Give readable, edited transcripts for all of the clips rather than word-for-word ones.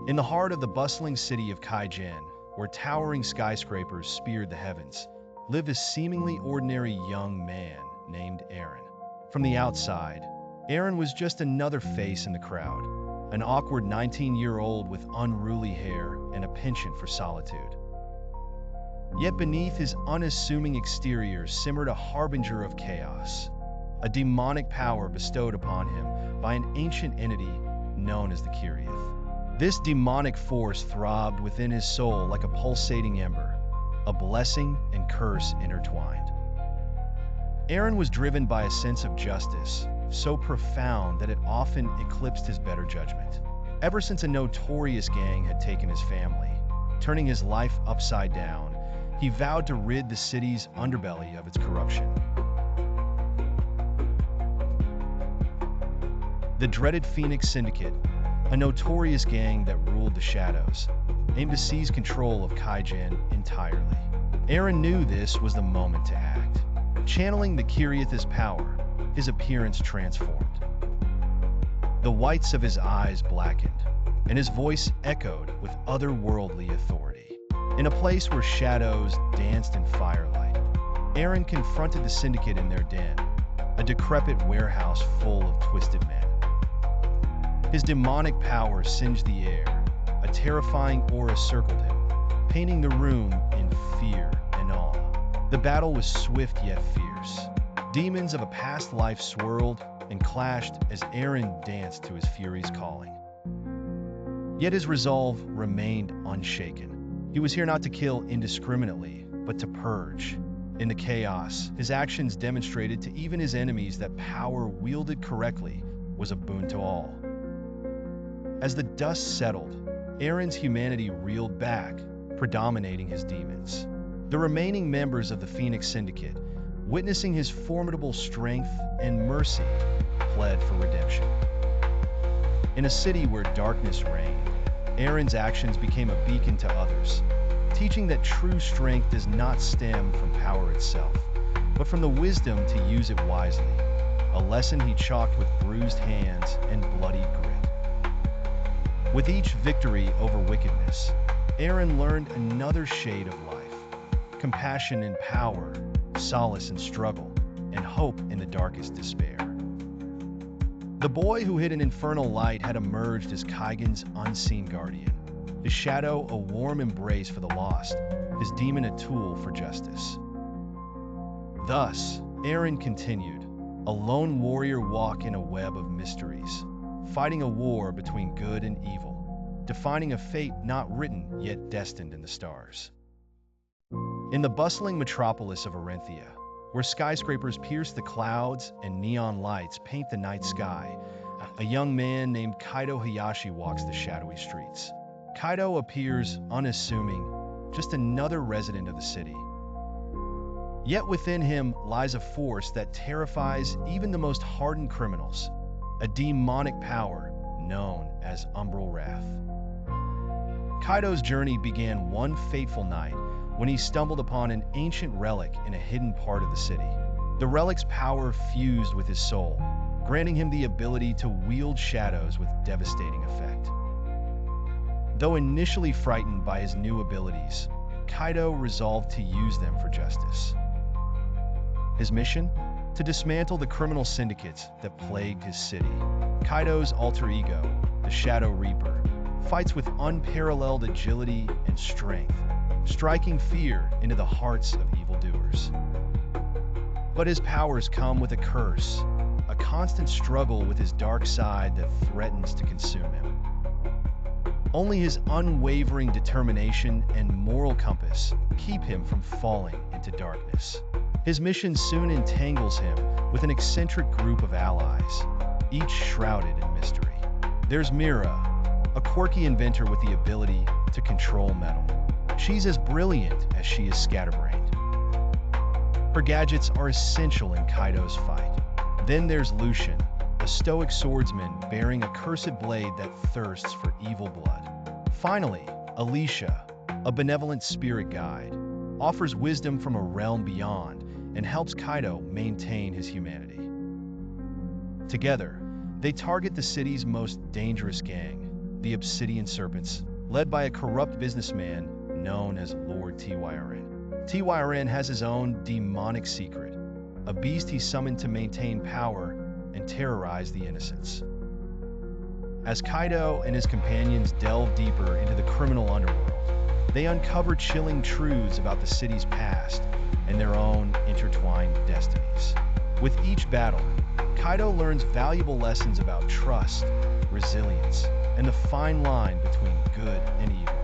In the heart of the bustling city of Kaijan, where towering skyscrapers speared the heavens, lived a seemingly ordinary young man named Aaron. From the outside, Aaron was just another face in the crowd, an awkward 19-year-old with unruly hair and a penchant for solitude. Yet beneath his unassuming exterior simmered a harbinger of chaos, a demonic power bestowed upon him by an ancient entity known as the Kirith. This demonic force throbbed within his soul like a pulsating ember, a blessing and curse intertwined. Aaron was driven by a sense of justice, so profound that it often eclipsed his better judgment. Ever since a notorious gang had taken his family, turning his life upside down, he vowed to rid the city's underbelly of its corruption. The dreaded Phoenix Syndicate, a notorious gang that ruled the shadows, aimed to seize control of Kaijan entirely. Aaron knew this was the moment to act. Channeling the Kirith's power, his appearance transformed. The whites of his eyes blackened, and his voice echoed with otherworldly authority. In a place where shadows danced in firelight, Aaron confronted the Syndicate in their den, a decrepit warehouse full of twisted men. His demonic power singed the air, a terrifying aura circled him, painting the room in fear and awe. The battle was swift yet fierce. Demons of a past life swirled and clashed as Aaron danced to his fury's calling. Yet his resolve remained unshaken. He was here not to kill indiscriminately, but to purge. In the chaos, his actions demonstrated to even his enemies that power wielded correctly was a boon to all. As the dust settled, Aaron's humanity reeled back, predominating his demons. The remaining members of the Phoenix Syndicate, witnessing his formidable strength and mercy, pled for redemption. In a city where darkness reigned, Aaron's actions became a beacon to others, teaching that true strength does not stem from power itself, but from the wisdom to use it wisely, a lesson he chalked with bruised hands and bloody grit. With each victory over wickedness, Aaron learned another shade of life: compassion in power, solace in struggle, and hope in the darkest despair. The boy who hid an infernal light had emerged as Kaigan's unseen guardian, his shadow a warm embrace for the lost, his demon a tool for justice. Thus, Aaron continued, a lone warrior walk in a web of mysteries, fighting a war between good and evil, defining a fate not written yet destined in the stars. In the bustling metropolis of Arenthia, where skyscrapers pierce the clouds and neon lights paint the night sky, a young man named Kaido Hayashi walks the shadowy streets. Kaido appears unassuming, just another resident of the city. Yet within him lies a force that terrifies even the most hardened criminals, a demonic power known as Umbral Wrath. Kaido's journey began one fateful night when he stumbled upon an ancient relic in a hidden part of the city. The relic's power fused with his soul, granting him the ability to wield shadows with devastating effect. Though initially frightened by his new abilities, Kaido resolved to use them for justice. His mission? To dismantle the criminal syndicates that plagued his city. Kaido's alter ego, the Shadow Reaper, fights with unparalleled agility and strength, striking fear into the hearts of evildoers. But his powers come with a curse, a constant struggle with his dark side that threatens to consume him. Only his unwavering determination and moral compass keep him from falling into darkness. His mission soon entangles him with an eccentric group of allies, each shrouded in mystery. There's Mira, a quirky inventor with the ability to control metal. She's as brilliant as she is scatterbrained. Her gadgets are essential in Kaido's fight. Then there's Lucian, a stoic swordsman bearing a cursed blade that thirsts for evil blood. Finally, Alicia, a benevolent spirit guide, offers wisdom from a realm beyond and helps Kaido maintain his humanity. Together, they target the city's most dangerous gang, the Obsidian Serpents, led by a corrupt businessman known as Lord Tyrn. Tyrn has his own demonic secret, a beast he summoned to maintain power and terrorize the innocents. As Kaido and his companions delve deeper into the criminal underworld, they uncover chilling truths about the city's past and their own intertwined destinies. With each battle, Kaido learns valuable lessons about trust, resilience, and the fine line between good and evil.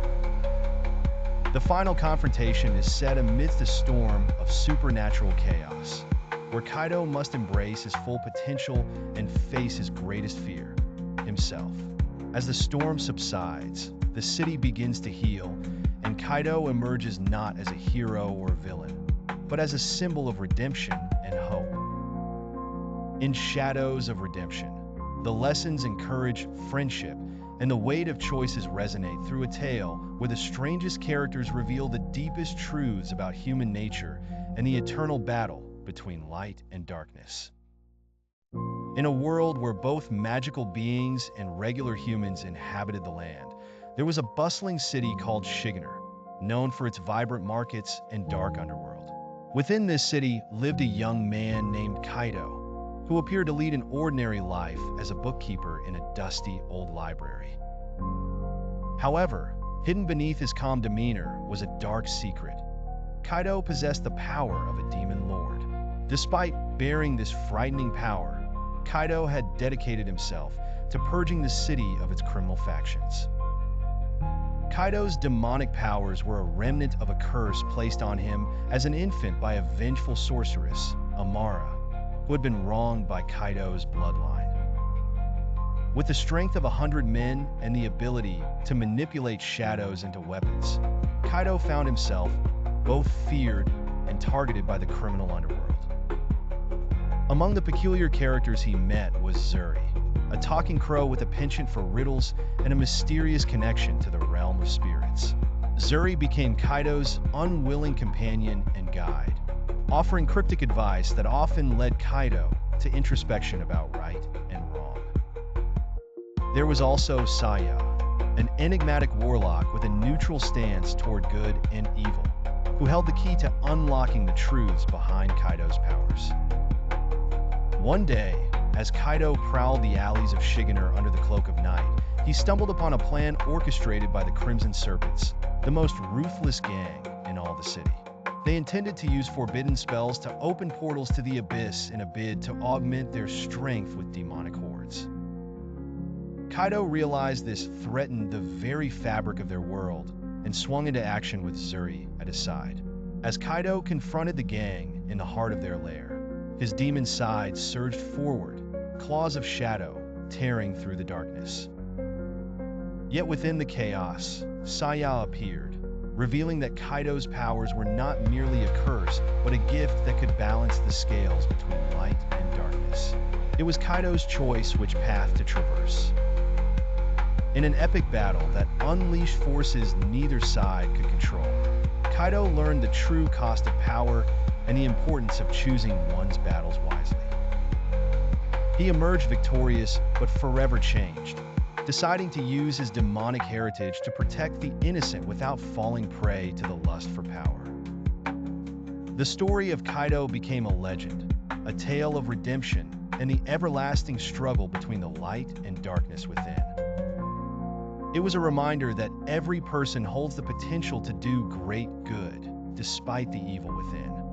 The final confrontation is set amidst a storm of supernatural chaos, where Kaido must embrace his full potential and face his greatest fear, himself. As the storm subsides, the city begins to heal, and Kaido emerges not as a hero or villain, but as a symbol of redemption and hope. In Shadows of Redemption, the lessons encourage friendship, and the weight of choices resonate through a tale where the strangest characters reveal the deepest truths about human nature and the eternal battle between light and darkness. In a world where both magical beings and regular humans inhabited the land, there was a bustling city called Shiganur, known for its vibrant markets and dark underworld. Within this city lived a young man named Kaido, who appeared to lead an ordinary life as a bookkeeper in a dusty old library. However, hidden beneath his calm demeanor was a dark secret. Kaido possessed the power of a demon lord. Despite bearing this frightening power, Kaido had dedicated himself to purging the city of its criminal factions. Kaido's demonic powers were a remnant of a curse placed on him as an infant by a vengeful sorceress, Amara, who had been wronged by Kaido's bloodline. With the strength of 100 men and the ability to manipulate shadows into weapons, Kaido found himself both feared and targeted by the criminal underworld. Among the peculiar characters he met was Zuri, a talking crow with a penchant for riddles and a mysterious connection to the realm of spirits. Zuri became Kaido's unwilling companion and guide, offering cryptic advice that often led Kaido to introspection about right and wrong. There was also Saya, an enigmatic warlock with a neutral stance toward good and evil, who held the key to unlocking the truths behind Kaido's powers. One day, as Kaido prowled the alleys of Shiganur under the cloak of night, he stumbled upon a plan orchestrated by the Crimson Serpents, the most ruthless gang in all the city. They intended to use forbidden spells to open portals to the abyss in a bid to augment their strength with demonic hordes. Kaido realized this threatened the very fabric of their world and swung into action with Zuri at his side. As Kaido confronted the gang in the heart of their lair, his demon side surged forward, claws of shadow tearing through the darkness. Yet within the chaos, Saya appeared, revealing that Kaido's powers were not merely a curse, but a gift that could balance the scales between light and darkness. It was Kaido's choice which path to traverse. In an epic battle that unleashed forces neither side could control, Kaido learned the true cost of power and the importance of choosing one's battles wisely. He emerged victorious, but forever changed, deciding to use his demonic heritage to protect the innocent without falling prey to the lust for power. The story of Kaido became a legend, a tale of redemption and the everlasting struggle between the light and darkness within. It was a reminder that every person holds the potential to do great good, despite the evil within.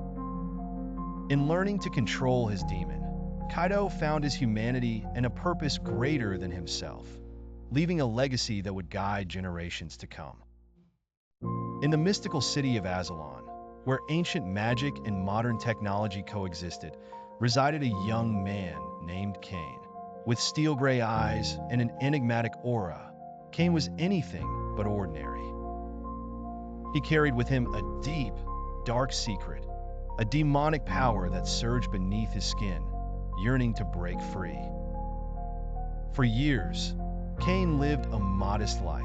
In learning to control his demon, Kaido found his humanity and a purpose greater than himself, leaving a legacy that would guide generations to come. In the mystical city of Azalon, where ancient magic and modern technology coexisted, resided a young man named Cain. With steel gray eyes and an enigmatic aura, Cain was anything but ordinary. He carried with him a deep, dark secret, a demonic power that surged beneath his skin, yearning to break free. For years, Cain lived a modest life,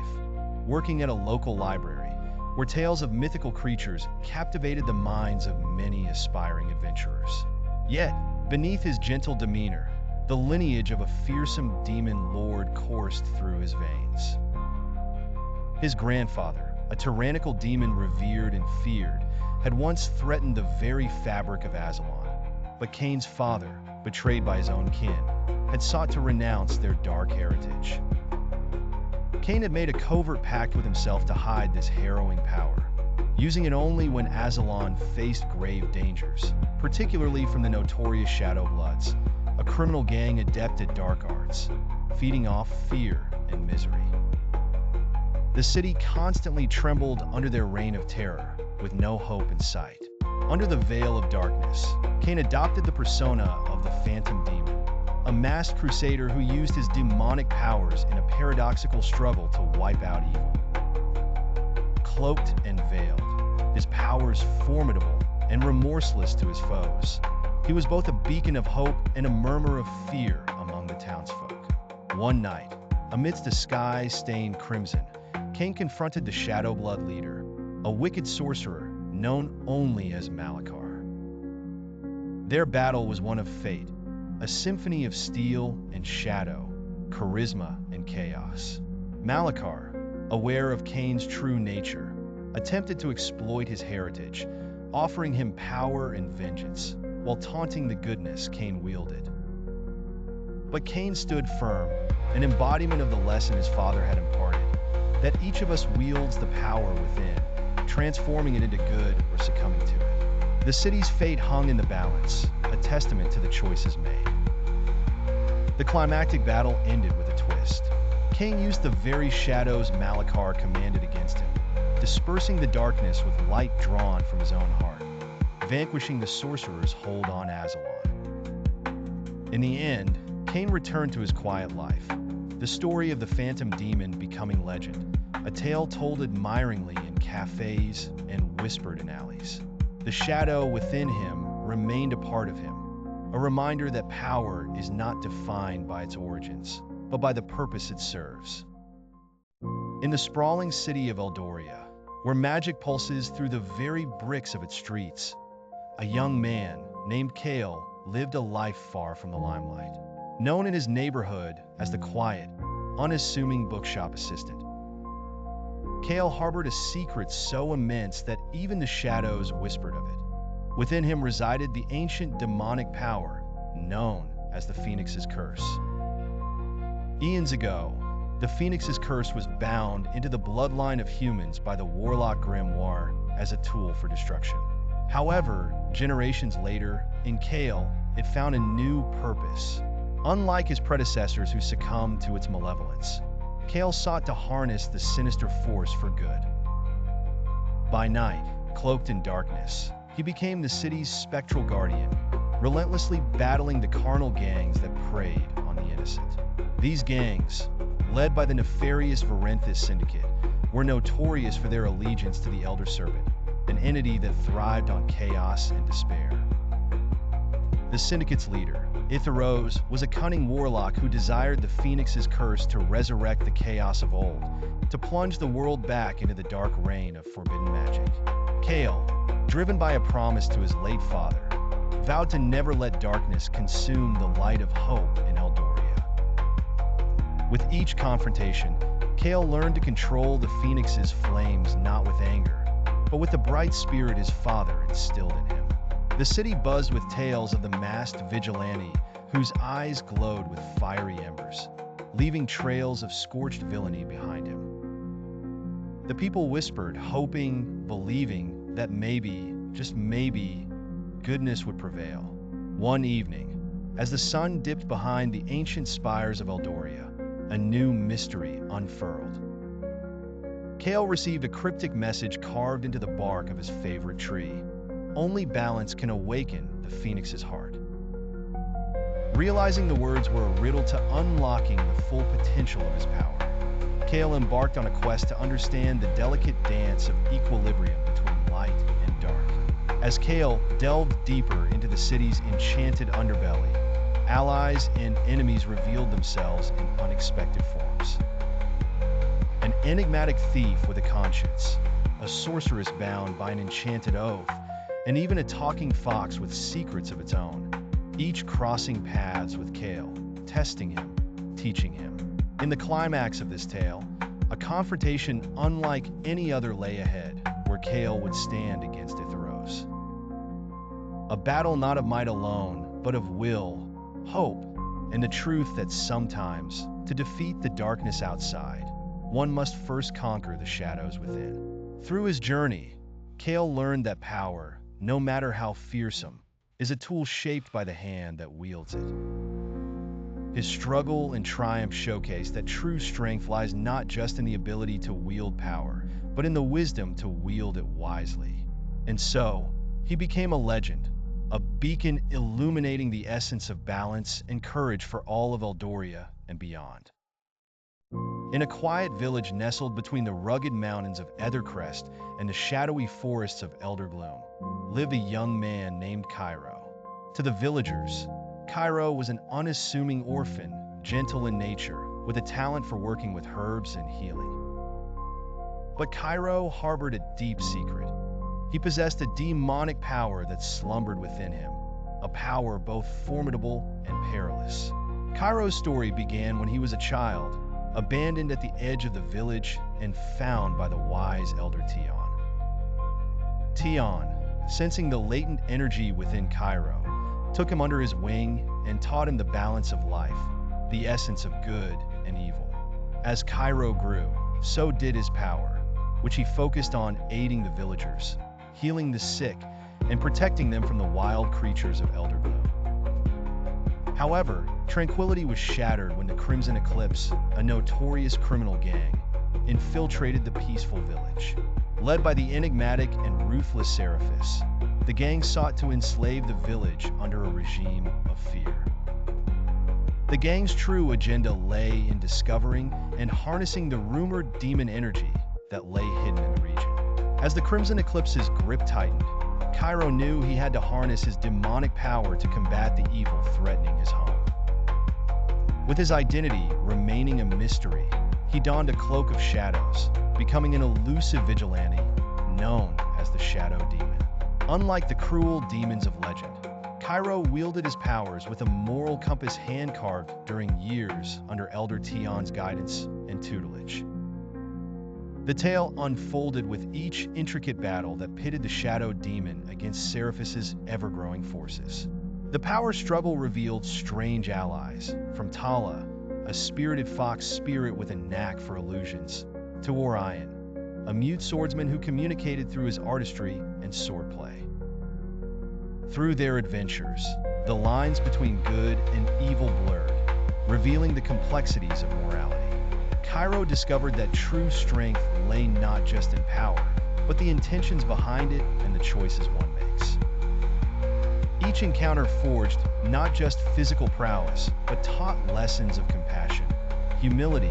working at a local library where tales of mythical creatures captivated the minds of many aspiring adventurers. Yet, beneath his gentle demeanor, the lineage of a fearsome demon lord coursed through his veins. His grandfather, a tyrannical demon revered and feared, had once threatened the very fabric of Azalon. But Cain's father, betrayed by his own kin, had sought to renounce their dark heritage. Cain had made a covert pact with himself to hide this harrowing power, using it only when Azalon faced grave dangers, particularly from the notorious Shadow Bloods, a criminal gang adept at dark arts, feeding off fear and misery. The city constantly trembled under their reign of terror, with no hope in sight. Under the veil of darkness, Cain adopted the persona of the Phantom Demon, a masked crusader who used his demonic powers in a paradoxical struggle to wipe out evil. Cloaked and veiled, his powers formidable and remorseless to his foes, he was both a beacon of hope and a murmur of fear among the townsfolk. One night, amidst a sky stained crimson, Cain confronted the Shadow Blood leader, a wicked sorcerer known only as Malachar. Their battle was one of fate, a symphony of steel and shadow, charisma and chaos. Malachar, aware of Cain's true nature, attempted to exploit his heritage, offering him power and vengeance, while taunting the goodness Cain wielded. But Cain stood firm, an embodiment of the lesson his father had imparted, that each of us wields the power within, transforming it into good or succumbing to it. The city's fate hung in the balance, a testament to the choices made. The climactic battle ended with a twist. Cain used the very shadows Malachar commanded against him, dispersing the darkness with light drawn from his own heart, vanquishing the sorcerer's hold on Azalon. In the end, Cain returned to his quiet life, the story of the Phantom Demon becoming legend, a tale told admiringly in cafes and whispered in alleys. The shadow within him remained a part of him, a reminder that power is not defined by its origins, but by the purpose it serves. In the sprawling city of Eldoria, where magic pulses through the very bricks of its streets, a young man named Kale lived a life far from the limelight. Known in his neighborhood as the quiet, unassuming bookshop assistant, Kale harbored a secret so immense that even the shadows whispered of it. Within him resided the ancient demonic power known as the Phoenix's Curse. Eons ago, the Phoenix's Curse was bound into the bloodline of humans by the Warlock Grimoire as a tool for destruction. However, generations later, in Kale, it found a new purpose. Unlike his predecessors who succumbed to its malevolence, Kale sought to harness the sinister force for good. By night, cloaked in darkness, he became the city's spectral guardian, relentlessly battling the carnal gangs that preyed on the innocent. These gangs, led by the nefarious Varenthus Syndicate, were notorious for their allegiance to the Elder Serpent, an entity that thrived on chaos and despair. The Syndicate's leader, Itheros, was a cunning warlock who desired the Phoenix's Curse to resurrect the chaos of old, to plunge the world back into the dark reign of forbidden magic. Kale, driven by a promise to his late father, vowed to never let darkness consume the light of hope in Eldoria. With each confrontation, Kale learned to control the Phoenix's flames not with anger, but with the bright spirit his father instilled in him. The city buzzed with tales of the masked vigilante whose eyes glowed with fiery embers, leaving trails of scorched villainy behind him. The people whispered, hoping, believing that maybe, just maybe, goodness would prevail. One evening, as the sun dipped behind the ancient spires of Eldoria, a new mystery unfurled. Kale received a cryptic message carved into the bark of his favorite tree. Only balance can awaken the Phoenix's heart. Realizing the words were a riddle to unlocking the full potential of his power, Kale embarked on a quest to understand the delicate dance of equilibrium between light and dark. As Kale delved deeper into the city's enchanted underbelly, allies and enemies revealed themselves in unexpected forms. An enigmatic thief with a conscience, a sorceress bound by an enchanted oath, and even a talking fox with secrets of its own, each crossing paths with Kale, testing him, teaching him. In the climax of this tale, a confrontation unlike any other lay ahead, where Kale would stand against Itheros. A battle not of might alone, but of will, hope, and the truth that sometimes, to defeat the darkness outside, one must first conquer the shadows within. Through his journey, Kale learned that power, no matter how fearsome, is a tool shaped by the hand that wields it. His struggle and triumph showcased that true strength lies not just in the ability to wield power, but in the wisdom to wield it wisely. And so, he became a legend, a beacon illuminating the essence of balance and courage for all of Eldoria and beyond. In a quiet village nestled between the rugged mountains of Ethercrest and the shadowy forests of Eldergloom, lived a young man named Cairo. To the villagers, Cairo was an unassuming orphan, gentle in nature, with a talent for working with herbs and healing. But Cairo harbored a deep secret. He possessed a demonic power that slumbered within him, a power both formidable and perilous. Cairo's story began when he was a child, abandoned at the edge of the village and found by the wise elder Tion. Tion, sensing the latent energy within Cairo, took him under his wing and taught him the balance of life, the essence of good and evil. As Cairo grew, so did his power, which he focused on aiding the villagers, healing the sick, and protecting them from the wild creatures of Eldergloom. However, tranquility was shattered when the Crimson Eclipse, a notorious criminal gang, infiltrated the peaceful village. Led by the enigmatic and ruthless Seraphis, the gang sought to enslave the village under a regime of fear. The gang's true agenda lay in discovering and harnessing the rumored demon energy that lay hidden in the region. As the Crimson Eclipse's grip tightened, Cairo knew he had to harness his demonic power to combat the evil threatening his home. With his identity remaining a mystery, he donned a cloak of shadows, becoming an elusive vigilante known as the Shadow Demon. Unlike the cruel demons of legend, Cairo wielded his powers with a moral compass hand-carved during years under Elder Tion's guidance and tutelage. The tale unfolded with each intricate battle that pitted the Shadow Demon against Seraphis's ever-growing forces. The power struggle revealed strange allies, from Tala, a spirited fox spirit with a knack for illusions, to Orion, a mute swordsman who communicated through his artistry and swordplay. Through their adventures, the lines between good and evil blurred, revealing the complexities of morality. Cairo discovered that true strength lay not just in power, but the intentions behind it and the choices one makes. Each encounter forged not just physical prowess, but taught lessons of compassion, humility,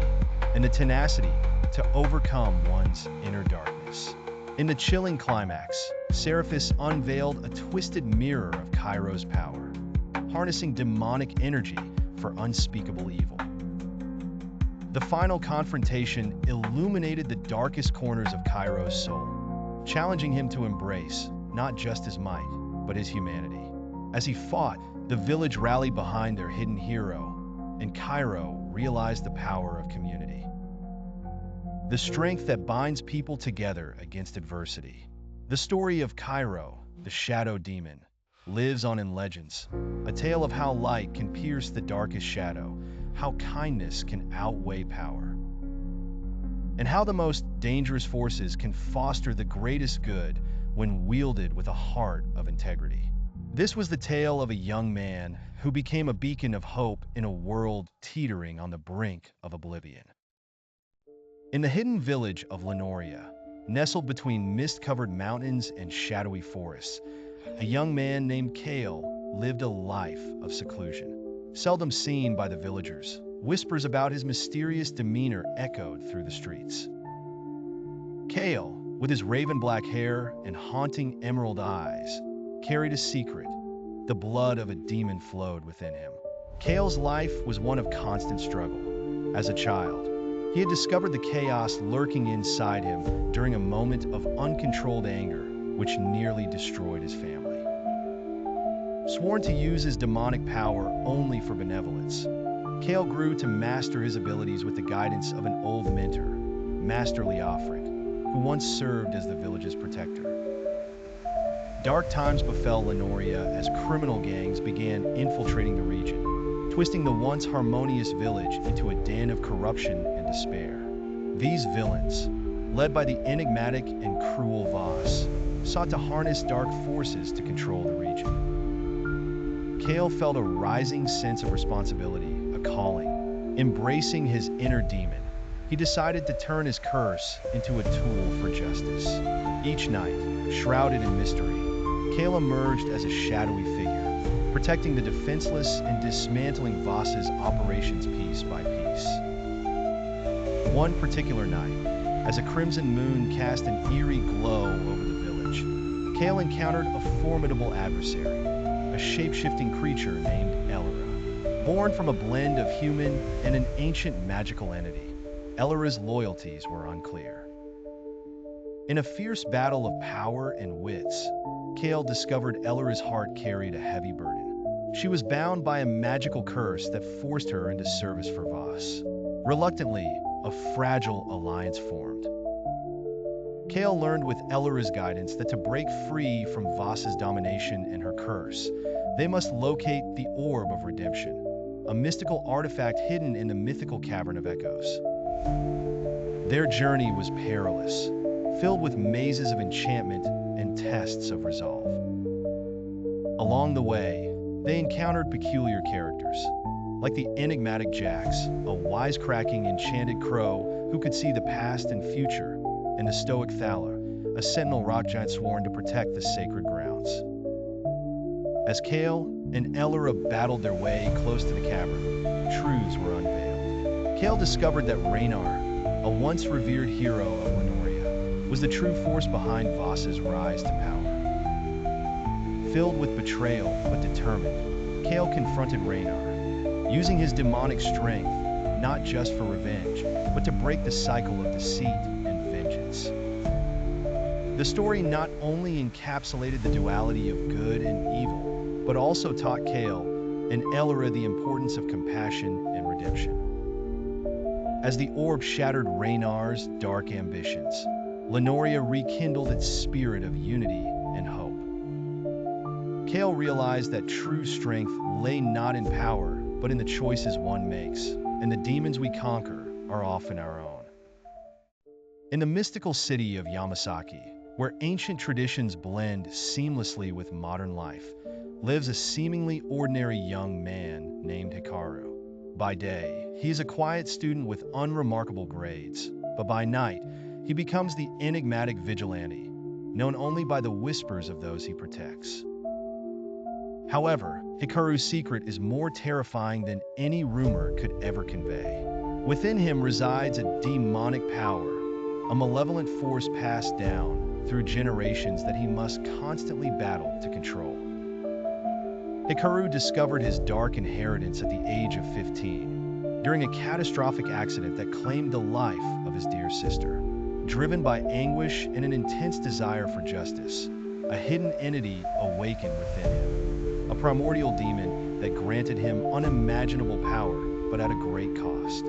and the tenacity to overcome one's inner darkness. In the chilling climax, Seraphis unveiled a twisted mirror of Cairo's power, harnessing demonic energy for unspeakable evil. The final confrontation illuminated the darkest corners of Cairo's soul, challenging him to embrace not just his might, but his humanity. As he fought, the village rallied behind their hidden hero, and Cairo realized the power of community. The strength that binds people together against adversity. The story of Cairo, the Shadow Demon, lives on in legends, a tale of how light can pierce the darkest shadow, how kindness can outweigh power, and how the most dangerous forces can foster the greatest good when wielded with a heart of integrity. This was the tale of a young man who became a beacon of hope in a world teetering on the brink of oblivion. In the hidden village of Lenoria, nestled between mist-covered mountains and shadowy forests, a young man named Kale lived a life of seclusion. Seldom seen by the villagers, whispers about his mysterious demeanor echoed through the streets. Kale, with his raven-black hair and haunting emerald eyes, carried a secret. The blood of a demon flowed within him. Kale's life was one of constant struggle. As a child, he had discovered the chaos lurking inside him during a moment of uncontrolled anger, which nearly destroyed his family. Sworn to use his demonic power only for benevolence, Kale grew to master his abilities with the guidance of an old mentor, Master Leofric, who once served as the village's protector. Dark times befell Lenoria as criminal gangs began infiltrating the region, twisting the once harmonious village into a den of corruption and despair. These villains, led by the enigmatic and cruel Voss, sought to harness dark forces to control the region. Kale felt a rising sense of responsibility, a calling. Embracing his inner demon, he decided to turn his curse into a tool for justice. Each night, shrouded in mystery, Kale emerged as a shadowy figure, protecting the defenseless and dismantling Voss's operations piece by piece. One particular night, as a crimson moon cast an eerie glow over the village, Kale encountered a formidable adversary, a shape-shifting creature named Elora. Born from a blend of human and an ancient magical entity, Elora's loyalties were unclear. In a fierce battle of power and wits, Kale discovered Elora's heart carried a heavy burden. She was bound by a magical curse that forced her into service for Voss. Reluctantly, a fragile alliance formed. Kale learned with Elora's guidance that to break free from Voss's domination and her curse, they must locate the Orb of Redemption, a mystical artifact hidden in the mythical Cavern of Echoes. Their journey was perilous, filled with mazes of enchantment and tests of resolve. Along the way, they encountered peculiar characters, like the enigmatic Jax, a wisecracking enchanted crow who could see the past and future, and the stoic Thaler, a sentinel rock giant sworn to protect the sacred grounds. As Kale and Elora battled their way close to the cavern, truths were unveiled. Kale discovered that Raynar, a once revered hero of Lenoria, was the true force behind Voss's rise to power. Filled with betrayal but determined, Kale confronted Raynar, using his demonic strength not just for revenge, but to break the cycle of deceit and vengeance. The story not only encapsulated the duality of good and evil, but also taught Kale and Elora the importance of compassion and redemption. As the orb shattered Raynar's dark ambitions, Lenoria rekindled its spirit of unity and hope. Kale realized that true strength lay not in power, but in the choices one makes, and the demons we conquer are often our own. In the mystical city of Yamasaki, where ancient traditions blend seamlessly with modern life, lives a seemingly ordinary young man named Hikaru. By day, he is a quiet student with unremarkable grades, but by night, he becomes the enigmatic vigilante, known only by the whispers of those he protects. However, Hikaru's secret is more terrifying than any rumor could ever convey. Within him resides a demonic power, a malevolent force passed down through generations that he must constantly battle to control. Hikaru discovered his dark inheritance at the age of 15, during a catastrophic accident that claimed the life of his dear sister. Driven by anguish and an intense desire for justice, a hidden entity awakened within him, a primordial demon that granted him unimaginable power, but at a great cost.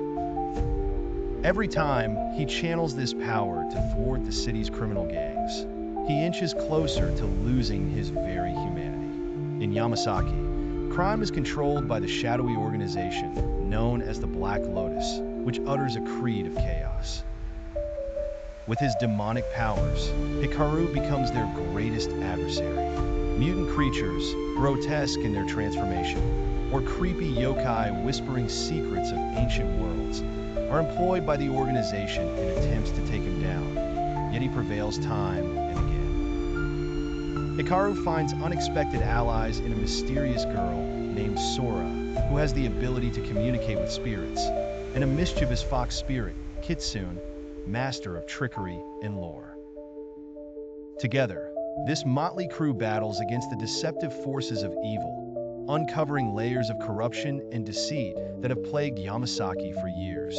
Every time he channels this power to thwart the city's criminal gangs, he inches closer to losing his very humanity. In Yamasaki, crime is controlled by the shadowy organization known as the Black Lotus, which utters a creed of chaos. With his demonic powers, Hikaru becomes their greatest adversary. Mutant creatures, grotesque in their transformation, or creepy yokai whispering secrets of ancient worlds, are employed by the organization in attempts to take him down, yet he prevails time and again. Hikaru finds unexpected allies in a mysterious girl named Sora, who has the ability to communicate with spirits, and a mischievous fox spirit, Kitsune, master of trickery and lore. Together, this motley crew battles against the deceptive forces of evil, uncovering layers of corruption and deceit that have plagued Yamasaki for years.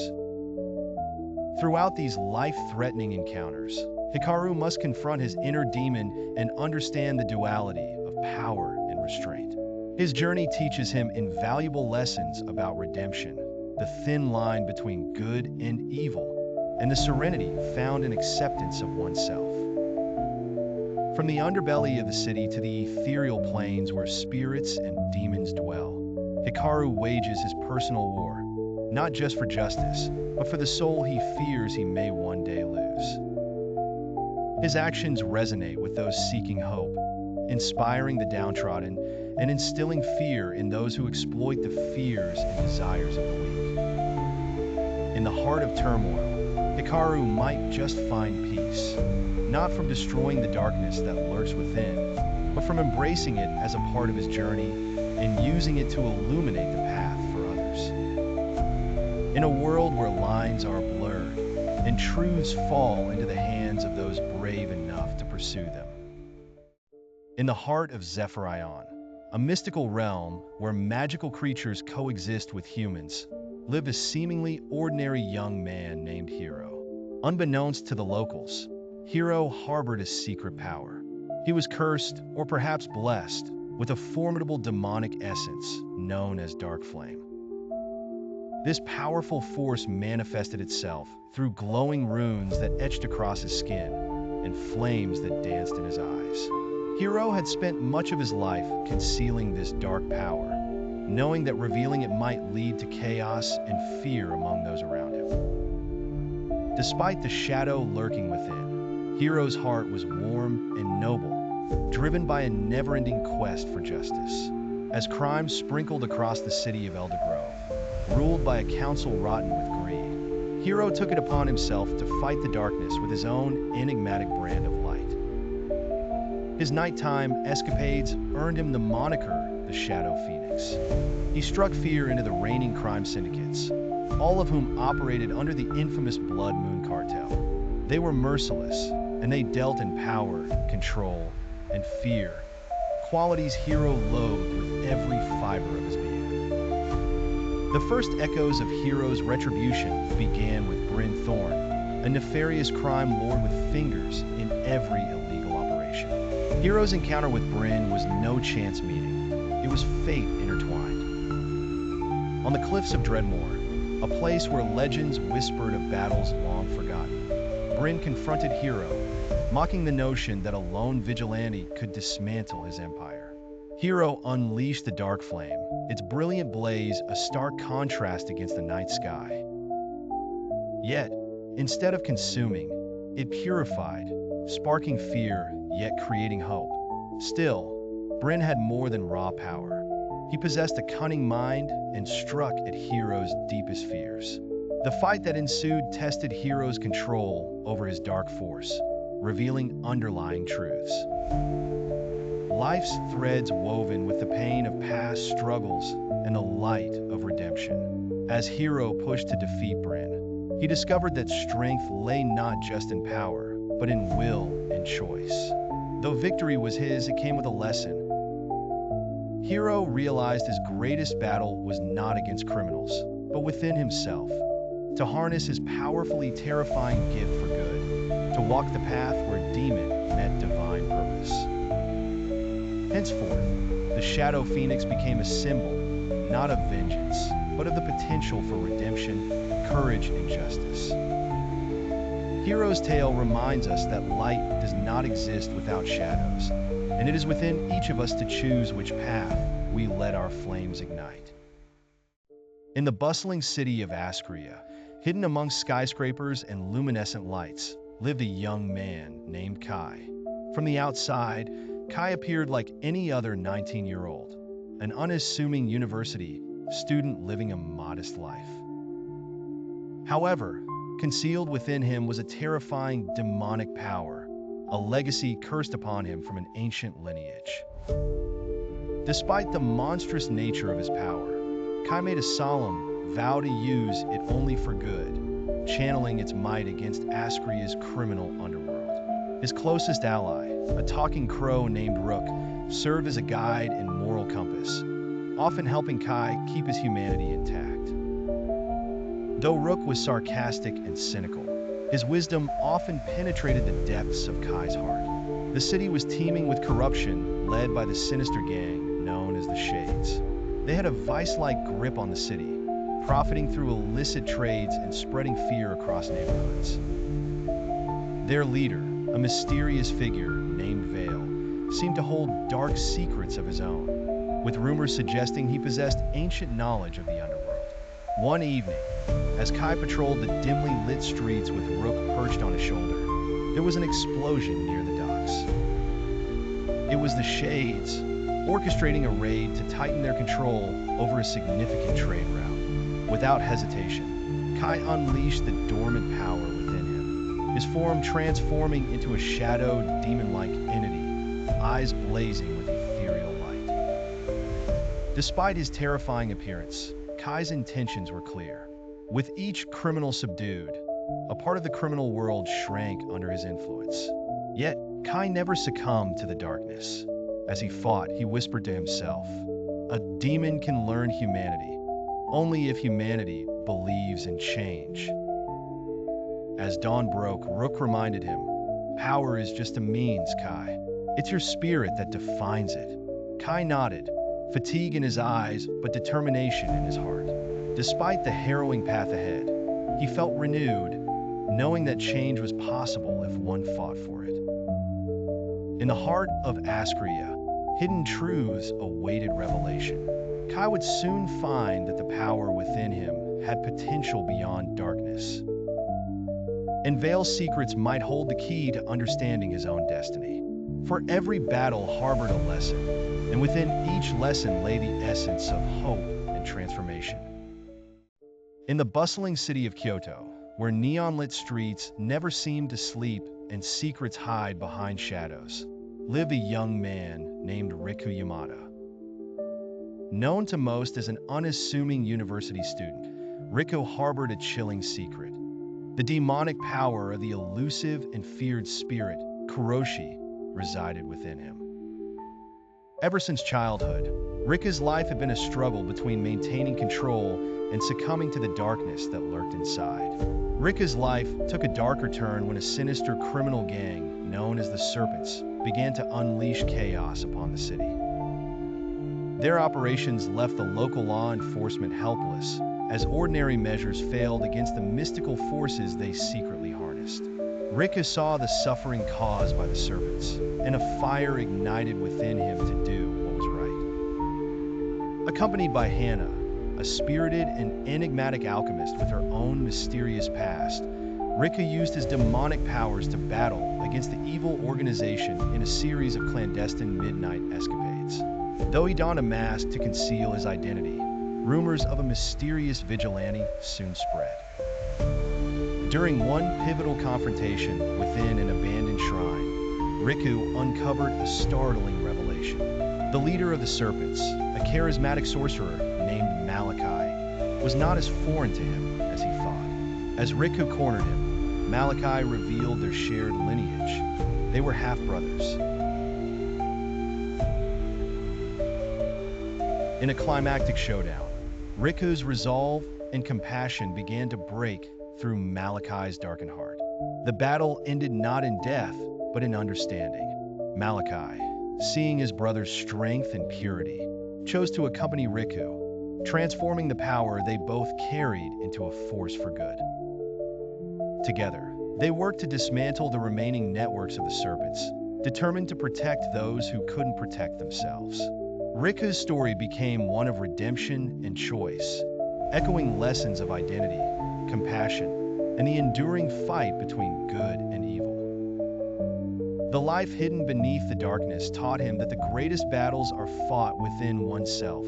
Throughout these life-threatening encounters, Hikaru must confront his inner demon and understand the duality of power and restraint. His journey teaches him invaluable lessons about redemption, the thin line between good and evil, and the serenity found in acceptance of oneself. From the underbelly of the city to the ethereal plains where spirits and demons dwell, Hikaru wages his personal war, not just for justice, but for the soul he fears he may one day lose. His actions resonate with those seeking hope, inspiring the downtrodden and instilling fear in those who exploit the fears and desires of the weak. In the heart of turmoil, Hikaru might just find peace, not from destroying the darkness that lurks within, but from embracing it as a part of his journey and using it to illuminate the path for others. In a world where lines are blurred and truths fall into the hands of those brave enough to pursue them. In the heart of Zephyrion, a mystical realm where magical creatures coexist with humans, lived a seemingly ordinary young man named Hiro. Unbeknownst to the locals, Hiro harbored a secret power. He was cursed, or perhaps blessed, with a formidable demonic essence known as Dark Flame. This powerful force manifested itself through glowing runes that etched across his skin and flames that danced in his eyes. Hiro had spent much of his life concealing this dark power, knowing that revealing it might lead to chaos and fear among those around him. Despite the shadow lurking within, Hiro's heart was warm and noble, driven by a never-ending quest for justice. As crime sprinkled across the city of Eldergrove, ruled by a council rotten with greed, Hiro took it upon himself to fight the darkness with his own enigmatic brand of light. His nighttime escapades earned him the moniker the Shadow Phoenix. He struck fear into the reigning crime syndicates, all of whom operated under the infamous Blood Moon Cartel. They were merciless, and they dealt in power, control, and fear, qualities Hiro loathed with every fiber of his being. The first echoes of Hiro's retribution began with Bryn Thorn, a nefarious crime lord with fingers in every illegal operation. Hiro's encounter with Bryn was no chance meeting. It was fate intertwined. On the cliffs of Dreadmore, a place where legends whispered of battles long forgotten, Bryn confronted Hiro, mocking the notion that a lone vigilante could dismantle his empire. Hiro unleashed the Dark Flame, its brilliant blaze a stark contrast against the night sky. Yet, instead of consuming, it purified, sparking fear, yet creating hope. Still, Bryn had more than raw power. He possessed a cunning mind and struck at Hiro's deepest fears. The fight that ensued tested Hiro's control over his dark force, revealing underlying truths. Life's threads woven with the pain of past struggles and the light of redemption. As Hiro pushed to defeat Bryn, he discovered that strength lay not just in power, but in will and choice. Though victory was his, it came with a lesson. Hiro realized his greatest battle was not against criminals, but within himself. To harness his powerfully terrifying gift for good, to walk the path where demon met divine purpose. Henceforth, the Shadow Phoenix became a symbol, not of vengeance, but of the potential for redemption, courage, and justice. Hiro's tale reminds us that light does not exist without shadows, and it is within each of us to choose which path we let our flames ignite. In the bustling city of Askria, hidden among skyscrapers and luminescent lights, lived a young man named Kai. From the outside, Kai appeared like any other 19-year-old, an unassuming university student living a modest life. However, concealed within him was a terrifying demonic power, a legacy cursed upon him from an ancient lineage. Despite the monstrous nature of his power, Kai made a solemn vow to use it only for good, channeling its might against Askria's criminal underworld. His closest ally, a talking crow named Rook, served as a guide and moral compass, often helping Kai keep his humanity intact. Though Rook was sarcastic and cynical, his wisdom often penetrated the depths of Kai's heart. The city was teeming with corruption, led by the sinister gang known as the Shades. They had a vice-like grip on the city, profiting through illicit trades and spreading fear across neighborhoods. Their leader, a mysterious figure named Vale, seemed to hold dark secrets of his own, with rumors suggesting he possessed ancient knowledge of the underworld. One evening, as Kai patrolled the dimly lit streets with Rook perched on his shoulder, there was an explosion near the docks. It was the Shades, orchestrating a raid to tighten their control over a significant trade route. Without hesitation, Kai unleashed the dormant power within him, his form transforming into a shadowed, demon-like entity, eyes blazing with ethereal light. Despite his terrifying appearance, Kai's intentions were clear. With each criminal subdued, a part of the criminal world shrank under his influence. Yet, Kai never succumbed to the darkness. As he fought, he whispered to himself, "A demon can learn humanity, only if humanity believes in change." As dawn broke, Rook reminded him, "Power is just a means, Kai. It's your spirit that defines it." Kai nodded, fatigue in his eyes, but determination in his heart. Despite the harrowing path ahead, he felt renewed, knowing that change was possible if one fought for it. In the heart of Askria, hidden truths awaited revelation. Kai would soon find that the power within him had potential beyond darkness. And Vale's secrets might hold the key to understanding his own destiny. For every battle harbored a lesson, and within each lesson lay the essence of hope and transformation. In the bustling city of Kyoto, where neon-lit streets never seem to sleep and secrets hide behind shadows, lived a young man named Riku Yamada. Known to most as an unassuming university student, Riku harbored a chilling secret. The demonic power of the elusive and feared spirit, Kuroshi, resided within him. Ever since childhood, Riku's life had been a struggle between maintaining control and succumbing to the darkness that lurked inside. Riku's life took a darker turn when a sinister criminal gang, known as the Serpents, began to unleash chaos upon the city. Their operations left the local law enforcement helpless, as ordinary measures failed against the mystical forces they secretly harnessed. Riku saw the suffering caused by the Serpents, and a fire ignited within him to do what was right. Accompanied by Hannah, a spirited and enigmatic alchemist with her own mysterious past, Riku used his demonic powers to battle against the evil organization in a series of clandestine midnight escapades. Though he donned a mask to conceal his identity, rumors of a mysterious vigilante soon spread. During one pivotal confrontation within an abandoned shrine, Riku uncovered a startling revelation. The leader of the Serpents, a charismatic sorcerer named Malachi, was not as foreign to him as he thought. As Riku cornered him, Malachi revealed their shared lineage. They were half-brothers. In a climactic showdown, Riku's resolve and compassion began to break through Malachi's darkened heart. The battle ended not in death, but in understanding. Malachi, seeing his brother's strength and purity, chose to accompany Riku, transforming the power they both carried into a force for good. Together, they worked to dismantle the remaining networks of the Serpents, determined to protect those who couldn't protect themselves. Riku's story became one of redemption and choice, echoing lessons of identity, compassion, and the enduring fight between good and evil. The life hidden beneath the darkness taught him that the greatest battles are fought within oneself,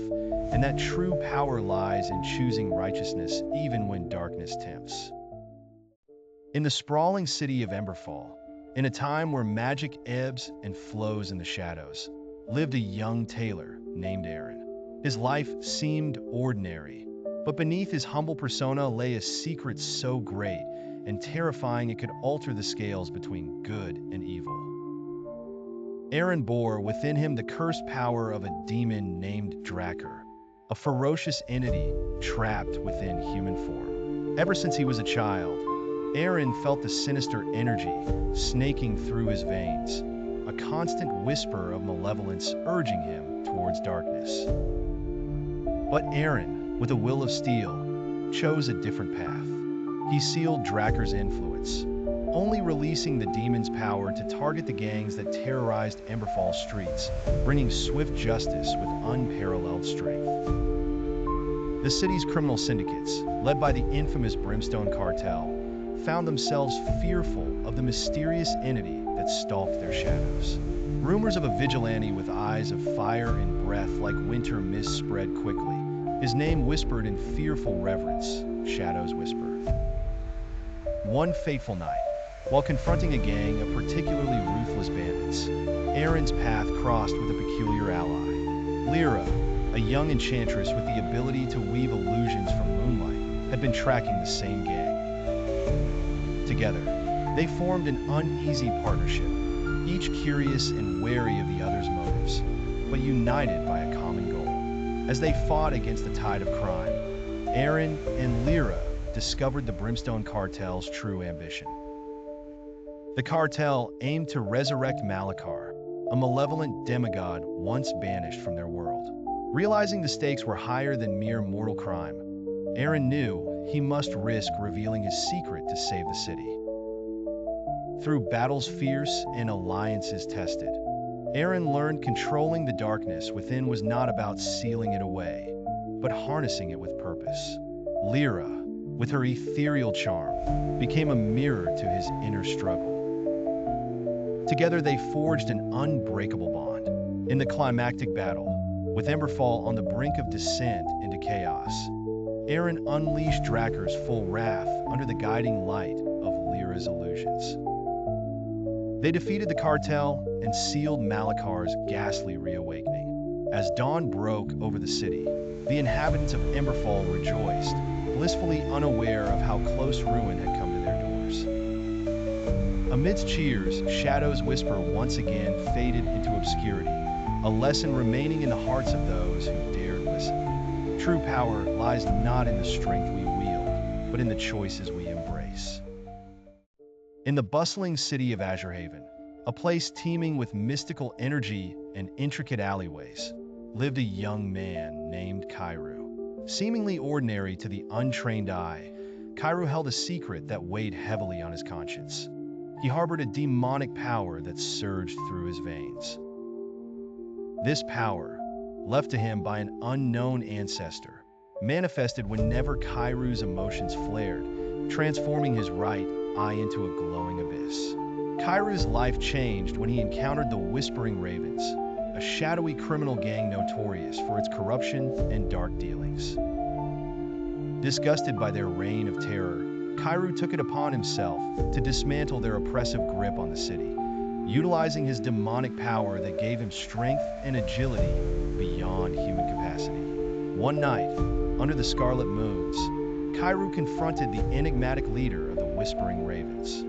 and that true power lies in choosing righteousness even when darkness tempts. In the sprawling city of Emberfall, in a time where magic ebbs and flows in the shadows, lived a young tailor named Aaron. His life seemed ordinary, but beneath his humble persona lay a secret so great and terrifying it could alter the scales between good and evil. Aaron bore within him the cursed power of a demon named Drakkar, a ferocious entity trapped within human form. Ever since he was a child, Aaron felt the sinister energy snaking through his veins, a constant whisper of malevolence urging him towards darkness. But Aaron, with a will of steel, chose a different path. He sealed Drakkar's influence, only releasing the demon's power to target the gangs that terrorized Emberfall's streets, bringing swift justice with unparalleled strength. The city's criminal syndicates, led by the infamous Brimstone Cartel, found themselves fearful of the mysterious entity that stalked their shadows. Rumors of a vigilante with eyes of fire and breath like winter mist spread quickly. His name whispered in fearful reverence, Shadows Whisper. One fateful night, while confronting a gang of particularly ruthless bandits, Aaron's path crossed with a peculiar ally. Lyra, a young enchantress with the ability to weave illusions from moonlight, had been tracking the same gang. Together, they formed an uneasy partnership, each curious and wary of the other's motives, but united by a common goal. As they fought against the tide of crime, Aaron and Lyra discovered the Brimstone Cartel's true ambition. The cartel aimed to resurrect Malachar, a malevolent demigod once banished from their world. Realizing the stakes were higher than mere mortal crime, Aaron knew he must risk revealing his secret to save the city. Through battles fierce and alliances tested, Aaron learned controlling the darkness within was not about sealing it away, but harnessing it with purpose. Lyra, with her ethereal charm, became a mirror to his inner struggle. Together they forged an unbreakable bond. In the climactic battle, with Emberfall on the brink of descent into chaos, Aaron unleashed Drakkar's full wrath under the guiding light of Lyra's illusions. They defeated the cartel and sealed Malachar's ghastly reawakening. As dawn broke over the city, the inhabitants of Emberfall rejoiced, blissfully unaware of how close ruin had come to their doors. Amidst cheers, Shadows Whisper once again faded into obscurity, a lesson remaining in the hearts of those who dared listen. True power lies not in the strength we wield, but in the choices we embrace. In the bustling city of Azure Haven, a place teeming with mystical energy and intricate alleyways, lived a young man named Kairu. Seemingly ordinary to the untrained eye, Kairu held a secret that weighed heavily on his conscience. He harbored a demonic power that surged through his veins. This power, left to him by an unknown ancestor, manifested whenever Kairu's emotions flared, transforming his right eye into a glowing abyss. Kairu's life changed when he encountered the Whispering Ravens, a shadowy criminal gang notorious for its corruption and dark dealings. Disgusted by their reign of terror, Kairu took it upon himself to dismantle their oppressive grip on the city, utilizing his demonic power that gave him strength and agility beyond human capacity. One night, under the Scarlet Moons, Kairu confronted the enigmatic leader of the Whispering Ravens.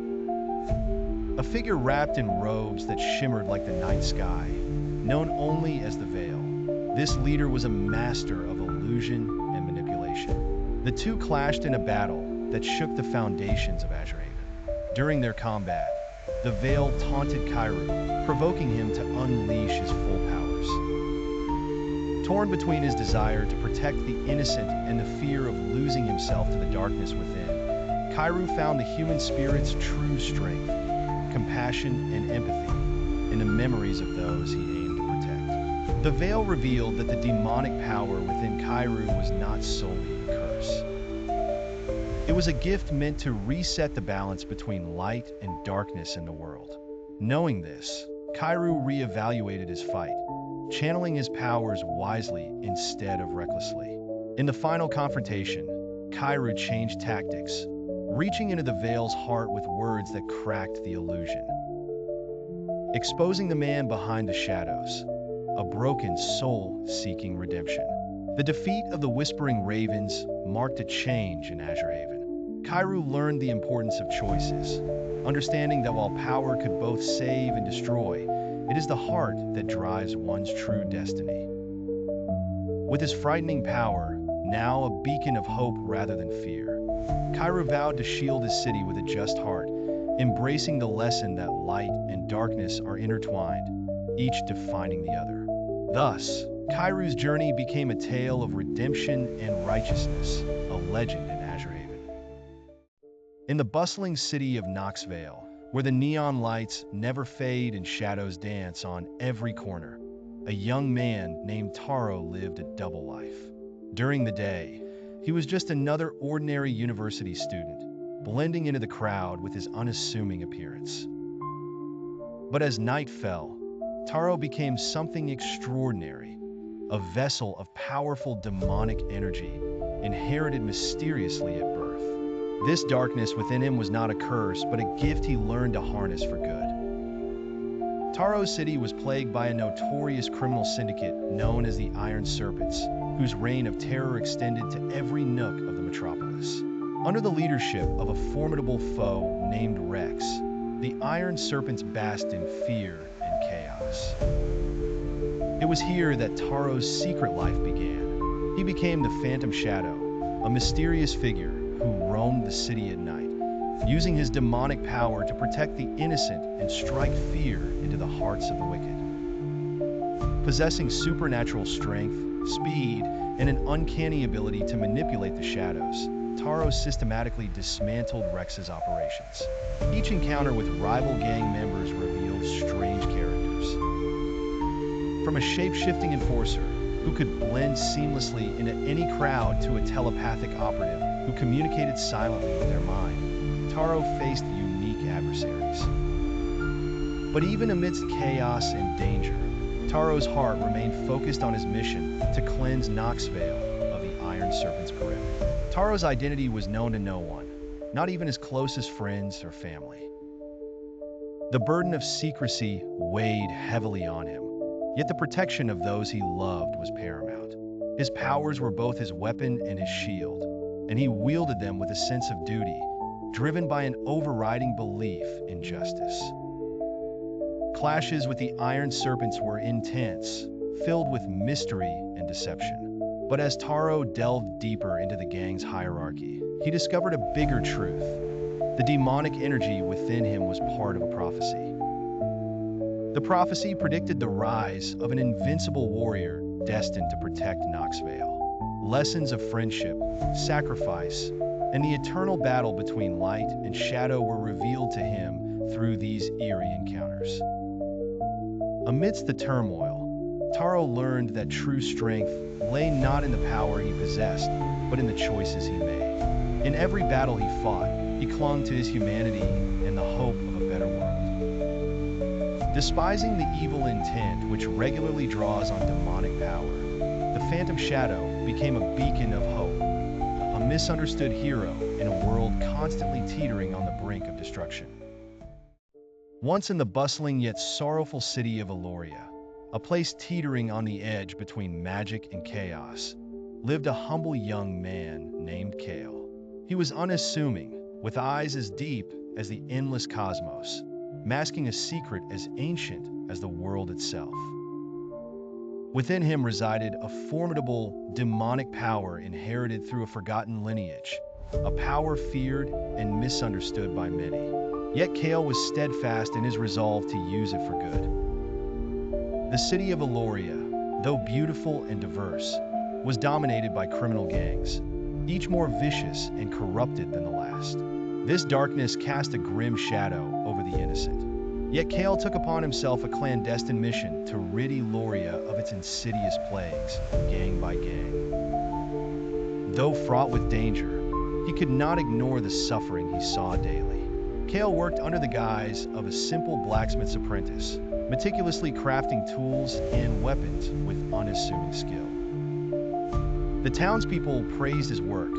A figure wrapped in robes that shimmered like the night sky, known only as the Veil. This leader was a master of illusion and manipulation. The two clashed in a battle that shook the foundations of Azure Haven. During their combat, the Veil taunted Kairu, provoking him to unleash his full powers. Torn between his desire to protect the innocent and the fear of losing himself to the darkness within, Kairu found the human spirit's true strength, compassion, and empathy in the memories of those he aimed to protect. The Veil revealed that the demonic power within Kairu was not solely a curse. It was a gift meant to reset the balance between light and darkness in the world. Knowing this, Kairu reevaluated his fight, channeling his powers wisely instead of recklessly. In the final confrontation, Kairu changed tactics, reaching into the Veil's heart with words that cracked the illusion. Exposing the man behind the shadows, a broken soul seeking redemption. The defeat of the Whispering Ravens marked a change in Azure Haven. Kairu learned the importance of choices, understanding that while power could both save and destroy, it is the heart that drives one's true destiny. With his frightening power, now a beacon of hope rather than fear, Kairu vowed to shield his city with a just heart, embracing the lesson that light and darkness are intertwined, each defining the other. Thus, Kairu's journey became a tale of redemption and righteousness, a legend in In the bustling city of Knoxville, where the neon lights never fade and shadows dance on every corner, a young man named Taro lived a double life. During the day, he was just another ordinary university student, blending into the crowd with his unassuming appearance. But as night fell, Taro became something extraordinary, a vessel of powerful demonic energy, inherited mysteriously at birth. This darkness within him was not a curse, but a gift he learned to harness for good. Taro's city was plagued by a notorious criminal syndicate known as the Iron Serpents, whose reign of terror extended to every nook of the metropolis. Under the leadership of a formidable foe named Rex, the Iron Serpents basked in fear and chaos. It was here that Taro's secret life began. He became the Phantom Shadow, a mysterious figure who roamed the city at night, using his demonic power to protect the innocent and strike fear into the hearts of the wicked. Possessing supernatural strength, speed, and an uncanny ability to manipulate the shadows, Taro systematically dismantled Rex's operations. Each encounter with rival gang members revealed strange characters. From a shape-shifting enforcer who could blend seamlessly into any crowd to a telepathic operative who communicated silently with their mind, Taro faced unique adversaries. But even amidst chaos and danger, Taro's heart remained focused on his mission to cleanse Knoxville of the Iron Serpent's grip. Taro's identity was known to no one, not even his closest friends or family. The burden of secrecy weighed heavily on him, yet the protection of those he loved was paramount. His powers were both his weapon and his shield, and he wielded them with a sense of duty, driven by an overriding belief in justice. Clashes with the Iron Serpents were intense, filled with mystery and deception. But as Taro delved deeper into the gang's hierarchy, he discovered a bigger truth. The demonic energy within him was part of a prophecy. The prophecy predicted the rise of an invincible warrior destined to protect Knoxville. Lessons of friendship, sacrifice, and the eternal battle between light and shadow were revealed to him through these eerie encounters. Amidst the turmoil, Taro learned that true strength lay not in the power he possessed, but in the choices he made. In every battle he fought, he clung to his humanity and the hope of a better world. Despising the evil intent which regularly draws on demonic power, the Phantom Shadow became a beacon of hope, a misunderstood hero in a world constantly teetering on the brink of destruction. Once in the bustling yet sorrowful city of Eloria, a place teetering on the edge between magic and chaos, lived a humble young man named Kale. He was unassuming, with eyes as deep as the endless cosmos, masking a secret as ancient as the world itself. Within him resided a formidable demonic power inherited through a forgotten lineage, a power feared and misunderstood by many. Yet Kale was steadfast in his resolve to use it for good. The city of Eloria, though beautiful and diverse, was dominated by criminal gangs, each more vicious and corrupted than the last. This darkness cast a grim shadow over the innocent. Yet Kale took upon himself a clandestine mission to rid Eloria of its insidious plagues, gang by gang. Though fraught with danger, he could not ignore the suffering he saw daily. Kale worked under the guise of a simple blacksmith's apprentice, meticulously crafting tools and weapons with unassuming skill. The townspeople praised his work,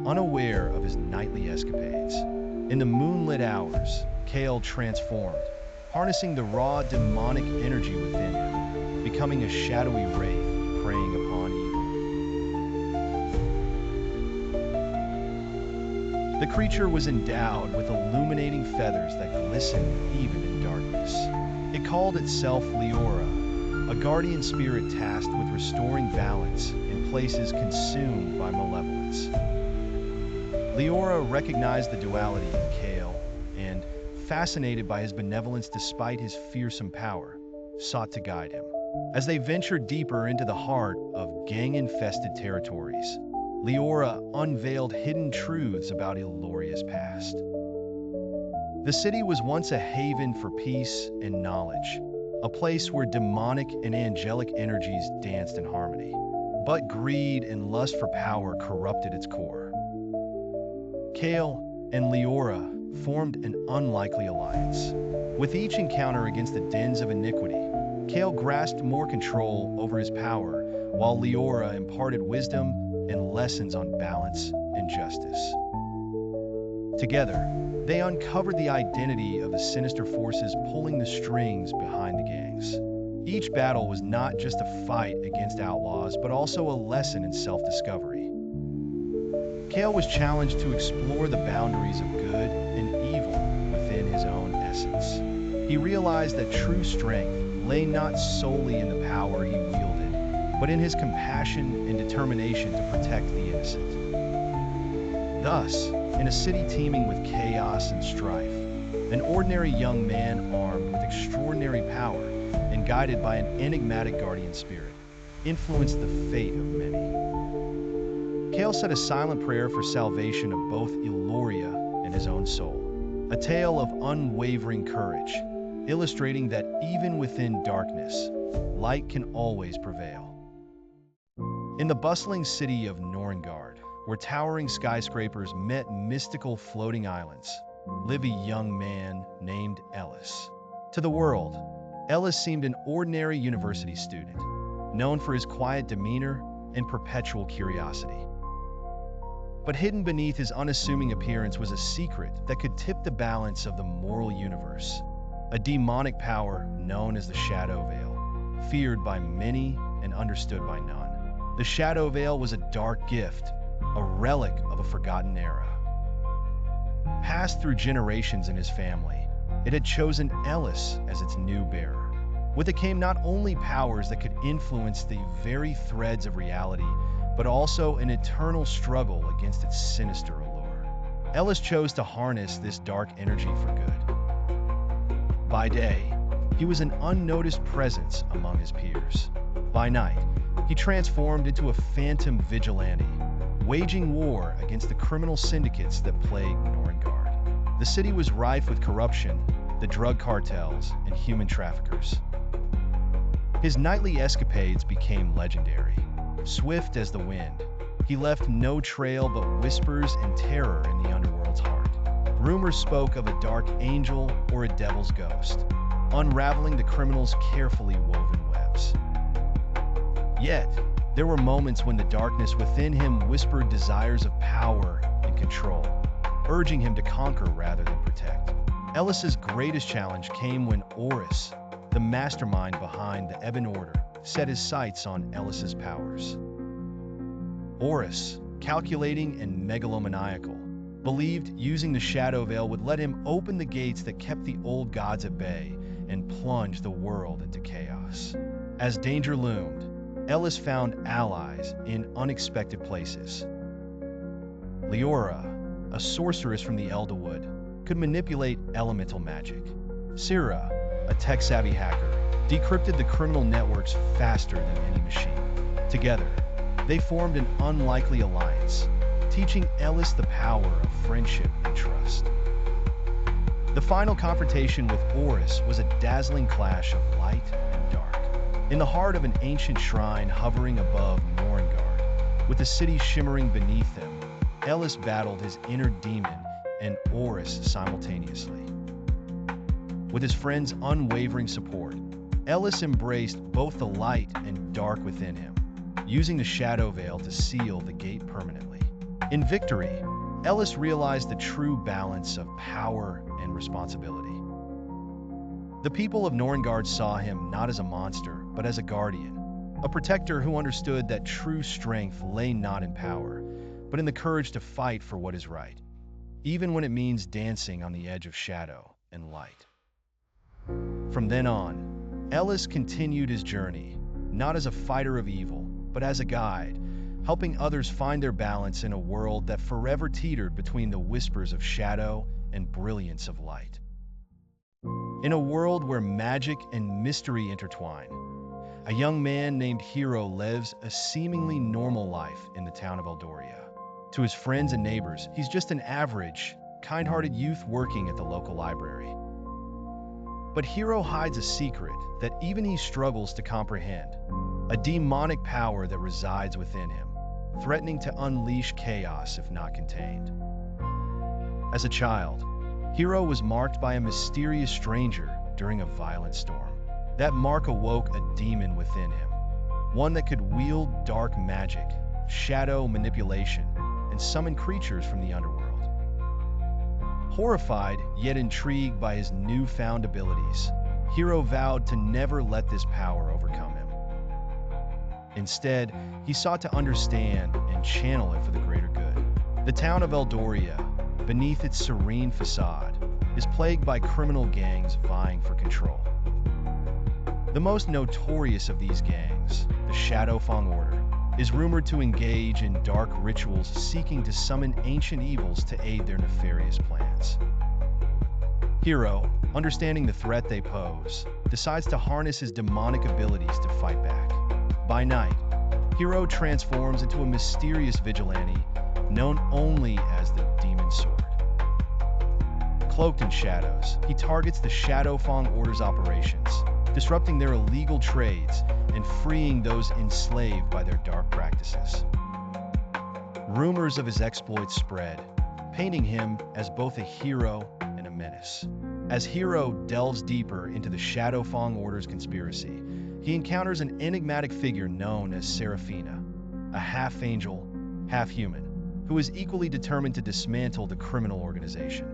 unaware of his nightly escapades. In the moonlit hours, Kale transformed, harnessing the raw demonic energy within him, becoming a shadowy wraith preying upon evil. The creature was endowed with illuminating feathers that glistened even in darkness. It called itself Leora, a guardian spirit tasked with restoring balance in places consumed by malevolence. Leora recognized the duality in Kale and, fascinated by his benevolence despite his fearsome power, sought to guide him. As they ventured deeper into the heart of gang-infested territories, Leora unveiled hidden truths about Eloria's past. The city was once a haven for peace and knowledge, a place where demonic and angelic energies danced in harmony. But greed and lust for power corrupted its core. Kale and Leora formed an unlikely alliance. With each encounter against the dens of iniquity, Kale grasped more control over his power, while Leora imparted wisdom and lessons on balance and justice. Together, they uncovered the identity of the sinister forces pulling the strings behind the gangs. Each battle was not just a fight against outlaws, but also a lesson in self-discovery. Kale was challenged to explore the boundaries of good and evil within his own essence. He realized that true strength lay not solely in the power he wielded, but in his compassion and determination to protect the innocent. Thus, in a city teeming with chaos and strife, an ordinary young man armed with extraordinary power and guided by an enigmatic guardian spirit influenced the fate of many. Kale said a silent prayer for salvation of both Eloria and his own soul, a tale of unwavering courage, illustrating that even within darkness, light can always prevail. In the bustling city of Norngard, where towering skyscrapers met mystical floating islands, lived a young man named Ellis. To the world, Ellis seemed an ordinary university student, known for his quiet demeanor and perpetual curiosity. But hidden beneath his unassuming appearance was a secret that could tip the balance of the moral universe, a demonic power known as the Shadow Veil, feared by many and understood by none. The Shadow Veil was a dark gift, a relic of a forgotten era. Passed through generations in his family, it had chosen Ellis as its new bearer. With it came not only powers that could influence the very threads of reality, but also an eternal struggle against its sinister allure. Ellis chose to harness this dark energy for good. By day, he was an unnoticed presence among his peers. By night, he transformed into a phantom vigilante, waging war against the criminal syndicates that plagued Norngard. The city was rife with corruption, the drug cartels, and human traffickers. His nightly escapades became legendary. Swift as the wind, he left no trail but whispers and terror in the underworld's heart. Rumors spoke of a dark angel or a devil's ghost, unraveling the criminal's carefully woven webs. Yet, there were moments when the darkness within him whispered desires of power and control, urging him to conquer rather than protect. Ellis's greatest challenge came when Oris, the mastermind behind the Ebon Order, set his sights on Ellis's powers. Oris, calculating and megalomaniacal, believed using the Shadow Veil would let him open the gates that kept the old gods at bay and plunge the world into chaos. As danger loomed, Ellis found allies in unexpected places. Leora, a sorceress from the Elderwood, could manipulate elemental magic. Sira, a tech-savvy hacker, decrypted the criminal networks faster than any machine. Together, they formed an unlikely alliance, teaching Ellis the power of friendship and trust. The final confrontation with Oris was a dazzling clash of light and dark. In the heart of an ancient shrine hovering above Norngard, with the city shimmering beneath them, Ellis battled his inner demon and Oris simultaneously. With his friend's unwavering support, Ellis embraced both the light and dark within him, using the Shadow Veil to seal the gate permanently. In victory, Ellis realized the true balance of power and responsibility. The people of Norngard saw him not as a monster, but as a guardian, a protector who understood that true strength lay not in power, but in the courage to fight for what is right, even when it means dancing on the edge of shadow and light. From then on, Ellis continued his journey, not as a fighter of evil, but as a guide, helping others find their balance in a world that forever teetered between the whispers of shadow and brilliance of light. In a world where magic and mystery intertwine, a young man named Hero lives a seemingly normal life in the town of Eldoria. To his friends and neighbors, he's just an average, kind-hearted youth working at the local library. But Hiro hides a secret that even he struggles to comprehend, a demonic power that resides within him, threatening to unleash chaos if not contained. As a child, Hiro was marked by a mysterious stranger during a violent storm. That mark awoke a demon within him, one that could wield dark magic, shadow manipulation, and summon creatures from the underworld. Horrified, yet intrigued by his newfound abilities, Hiro vowed to never let this power overcome him. Instead, he sought to understand and channel it for the greater good. The town of Eldoria, beneath its serene facade, is plagued by criminal gangs vying for control. The most notorious of these gangs, the Shadowfang Order, is rumored to engage in dark rituals seeking to summon ancient evils to aid their nefarious plans. Hiro, understanding the threat they pose, decides to harness his demonic abilities to fight back. By night, Hiro transforms into a mysterious vigilante known only as the Demon Sword. Cloaked in shadows, he targets the Shadowfang Order's operations, disrupting their illegal trades and freeing those enslaved by their dark practices. Rumors of his exploits spread, painting him as both a hero and a menace. As Hiro delves deeper into the Shadowfang Order's conspiracy, he encounters an enigmatic figure known as Seraphina, a half-angel, half-human, who is equally determined to dismantle the criminal organization.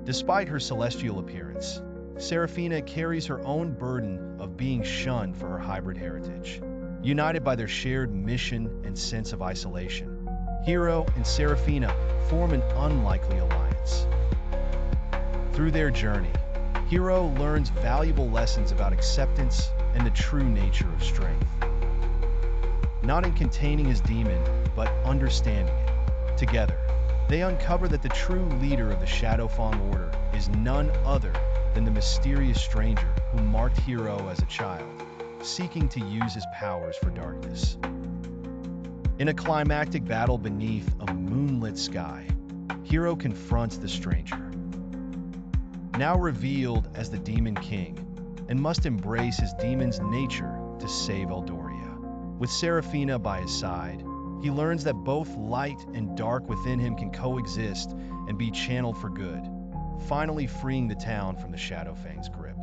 Despite her celestial appearance, Seraphina carries her own burden of being shunned for her hybrid heritage. United by their shared mission and sense of isolation, Hiro and Seraphina form an unlikely alliance. Through their journey, Hiro learns valuable lessons about acceptance and the true nature of strength. Not in containing his demon, but understanding it. Together, they uncover that the true leader of the Shadowfang Order is none other than the mysterious stranger who marked Hiro as a child, seeking to use his powers for darkness. In a climactic battle beneath a moonlit sky, Hiro confronts the stranger, now revealed as the Demon King, and must embrace his demon's nature to save Eldoria. With Seraphina by his side, he learns that both light and dark within him can coexist and be channeled for good, finally freeing the town from the Shadowfang's grip.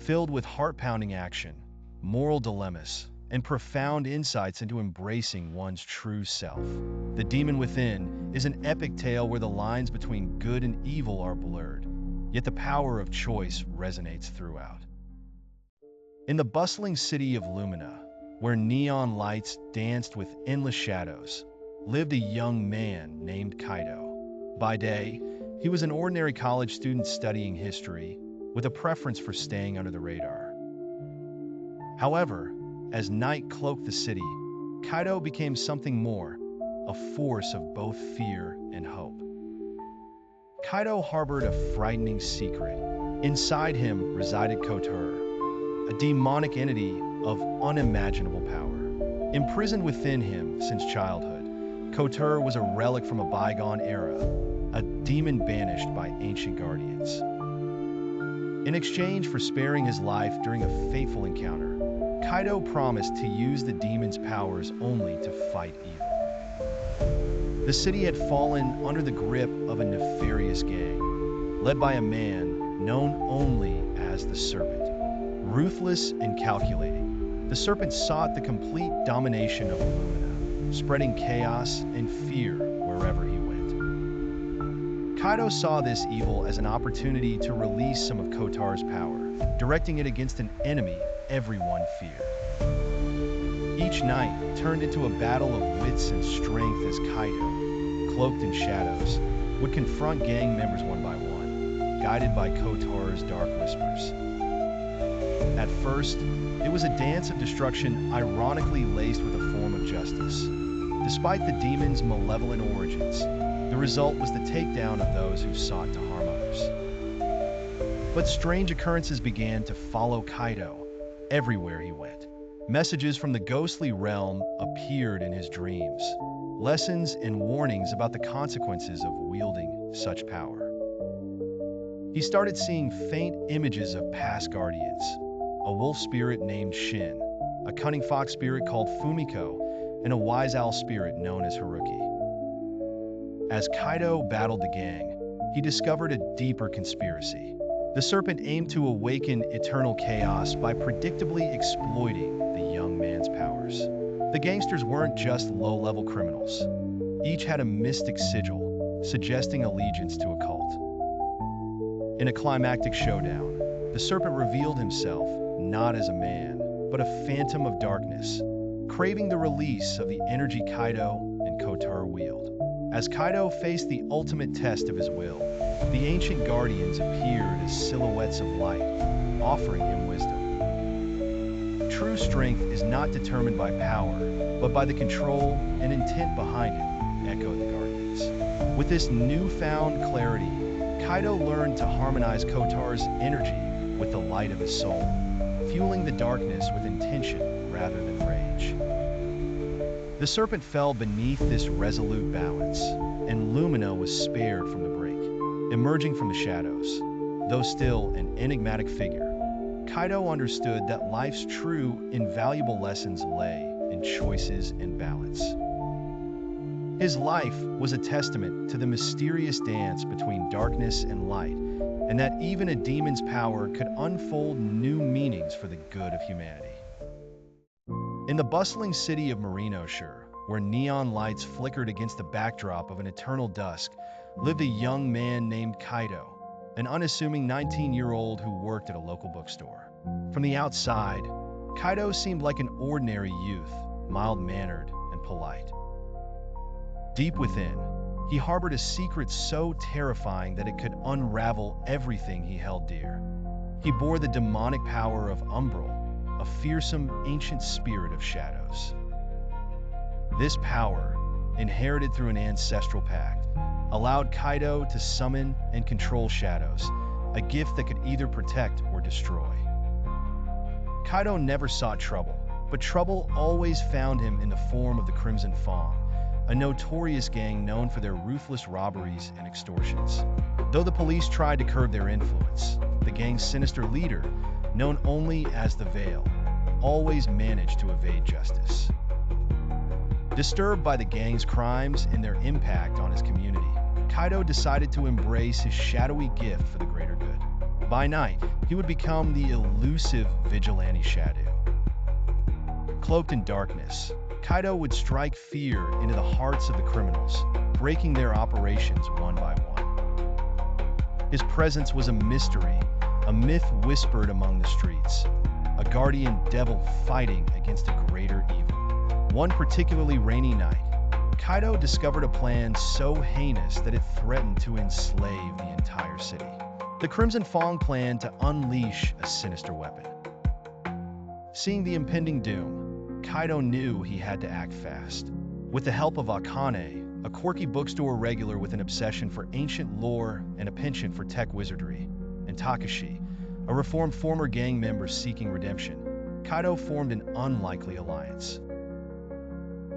Filled with heart-pounding action, moral dilemmas, and profound insights into embracing one's true self, The Demon Within is an epic tale where the lines between good and evil are blurred, yet the power of choice resonates throughout. In the bustling city of Lumina, where neon lights danced with endless shadows, lived a young man named Kaido. By day, he was an ordinary college student studying history, with a preference for staying under the radar. However, as night cloaked the city, Kaido became something more, a force of both fear and hope. Kaido harbored a frightening secret. Inside him resided Kotor, a demonic entity of unimaginable power. Imprisoned within him since childhood, Kotor was a relic from a bygone era, a demon banished by ancient guardians. In exchange for sparing his life during a fateful encounter, Kaido promised to use the demon's powers only to fight evil. The city had fallen under the grip of a nefarious gang, led by a man known only as the Serpent. Ruthless and calculating, the Serpent sought the complete domination of Lumina, spreading chaos and fear wherever he went. Kaido saw this evil as an opportunity to release some of Kotar's power, directing it against an enemy everyone feared. Each night turned into a battle of wits and strength as Kaido, cloaked in shadows, would confront gang members one by one, guided by Kotar's dark whispers. At first, it was a dance of destruction ironically laced with a form of justice. Despite the demon's malevolent origins, the result was the takedown of those who sought to harm others. But strange occurrences began to follow Kaido everywhere he went. Messages from the ghostly realm appeared in his dreams, lessons and warnings about the consequences of wielding such power. He started seeing faint images of past guardians, a wolf spirit named Shin, a cunning fox spirit called Fumiko, and a wise owl spirit known as Haruki. As Kaido battled the gang, he discovered a deeper conspiracy. The serpent aimed to awaken eternal chaos by predictably exploiting the young man's powers. The gangsters weren't just low-level criminals. Each had a mystic sigil, suggesting allegiance to a cult. In a climactic showdown, the serpent revealed himself not as a man, but a phantom of darkness, craving the release of the energy Kaido and Kotar wield. As Kaido faced the ultimate test of his will, the ancient guardians appeared as silhouettes of light, offering him wisdom. True strength is not determined by power, but by the control and intent behind it, echoed the guardians. With this newfound clarity, Kaido learned to harmonize Kotar's energy with the light of his soul, fueling the darkness with intention rather than rage. The serpent fell beneath this resolute balance, and Lumina was spared from the break. Emerging from the shadows, though still an enigmatic figure, Kaido understood that life's true, invaluable lessons lay in choices and balance. His life was a testament to the mysterious dance between darkness and light, and that even a demon's power could unfold new meanings for the good of humanity. In the bustling city of Marinoshire, where neon lights flickered against the backdrop of an eternal dusk, lived a young man named Kaido, an unassuming 19-year-old who worked at a local bookstore. From the outside, Kaido seemed like an ordinary youth, mild-mannered and polite. Deep within, he harbored a secret so terrifying that it could unravel everything he held dear. He bore the demonic power of Umbral, a fearsome ancient spirit of shadows. This power, inherited through an ancestral pact, allowed Kaido to summon and control shadows, a gift that could either protect or destroy. Kaido never sought trouble, but trouble always found him in the form of the Crimson Fong, a notorious gang known for their ruthless robberies and extortions. Though the police tried to curb their influence, the gang's sinister leader, known only as the Veil, always managed to evade justice. Disturbed by the gang's crimes and their impact on his community, Kaido decided to embrace his shadowy gift for the greater good. By night, he would become the elusive vigilante Shadow. Cloaked in darkness, Kaido would strike fear into the hearts of the criminals, breaking their operations one by one. His presence was a mystery, a myth whispered among the streets, a guardian devil fighting against a greater evil. One particularly rainy night, Kaido discovered a plan so heinous that it threatened to enslave the entire city. The Crimson Fong planned to unleash a sinister weapon. Seeing the impending doom, Kaido knew he had to act fast. With the help of Akane, a quirky bookstore regular with an obsession for ancient lore and a penchant for tech wizardry, and Takashi, a reformed former gang member seeking redemption, Kaido formed an unlikely alliance.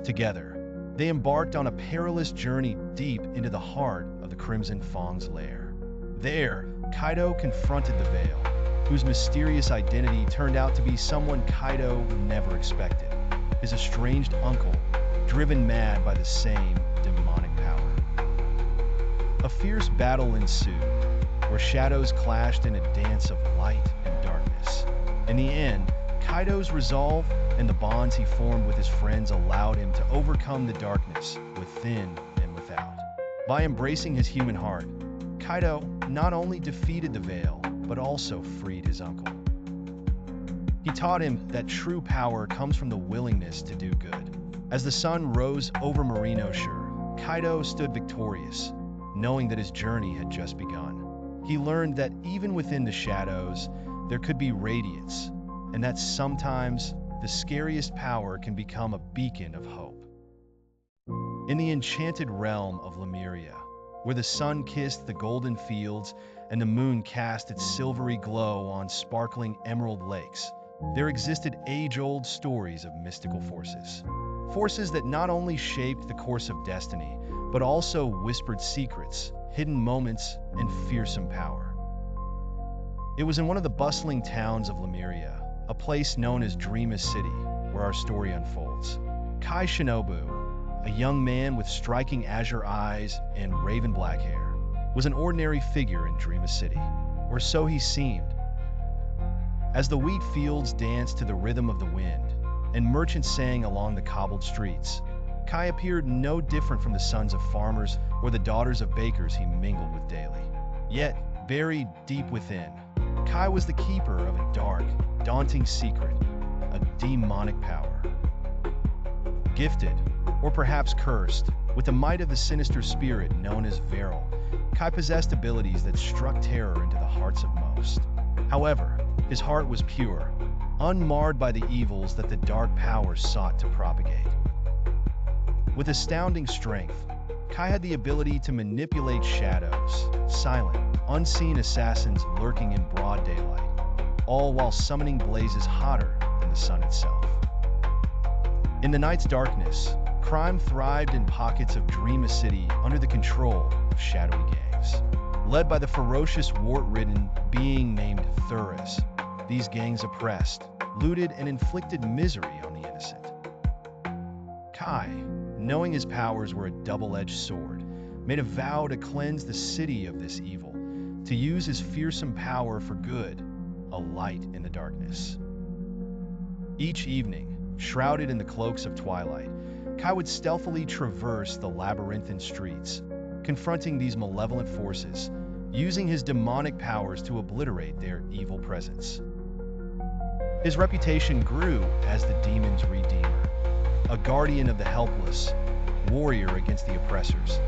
Together, they embarked on a perilous journey deep into the heart of the Crimson Fong's lair. There, Kaido confronted the Veil, whose mysterious identity turned out to be someone Kaido never expected, his estranged uncle, driven mad by the same demonic power. A fierce battle ensued, where shadows clashed in a dance of light and darkness. In the end, Kaido's resolve and the bonds he formed with his friends allowed him to overcome the darkness within and without. By embracing his human heart, Kaido not only defeated the Veil, but also freed his uncle. He taught him that true power comes from the willingness to do good. As the sun rose over Marinoshire, Kaido stood victorious, knowing that his journey had just begun. He learned that even within the shadows, there could be radiance, and that sometimes the scariest power can become a beacon of hope. In the enchanted realm of Lemuria, where the sun kissed the golden fields and the moon cast its silvery glow on sparkling emerald lakes, there existed age-old stories of mystical forces. Forces that not only shaped the course of destiny, but also whispered secrets, hidden moments, and fearsome power. It was in one of the bustling towns of Lemuria, a place known as Dreamus City, where our story unfolds. Kai Shinobu, a young man with striking azure eyes and raven black hair, was an ordinary figure in Dreamus City, or so he seemed. As the wheat fields danced to the rhythm of the wind, and merchants sang along the cobbled streets, Kai appeared no different from the sons of farmers or the daughters of bakers he mingled with daily. Yet, buried deep within, Kai was the keeper of a dark, daunting secret, a demonic power. Gifted, or perhaps cursed, with the might of the sinister spirit known as Veril, Kai possessed abilities that struck terror into the hearts of most. However, his heart was pure, unmarred by the evils that the dark power sought to propagate. With astounding strength, Kai had the ability to manipulate shadows, silent, unseen assassins lurking in broad daylight, all while summoning blazes hotter than the sun itself. In the night's darkness, crime thrived in pockets of Dreamus City under the control of shadowy gangs. Led by the ferocious, wart-ridden being named Thuras, these gangs oppressed, looted, and inflicted misery on the innocent. Kai, knowing his powers were a double-edged sword, made a vow to cleanse the city of this evil, to use his fearsome power for good, a light in the darkness. Each evening, shrouded in the cloaks of twilight, Kai would stealthily traverse the labyrinthine streets, confronting these malevolent forces, using his demonic powers to obliterate their evil presence. His reputation grew as the demon's redeemer, a guardian of the helpless, warrior against the oppressors,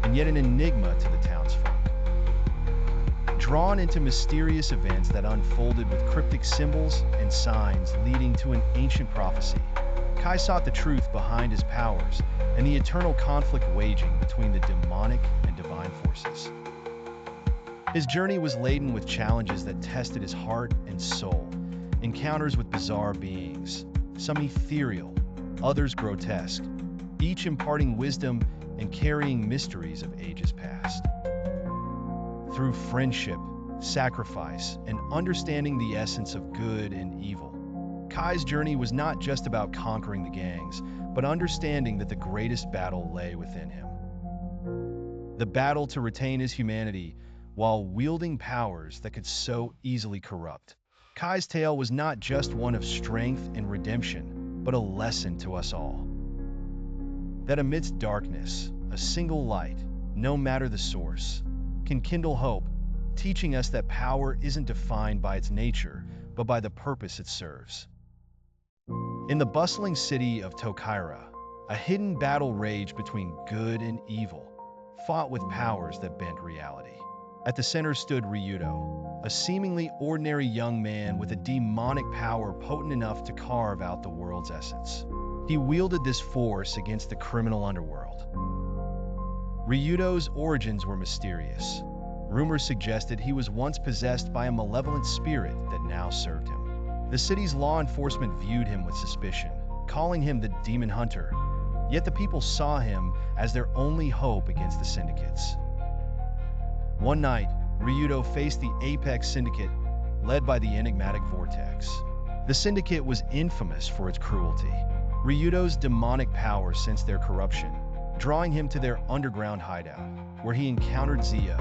and yet an enigma to the townsfolk. Drawn into mysterious events that unfolded with cryptic symbols and signs leading to an ancient prophecy, Kai sought the truth behind his powers and the eternal conflict waging between the demonic and divine forces. His journey was laden with challenges that tested his heart and soul, encounters with bizarre beings, some ethereal, others grotesque, each imparting wisdom and carrying mysteries of ages past. Through friendship, sacrifice, and understanding the essence of good and evil, Kai's journey was not just about conquering the gangs, but understanding that the greatest battle lay within him. The battle to retain his humanity while wielding powers that could so easily corrupt. Kai's tale was not just one of strength and redemption, but a lesson to us all. That amidst darkness, a single light, no matter the source, can kindle hope, teaching us that power isn't defined by its nature, but by the purpose it serves. In the bustling city of Tokira, a hidden battle raged between good and evil, fought with powers that bent reality. At the center stood Ryudo, a seemingly ordinary young man with a demonic power potent enough to carve out the world's essence. He wielded this force against the criminal underworld. Ryudo's origins were mysterious. Rumors suggested he was once possessed by a malevolent spirit that now served him. The city's law enforcement viewed him with suspicion, calling him the Demon Hunter, yet the people saw him as their only hope against the syndicates. One night, Ryudo faced the Apex Syndicate, led by the enigmatic Vortex. The syndicate was infamous for its cruelty. Ryudo's demonic power sensed their corruption, drawing him to their underground hideout, where he encountered Zia,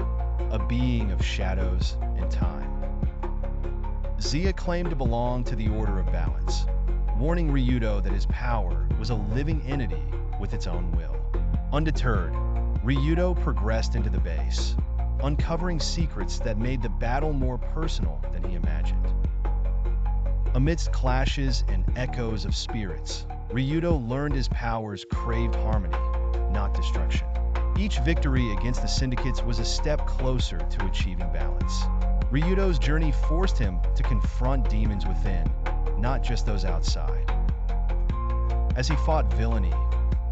a being of shadows and time. Zia claimed to belong to the Order of Balance, warning Ryudo that his power was a living entity with its own will. Undeterred, Ryudo progressed into the base, uncovering secrets that made the battle more personal than he imagined. Amidst clashes and echoes of spirits, Ryudo learned his powers craved harmony, not destruction. Each victory against the syndicates was a step closer to achieving balance. Ryudo's journey forced him to confront demons within, not just those outside. As he fought villainy,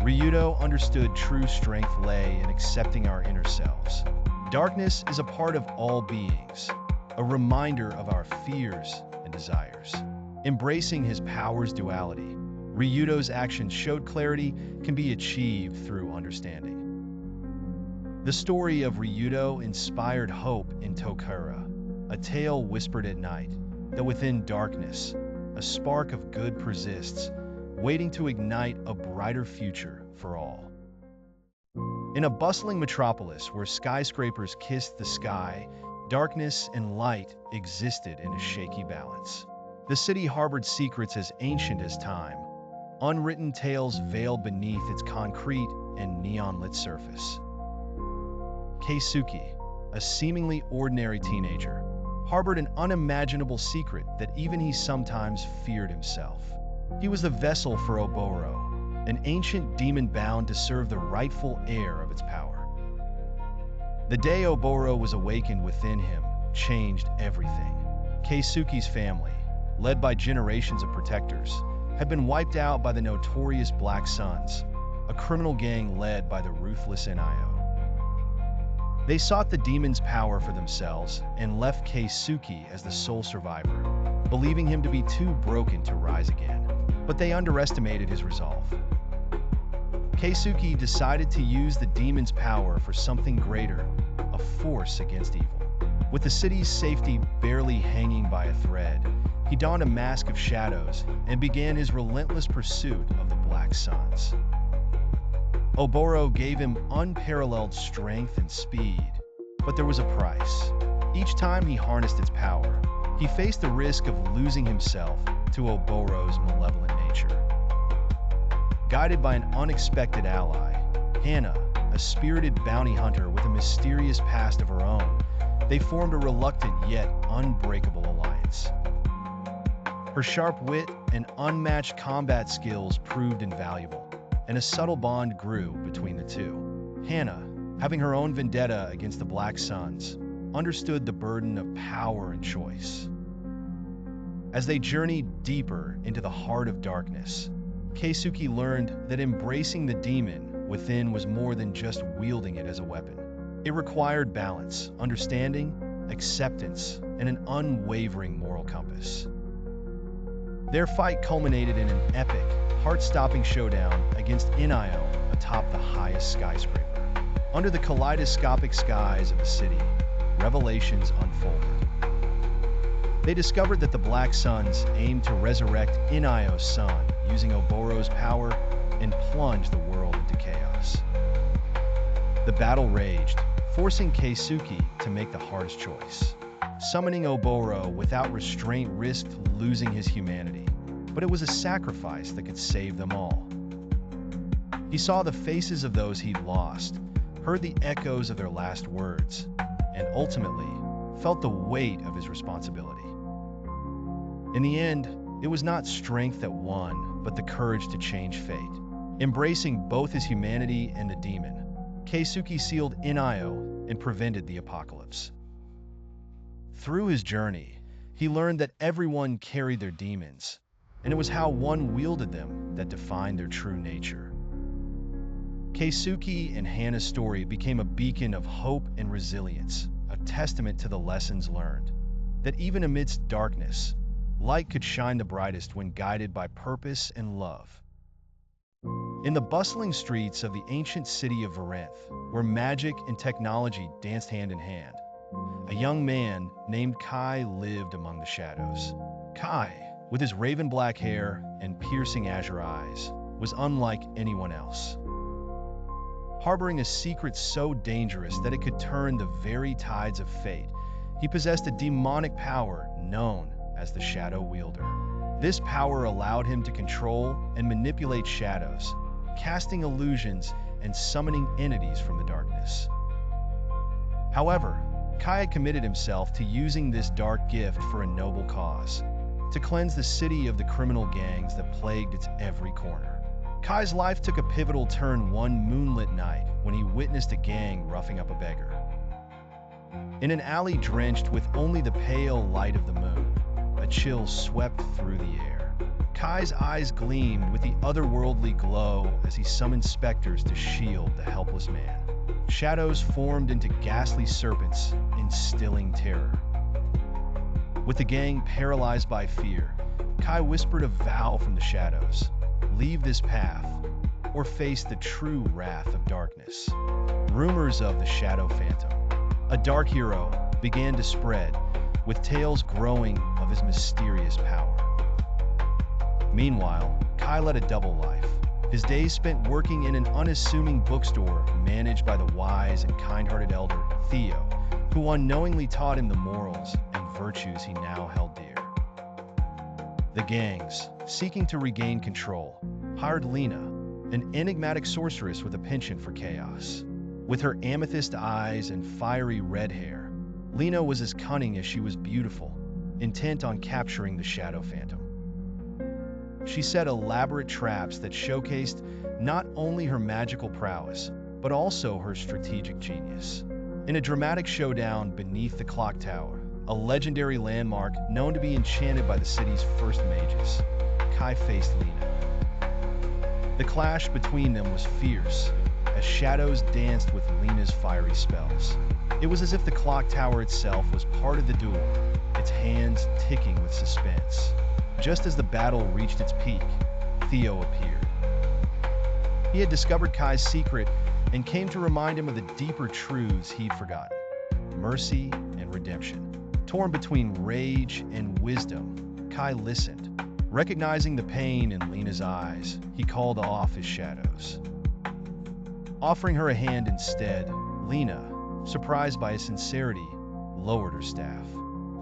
Ryudo understood true strength lay in accepting our inner selves. Darkness is a part of all beings, a reminder of our fears and desires. Embracing his power's duality, Ryudo's actions showed clarity can be achieved through understanding. The story of Ryudo inspired hope in Tokura, a tale whispered at night, that within darkness, a spark of good persists, waiting to ignite a brighter future for all. In a bustling metropolis where skyscrapers kissed the sky, darkness and light existed in a shaky balance. The city harbored secrets as ancient as time, unwritten tales veiled beneath its concrete and neon-lit surface. Keisuke, a seemingly ordinary teenager, harbored an unimaginable secret that even he sometimes feared himself. He was the vessel for Oboro, an ancient demon bound to serve the rightful heir of its power. The day Oboro was awakened within him changed everything. Keisuke's family, led by generations of protectors, had been wiped out by the notorious Black Suns, a criminal gang led by the ruthless Nio. They sought the demon's power for themselves and left Keisuke as the sole survivor, believing him to be too broken to rise again. But they underestimated his resolve. Keisuke decided to use the demon's power for something greater, a force against evil. With the city's safety barely hanging by a thread, he donned a mask of shadows and began his relentless pursuit of the Black Suns. Oboro gave him unparalleled strength and speed, but there was a price. Each time he harnessed its power, he faced the risk of losing himself to Oboro's malevolent nature. Guided by an unexpected ally, Hannah, a spirited bounty hunter with a mysterious past of her own, they formed a reluctant yet unbreakable alliance. Her sharp wit and unmatched combat skills proved invaluable, and a subtle bond grew between the two. Hannah, having her own vendetta against the Black Suns, understood the burden of power and choice. As they journeyed deeper into the heart of darkness, Keisuke learned that embracing the demon within was more than just wielding it as a weapon. It required balance, understanding, acceptance, and an unwavering moral compass. Their fight culminated in an epic, heart-stopping showdown against Nio atop the highest skyscraper. Under the kaleidoscopic skies of the city, revelations unfolded. They discovered that the Black Suns aimed to resurrect Nio's son using Oboro's power and plunge the world into chaos. The battle raged, forcing Keisuke to make the hardest choice. Summoning Oboro without restraint risked losing his humanity, but it was a sacrifice that could save them all. He saw the faces of those he'd lost, heard the echoes of their last words, and ultimately felt the weight of his responsibility. In the end, it was not strength that won, but the courage to change fate. Embracing both his humanity and the demon, Keisuke sealed Nio and prevented the apocalypse. Through his journey, he learned that everyone carried their demons, and it was how one wielded them that defined their true nature. Keisuke and Hannah's story became a beacon of hope and resilience, a testament to the lessons learned, that even amidst darkness, light could shine the brightest when guided by purpose and love. In the bustling streets of the ancient city of Varenth, where magic and technology danced hand in hand, a young man named Kai lived among the shadows. Kai, with his raven black hair and piercing azure eyes, was unlike anyone else. Harboring a secret so dangerous that it could turn the very tides of fate, he possessed a demonic power known as the Shadow Wielder. This power allowed him to control and manipulate shadows, casting illusions and summoning entities from the darkness. However, Kai had committed himself to using this dark gift for a noble cause, to cleanse the city of the criminal gangs that plagued its every corner. Kai's life took a pivotal turn one moonlit night when he witnessed a gang roughing up a beggar. In an alley drenched with only the pale light of the moon, a chill swept through the air. Kai's eyes gleamed with the otherworldly glow as he summoned specters to shield the helpless man. Shadows formed into ghastly serpents, instilling terror. With the gang paralyzed by fear, Kai whispered a vow from the shadows, leave this path, or face the true wrath of darkness. Rumors of the Shadow Phantom, a dark hero, began to spread, with tales growing of his mysterious power. Meanwhile, Kai led a double life. His days spent working in an unassuming bookstore managed by the wise and kind-hearted elder, Theo, who unknowingly taught him the morals and virtues he now held dear. The gangs, seeking to regain control, hired Lena, an enigmatic sorceress with a penchant for chaos. With her amethyst eyes and fiery red hair, Lena was as cunning as she was beautiful, intent on capturing the Shadow Phantom. She set elaborate traps that showcased not only her magical prowess, but also her strategic genius. In a dramatic showdown beneath the clock tower, a legendary landmark known to be enchanted by the city's first mages, Kai faced Lena. The clash between them was fierce, as shadows danced with Lena's fiery spells. It was as if the clock tower itself was part of the duel, its hands ticking with suspense. Just as the battle reached its peak, Theo appeared. He had discovered Kai's secret and came to remind him of the deeper truths he'd forgotten: mercy and redemption. Torn between rage and wisdom, Kai listened. Recognizing the pain in Lena's eyes, he called off his shadows. Offering her a hand instead, Lena, surprised by his sincerity, lowered her staff.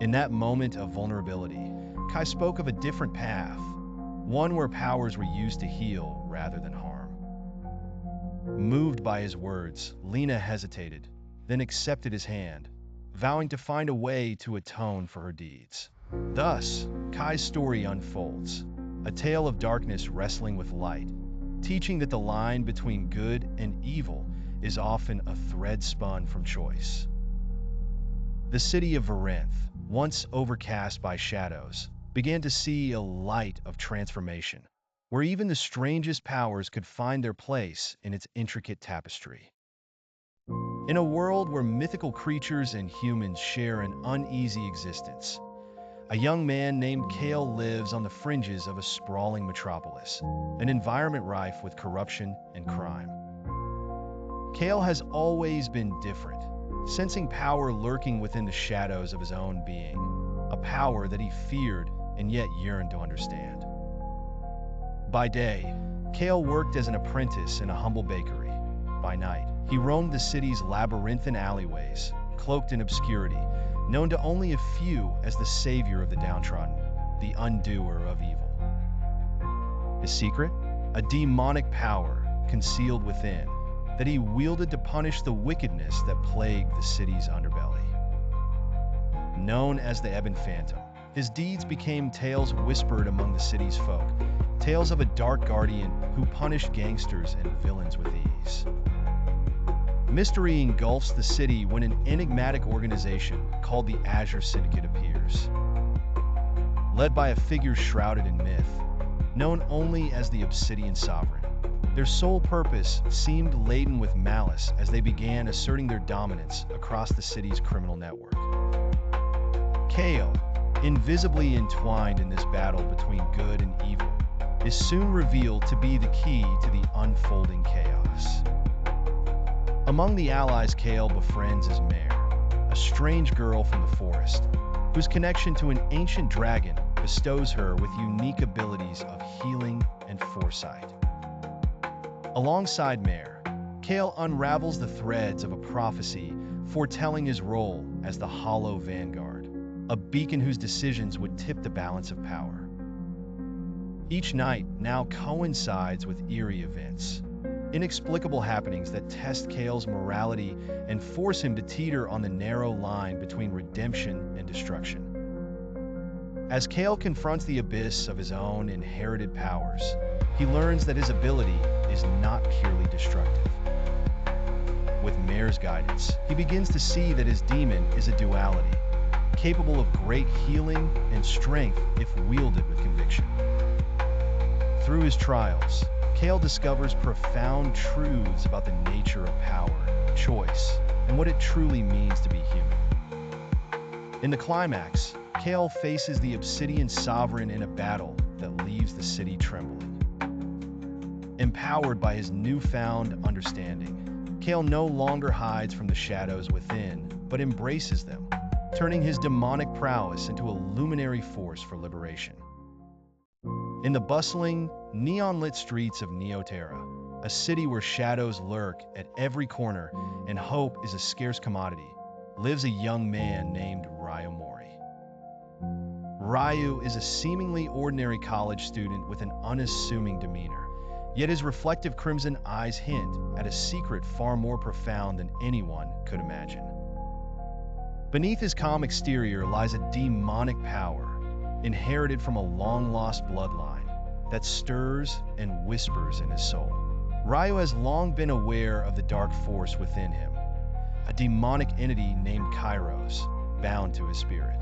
In that moment of vulnerability, Kai spoke of a different path, one where powers were used to heal rather than harm. Moved by his words, Lena hesitated, then accepted his hand, vowing to find a way to atone for her deeds. Thus, Kai's story unfolds, a tale of darkness wrestling with light, teaching that the line between good and evil is often a thread spun from choice. The city of Varenth, once overcast by shadows, began to see a light of transformation, where even the strangest powers could find their place in its intricate tapestry. In a world where mythical creatures and humans share an uneasy existence, a young man named Kale lives on the fringes of a sprawling metropolis, an environment rife with corruption and crime. Kale has always been different, sensing power lurking within the shadows of his own being, a power that he feared and yet yearned to understand. By day, Kale worked as an apprentice in a humble bakery. By night, he roamed the city's labyrinthine alleyways, cloaked in obscurity, known to only a few as the savior of the downtrodden, the undoer of evil. His secret? A demonic power concealed within, that he wielded to punish the wickedness that plagued the city's underbelly. Known as the Ebon Phantom, his deeds became tales whispered among the city's folk, tales of a dark guardian who punished gangsters and villains with ease. Mystery engulfs the city when an enigmatic organization called the Azure Syndicate appears. Led by a figure shrouded in myth, known only as the Obsidian Sovereign, their sole purpose seemed laden with malice as they began asserting their dominance across the city's criminal network. Kale, invisibly entwined in this battle between good and evil, is soon revealed to be the key to the unfolding chaos. Among the allies Kale befriends is Mare, a strange girl from the forest, whose connection to an ancient dragon bestows her with unique abilities of healing and foresight. Alongside Mare, Kale unravels the threads of a prophecy foretelling his role as the Hollow Vanguard, a beacon whose decisions would tip the balance of power. Each night now coincides with eerie events, inexplicable happenings that test Kale's morality and force him to teeter on the narrow line between redemption and destruction. As Kale confronts the abyss of his own inherited powers, he learns that his ability is not purely destructive. With Mare's guidance, he begins to see that his demon is a duality, capable of great healing and strength if wielded with conviction. Through his trials, Kale discovers profound truths about the nature of power, choice, and what it truly means to be human. In the climax, Kale faces the Obsidian Sovereign in a battle that leaves the city trembling. Empowered by his newfound understanding, Kale no longer hides from the shadows within, but embraces them, turning his demonic prowess into a luminary force for liberation. In the bustling, neon-lit streets of Neoterra, a city where shadows lurk at every corner and hope is a scarce commodity, lives a young man named Ryu Mori. Ryu is a seemingly ordinary college student with an unassuming demeanor, yet his reflective crimson eyes hint at a secret far more profound than anyone could imagine. Beneath his calm exterior lies a demonic power, inherited from a long-lost bloodline, that stirs and whispers in his soul. Ryu has long been aware of the dark force within him, a demonic entity named Kairos, bound to his spirit.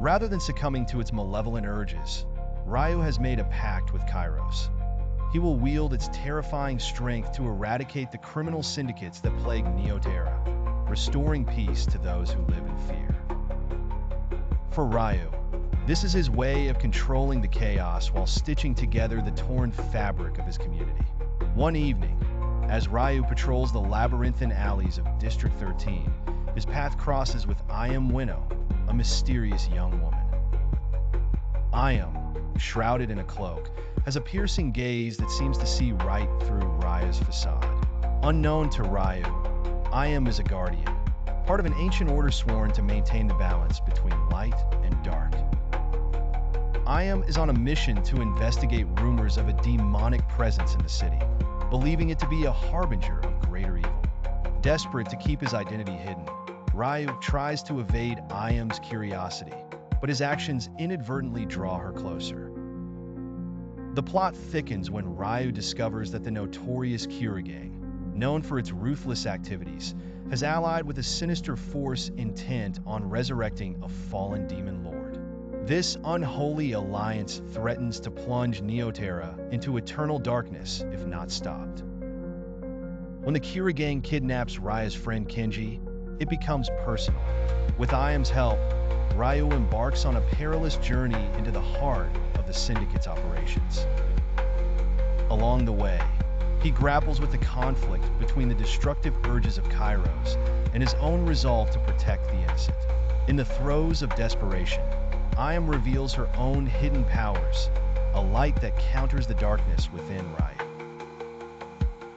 Rather than succumbing to its malevolent urges, Ryu has made a pact with Kairos. He will wield its terrifying strength to eradicate the criminal syndicates that plague Neoterra, restoring peace to those who live in fear. For Ryu, this is his way of controlling the chaos while stitching together the torn fabric of his community. One evening, as Ryu patrols the labyrinthine alleys of District 13, his path crosses with Ayam Winnow, a mysterious young woman. Ayam, shrouded in a cloak, has a piercing gaze that seems to see right through Ryu's facade. Unknown to Ryu, Ayam is a guardian, part of an ancient order sworn to maintain the balance between light and dark. Ayam is on a mission to investigate rumors of a demonic presence in the city, believing it to be a harbinger of greater evil. Desperate to keep his identity hidden, Ryu tries to evade Ayam's curiosity, but his actions inadvertently draw her closer. The plot thickens when Ryu discovers that the notorious Kira Gang, known for its ruthless activities, has allied with a sinister force intent on resurrecting a fallen demon lord. This unholy alliance threatens to plunge Neoterra into eternal darkness if not stopped. When the Kira Gang kidnaps Ryu's friend Kenji, it becomes personal. With Ayam's help, Ryu embarks on a perilous journey into the heart of the Syndicate's operations. Along the way, he grapples with the conflict between the destructive urges of Kairos and his own resolve to protect the innocent. In the throes of desperation, Ayam reveals her own hidden powers, a light that counters the darkness within Ryu.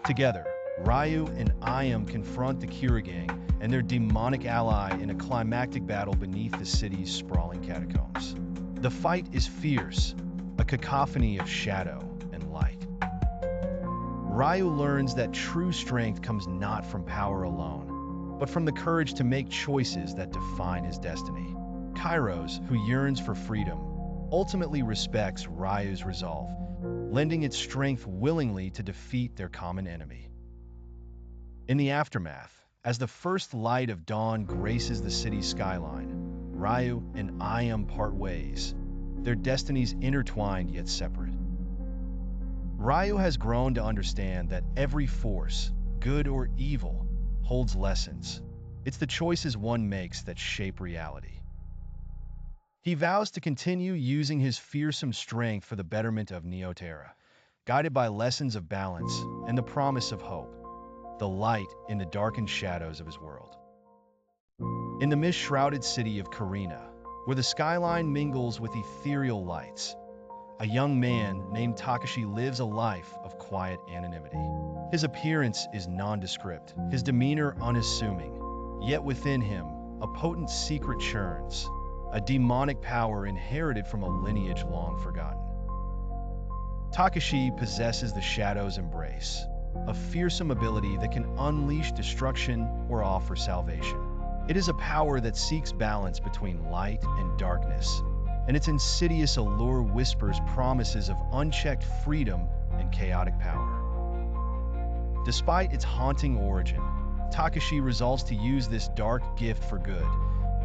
Together, Ryu and Ayam confront the Kira Gang and their demonic ally in a climactic battle beneath the city's sprawling catacombs. The fight is fierce, a cacophony of shadow and light. Ryu learns that true strength comes not from power alone, but from the courage to make choices that define his destiny. Kairos, who yearns for freedom, ultimately respects Ryu's resolve, lending its strength willingly to defeat their common enemy. In the aftermath, as the first light of dawn graces the city's skyline, Ryu and Ayam part ways, their destinies intertwined yet separate. Ryu has grown to understand that every force, good or evil, holds lessons. It's the choices one makes that shape reality. He vows to continue using his fearsome strength for the betterment of Neoterra, guided by lessons of balance and the promise of hope, the light in the darkened shadows of his world. In the mist-shrouded city of Karina, where the skyline mingles with ethereal lights, a young man named Takashi lives a life of quiet anonymity. His appearance is nondescript, his demeanor unassuming, yet within him, a potent secret churns, a demonic power inherited from a lineage long forgotten. Takashi possesses the Shadow's Embrace, a fearsome ability that can unleash destruction or offer salvation. It is a power that seeks balance between light and darkness, and its insidious allure whispers promises of unchecked freedom and chaotic power. Despite its haunting origin, Takashi resolves to use this dark gift for good,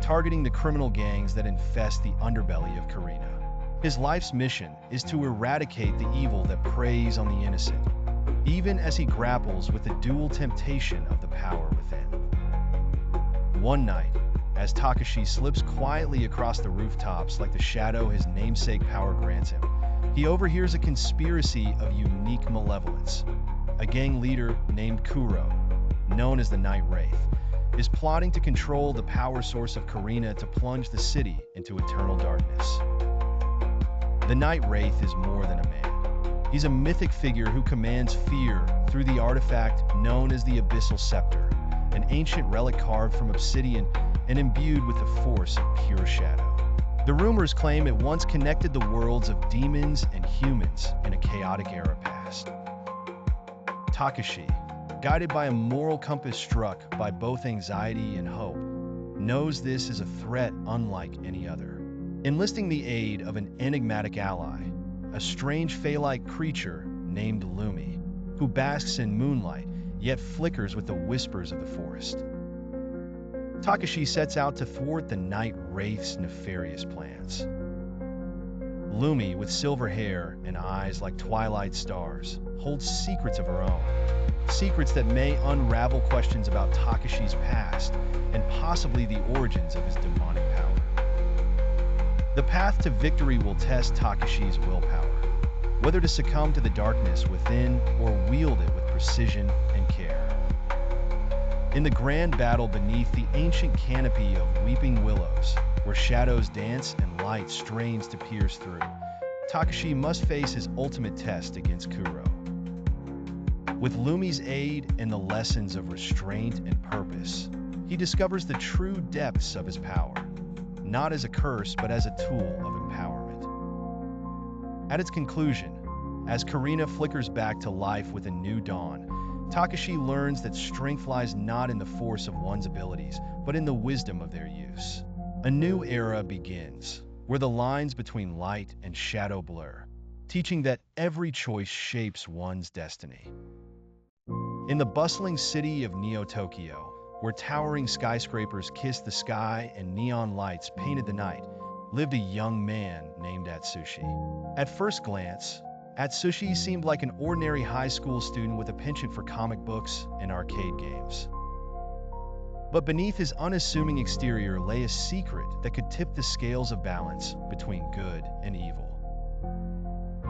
targeting the criminal gangs that infest the underbelly of Karina. His life's mission is to eradicate the evil that preys on the innocent, even as he grapples with the dual temptation of the power within. One night, as Takashi slips quietly across the rooftops like the shadow his namesake power grants him, He overhears a conspiracy of unique malevolence. A gang leader named Kuro, known as the Night Wraith, is plotting to control the power source of Karina to plunge the city into eternal darkness. The Night Wraith is more than a man. He's a mythic figure who commands fear through the artifact known as the Abyssal Scepter, an ancient relic carved from obsidian and imbued with the force of pure shadow. The rumors claim it once connected the worlds of demons and humans in a chaotic era past. Takashi, guided by a moral compass struck by both anxiety and hope, knows this is a threat unlike any other. Enlisting the aid of an enigmatic ally, a strange fey-like creature named Lumi, who basks in moonlight yet flickers with the whispers of the forest. Takashi sets out to thwart the Night Wraith's nefarious plans. Lumi, with silver hair and eyes like twilight stars, holds secrets of her own. Secrets that may unravel questions about Takashi's past and possibly the origins of his demonic power. The path to victory will test Takashi's willpower, whether to succumb to the darkness within or wield it with precision and care. In the grand battle beneath the ancient canopy of weeping willows, where shadows dance and light strains to pierce through, Takashi must face his ultimate test against Kuro. With Lumi's aid and the lessons of restraint and purpose, he discovers the true depths of his power, not as a curse but as a tool of empowerment. At its conclusion, as Karina flickers back to life with a new dawn, Takashi learns that strength lies not in the force of one's abilities, but in the wisdom of their use. A new era begins, where the lines between light and shadow blur, teaching that every choice shapes one's destiny. In the bustling city of Neo-Tokyo, where towering skyscrapers kissed the sky and neon lights painted the night, lived a young man named Atsushi. At first glance, Atsushi seemed like an ordinary high school student with a penchant for comic books and arcade games. But beneath his unassuming exterior lay a secret that could tip the scales of balance between good and evil.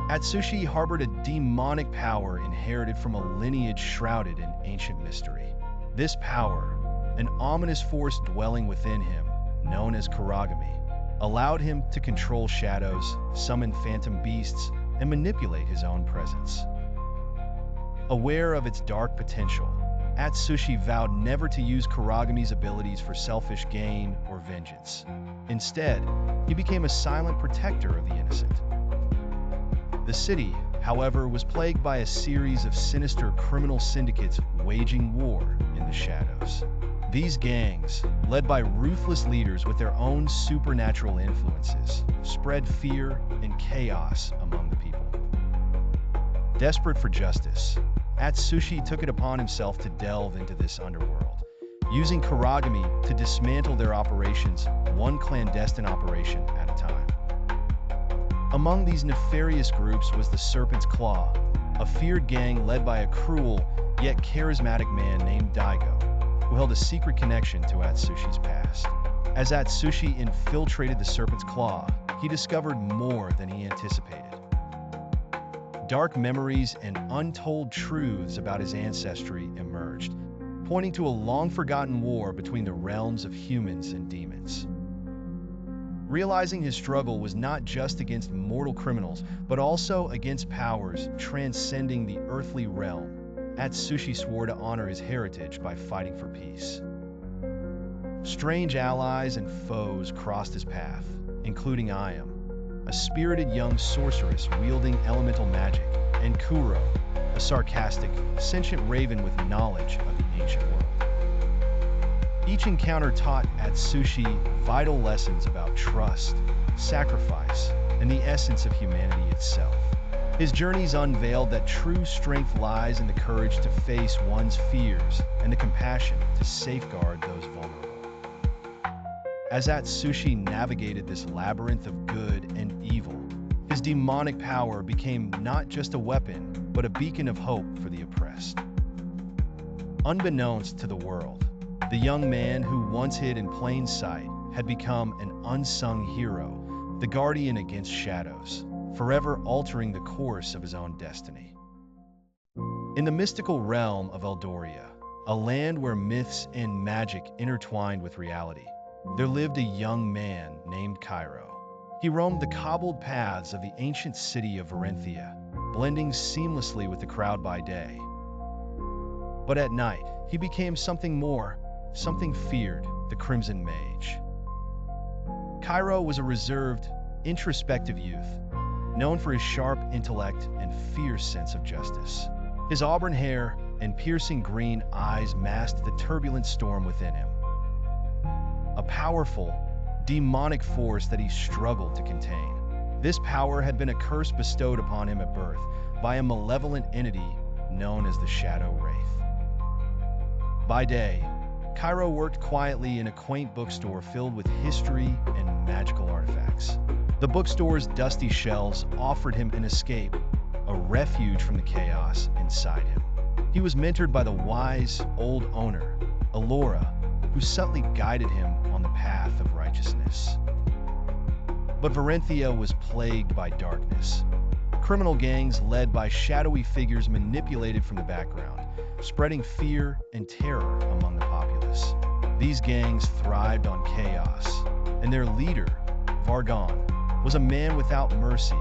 Atsushi harbored a demonic power inherited from a lineage shrouded in ancient mystery. This power, an ominous force dwelling within him, known as Kuragami, allowed him to control shadows, summon phantom beasts, and manipulate his own presence. Aware of its dark potential, Atsushi vowed never to use Kuragami's abilities for selfish gain or vengeance. Instead, he became a silent protector of the innocent. The city, however, was plagued by a series of sinister criminal syndicates waging war in the shadows. These gangs, led by ruthless leaders with their own supernatural influences, spread fear and chaos among the people. Desperate for justice, Atsushi took it upon himself to delve into this underworld, using Kuragami to dismantle their operations, one clandestine operation at a time. Among these nefarious groups was the Serpent's Claw, a feared gang led by a cruel yet charismatic man named Daigo, who held a secret connection to Atsushi's past. As Atsushi infiltrated the Serpent's Claw, he discovered more than he anticipated. Dark memories and untold truths about his ancestry emerged, pointing to a long-forgotten war between the realms of humans and demons. Realizing his struggle was not just against mortal criminals, but also against powers transcending the earthly realm, Atsushi swore to honor his heritage by fighting for peace. Strange allies and foes crossed his path, including Ayam, a spirited young sorceress wielding elemental magic, and Kuro, a sarcastic, sentient raven with knowledge of the ancient world. Each encounter taught Atsushi vital lessons about trust, sacrifice, and the essence of humanity itself. His journeys unveiled that true strength lies in the courage to face one's fears and the compassion to safeguard those vulnerable. As Atsushi navigated this labyrinth of good and evil, his demonic power became not just a weapon, but a beacon of hope for the oppressed. Unbeknownst to the world, the young man who once hid in plain sight had become an unsung hero, the guardian against shadows, forever altering the course of his own destiny. In the mystical realm of Eldoria, a land where myths and magic intertwined with reality, there lived a young man named Cairo. He roamed the cobbled paths of the ancient city of Varenthia, blending seamlessly with the crowd by day. But at night, he became something more, something feared, the Crimson Mage. Cairo was a reserved, introspective youth, known for his sharp intellect and fierce sense of justice. His auburn hair and piercing green eyes masked the turbulent storm within him. A powerful, demonic force that he struggled to contain. This power had been a curse bestowed upon him at birth by a malevolent entity known as the Shadow Wraith. By day, Cairo worked quietly in a quaint bookstore filled with history and magical artifacts. The bookstore's dusty shelves offered him an escape, a refuge from the chaos inside him. He was mentored by the wise, old owner, Alora, who subtly guided him on the path of righteousness. But Varenthia was plagued by darkness. Criminal gangs led by shadowy figures manipulated from the background, spreading fear and terror among the populace. These gangs thrived on chaos, and their leader, Vargon, was a man without mercy,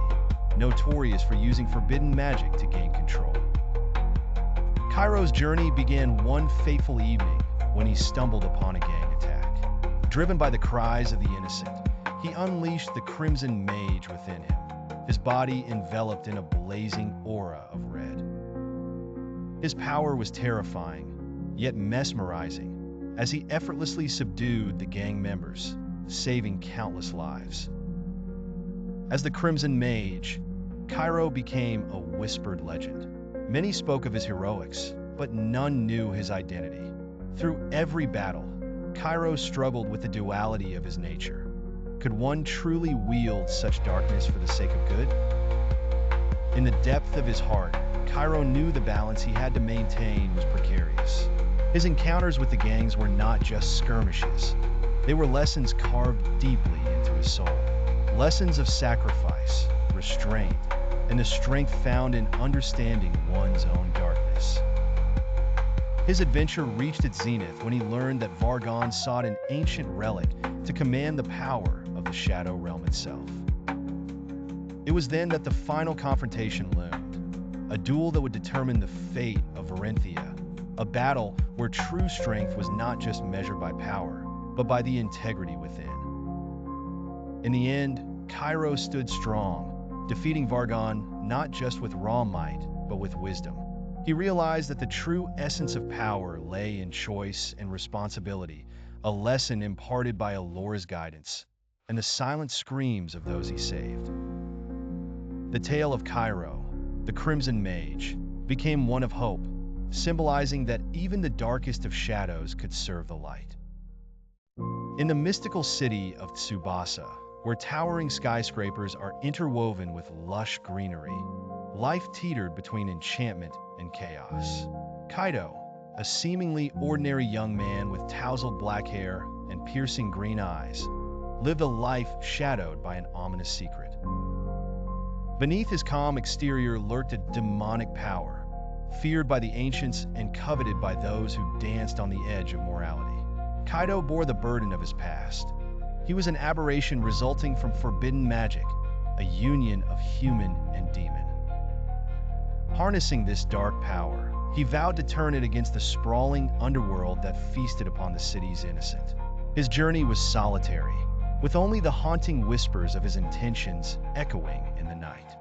notorious for using forbidden magic to gain control. Cairo's journey began one fateful evening when he stumbled upon a gang attack. Driven by the cries of the innocent, he unleashed the Crimson Mage within him, his body enveloped in a blazing aura of red. His power was terrifying, yet mesmerizing, as he effortlessly subdued the gang members, saving countless lives. As the Crimson Mage, Cairo became a whispered legend. Many spoke of his heroics, but none knew his identity. Through every battle, Cairo struggled with the duality of his nature. Could one truly wield such darkness for the sake of good? In the depth of his heart, Cairo knew the balance he had to maintain was precarious. His encounters with the gangs were not just skirmishes. They were lessons carved deeply into his soul. Lessons of sacrifice, restraint, and the strength found in understanding one's own darkness. His adventure reached its zenith when he learned that Vargon sought an ancient relic to command the power of the Shadow Realm itself. It was then that the final confrontation loomed, a duel that would determine the fate of Varenthia, a battle where true strength was not just measured by power, but by the integrity within. In the end, Cairo stood strong, defeating Vargon not just with raw might, but with wisdom. He realized that the true essence of power lay in choice and responsibility, a lesson imparted by Alora's guidance, and the silent screams of those he saved. The tale of Cairo, the Crimson Mage, became one of hope, symbolizing that even the darkest of shadows could serve the light. In the mystical city of Tsubasa, where towering skyscrapers are interwoven with lush greenery, life teetered between enchantment and chaos. Kaido, a seemingly ordinary young man with tousled black hair and piercing green eyes, lived a life shadowed by an ominous secret. Beneath his calm exterior lurked a demonic power, feared by the ancients and coveted by those who danced on the edge of morality. Kaido bore the burden of his past. He was an aberration resulting from forbidden magic, a union of human and demon. Harnessing this dark power, he vowed to turn it against the sprawling underworld that feasted upon the city's innocent. His journey was solitary, with only the haunting whispers of his intentions echoing in the night.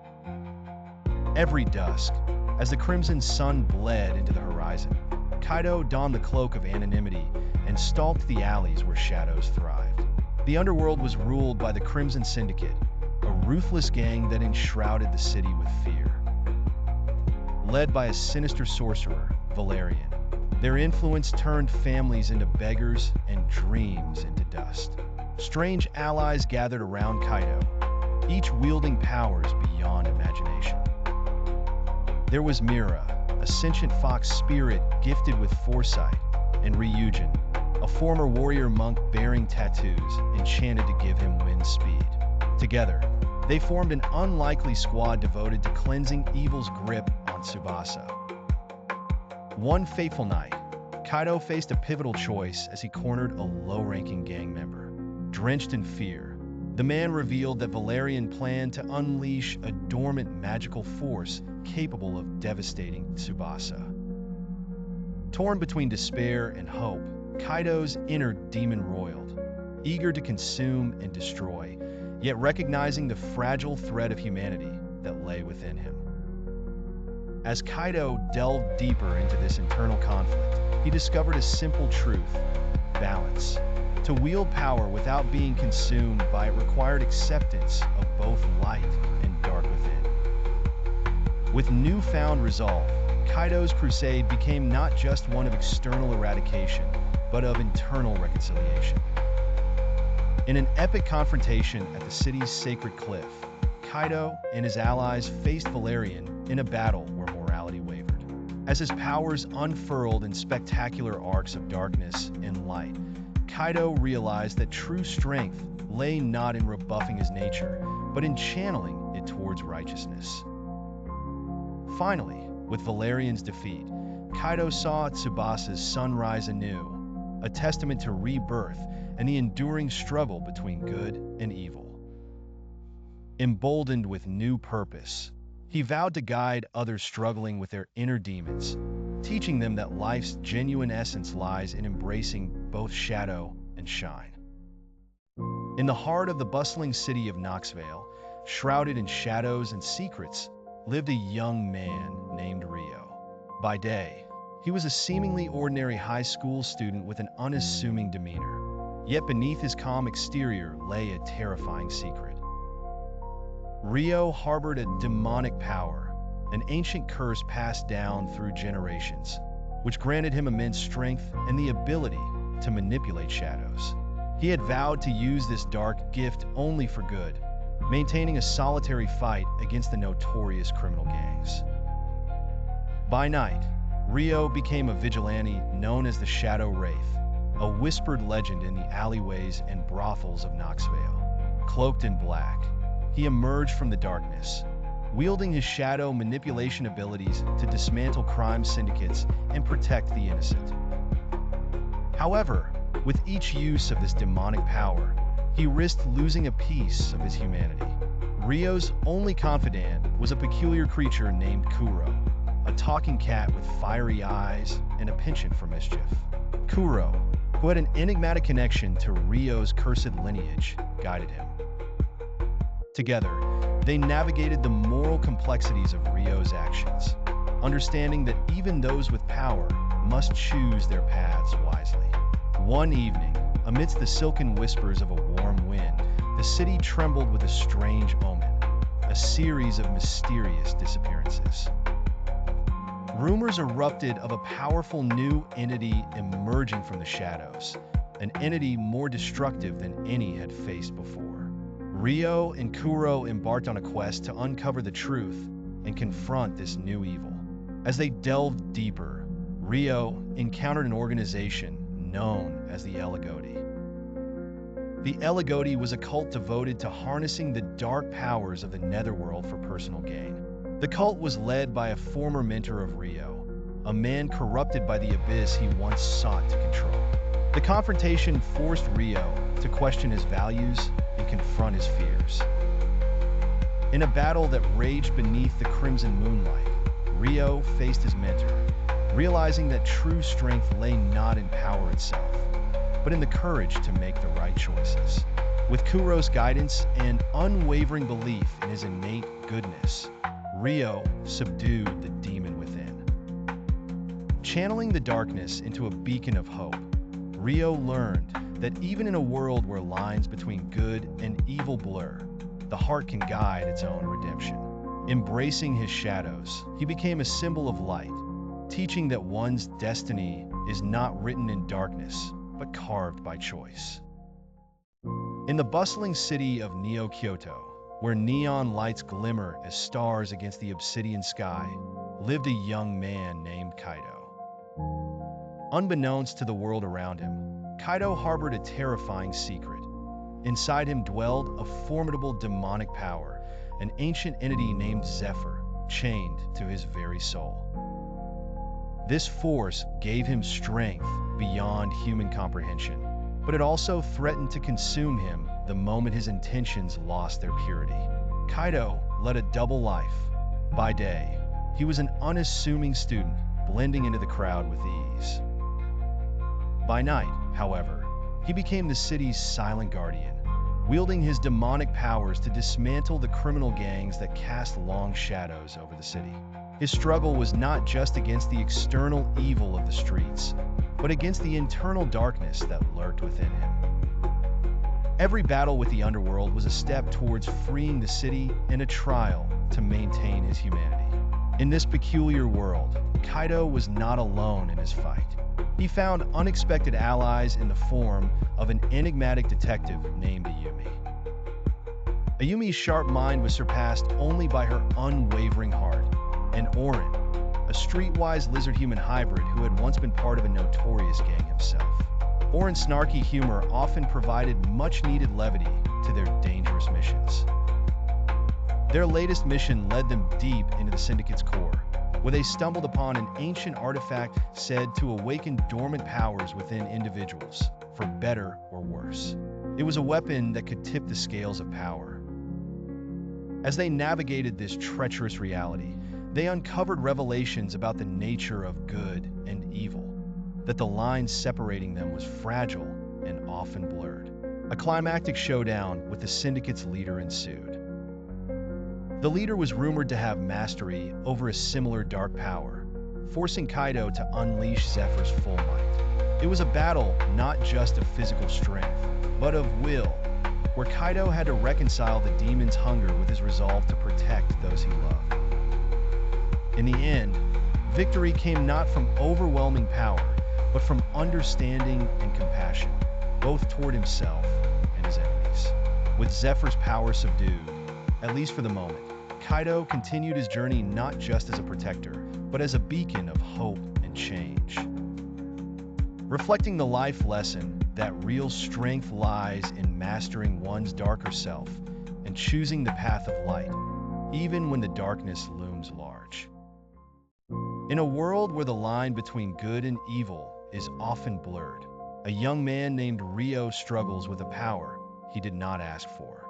Every dusk, as the crimson sun bled into the horizon, Kaido donned the cloak of anonymity and stalked the alleys where shadows thrived. The underworld was ruled by the Crimson Syndicate, a ruthless gang that enshrouded the city with fear. Led by a sinister sorcerer, Valerian, their influence turned families into beggars and dreams into dust. Strange allies gathered around Kaido, each wielding powers beyond imagination. There was Mira, a sentient fox spirit gifted with foresight, and Ryujin, a former warrior monk bearing tattoos enchanted to give him wind speed. Together, They formed an unlikely squad devoted to cleansing evil's grip on Tsubasa. One fateful night, Kaido faced a pivotal choice as he cornered a low-ranking gang member. Drenched in fear, the man revealed that Valerian planned to unleash a dormant magical force capable of devastating Tsubasa. Torn between despair and hope, Kaido's inner demon roiled, eager to consume and destroy, yet recognizing the fragile thread of humanity that lay within him. As Kaido delved deeper into this internal conflict, he discovered a simple truth: balance. To wield power without being consumed by it required acceptance of both light and dark within. With newfound resolve, Kaido's crusade became not just one of external eradication, but of internal reconciliation. In an epic confrontation at the city's sacred cliff, Kaido and his allies faced Valerian in a battle where morality wavered. As his powers unfurled in spectacular arcs of darkness and light, Kaido realized that true strength lay not in rebuffing his nature, but in channeling it towards righteousness. Finally, with Valerian's defeat, Kaido saw Tsubasa's sunrise anew, a testament to rebirth and the enduring struggle between good and evil. Emboldened with new purpose, he vowed to guide others struggling with their inner demons, teaching them that life's genuine essence lies in embracing both shadow and shine. In the heart of the bustling city of Knoxville, shrouded in shadows and secrets, lived a young man named Rio. By day, he was a seemingly ordinary high school student with an unassuming demeanor, yet beneath his calm exterior lay a terrifying secret. Rio harbored a demonic power, an ancient curse passed down through generations, which granted him immense strength and the ability to manipulate shadows. He had vowed to use this dark gift only for good, maintaining a solitary fight against the notorious criminal gangs. By night, Rio became a vigilante known as the Shadow Wraith, a whispered legend in the alleyways and brothels of Knoxville. Cloaked in black, he emerged from the darkness, wielding his shadow manipulation abilities to dismantle crime syndicates and protect the innocent. However, with each use of this demonic power, he risked losing a piece of his humanity. Rio's only confidant was a peculiar creature named Kuro, a talking cat with fiery eyes and a penchant for mischief. Kuro, who had an enigmatic connection to Rio's cursed lineage, guided him. Together, they navigated the moral complexities of Rio's actions, understanding that even those with power must choose their paths wisely. One evening, amidst the silken whispers of a warm wind, the city trembled with a strange omen, a series of mysterious disappearances. Rumors erupted of a powerful new entity emerging from the shadows, an entity more destructive than any had faced before. Rio and Kuro embarked on a quest to uncover the truth and confront this new evil. As they delved deeper, Rio encountered an organization known as the Elagoti. The Elagoti was a cult devoted to harnessing the dark powers of the netherworld for personal gain. The cult was led by a former mentor of Rio, a man corrupted by the abyss he once sought to control. The confrontation forced Rio to question his values and confront his fears. In a battle that raged beneath the crimson moonlight, Rio faced his mentor, realizing that true strength lay not in power itself, but in the courage to make the right choices. With Kuro's guidance and unwavering belief in his innate goodness, Rio subdued the demon within. Channeling the darkness into a beacon of hope, Rio learned that even in a world where lines between good and evil blur, the heart can guide its own redemption. Embracing his shadows, he became a symbol of light, teaching that one's destiny is not written in darkness, but carved by choice. In the bustling city of Neo-Kyoto, where neon lights glimmer as stars against the obsidian sky, lived a young man named Kaido. Unbeknownst to the world around him, Kaido harbored a terrifying secret. Inside him dwelled a formidable demonic power, an ancient entity named Zephyr, chained to his very soul. This force gave him strength beyond human comprehension, but it also threatened to consume him the moment his intentions lost their purity. Kaido led a double life. By day, he was an unassuming student, blending into the crowd with ease. By night, however, he became the city's silent guardian, wielding his demonic powers to dismantle the criminal gangs that cast long shadows over the city. His struggle was not just against the external evil of the streets, but against the internal darkness that lurked within him. Every battle with the underworld was a step towards freeing the city and a trial to maintain his humanity. In this peculiar world, Kaido was not alone in his fight. He found unexpected allies in the form of an enigmatic detective named Ayumi. Ayumi's sharp mind was surpassed only by her unwavering heart, and Orin, a streetwise lizard-human hybrid who had once been part of a notorious gang himself. Orin's snarky humor often provided much-needed levity to their dangerous missions. Their latest mission led them deep into the Syndicate's core, where they stumbled upon an ancient artifact said to awaken dormant powers within individuals, for better or worse. It was a weapon that could tip the scales of power. As they navigated this treacherous reality, they uncovered revelations about the nature of good and evil, that the line separating them was fragile and often blurred. A climactic showdown with the Syndicate's leader ensued. The leader was rumored to have mastery over a similar dark power, forcing Kaido to unleash Zephyr's full might. It was a battle not just of physical strength, but of will, where Kaido had to reconcile the demon's hunger with his resolve to protect those he loved. In the end, victory came not from overwhelming power, but from understanding and compassion, both toward himself and his enemies. With Zephyr's power subdued, at least for the moment, Kaido continued his journey not just as a protector, but as a beacon of hope and change. Reflecting the life lesson that real strength lies in mastering one's darker self and choosing the path of light, even when the darkness looms large. In a world where the line between good and evil is often blurred, a young man named Rio struggles with a power he did not ask for.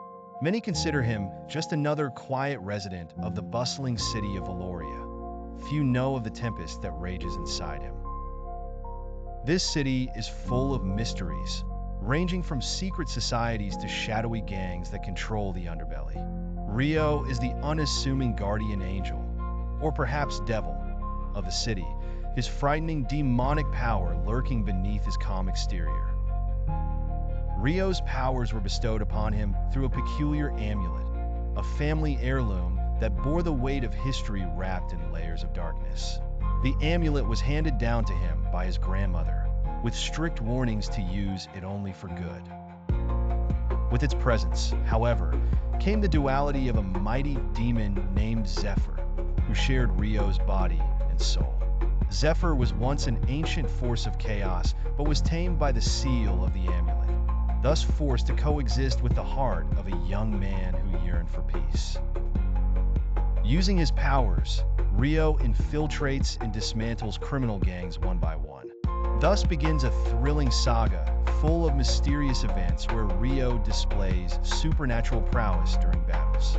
Many consider him just another quiet resident of the bustling city of Valoria. Few know of the tempest that rages inside him. This city is full of mysteries, ranging from secret societies to shadowy gangs that control the underbelly. Rio is the unassuming guardian angel, or perhaps devil, of the city, his frightening demonic power lurking beneath his calm exterior. Rio's powers were bestowed upon him through a peculiar amulet, a family heirloom that bore the weight of history wrapped in layers of darkness. The amulet was handed down to him by his grandmother, with strict warnings to use it only for good. With its presence, however, came the duality of a mighty demon named Zephyr, who shared Rio's body and soul. Zephyr was once an ancient force of chaos, but was tamed by the seal of the amulet, thus forced to coexist with the heart of a young man who yearned for peace. Using his powers, Rio infiltrates and dismantles criminal gangs one by one. Thus begins a thrilling saga full of mysterious events where Rio displays supernatural prowess during battles.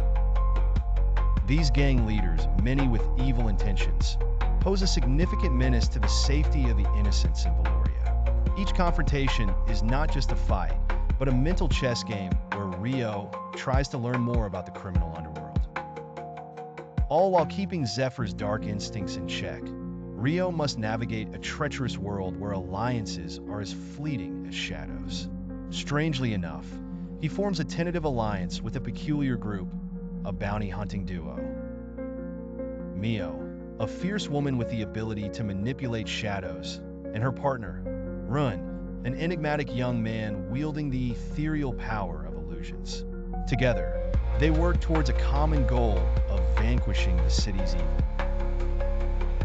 These gang leaders, many with evil intentions, pose a significant menace to the safety of the innocents in Valoria. Each confrontation is not just a fight, but a mental chess game where Rio tries to learn more about the criminal underworld. All while keeping Zephyr's dark instincts in check, Rio must navigate a treacherous world where alliances are as fleeting as shadows. Strangely enough, he forms a tentative alliance with a peculiar group, a bounty-hunting duo. Mio, a fierce woman with the ability to manipulate shadows, and her partner, Run, an enigmatic young man wielding the ethereal power of illusions. Together, they work towards a common goal of vanquishing the city's evil.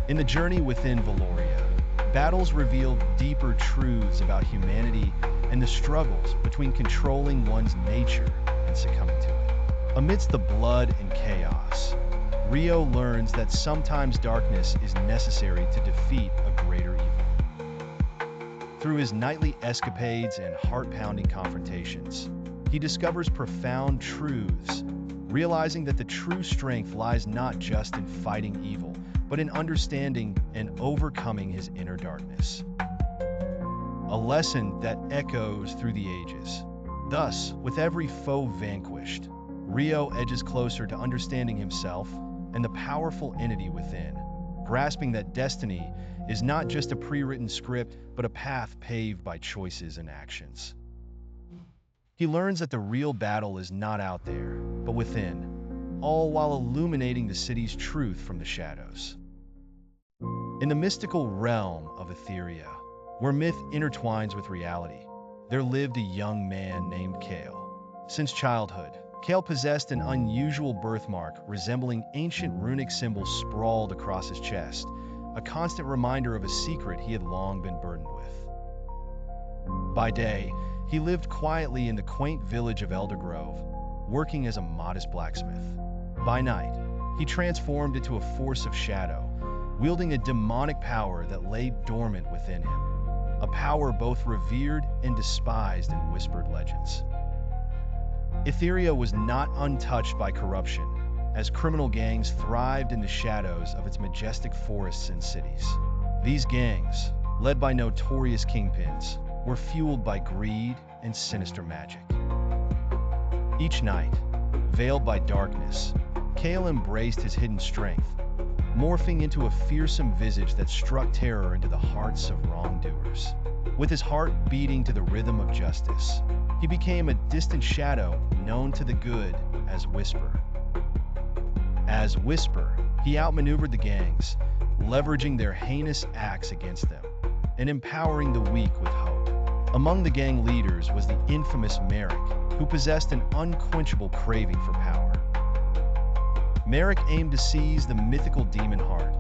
In the journey within Valoria, battles reveal deeper truths about humanity and the struggles between controlling one's nature and succumbing to it. Amidst the blood and chaos, Rio learns that sometimes darkness is necessary to defeat a greater evil. Through his nightly escapades and heart-pounding confrontations, he discovers profound truths, realizing that the true strength lies not just in fighting evil, but in understanding and overcoming his inner darkness. A lesson that echoes through the ages. Thus, with every foe vanquished, Rio edges closer to understanding himself and the powerful entity within, grasping that destiny is not just a pre-written script, but a path paved by choices and actions. He learns that the real battle is not out there, but within, all while illuminating the city's truth from the shadows. In the mystical realm of Etheria, where myth intertwines with reality, there lived a young man named Kale. Since childhood, Kale possessed an unusual birthmark resembling ancient runic symbols sprawled across his chest, a constant reminder of a secret he had long been burdened with. By day, he lived quietly in the quaint village of Eldergrove, working as a modest blacksmith. By night, he transformed into a force of shadow, wielding a demonic power that lay dormant within him, a power both revered and despised in whispered legends. Etheria was not untouched by corruption, as criminal gangs thrived in the shadows of its majestic forests and cities. These gangs, led by notorious kingpins, were fueled by greed and sinister magic. Each night, veiled by darkness, Kale embraced his hidden strength, morphing into a fearsome visage that struck terror into the hearts of wrongdoers. With his heart beating to the rhythm of justice, he became a distant shadow known to the good as Whisper. As Whisper, he outmaneuvered the gangs, leveraging their heinous acts against them, and empowering the weak with hope. Among the gang leaders was the infamous Merrick, who possessed an unquenchable craving for power. Merrick aimed to seize the mythical Demon Heart,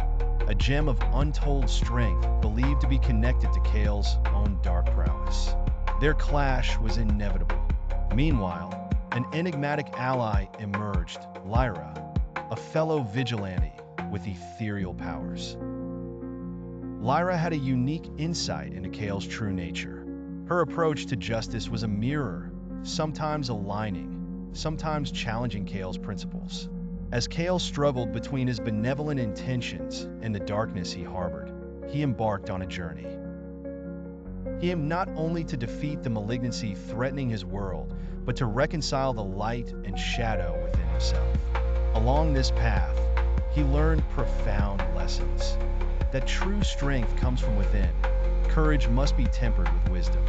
a gem of untold strength believed to be connected to Kale's own dark prowess. Their clash was inevitable. Meanwhile, an enigmatic ally emerged, Lyra, a fellow vigilante with ethereal powers. Lyra had a unique insight into Kale's true nature. Her approach to justice was a mirror, sometimes aligning, sometimes challenging Kale's principles. As Kale struggled between his benevolent intentions and the darkness he harbored, he embarked on a journey. He aimed not only to defeat the malignancy threatening his world, but to reconcile the light and shadow within himself. Along this path, he learned profound lessons. That true strength comes from within. Courage must be tempered with wisdom.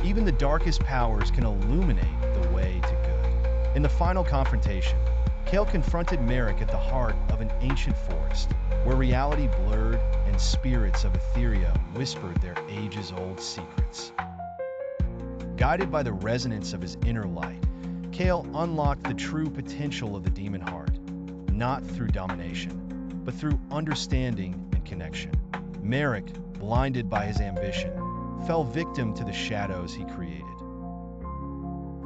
Even the darkest powers can illuminate the way to good. In the final confrontation, Kale confronted Merrick at the heart of an ancient forest, where reality blurred and spirits of Etheria whispered their ages-old secrets. Guided by the resonance of his inner light, Kale unlocked the true potential of the Demon Heart, not through domination, but through understanding and connection. Merrick, blinded by his ambition, fell victim to the shadows he created.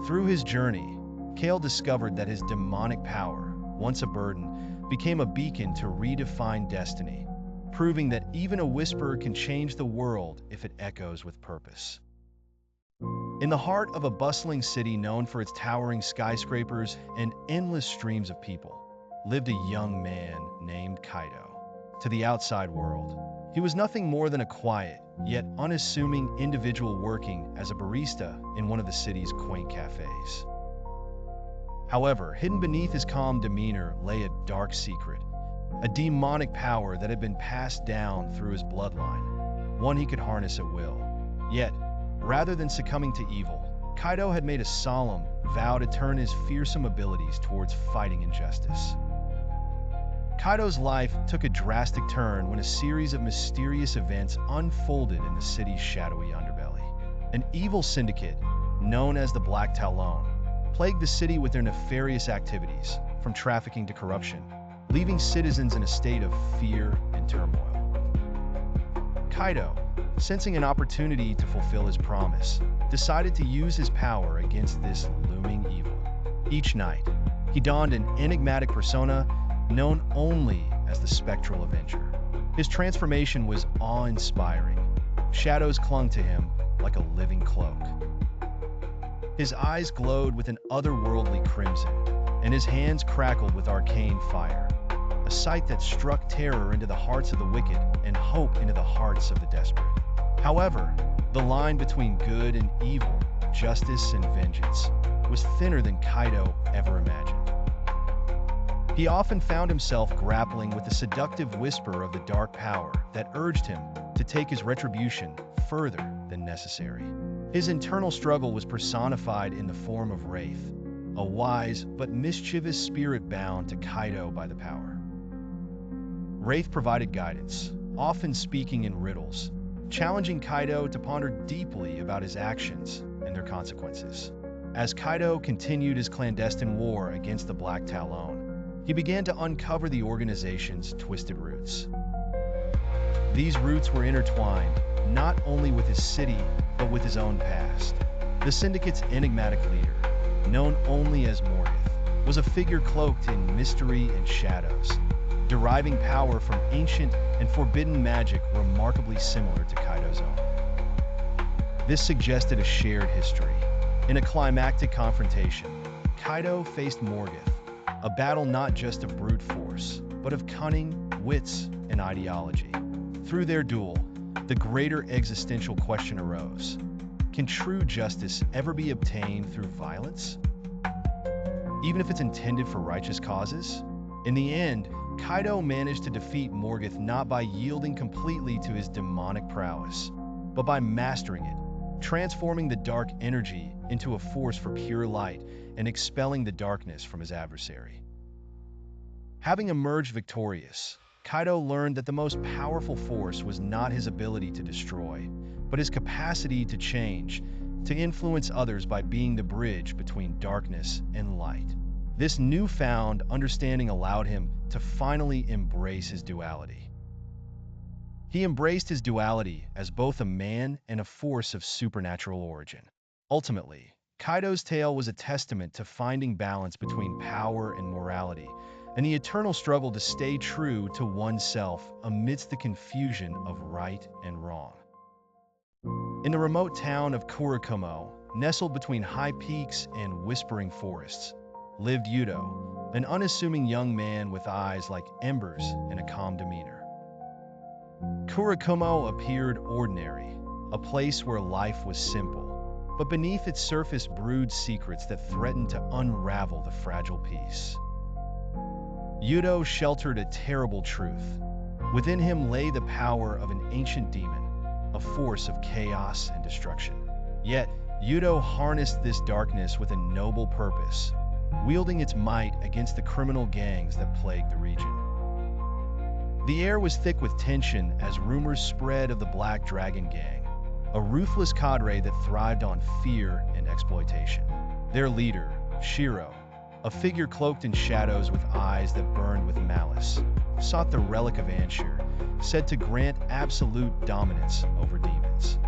Through his journey, Kale discovered that his demonic power, once a burden, became a beacon to redefine destiny, proving that even a whisper can change the world if it echoes with purpose. In the heart of a bustling city known for its towering skyscrapers and endless streams of people, lived a young man named Kaido. To the outside world, he was nothing more than a quiet, yet unassuming individual working as a barista in one of the city's quaint cafes. However, hidden beneath his calm demeanor lay a dark secret, a demonic power that had been passed down through his bloodline, one he could harness at will. Yet, rather than succumbing to evil, Kaido had made a solemn vow to turn his fearsome abilities towards fighting injustice. Kaido's life took a drastic turn when a series of mysterious events unfolded in the city's shadowy underbelly. An evil syndicate, known as the Black Talon, plagued the city with their nefarious activities, from trafficking to corruption, leaving citizens in a state of fear and turmoil. Kaido, sensing an opportunity to fulfill his promise, decided to use his power against this looming evil. Each night, he donned an enigmatic persona known only as the Spectral Avenger. His transformation was awe-inspiring. Shadows clung to him like a living cloak. His eyes glowed with an otherworldly crimson, and his hands crackled with arcane fire, a sight that struck terror into the hearts of the wicked and hope into the hearts of the desperate. However, the line between good and evil, justice and vengeance, was thinner than Kaido ever imagined. He often found himself grappling with the seductive whisper of the dark power that urged him to take his retribution further than necessary. His internal struggle was personified in the form of Wraith, a wise but mischievous spirit bound to Kaido by the power. Wraith provided guidance, often speaking in riddles, challenging Kaido to ponder deeply about his actions and their consequences. As Kaido continued his clandestine war against the Black Talon, he began to uncover the organization's twisted roots. These roots were intertwined not only with his city, but with his own past. The Syndicate's enigmatic leader, known only as Morgoth, was a figure cloaked in mystery and shadows, deriving power from ancient and forbidden magic remarkably similar to Kaido's own. This suggested a shared history. In a climactic confrontation, Kaido faced Morgoth, a battle not just of brute force, but of cunning, wits, and ideology. Through their duel, the greater existential question arose: can true justice ever be obtained through violence, even if it's intended for righteous causes? In the end, Kaido managed to defeat Morgoth not by yielding completely to his demonic prowess, but by mastering it, transforming the dark energy into a force for pure light and expelling the darkness from his adversary. Having emerged victorious, Kaido learned that the most powerful force was not his ability to destroy, but his capacity to change, to influence others by being the bridge between darkness and light. This newfound understanding allowed him to finally embrace his duality. He embraced his duality as both a man and a force of supernatural origin. Ultimately, Kaido's tale was a testament to finding balance between power and morality, and the eternal struggle to stay true to oneself amidst the confusion of right and wrong. In the remote town of Kurikumo, nestled between high peaks and whispering forests, lived Yudo, an unassuming young man with eyes like embers and a calm demeanor. Kurikumo appeared ordinary, a place where life was simple, but beneath its surface brewed secrets that threatened to unravel the fragile peace. Yudo sheltered a terrible truth. Within him lay the power of an ancient demon, a force of chaos and destruction. Yet, Yudo harnessed this darkness with a noble purpose, wielding its might against the criminal gangs that plagued the region. The air was thick with tension as rumors spread of the Black Dragon Gang, a ruthless cadre that thrived on fear and exploitation. Their leader, Shiro, a figure cloaked in shadows with eyes that burned with malice, sought the relic of Anshir, said to grant absolute dominance over demons.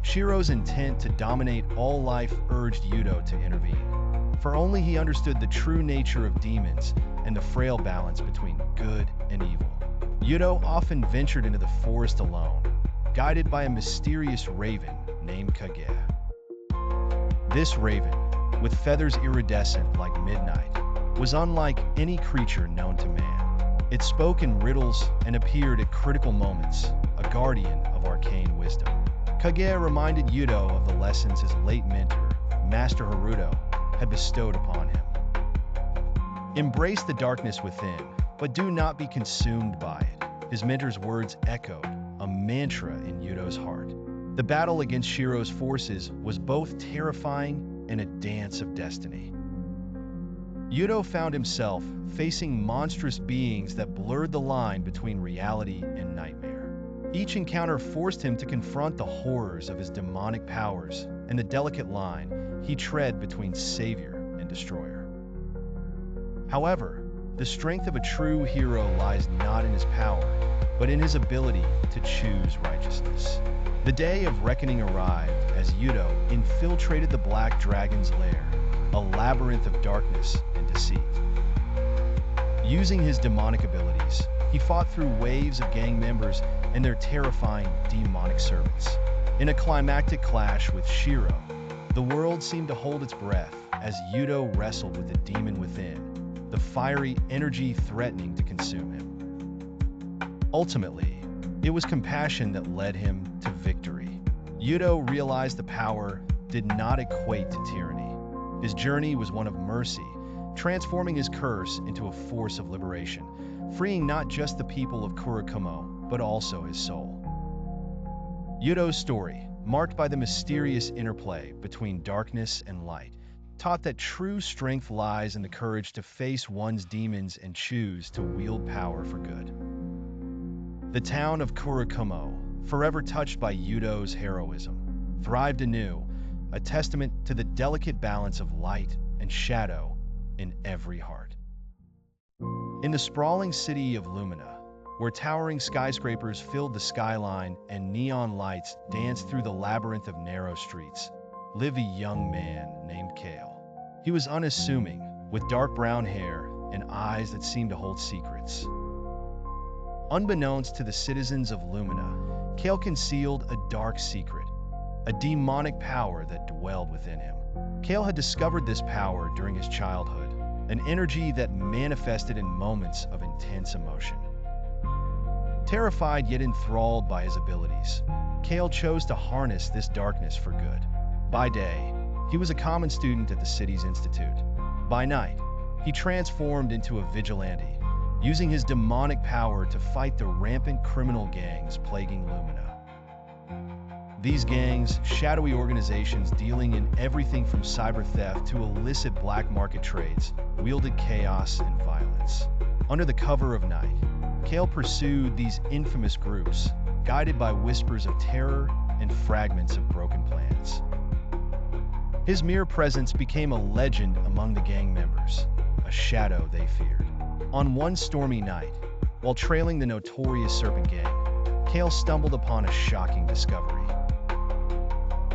Shiro's intent to dominate all life urged Yudo to intervene, for only he understood the true nature of demons and the frail balance between good and evil. Yudo often ventured into the forest alone, guided by a mysterious raven named Kage. This raven, with feathers iridescent like midnight, was unlike any creature known to man. It spoke in riddles and appeared at critical moments, a guardian of arcane wisdom. Kage reminded Yudo of the lessons his late mentor, Master Haruto, had bestowed upon him. Embrace the darkness within, but do not be consumed by it. His mentor's words echoed, a mantra in Yudo's heart. The battle against Shiro's forces was both terrifying and a dance of destiny. Yudo found himself facing monstrous beings that blurred the line between reality and nightmare. Each encounter forced him to confront the horrors of his demonic powers and the delicate line he tread between savior and destroyer. However, the strength of a true hero lies not in his power, but in his ability to choose righteousness. The day of reckoning arrived as Yudo infiltrated the Black Dragon's lair, a labyrinth of darkness and deceit. Using his demonic abilities, he fought through waves of gang members and their terrifying demonic servants. In a climactic clash with Shiro, the world seemed to hold its breath as Yudo wrestled with the demon within, the fiery energy threatening to consume him. Ultimately, it was compassion that led him to victory. Yudo realized the power did not equate to tyranny. His journey was one of mercy, transforming his curse into a force of liberation, freeing not just the people of Kurakumo, but also his soul. Yudo's story, marked by the mysterious interplay between darkness and light, taught that true strength lies in the courage to face one's demons and choose to wield power for good. The town of Kurakumo, forever touched by Yudo's heroism, thrived anew, a testament to the delicate balance of light and shadow in every heart. In the sprawling city of Lumina, where towering skyscrapers filled the skyline and neon lights danced through the labyrinth of narrow streets, lived a young man named Kale. He was unassuming, with dark brown hair and eyes that seemed to hold secrets. Unbeknownst to the citizens of Lumina, Kale concealed a dark secret, a demonic power that dwelled within him. Kale had discovered this power during his childhood, an energy that manifested in moments of intense emotion. Terrified yet enthralled by his abilities, Kale chose to harness this darkness for good. By day, he was a common student at the city's institute. By night, he transformed into a vigilante, using his demonic power to fight the rampant criminal gangs plaguing Lumina. These gangs, shadowy organizations dealing in everything from cyber theft to illicit black market trades, wielded chaos and violence. Under the cover of night, Kale pursued these infamous groups, guided by whispers of terror and fragments of broken plans. His mere presence became a legend among the gang members, a shadow they feared. On one stormy night, while trailing the notorious Serpent Gang, Kale stumbled upon a shocking discovery.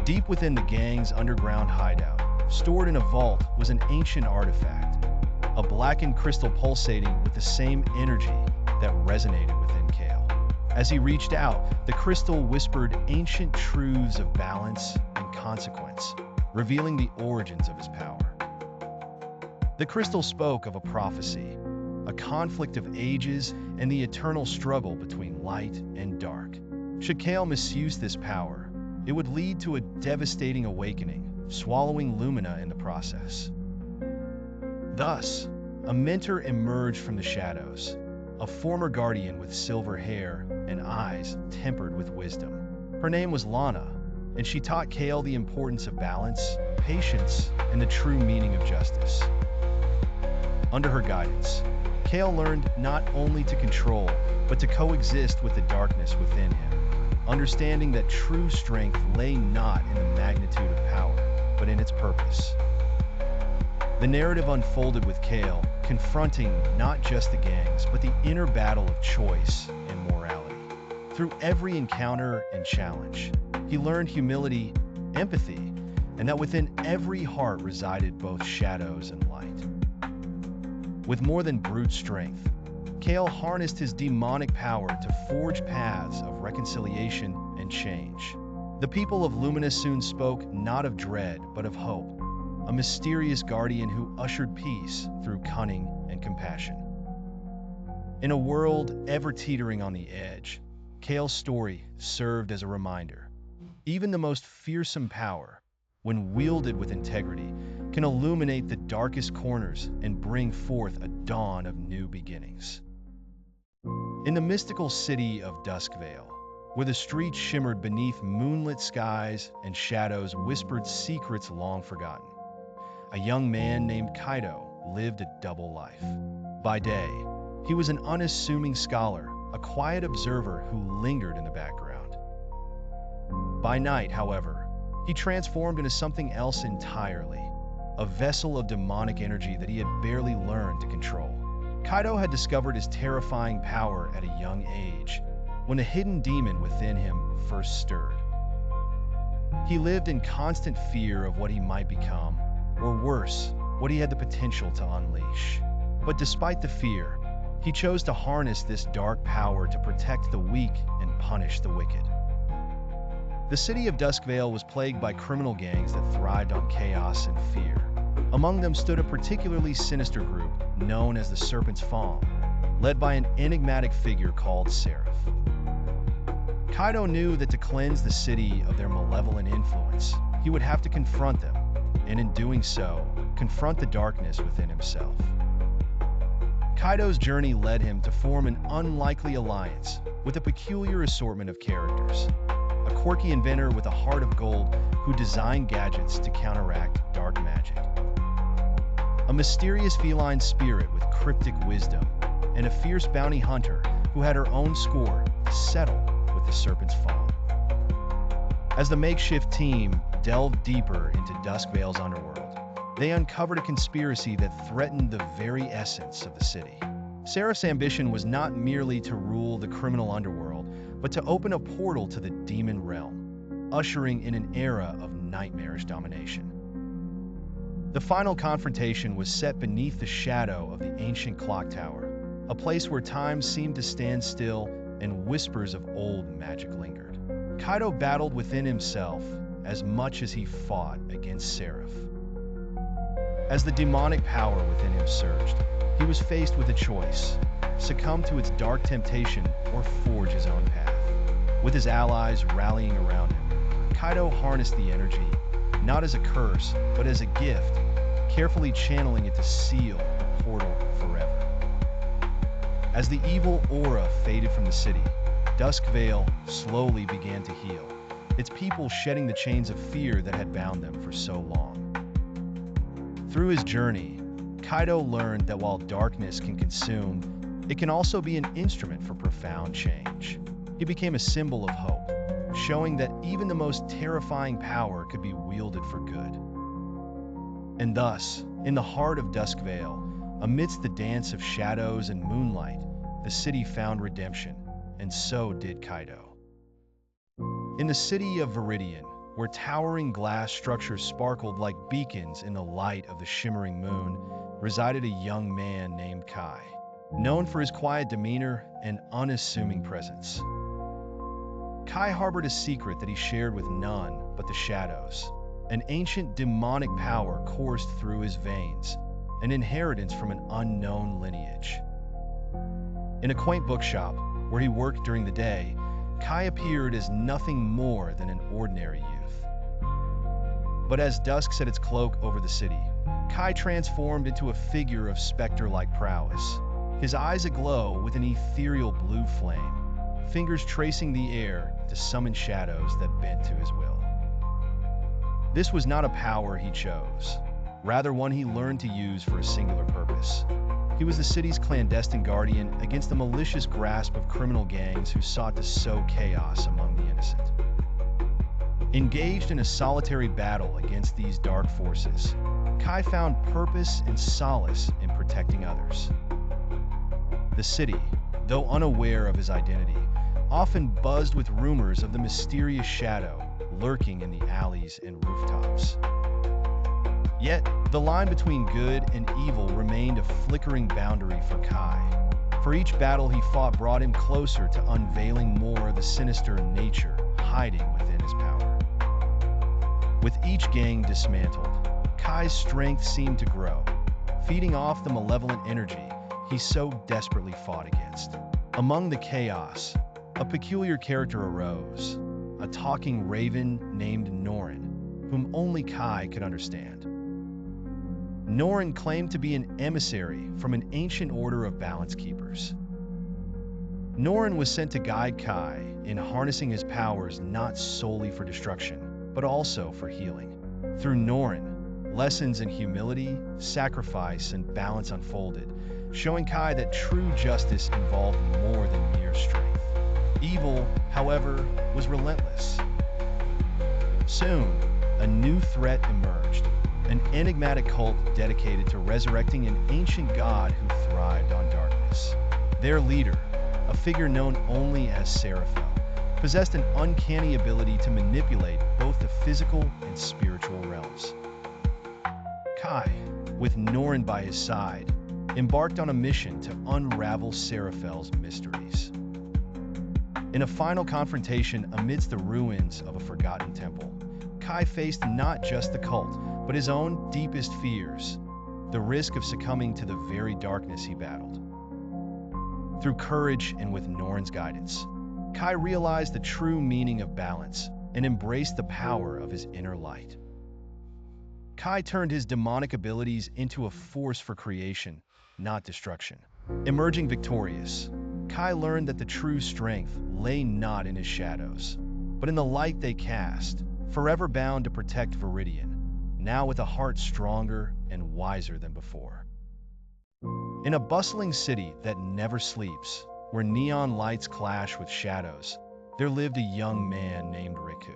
Deep within the gang's underground hideout, stored in a vault, was an ancient artifact, a blackened crystal pulsating with the same energy that resonated within Kale. As he reached out, the crystal whispered ancient truths of balance and consequence, revealing the origins of his power. The crystal spoke of a prophecy, a conflict of ages, and the eternal struggle between light and dark. Should Kale misuse this power, it would lead to a devastating awakening, swallowing Lumina in the process. Thus, a mentor emerged from the shadows, a former guardian with silver hair and eyes tempered with wisdom. Her name was Lana, and she taught Kale the importance of balance, patience, and the true meaning of justice. Under her guidance, Kale learned not only to control, but to coexist with the darkness within him, understanding that true strength lay not in the magnitude of power, but in its purpose. The narrative unfolded with Kale confronting not just the gangs, but the inner battle of choice and morality. Through every encounter and challenge, he learned humility, empathy, and that within every heart resided both shadows and light. With more than brute strength, Kale harnessed his demonic power to forge paths of reconciliation and change. The people of Lumina soon spoke not of dread, but of hope, a mysterious guardian who ushered peace through cunning and compassion. In a world ever teetering on the edge, Kale's story served as a reminder. Even the most fearsome power, when wielded with integrity, can illuminate the darkest corners and bring forth a dawn of new beginnings. In the mystical city of Duskvale, where the streets shimmered beneath moonlit skies and shadows whispered secrets long forgotten, a young man named Kaido lived a double life. By day, he was an unassuming scholar, a quiet observer who lingered in the background. By night, however, he transformed into something else entirely, a vessel of demonic energy that he had barely learned to control. Kaido had discovered his terrifying power at a young age, when a hidden demon within him first stirred. He lived in constant fear of what he might become, or worse, what he had the potential to unleash. But despite the fear, he chose to harness this dark power to protect the weak and punish the wicked. The city of Duskvale was plagued by criminal gangs that thrived on chaos and fear. Among them stood a particularly sinister group known as the Serpent's Fawn, led by an enigmatic figure called Seraph. Kaido knew that to cleanse the city of their malevolent influence, he would have to confront them, and in doing so, confront the darkness within himself. Kaido's journey led him to form an unlikely alliance with a peculiar assortment of characters. A quirky inventor with a heart of gold who designed gadgets to counteract dark magic. A mysterious feline spirit with cryptic wisdom, and a fierce bounty hunter who had her own score to settle with the Serpent's Fawn. As the makeshift team delved deeper into Duskvale's underworld, they uncovered a conspiracy that threatened the very essence of the city. Seraph's ambition was not merely to rule the criminal underworld, but to open a portal to the demon realm, ushering in an era of nightmarish domination. The final confrontation was set beneath the shadow of the ancient clock tower, a place where time seemed to stand still and whispers of old magic lingered. Kaido battled within himself as much as he fought against Seraph. As the demonic power within him surged, he was faced with a choice: succumb to its dark temptation or forge his own path. With his allies rallying around him, Kaido harnessed the energy, not as a curse, but as a gift, carefully channeling it to seal the portal forever. As the evil aura faded from the city, Duskvale slowly began to heal, its people shedding the chains of fear that had bound them for so long. Through his journey, Kaido learned that while darkness can consume, it can also be an instrument for profound change. He became a symbol of hope, showing that even the most terrifying power could be wielded for good. And thus, in the heart of Duskvale, amidst the dance of shadows and moonlight, the city found redemption, and so did Kaido. In the city of Viridian, where towering glass structures sparkled like beacons in the light of the shimmering moon, resided a young man named Kai, known for his quiet demeanor and unassuming presence. Kai harbored a secret that he shared with none but the shadows. An ancient demonic power coursed through his veins, an inheritance from an unknown lineage. In a quaint bookshop, where he worked during the day, Kai appeared as nothing more than an ordinary youth. But as dusk set its cloak over the city, Kai transformed into a figure of specter-like prowess, his eyes aglow with an ethereal blue flame, fingers tracing the air to summon shadows that bent to his will. This was not a power he chose, rather one he learned to use for a singular purpose. He was the city's clandestine guardian against the malicious grasp of criminal gangs who sought to sow chaos among the innocent. Engaged in a solitary battle against these dark forces, Kai found purpose and solace in protecting others. The city, though unaware of his identity, often buzzed with rumors of the mysterious shadow lurking in the alleys and rooftops. Yet, the line between good and evil remained a flickering boundary for Kai. For each battle he fought brought him closer to unveiling more of the sinister nature hiding within his power. With each gang dismantled, Kai's strength seemed to grow, feeding off the malevolent energy he so desperately fought against. Among the chaos, a peculiar character arose, a talking raven named Norin, whom only Kai could understand. Norin claimed to be an emissary from an ancient order of balance keepers. Norin was sent to guide Kai in harnessing his powers not solely for destruction, but also for healing. Through Norin, lessons in humility, sacrifice, and balance unfolded, showing Kai that true justice involved more than mere strength. Evil, however, was relentless. Soon, a new threat emerged, an enigmatic cult dedicated to resurrecting an ancient god who thrived on darkness. Their leader, a figure known only as Seraphel, possessed an uncanny ability to manipulate both the physical and spiritual realms. Kai, with Norin by his side, embarked on a mission to unravel Seraphel's mysteries. In a final confrontation amidst the ruins of a forgotten temple, Kai faced not just the cult, but his own deepest fears, the risk of succumbing to the very darkness he battled. Through courage and with Norin's guidance, Kai realized the true meaning of balance and embraced the power of his inner light. Kai turned his demonic abilities into a force for creation, not destruction. Emerging victorious, Kai learned that the true strength lay not in his shadows, but in the light they cast, forever bound to protect Viridian, now with a heart stronger and wiser than before. In a bustling city that never sleeps, where neon lights clash with shadows, there lived a young man named Riku.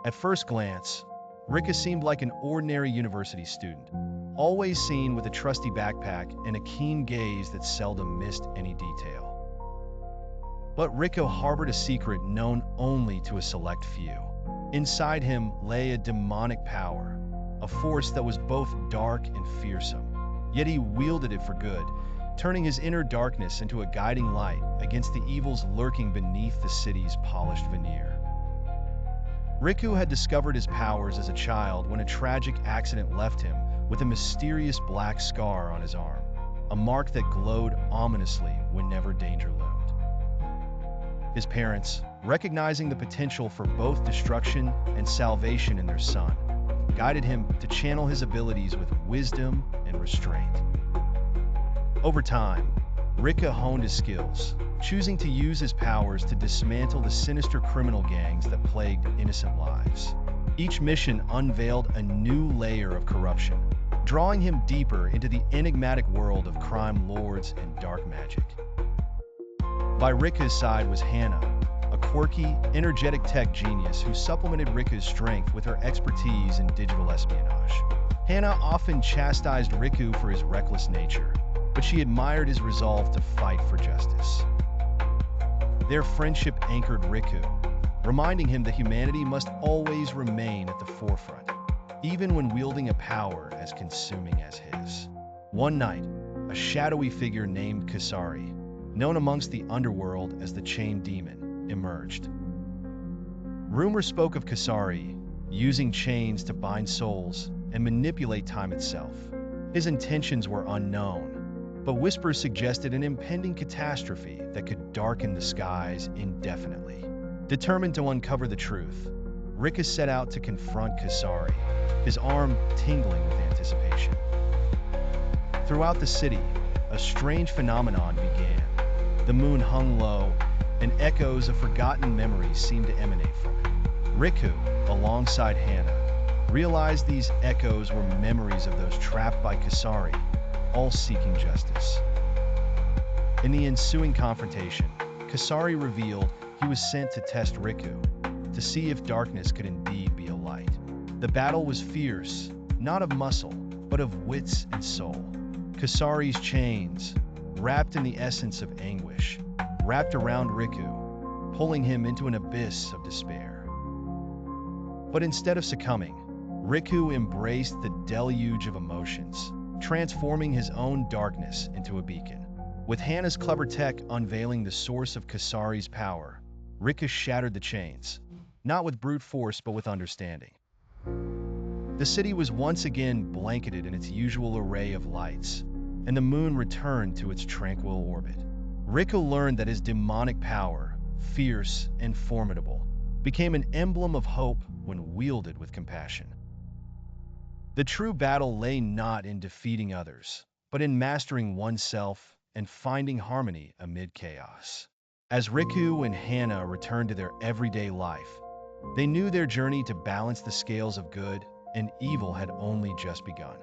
At first glance, Riku seemed like an ordinary university student, always seen with a trusty backpack and a keen gaze that seldom missed any detail. But Riku harbored a secret known only to a select few. Inside him lay a demonic power, a force that was both dark and fearsome. Yet he wielded it for good, turning his inner darkness into a guiding light against the evils lurking beneath the city's polished veneer. Riku had discovered his powers as a child when a tragic accident left him with a mysterious black scar on his arm, a mark that glowed ominously whenever danger loomed. His parents, recognizing the potential for both destruction and salvation in their son, guided him to channel his abilities with wisdom and restraint. Over time, Riku honed his skills, choosing to use his powers to dismantle the sinister criminal gangs that plagued innocent lives. Each mission unveiled a new layer of corruption, drawing him deeper into the enigmatic world of crime lords and dark magic. By Riku's side was Hana, a quirky, energetic tech genius who supplemented Riku's strength with her expertise in digital espionage. Hana often chastised Riku for his reckless nature, but she admired his resolve to fight for justice. Their friendship anchored Riku, reminding him that humanity must always remain at the forefront, even when wielding a power as consuming as his. One night, a shadowy figure named Kasari, known amongst the underworld as the Chain Demon, emerged. Rumor spoke of Kasari using chains to bind souls and manipulate time itself. His intentions were unknown, but whispers suggested an impending catastrophe that could darken the skies indefinitely. Determined to uncover the truth, Riku set out to confront Kasari, his arm tingling with anticipation. Throughout the city, a strange phenomenon began. The moon hung low, and echoes of forgotten memories seemed to emanate from it. Riku, alongside Hana, realized these echoes were memories of those trapped by Kasari, all seeking justice. In the ensuing confrontation, Kasari revealed he was sent to test Riku, to see if darkness could indeed be a light. The battle was fierce, not of muscle, but of wits and soul. Kasari's chains, wrapped in the essence of anguish, wrapped around Riku, pulling him into an abyss of despair. But instead of succumbing, Riku embraced the deluge of emotions, transforming his own darkness into a beacon. With Hana's clever tech unveiling the source of Kasari's power, Riku shattered the chains, not with brute force but with understanding. The city was once again blanketed in its usual array of lights, and the moon returned to its tranquil orbit. Riku learned that his demonic power, fierce and formidable, became an emblem of hope when wielded with compassion. The true battle lay not in defeating others, but in mastering oneself and finding harmony amid chaos. As Riku and Hana returned to their everyday life, they knew their journey to balance the scales of good and evil had only just begun.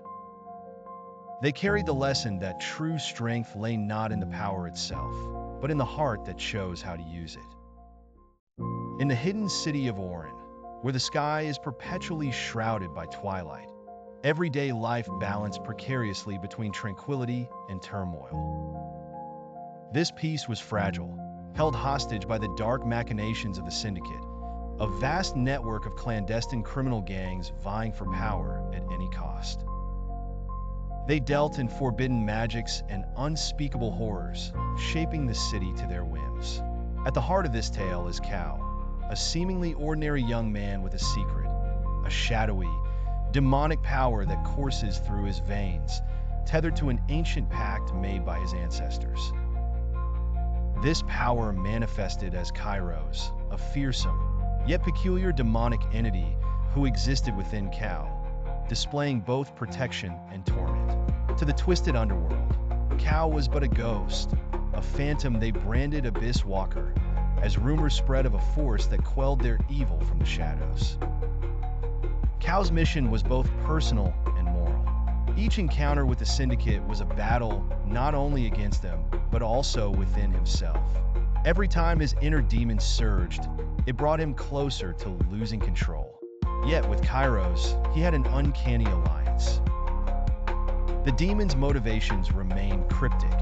They carried the lesson that true strength lay not in the power itself, but in the heart that chose how to use it. In the hidden city of Orin, where the sky is perpetually shrouded by twilight, everyday life balanced precariously between tranquility and turmoil. This peace was fragile, held hostage by the dark machinations of the Syndicate, a vast network of clandestine criminal gangs vying for power at any cost. They dealt in forbidden magics and unspeakable horrors, shaping the city to their whims. At the heart of this tale is Cal, a seemingly ordinary young man with a secret, a shadowy, demonic power that courses through his veins, tethered to an ancient pact made by his ancestors. This power manifested as Kairos, a fearsome, yet peculiar demonic entity who existed within Cal, displaying both protection and torment. To the twisted underworld, Cal was but a ghost, a phantom they branded Abyss Walker, as rumors spread of a force that quelled their evil from the shadows. Cal's mission was both personal and moral. Each encounter with the Syndicate was a battle not only against them, but also within himself. Every time his inner demon surged, it brought him closer to losing control. Yet with Kairos, he had an uncanny alliance. The demon's motivations remained cryptic,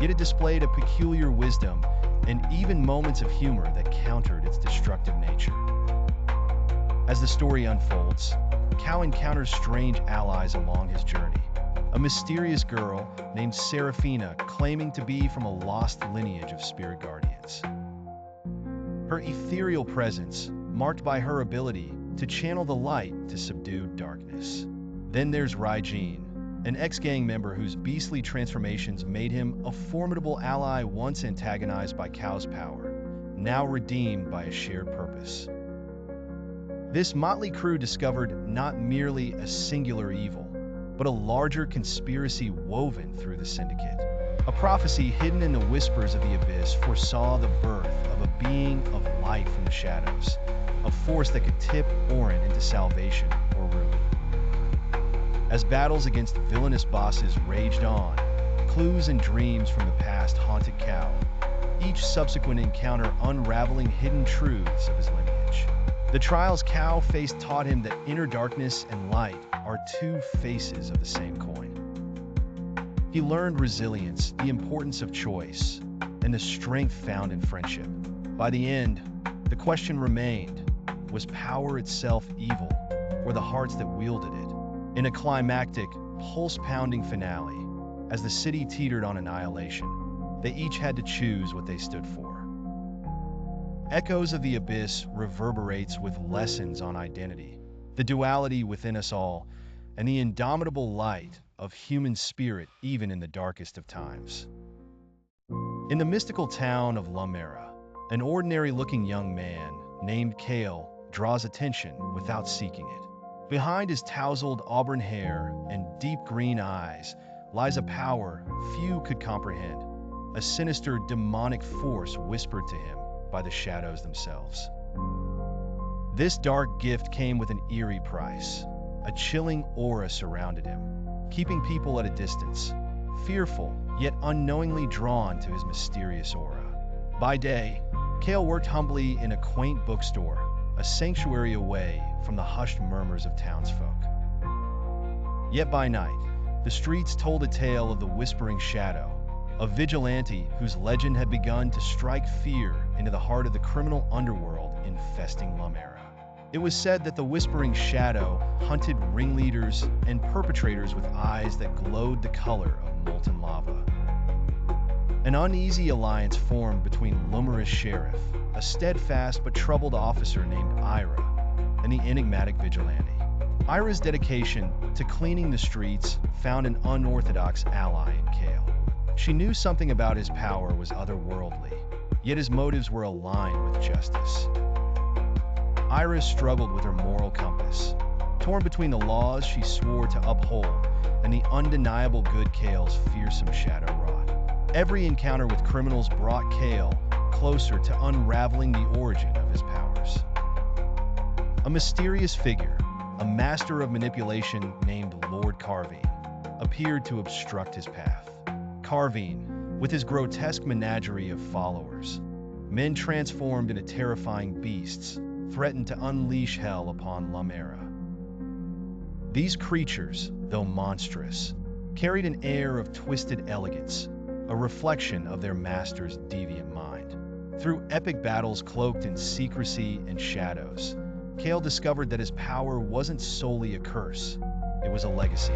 yet it displayed a peculiar wisdom and even moments of humor that countered its destructive nature. As the story unfolds, Cal encounters strange allies along his journey. A mysterious girl named Seraphina claiming to be from a lost lineage of spirit guardians. Her ethereal presence, marked by her ability to channel the light to subdue darkness. Then there's Raijin, an ex-gang member whose beastly transformations made him a formidable ally once antagonized by Cal's power, now redeemed by a shared purpose. This motley crew discovered not merely a singular evil, but a larger conspiracy woven through the Syndicate. A prophecy hidden in the whispers of the Abyss foresaw the birth of a being of light from the shadows, a force that could tip Orin into salvation or ruin. As battles against villainous bosses raged on, clues and dreams from the past haunted Cal, each subsequent encounter unraveling hidden truths of his lineage. The trials Cal faced taught him that inner darkness and light are two faces of the same coin. He learned resilience, the importance of choice, and the strength found in friendship. By the end, the question remained, was power itself evil, or the hearts that wielded it? In a climactic, pulse-pounding finale, as the city teetered on annihilation, they each had to choose what they stood for. Echoes of the Abyss reverberates with lessons on identity, the duality within us all, and the indomitable light of human spirit even in the darkest of times. In the mystical town of Lumera, an ordinary-looking young man named Kale draws attention without seeking it. Behind his tousled auburn hair and deep green eyes lies a power few could comprehend, a sinister demonic force whispered to him by the shadows themselves. This dark gift came with an eerie price. A chilling aura surrounded him, keeping people at a distance, fearful yet unknowingly drawn to his mysterious aura. By day, Kale worked humbly in a quaint bookstore, a sanctuary away from the hushed murmurs of townsfolk. Yet by night, the streets told a tale of the Whispering Shadow, a vigilante whose legend had begun to strike fear into the heart of the criminal underworld infesting Lumera. It was said that the Whispering Shadow hunted ringleaders and perpetrators with eyes that glowed the color of molten lava. An uneasy alliance formed between Lumera's sheriff, a steadfast but troubled officer named Ira, and the enigmatic vigilante. Ira's dedication to cleaning the streets found an unorthodox ally in Kale. She knew something about his power was otherworldly, yet his motives were aligned with justice. Ira struggled with her moral compass, torn between the laws she swore to uphold and the undeniable good Kale's fearsome shadow wrought. Every encounter with criminals brought Kale closer to unraveling the origin of his powers. A mysterious figure, a master of manipulation named Lord Carvine, appeared to obstruct his path. Carvine, with his grotesque menagerie of followers, men transformed into terrifying beasts, threatened to unleash hell upon Lumera. These creatures, though monstrous, carried an air of twisted elegance, a reflection of their master's deviant mind. Through epic battles cloaked in secrecy and shadows, Kale discovered that his power wasn't solely a curse, it was a legacy.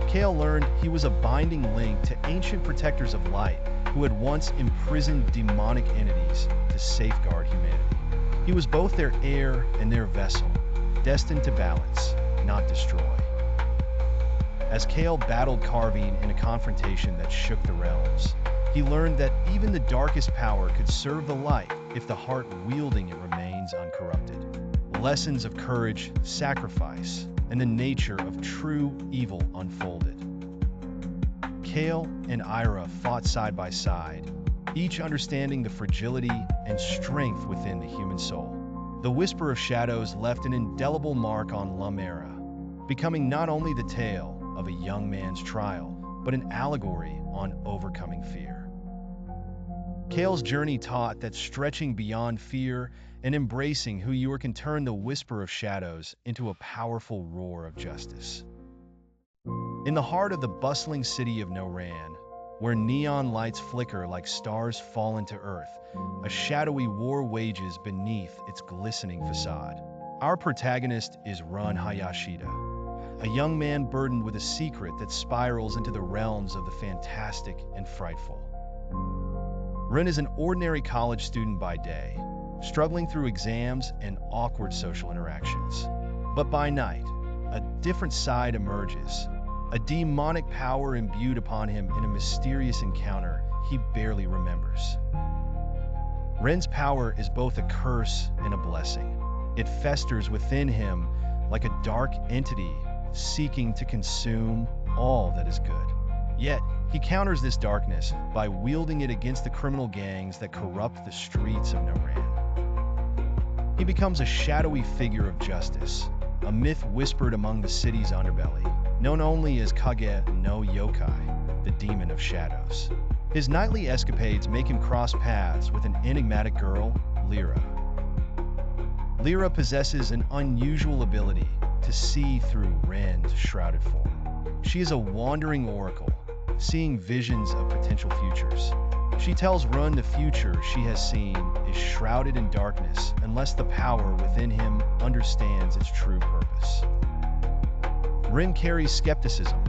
Kale learned he was a binding link to ancient protectors of light who had once imprisoned demonic entities to safeguard humanity. He was both their heir and their vessel, destined to balance, not destroy. As Kale battled Carveen in a confrontation that shook the realms, he learned that even the darkest power could serve the light if the heart wielding it remains uncorrupted. Lessons of courage, sacrifice, and the nature of true evil unfolded. Kale and Ira fought side by side, each understanding the fragility and strength within the human soul. The Whisper of Shadows left an indelible mark on Lumera, becoming not only the tale of a young man's trial, but an allegory on overcoming fear. Kale's journey taught that stretching beyond fear and embracing who you are can turn the Whisper of Shadows into a powerful roar of justice. In the heart of the bustling city of Noran, where neon lights flicker like stars fallen to earth, a shadowy war wages beneath its glistening facade. Our protagonist is Run Hayashida, a young man burdened with a secret that spirals into the realms of the fantastic and frightful. Run is an ordinary college student by day, struggling through exams and awkward social interactions. But by night, a different side emerges, a demonic power imbued upon him in a mysterious encounter he barely remembers. Ren's power is both a curse and a blessing. It festers within him like a dark entity seeking to consume all that is good. Yet, he counters this darkness by wielding it against the criminal gangs that corrupt the streets of Noran. He becomes a shadowy figure of justice, a myth whispered among the city's underbelly, known only as Kage no Yokai, the Demon of Shadows. His nightly escapades make him cross paths with an enigmatic girl, Lyra. Lyra possesses an unusual ability to see through Ren's shrouded form. She is a wandering oracle, seeing visions of potential futures. She tells Run the future she has seen is shrouded in darkness unless the power within him understands its true purpose. Ren carries skepticism,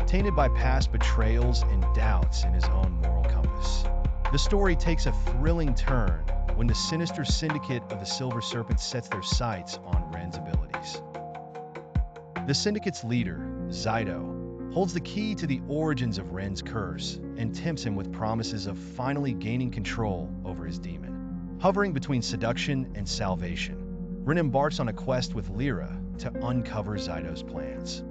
tainted by past betrayals and doubts in his own moral compass. The story takes a thrilling turn when the sinister syndicate of the Silver Serpent sets their sights on Ren's abilities. The syndicate's leader, Zydo, holds the key to the origins of Ren's curse and tempts him with promises of finally gaining control over his demon. Hovering between seduction and salvation, Ren embarks on a quest with Lyra to uncover Zydo's plans.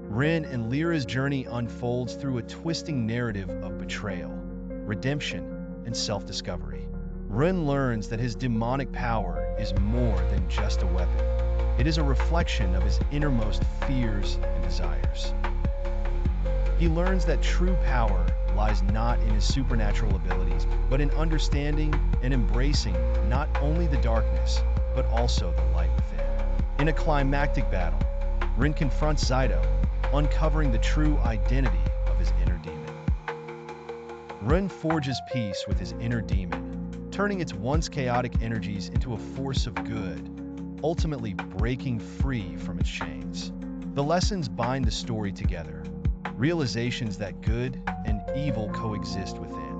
Ren and Lyra's journey unfolds through a twisting narrative of betrayal, redemption, and self-discovery. Ren learns that his demonic power is more than just a weapon. It is a reflection of his innermost fears and desires. He learns that true power lies not in his supernatural abilities, but in understanding and embracing not only the darkness, but also the light within. In a climactic battle, Ren confronts Zydo, uncovering the true identity of his inner demon. Ren forges peace with his inner demon, turning its once chaotic energies into a force of good, ultimately breaking free from its chains. The lessons bind the story together, realizations that good and evil coexist within.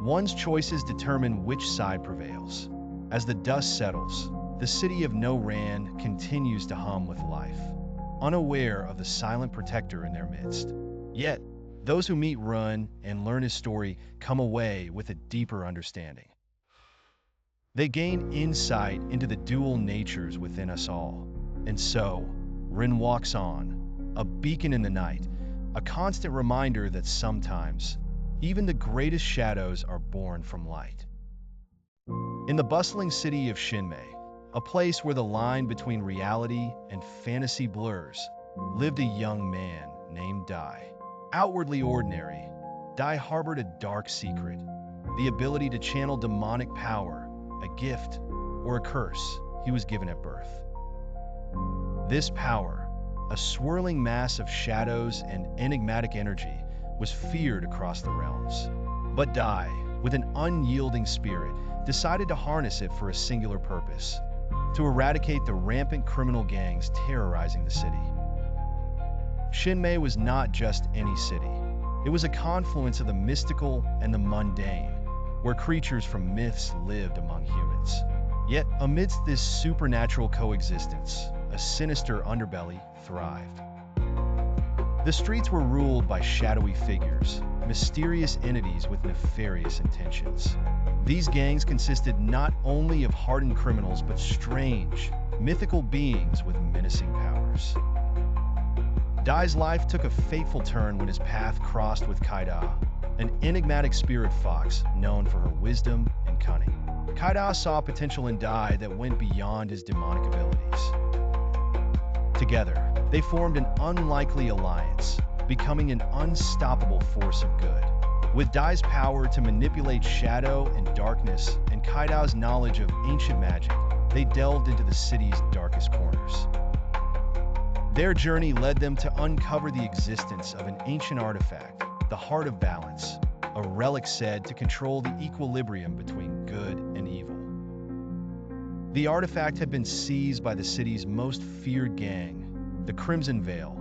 One's choices determine which side prevails. As the dust settles, the city of Noran continues to hum with life, unaware of the silent protector in their midst. Yet, those who meet Run and learn his story come away with a deeper understanding. They gain insight into the dual natures within us all. And so, Ren walks on, a beacon in the night, a constant reminder that sometimes, even the greatest shadows are born from light. In the bustling city of Shinmei, a place where the line between reality and fantasy blurs, lived a young man named Dai. Outwardly ordinary, Dai harbored a dark secret, the ability to channel demonic power, a gift, or a curse he was given at birth. This power, a swirling mass of shadows and enigmatic energy, was feared across the realms. But Dai, with an unyielding spirit, decided to harness it for a singular purpose: to eradicate the rampant criminal gangs terrorizing the city. Shinmei was not just any city. It was a confluence of the mystical and the mundane, where creatures from myths lived among humans. Yet, amidst this supernatural coexistence, a sinister underbelly thrived. The streets were ruled by shadowy figures, mysterious entities with nefarious intentions. These gangs consisted not only of hardened criminals, but strange, mythical beings with menacing powers. Dai's life took a fateful turn when his path crossed with Kaida, an enigmatic spirit fox known for her wisdom and cunning. Kaida saw potential in Dai that went beyond his demonic abilities. Together, they formed an unlikely alliance, becoming an unstoppable force of good. With Dai's power to manipulate shadow and darkness, and Kaida's knowledge of ancient magic, they delved into the city's darkest corners. Their journey led them to uncover the existence of an ancient artifact, the Heart of Balance, a relic said to control the equilibrium between good and evil. The artifact had been seized by the city's most feared gang, the Crimson Veil,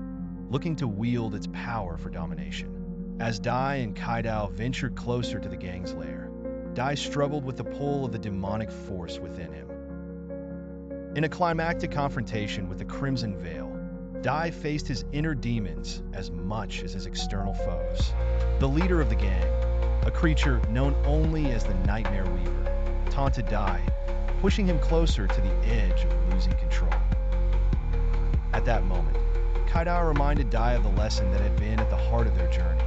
looking to wield its power for domination. As Dai and Kaida ventured closer to the gang's lair, Dai struggled with the pull of the demonic force within him. In a climactic confrontation with the Crimson Veil, Dai faced his inner demons as much as his external foes. The leader of the gang, a creature known only as the Nightmare Weaver, taunted Dai, pushing him closer to the edge of losing control. At that moment, Kaida reminded Dai of the lesson that had been at the heart of their journey.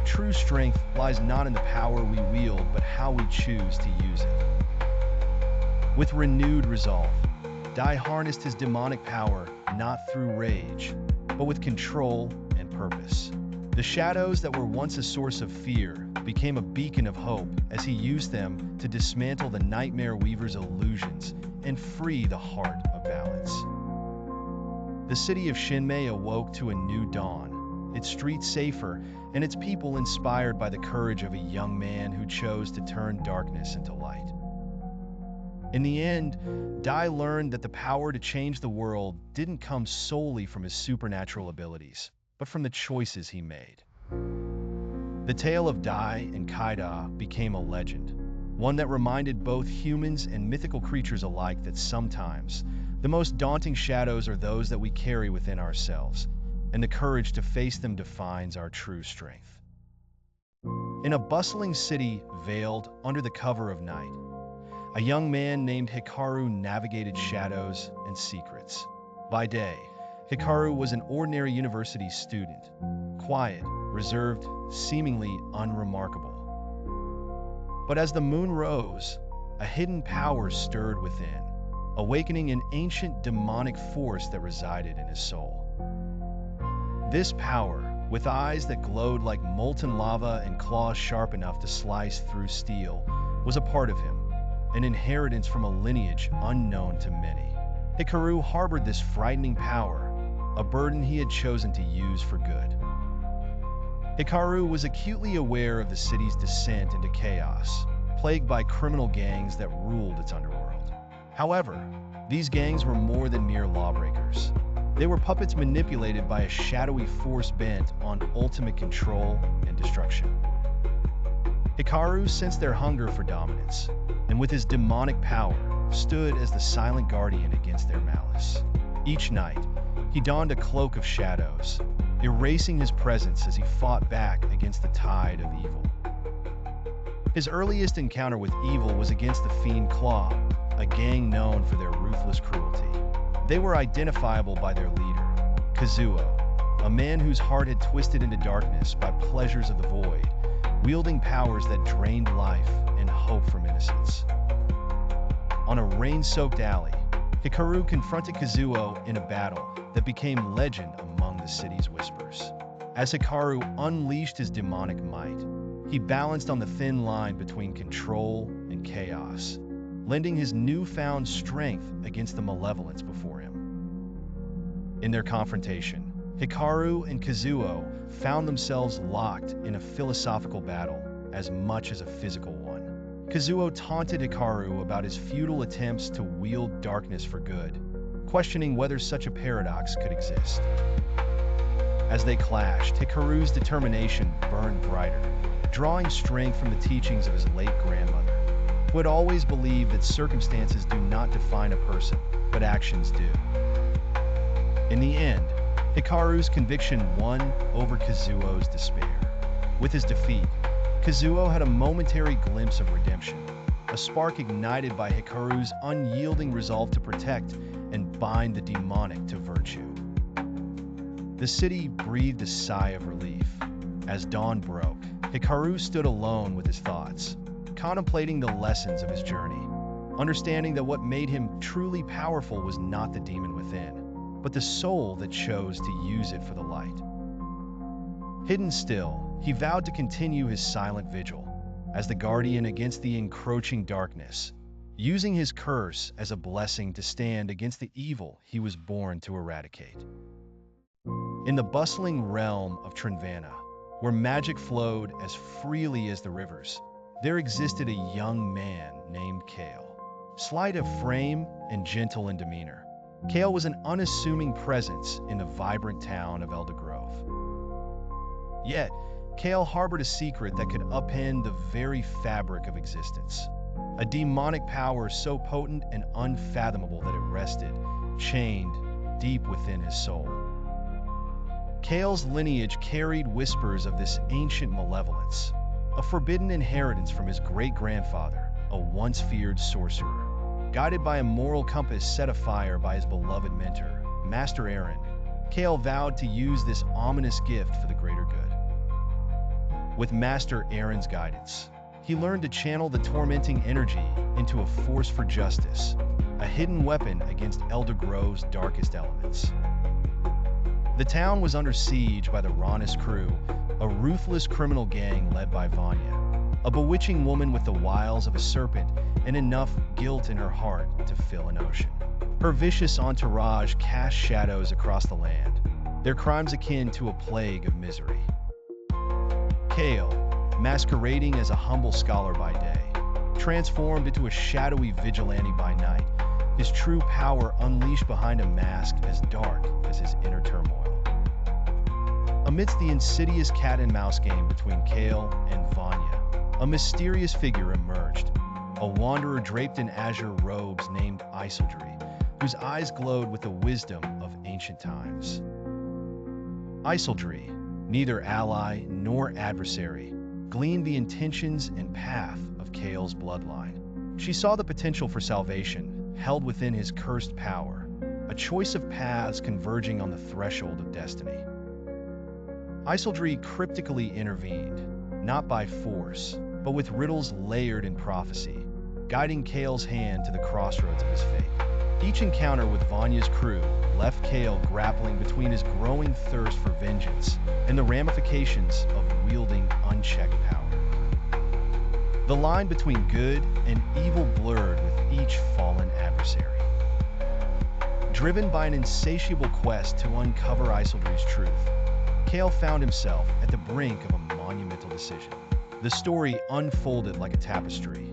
True strength lies not in the power we wield, but how we choose to use it. With renewed resolve, Dai harnessed his demonic power not through rage, but with control and purpose. The shadows that were once a source of fear became a beacon of hope as he used them to dismantle the Nightmare Weaver's illusions and free the Heart of Balance. The city of Shinmei awoke to a new dawn, its streets safer and its people inspired by the courage of a young man who chose to turn darkness into light. In the end, Dai learned that the power to change the world didn't come solely from his supernatural abilities, but from the choices he made. The tale of Dai and Kaida became a legend, one that reminded both humans and mythical creatures alike that sometimes the most daunting shadows are those that we carry within ourselves, and the courage to face them defines our true strength. In a bustling city veiled under the cover of night, a young man named Hikaru navigated shadows and secrets. By day, Hikaru was an ordinary university student, quiet, reserved, seemingly unremarkable. But as the moon rose, a hidden power stirred within, awakening an ancient demonic force that resided in his soul. This power, with eyes that glowed like molten lava and claws sharp enough to slice through steel, was a part of him, an inheritance from a lineage unknown to many. Hikaru harbored this frightening power, a burden he had chosen to use for good. Hikaru was acutely aware of the city's descent into chaos, plagued by criminal gangs that ruled its underworld. However, these gangs were more than mere lawbreakers. They were puppets manipulated by a shadowy force bent on ultimate control and destruction. Hikaru sensed their hunger for dominance, and with his demonic power, stood as the silent guardian against their malice. Each night, he donned a cloak of shadows, erasing his presence as he fought back against the tide of evil. His earliest encounter with evil was against the Fiend Claw, a gang known for their ruthless cruelty. They were identifiable by their leader, Kazuo, a man whose heart had twisted into darkness by pleasures of the void, wielding powers that drained life and hope from innocence. On a rain-soaked alley, Hikaru confronted Kazuo in a battle that became legend among the city's whispers. As Hikaru unleashed his demonic might, he balanced on the thin line between control and chaos, lending his newfound strength against the malevolence before him. In their confrontation, Hikaru and Kazuo found themselves locked in a philosophical battle as much as a physical one. Kazuo taunted Hikaru about his futile attempts to wield darkness for good, questioning whether such a paradox could exist. As they clashed, Hikaru's determination burned brighter, drawing strength from the teachings of his late grandmother, who had always believed that circumstances do not define a person, but actions do. In the end, Hikaru's conviction won over Kazuo's despair. With his defeat, Kazuo had a momentary glimpse of redemption, a spark ignited by Hikaru's unyielding resolve to protect and bind the demonic to virtue. The city breathed a sigh of relief. As dawn broke, Hikaru stood alone with his thoughts, contemplating the lessons of his journey, understanding that what made him truly powerful was not the demon within, but the soul that chose to use it for the light. Hidden still, he vowed to continue his silent vigil as the guardian against the encroaching darkness, using his curse as a blessing to stand against the evil he was born to eradicate. In the bustling realm of Trinvana, where magic flowed as freely as the rivers, there existed a young man named Kale. Slight of frame and gentle in demeanor, Kale was an unassuming presence in the vibrant town of Eldergrove. Yet, Kale harbored a secret that could upend the very fabric of existence. A demonic power so potent and unfathomable that it rested, chained, deep within his soul. Kale's lineage carried whispers of this ancient malevolence, a forbidden inheritance from his great-grandfather, a once-feared sorcerer. Guided by a moral compass set afire by his beloved mentor, Master Aaron, Kale vowed to use this ominous gift for the greater good. With Master Aaron's guidance, he learned to channel the tormenting energy into a force for justice, a hidden weapon against Eldergrove's darkest elements. The town was under siege by the Ranis crew, a ruthless criminal gang led by Vanya, a bewitching woman with the wiles of a serpent and enough guilt in her heart to fill an ocean. Her vicious entourage cast shadows across the land, their crimes akin to a plague of misery. Kale, masquerading as a humble scholar by day, transformed into a shadowy vigilante by night, his true power unleashed behind a mask as dark as his inner turmoil. Amidst the insidious cat-and-mouse game between Kale and Vanya, a mysterious figure emerged, a wanderer draped in azure robes named Isildur, whose eyes glowed with the wisdom of ancient times. Isildur, neither ally nor adversary, gleaned the intentions and path of Kale's bloodline. She saw the potential for salvation held within his cursed power, a choice of paths converging on the threshold of destiny. Isildur cryptically intervened, not by force, but with riddles layered in prophecy, guiding Kale's hand to the crossroads of his fate. Each encounter with Vanya's crew left Kale grappling between his growing thirst for vengeance and the ramifications of wielding unchecked power. The line between good and evil blurred with each fallen adversary. Driven by an insatiable quest to uncover Isildur's truth, Kale found himself at the brink of a monumental decision. The story unfolded like a tapestry,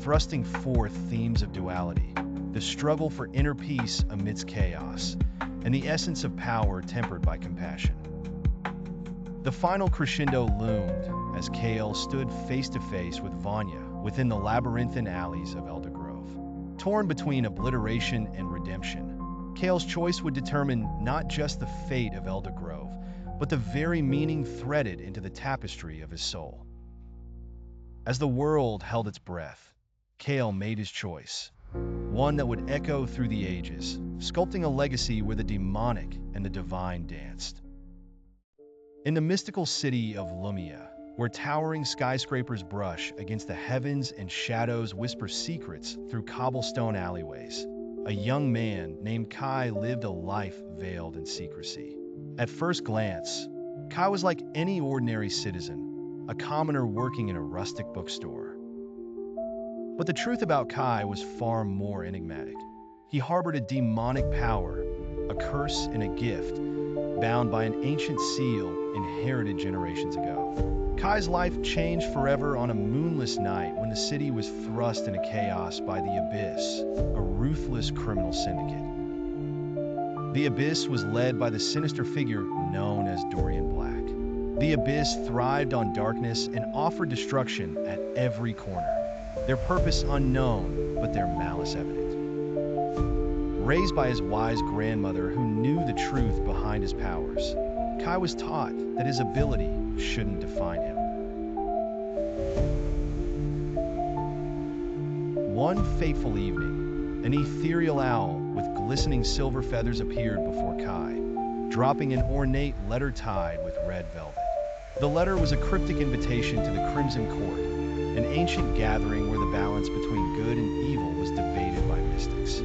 thrusting forth themes of duality, the struggle for inner peace amidst chaos, and the essence of power tempered by compassion. The final crescendo loomed as Kale stood face to face with Vanya within the labyrinthine alleys of Eldergrove. Torn between obliteration and redemption, Kale's choice would determine not just the fate of Eldergrove, but the very meaning threaded into the tapestry of his soul. As the world held its breath, Kale made his choice, one that would echo through the ages, sculpting a legacy where the demonic and the divine danced. In the mystical city of Lumia, where towering skyscrapers brush against the heavens and shadows whisper secrets through cobblestone alleyways, a young man named Kai lived a life veiled in secrecy. At first glance, Kai was like any ordinary citizen, a commoner working in a rustic bookstore. But the truth about Kai was far more enigmatic. He harbored a demonic power, a curse and a gift, bound by an ancient seal inherited generations ago. Kai's life changed forever on a moonless night when the city was thrust into chaos by the Abyss, a ruthless criminal syndicate. The Abyss was led by the sinister figure known as Dorian Black. The Abyss thrived on darkness and offered destruction at every corner, their purpose unknown, but their malice evident. Raised by his wise grandmother who knew the truth behind his powers, Kai was taught that his ability shouldn't define him. One fateful evening, an ethereal owl with glistening silver feathers appeared before Kai, dropping an ornate letter tied with red velvet. The letter was a cryptic invitation to the Crimson Court, an ancient gathering where the balance between good and evil was debated by mystics.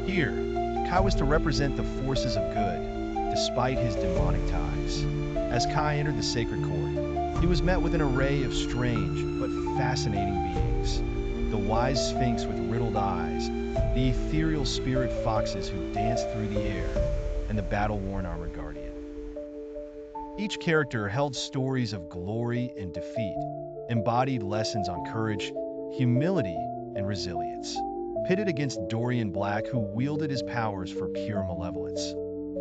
Here, Kai was to represent the forces of good, despite his demonic ties. As Kai entered the sacred court, he was met with an array of strange but fascinating beings. The wise sphinx with riddled eyes, the ethereal spirit foxes who danced through the air, and the battle-worn armored guardian. Each character held stories of glory and defeat, embodied lessons on courage, humility, and resilience. Pitted against Dorian Black, who wielded his powers for pure malevolence,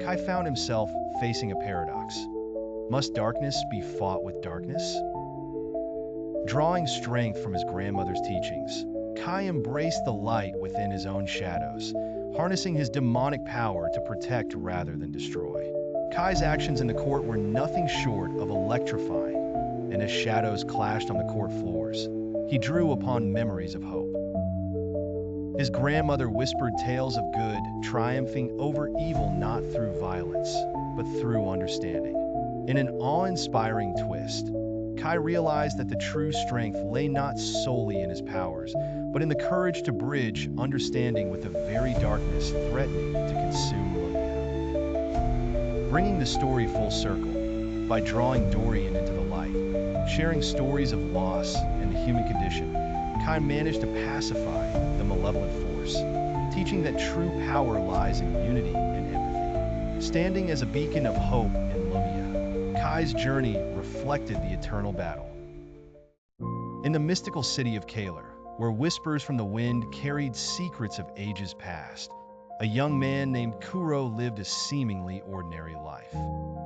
Kai found himself facing a paradox. Must darkness be fought with darkness? Drawing strength from his grandmother's teachings, Kai embraced the light within his own shadows, harnessing his demonic power to protect rather than destroy. Kai's actions in the court were nothing short of electrifying, and as shadows clashed on the court floors, he drew upon memories of hope. His grandmother whispered tales of good, triumphing over evil not through violence, but through understanding. In an awe-inspiring twist, Kai realized that the true strength lay not solely in his powers, but in the courage to bridge understanding with the very darkness threatening to consume Lumia. Bringing the story full circle, by drawing Dorian into the light, sharing stories of loss and the human condition, Kai managed to pacify the malevolent force, teaching that true power lies in unity and empathy. Standing as a beacon of hope in Lumia, Kai's journey reflected the eternal battle. In the mystical city of Kalar, where whispers from the wind carried secrets of ages past, a young man named Kuro lived a seemingly ordinary life.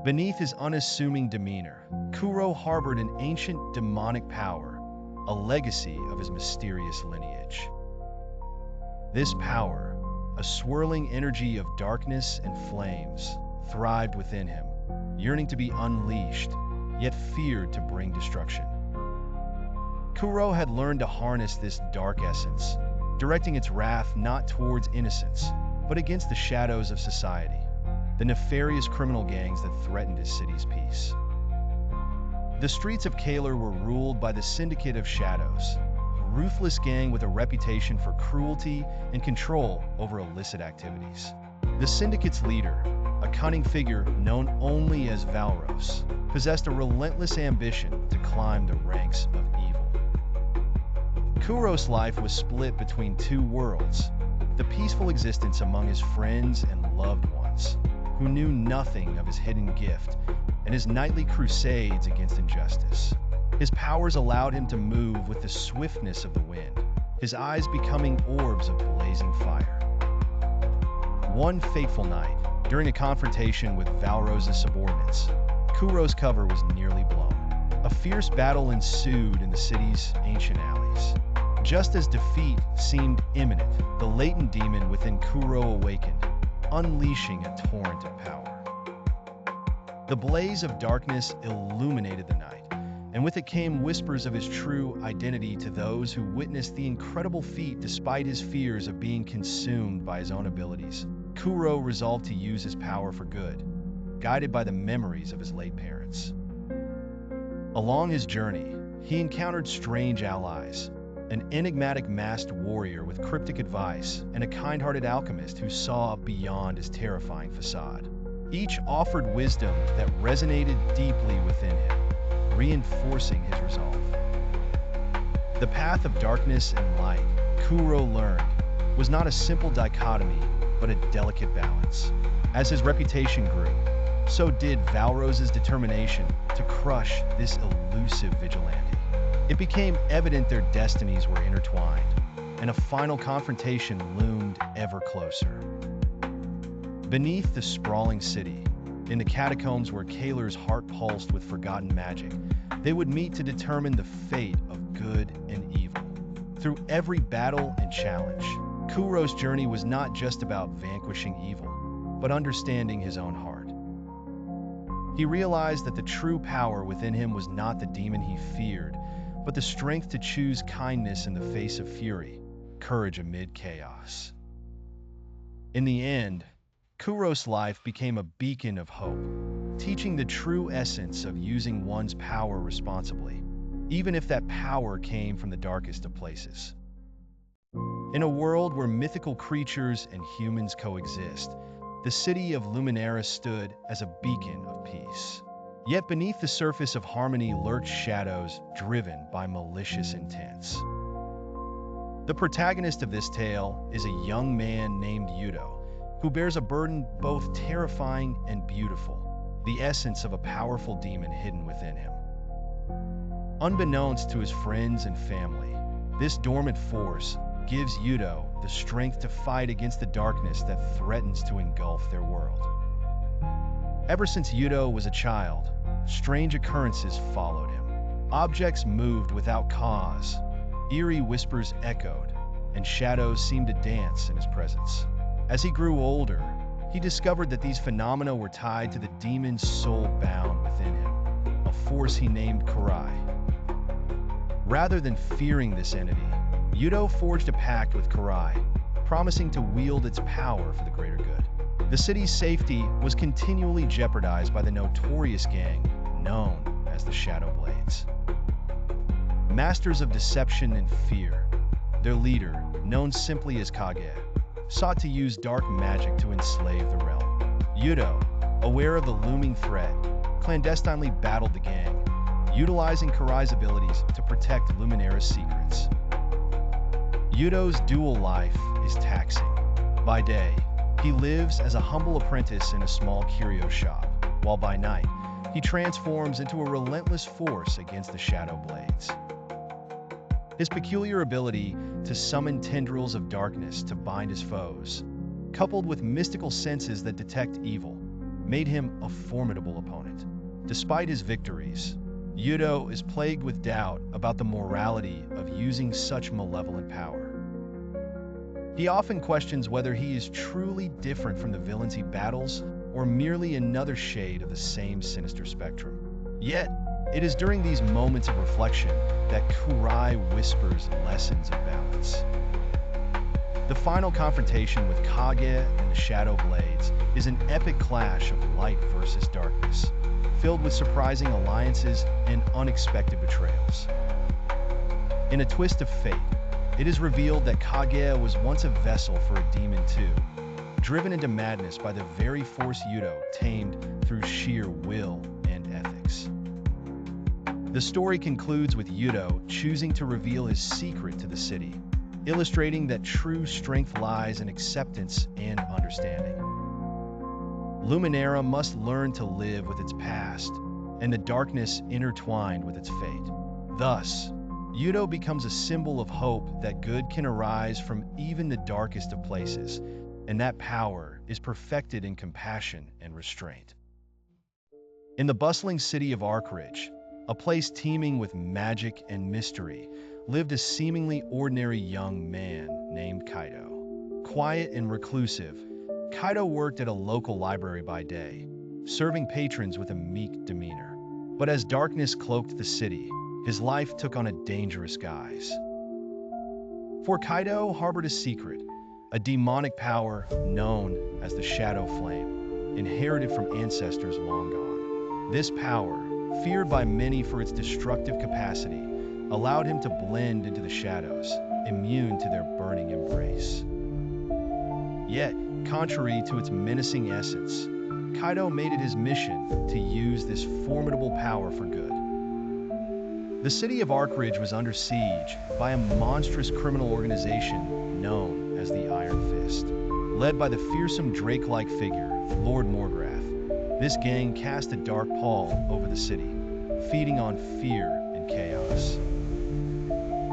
Beneath his unassuming demeanor, Kuro harbored an ancient demonic power, a legacy of his mysterious lineage. This power, a swirling energy of darkness and flames, thrived within him, yearning to be unleashed, yet feared to bring destruction. Kuro had learned to harness this dark essence, directing its wrath not towards innocence, but against the shadows of society, the nefarious criminal gangs that threatened his city's peace. The streets of Kalar were ruled by the Syndicate of Shadows, a ruthless gang with a reputation for cruelty and control over illicit activities. The Syndicate's leader, a cunning figure known only as Valros, possessed a relentless ambition to climb the ranks of evil. Kuro's life was split between two worlds, the peaceful existence among his friends and loved ones, who knew nothing of his hidden gift, and his nightly crusades against injustice. His powers allowed him to move with the swiftness of the wind, his eyes becoming orbs of blazing fire. One fateful night, during a confrontation with Valros' subordinates, Kuro's cover was nearly blown. A fierce battle ensued in the city's ancient alleys. Just as defeat seemed imminent, the latent demon within Kuro awakened, unleashing a torrent of power. The blaze of darkness illuminated the night, and with it came whispers of his true identity to those who witnessed the incredible feat despite his fears of being consumed by his own abilities. Kuro resolved to use his power for good, guided by the memories of his late parents. Along his journey, he encountered strange allies, an enigmatic masked warrior with cryptic advice, and a kind-hearted alchemist who saw beyond his terrifying facade. Each offered wisdom that resonated deeply within him, reinforcing his resolve. The path of darkness and light, Kuro learned, was not a simple dichotomy, but a delicate balance. As his reputation grew, so did Valrose's determination to crush this elusive vigilante. It became evident their destinies were intertwined, and a final confrontation loomed ever closer. Beneath the sprawling city, in the catacombs where Kaler's heart pulsed with forgotten magic, they would meet to determine the fate of good and evil. Through every battle and challenge, Kuro's journey was not just about vanquishing evil, but understanding his own heart. He realized that the true power within him was not the demon he feared, but the strength to choose kindness in the face of fury, courage amid chaos. In the end, Kuro's life became a beacon of hope, teaching the true essence of using one's power responsibly, even if that power came from the darkest of places. In a world where mythical creatures and humans coexist, the city of Luminera stood as a beacon of peace. Yet beneath the surface of harmony lurked shadows driven by malicious intents. The protagonist of this tale is a young man named Yudo, who bears a burden both terrifying and beautiful, the essence of a powerful demon hidden within him. Unbeknownst to his friends and family, this dormant force gives Yudo the strength to fight against the darkness that threatens to engulf their world. Ever since Yudo was a child, strange occurrences followed him. Objects moved without cause, eerie whispers echoed, and shadows seemed to dance in his presence. As he grew older, he discovered that these phenomena were tied to the demon's soul bound within him, a force he named Kurai. Rather than fearing this entity, Yudo forged a pact with Kurai, promising to wield its power for the greater good. The city's safety was continually jeopardized by the notorious gang known as the Shadow Blades. Masters of deception and fear, their leader, known simply as Kage, sought to use dark magic to enslave the realm. Yudo, aware of the looming threat, clandestinely battled the gang, utilizing Kurai's abilities to protect Luminera's secrets. Yudo's dual life is taxing. By day, he lives as a humble apprentice in a small curio shop, while by night, he transforms into a relentless force against the Shadow Blades. His peculiar ability to summon tendrils of darkness to bind his foes, coupled with mystical senses that detect evil, made him a formidable opponent. Despite his victories, Yudo is plagued with doubt about the morality of using such malevolent power. He often questions whether he is truly different from the villains he battles or merely another shade of the same sinister spectrum. Yet, it is during these moments of reflection that Kurai whispers lessons of balance. The final confrontation with Kage and the Shadow Blades is an epic clash of light versus darkness, filled with surprising alliances and unexpected betrayals. In a twist of fate, it is revealed that Kage was once a vessel for a demon too, driven into madness by the very force Yudo tamed through sheer will and ethics. The story concludes with Yudo choosing to reveal his secret to the city, illustrating that true strength lies in acceptance and understanding. Luminera must learn to live with its past and the darkness intertwined with its fate. Thus, Yudo becomes a symbol of hope that good can arise from even the darkest of places, and that power is perfected in compassion and restraint. In the bustling city of Arkridge, a place teeming with magic and mystery, lived a seemingly ordinary young man named Kaido. Quiet and reclusive, Kaido worked at a local library by day, serving patrons with a meek demeanor. But as darkness cloaked the city, his life took on a dangerous guise. For Kaido harbored a secret, a demonic power known as the Shadow Flame, inherited from ancestors long gone. This power, feared by many for its destructive capacity, allowed him to blend into the shadows, immune to their burning embrace. Yet, contrary to its menacing essence, Kaido made it his mission to use this formidable power for good. The city of Arkridge was under siege by a monstrous criminal organization known as the Iron Fist. Led by the fearsome Drake-like figure Lord Morgrath. This gang cast a dark pall over the city, feeding on fear and chaos.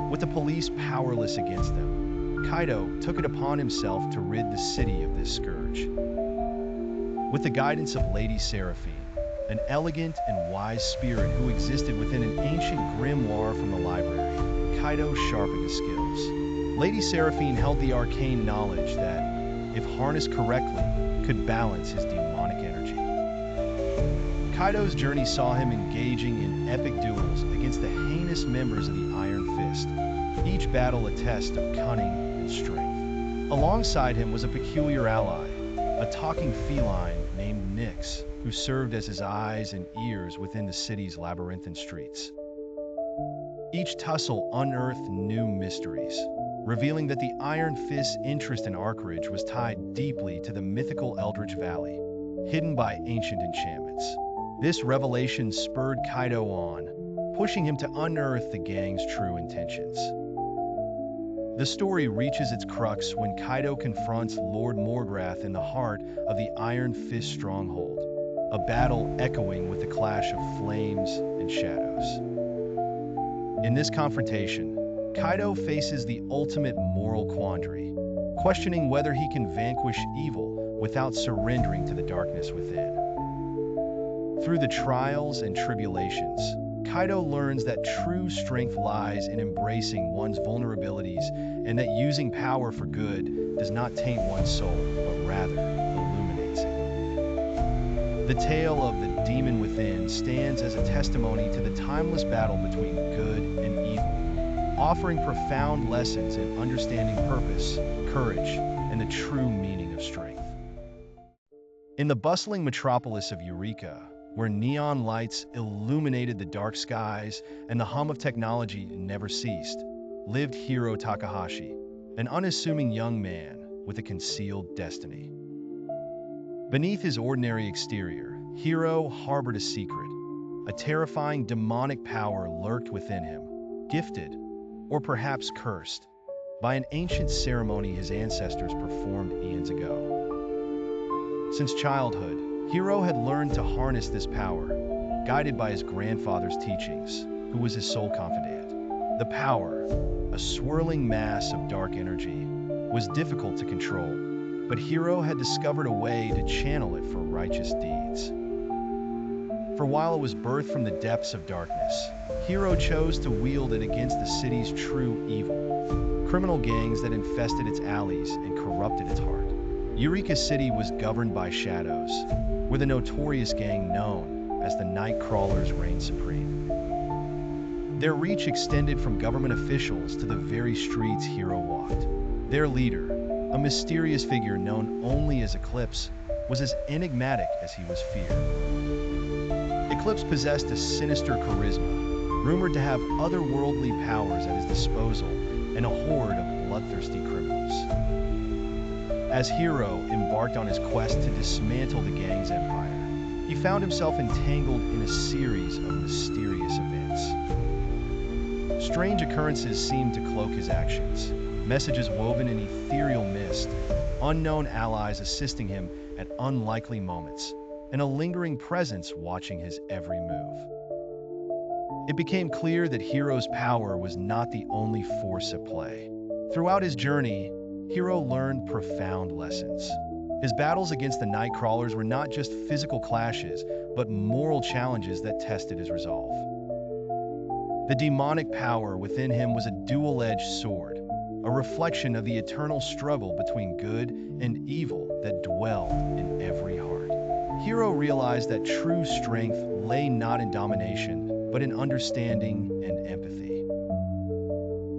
With the police powerless against them, Kaido took it upon himself to rid the city of this scourge. With the guidance of Lady Seraphine, an elegant and wise spirit who existed within an ancient grimoire from the library, Kaido sharpened his skills. Lady Seraphine held the arcane knowledge that, if harnessed correctly, could balance his demonic energy. Kaido's journey saw him engaging in epic duels against the heinous members of the Iron Fist, each battle a test of cunning and strength. Alongside him was a peculiar ally, a talking feline named Nyx, who served as his eyes and ears within the city's labyrinthine streets. Each tussle unearthed new mysteries, revealing that the Iron Fist's interest in Arcridge was tied deeply to the mythical Eldritch Valley, hidden by ancient enchantments. This revelation spurred Kaido on, pushing him to unearth the gang's true intentions. The story reaches its crux when Kaido confronts Lord Morgrath in the heart of the Iron Fist stronghold, a battle echoing with the clash of flames and shadows. In this confrontation, Kaido faces the ultimate moral quandary, questioning whether he can vanquish evil without surrendering to the darkness within. Through the trials and tribulations, Kaido learns that true strength lies in embracing one's vulnerabilities and that using power for good does not taint one's soul, but rather illuminates it. The tale of the demon within stands as a testimony to the timeless battle between good and evil, offering profound lessons in understanding purpose, courage, and the true meaning of strength. In the bustling metropolis of Eureka, where neon lights illuminated the dark skies and the hum of technology never ceased, lived Hiro Takahashi, an unassuming young man with a concealed destiny. Beneath his ordinary exterior, Hiro harbored a secret. A terrifying demonic power lurked within him, gifted, or perhaps cursed, by an ancient ceremony his ancestors performed eons ago. Since childhood, Hiro had learned to harness this power, guided by his grandfather's teachings, who was his sole confidant. The power, a swirling mass of dark energy, was difficult to control, but Hiro had discovered a way to channel it for righteous deeds. For while it was birthed from the depths of darkness, Hiro chose to wield it against the city's true evil, criminal gangs that infested its alleys and corrupted its heart. Eureka City was governed by shadows, where the notorious gang known as the Nightcrawlers reigned supreme. Their reach extended from government officials to the very streets Hiro walked. Their leader, a mysterious figure known only as Eclipse, was as enigmatic as he was feared. Eclipse possessed a sinister charisma, rumored to have otherworldly powers at his disposal, and a horde of bloodthirsty criminals. As Hiro embarked on his quest to dismantle the gang's empire, he found himself entangled in a series of mysterious events. Strange occurrences seemed to cloak his actions, messages woven in ethereal mist, unknown allies assisting him at unlikely moments, and a lingering presence watching his every move. It became clear that Hiro's power was not the only force at play. Throughout his journey, Hiro learned profound lessons. His battles against the Nightcrawlers were not just physical clashes, but moral challenges that tested his resolve. The demonic power within him was a dual-edged sword, a reflection of the eternal struggle between good and evil that dwelled in every heart. Hiro realized that true strength lay not in domination, but in understanding and empathy.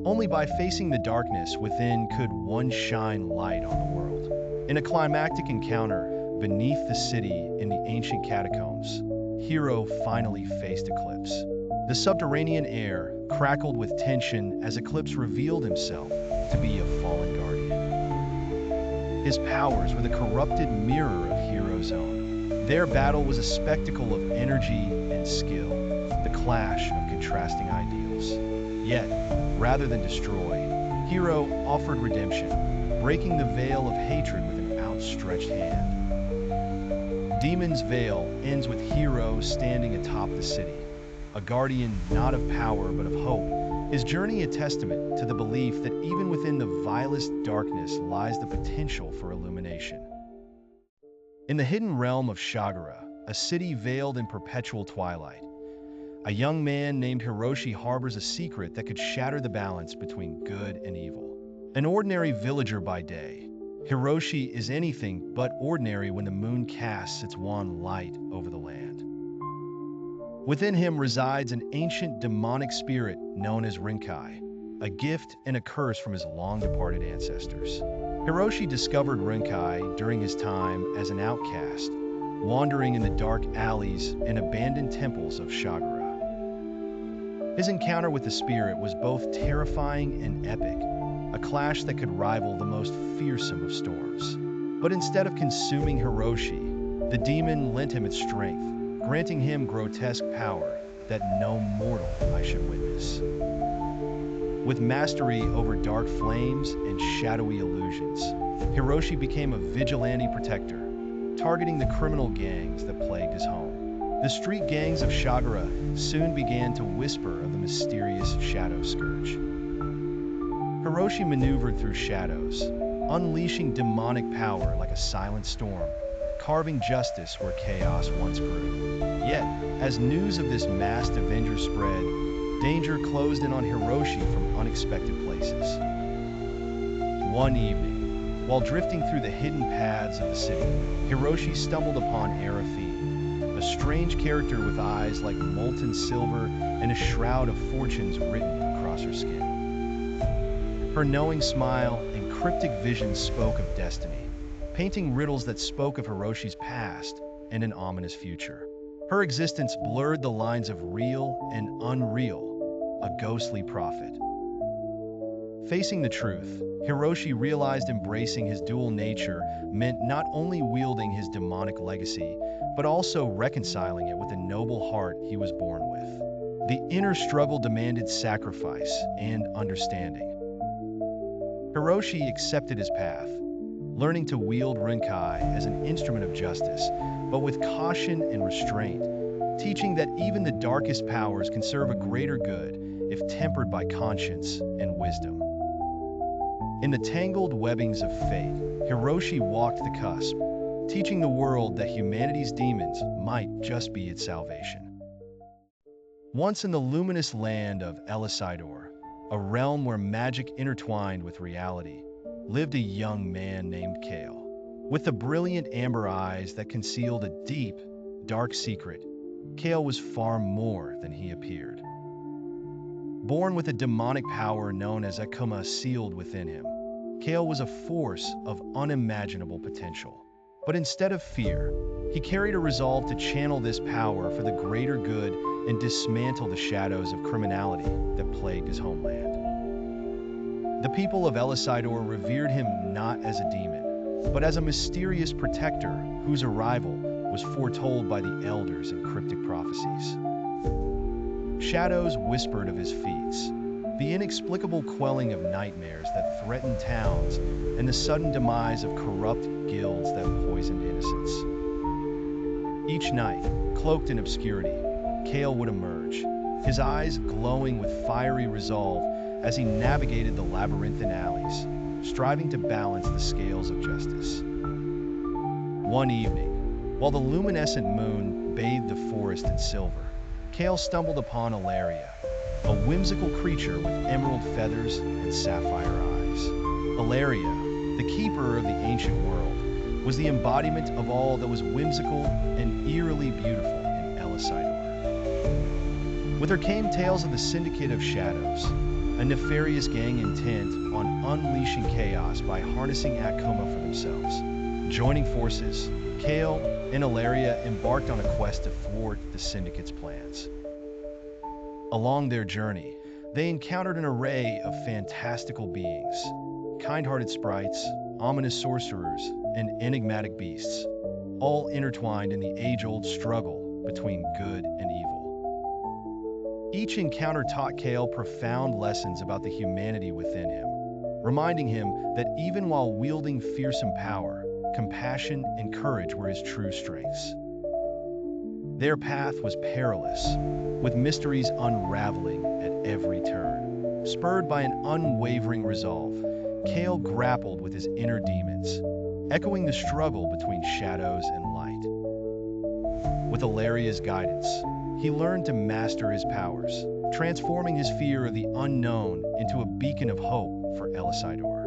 Only by facing the darkness within could one shine light on the world. In a climactic encounter beneath the city in the ancient catacombs, Hiro finally faced Eclipse. The subterranean air crackled with tension as Eclipse revealed himself to be a fallen guardian. His powers were the corrupted mirror of Hiro's own. Their battle was a spectacle of energy and skill, the clash of contrasting ideals. Yet, rather than destroy, Hiro offered redemption, breaking the veil of hatred with an outstretched hand. Demon's Veil ends with Hero standing atop the city, a guardian not of power but of hope. His journey a testament to the belief that even within the vilest darkness lies the potential for illumination. In the hidden realm of Shagara, a city veiled in perpetual twilight, a young man named Hiroshi harbors a secret that could shatter the balance between good and evil. An ordinary villager by day, Hiroshi is anything but ordinary when the moon casts its wan light over the land. Within him resides an ancient demonic spirit known as Rinkai, a gift and a curse from his long-departed ancestors. Hiroshi discovered Rinkai during his time as an outcast, wandering in the dark alleys and abandoned temples of Shagara. His encounter with the spirit was both terrifying and epic, a clash that could rival the most fearsome of storms. But instead of consuming Hiroshi, the demon lent him its strength, granting him grotesque power that no mortal eye should witness. With mastery over dark flames and shadowy illusions, Hiroshi became a vigilante protector, targeting the criminal gangs that plagued his home. The street gangs of Shagara soon began to whisper of the mysterious Shadow Scourge. Hiroshi maneuvered through shadows, unleashing demonic power like a silent storm, carving justice where chaos once grew. Yet, as news of this masked avenger spread, danger closed in on Hiroshi from unexpected places. One evening, while drifting through the hidden paths of the city, Hiroshi stumbled upon Arafine, a strange character with eyes like molten silver and a shroud of fortunes written across her skin. Her knowing smile and cryptic vision spoke of destiny, painting riddles that spoke of Hiroshi's past and an ominous future. Her existence blurred the lines of real and unreal, a ghostly prophet. Facing the truth, Hiroshi realized embracing his dual nature meant not only wielding his demonic legacy, but also reconciling it with the noble heart he was born with. The inner struggle demanded sacrifice and understanding. Hiroshi accepted his path, learning to wield Rinkai as an instrument of justice, but with caution and restraint, teaching that even the darkest powers can serve a greater good if tempered by conscience and wisdom. In the tangled webbings of fate, Hiroshi walked the cusp, teaching the world that humanity's demons might just be its salvation. Once in the luminous land of Elisidor, a realm where magic intertwined with reality, lived a young man named Kale. With the brilliant amber eyes that concealed a deep, dark secret, Kale was far more than he appeared. Born with a demonic power known as Akuma sealed within him, Kale was a force of unimaginable potential. But instead of fear, he carried a resolve to channel this power for the greater good and dismantle the shadows of criminality that plagued his homeland. The people of Elisidor revered him not as a demon, but as a mysterious protector whose arrival was foretold by the elders in cryptic prophecies. Shadows whispered of his feats, the inexplicable quelling of nightmares that threatened towns, and the sudden demise of corrupt guilds that poisoned innocence. Each night, cloaked in obscurity, Kale would emerge, his eyes glowing with fiery resolve as he navigated the labyrinthine alleys, striving to balance the scales of justice. One evening, while the luminescent moon bathed the forest in silver, Kale stumbled upon Ilaria, a whimsical creature with emerald feathers and sapphire eyes. Ilaria, the keeper of the ancient world, was the embodiment of all that was whimsical and eerily beautiful in Elisidor. With her came tales of the Syndicate of Shadows, a nefarious gang intent on unleashing chaos by harnessing Akuma for themselves. Joining forces, Kale and Ilaria embarked on a quest to thwart the Syndicate's plans. Along their journey, they encountered an array of fantastical beings, kind-hearted sprites, ominous sorcerers, and enigmatic beasts, all intertwined in the age-old struggle between good and evil. Each encounter taught Kale profound lessons about the humanity within him, reminding him that even while wielding fearsome power, compassion, and courage were his true strengths. Their path was perilous, with mysteries unraveling at every turn. Spurred by an unwavering resolve, Cale grappled with his inner demons, echoing the struggle between shadows and light. With Illyria's guidance, he learned to master his powers, transforming his fear of the unknown into a beacon of hope for Elisidor.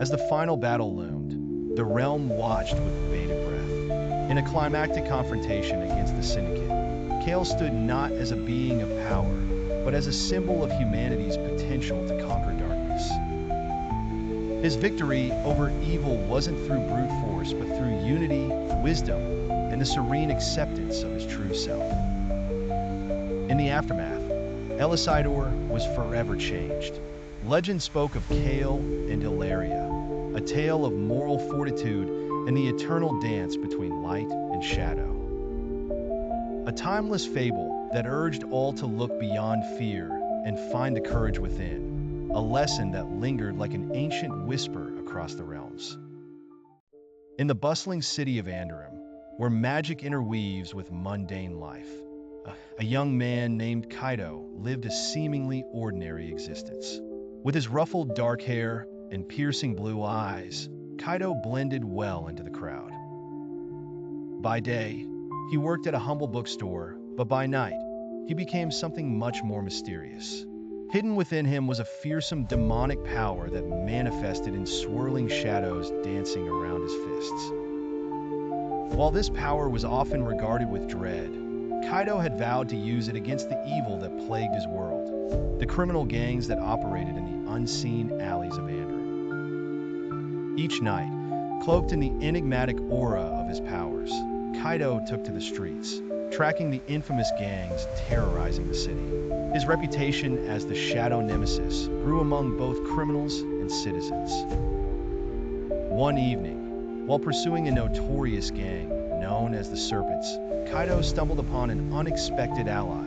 As the final battle loomed, the realm watched with bated breath. In a climactic confrontation against the Syndicate, Cale stood not as a being of power, but as a symbol of humanity's potential to conquer darkness. His victory over evil wasn't through brute force, but through unity, wisdom, and the serene acceptance of his true self. In the aftermath, Elisidor was forever changed. Legend spoke of Cale and Illyria, a tale of moral fortitude and the eternal dance between light and shadow. A timeless fable that urged all to look beyond fear and find the courage within, a lesson that lingered like an ancient whisper across the realms. In the bustling city of Andorim, where magic interweaves with mundane life, a young man named Kaido lived a seemingly ordinary existence. With his ruffled dark hair and piercing blue eyes, Kaido blended well into the crowd. By day, he worked at a humble bookstore, but by night, he became something much more mysterious. Hidden within him was a fearsome demonic power that manifested in swirling shadows dancing around his fists. While this power was often regarded with dread, Kaido had vowed to use it against the evil that plagued his world, the criminal gangs that operated in the unseen alleys of Andorim. Each night, cloaked in the enigmatic aura of his powers, Kaido took to the streets, tracking the infamous gangs terrorizing the city. His reputation as the Shadow Nemesis grew among both criminals and citizens. One evening, while pursuing a notorious gang known as the Serpents, Kaido stumbled upon an unexpected ally,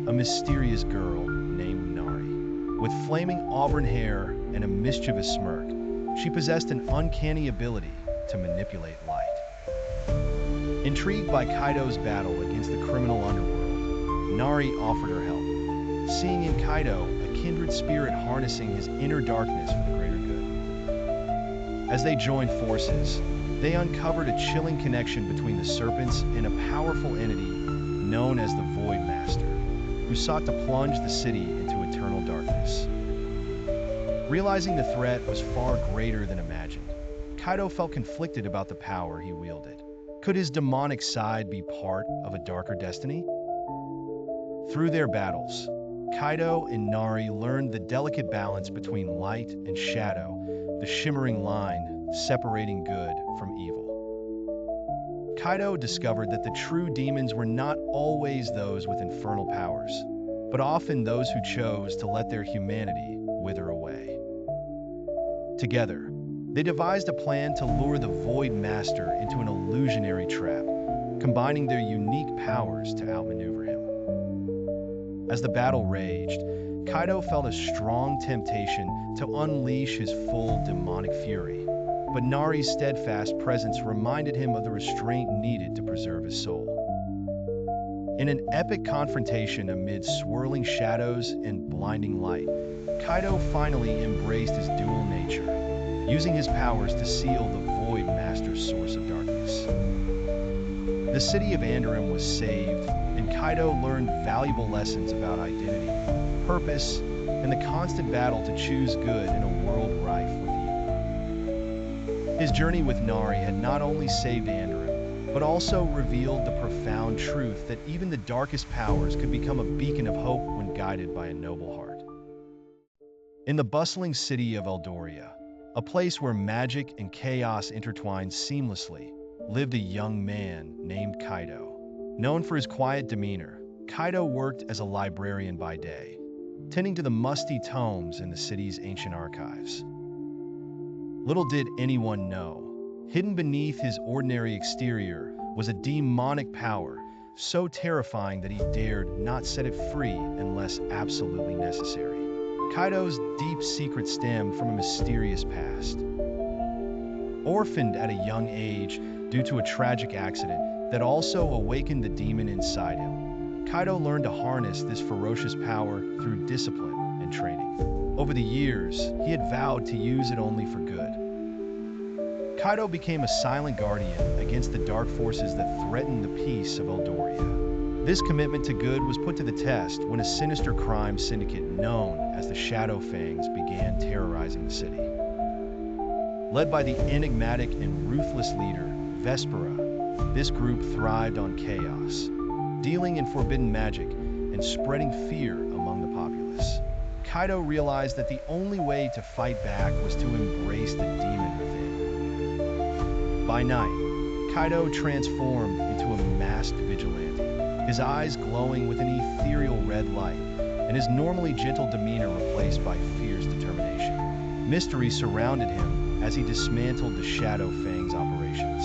a mysterious girl named Nari. With flaming auburn hair and a mischievous smirk, she possessed an uncanny ability to manipulate light. Intrigued by Kaido's battle against the criminal underworld, Nari offered her help, seeing in Kaido a kindred spirit harnessing his inner darkness for the greater good. As they joined forces, they uncovered a chilling connection between the Serpents and a powerful entity known as the Void Master, who sought to plunge the city into eternal darkness. Realizing the threat was far greater than imagined, Kaido felt conflicted about the power he wielded. Could his demonic side be part of a darker destiny? Through their battles, Kaido and Nari learned the delicate balance between light and shadow, the shimmering line separating good from evil. Kaido discovered that the true demons were not always those with infernal powers, but often those who chose to let their humanity wither away. Together, they devised a plan to lure the Void Master into an illusionary trap, combining their unique powers to outmaneuver him. As the battle raged, Kaido felt a strong temptation to unleash his full demonic fury, but Nari's steadfast presence reminded him of the restraint needed to preserve his soul. In an epic confrontation amid swirling shadows and blinding light, Kaido finally embraced his dual nature, using his powers to seal the Void Master's source of darkness. The city of Andorim was saved, and Kaido learned valuable lessons about identity, purpose, and the constant battle to choose good in a world rife with evil. His journey with Nari had not only saved Andorim, but also revealed the profound truth that even the darkest powers could become a beacon of hope when guided by a noble heart. In the bustling city of Eldoria, a place where magic and chaos intertwined seamlessly, lived a young man named Kaido. Known for his quiet demeanor, Kaido worked as a librarian by day, tending to the musty tomes in the city's ancient archives. Little did anyone know, hidden beneath his ordinary exterior was a demonic power so terrifying that he dared not set it free unless absolutely necessary. Kaido's deep secret stemmed from a mysterious past. Orphaned at a young age due to a tragic accident that also awakened the demon inside him, Kaido learned to harness this ferocious power through discipline and training. Over the years, he had vowed to use it only for good. Kaido became a silent guardian against the dark forces that threatened the peace of Eldoria. This commitment to good was put to the test when a sinister crime syndicate known as the Shadow Fangs began terrorizing the city. Led by the enigmatic and ruthless leader, Vespera, this group thrived on chaos, dealing in forbidden magic and spreading fear among the populace. Kaido realized that the only way to fight back was to embrace the demon within. By night, Kaido transformed into a masked vigilante, his eyes glowing with an ethereal red light, and his normally gentle demeanor replaced by fierce determination. Mystery surrounded him as he dismantled the Shadow Fangs operations.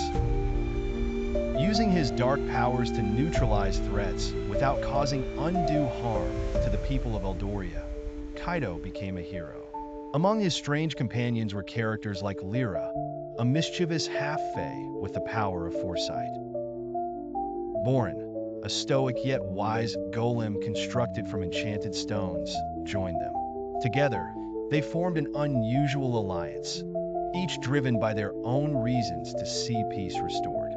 Using his dark powers to neutralize threats without causing undue harm to the people of Eldoria, Kaido became a hero. Among his strange companions were characters like Lyra, a mischievous half-fae with the power of foresight. Borin, a stoic yet wise golem constructed from enchanted stones, joined them. Together, they formed an unusual alliance, each driven by their own reasons to see peace restored.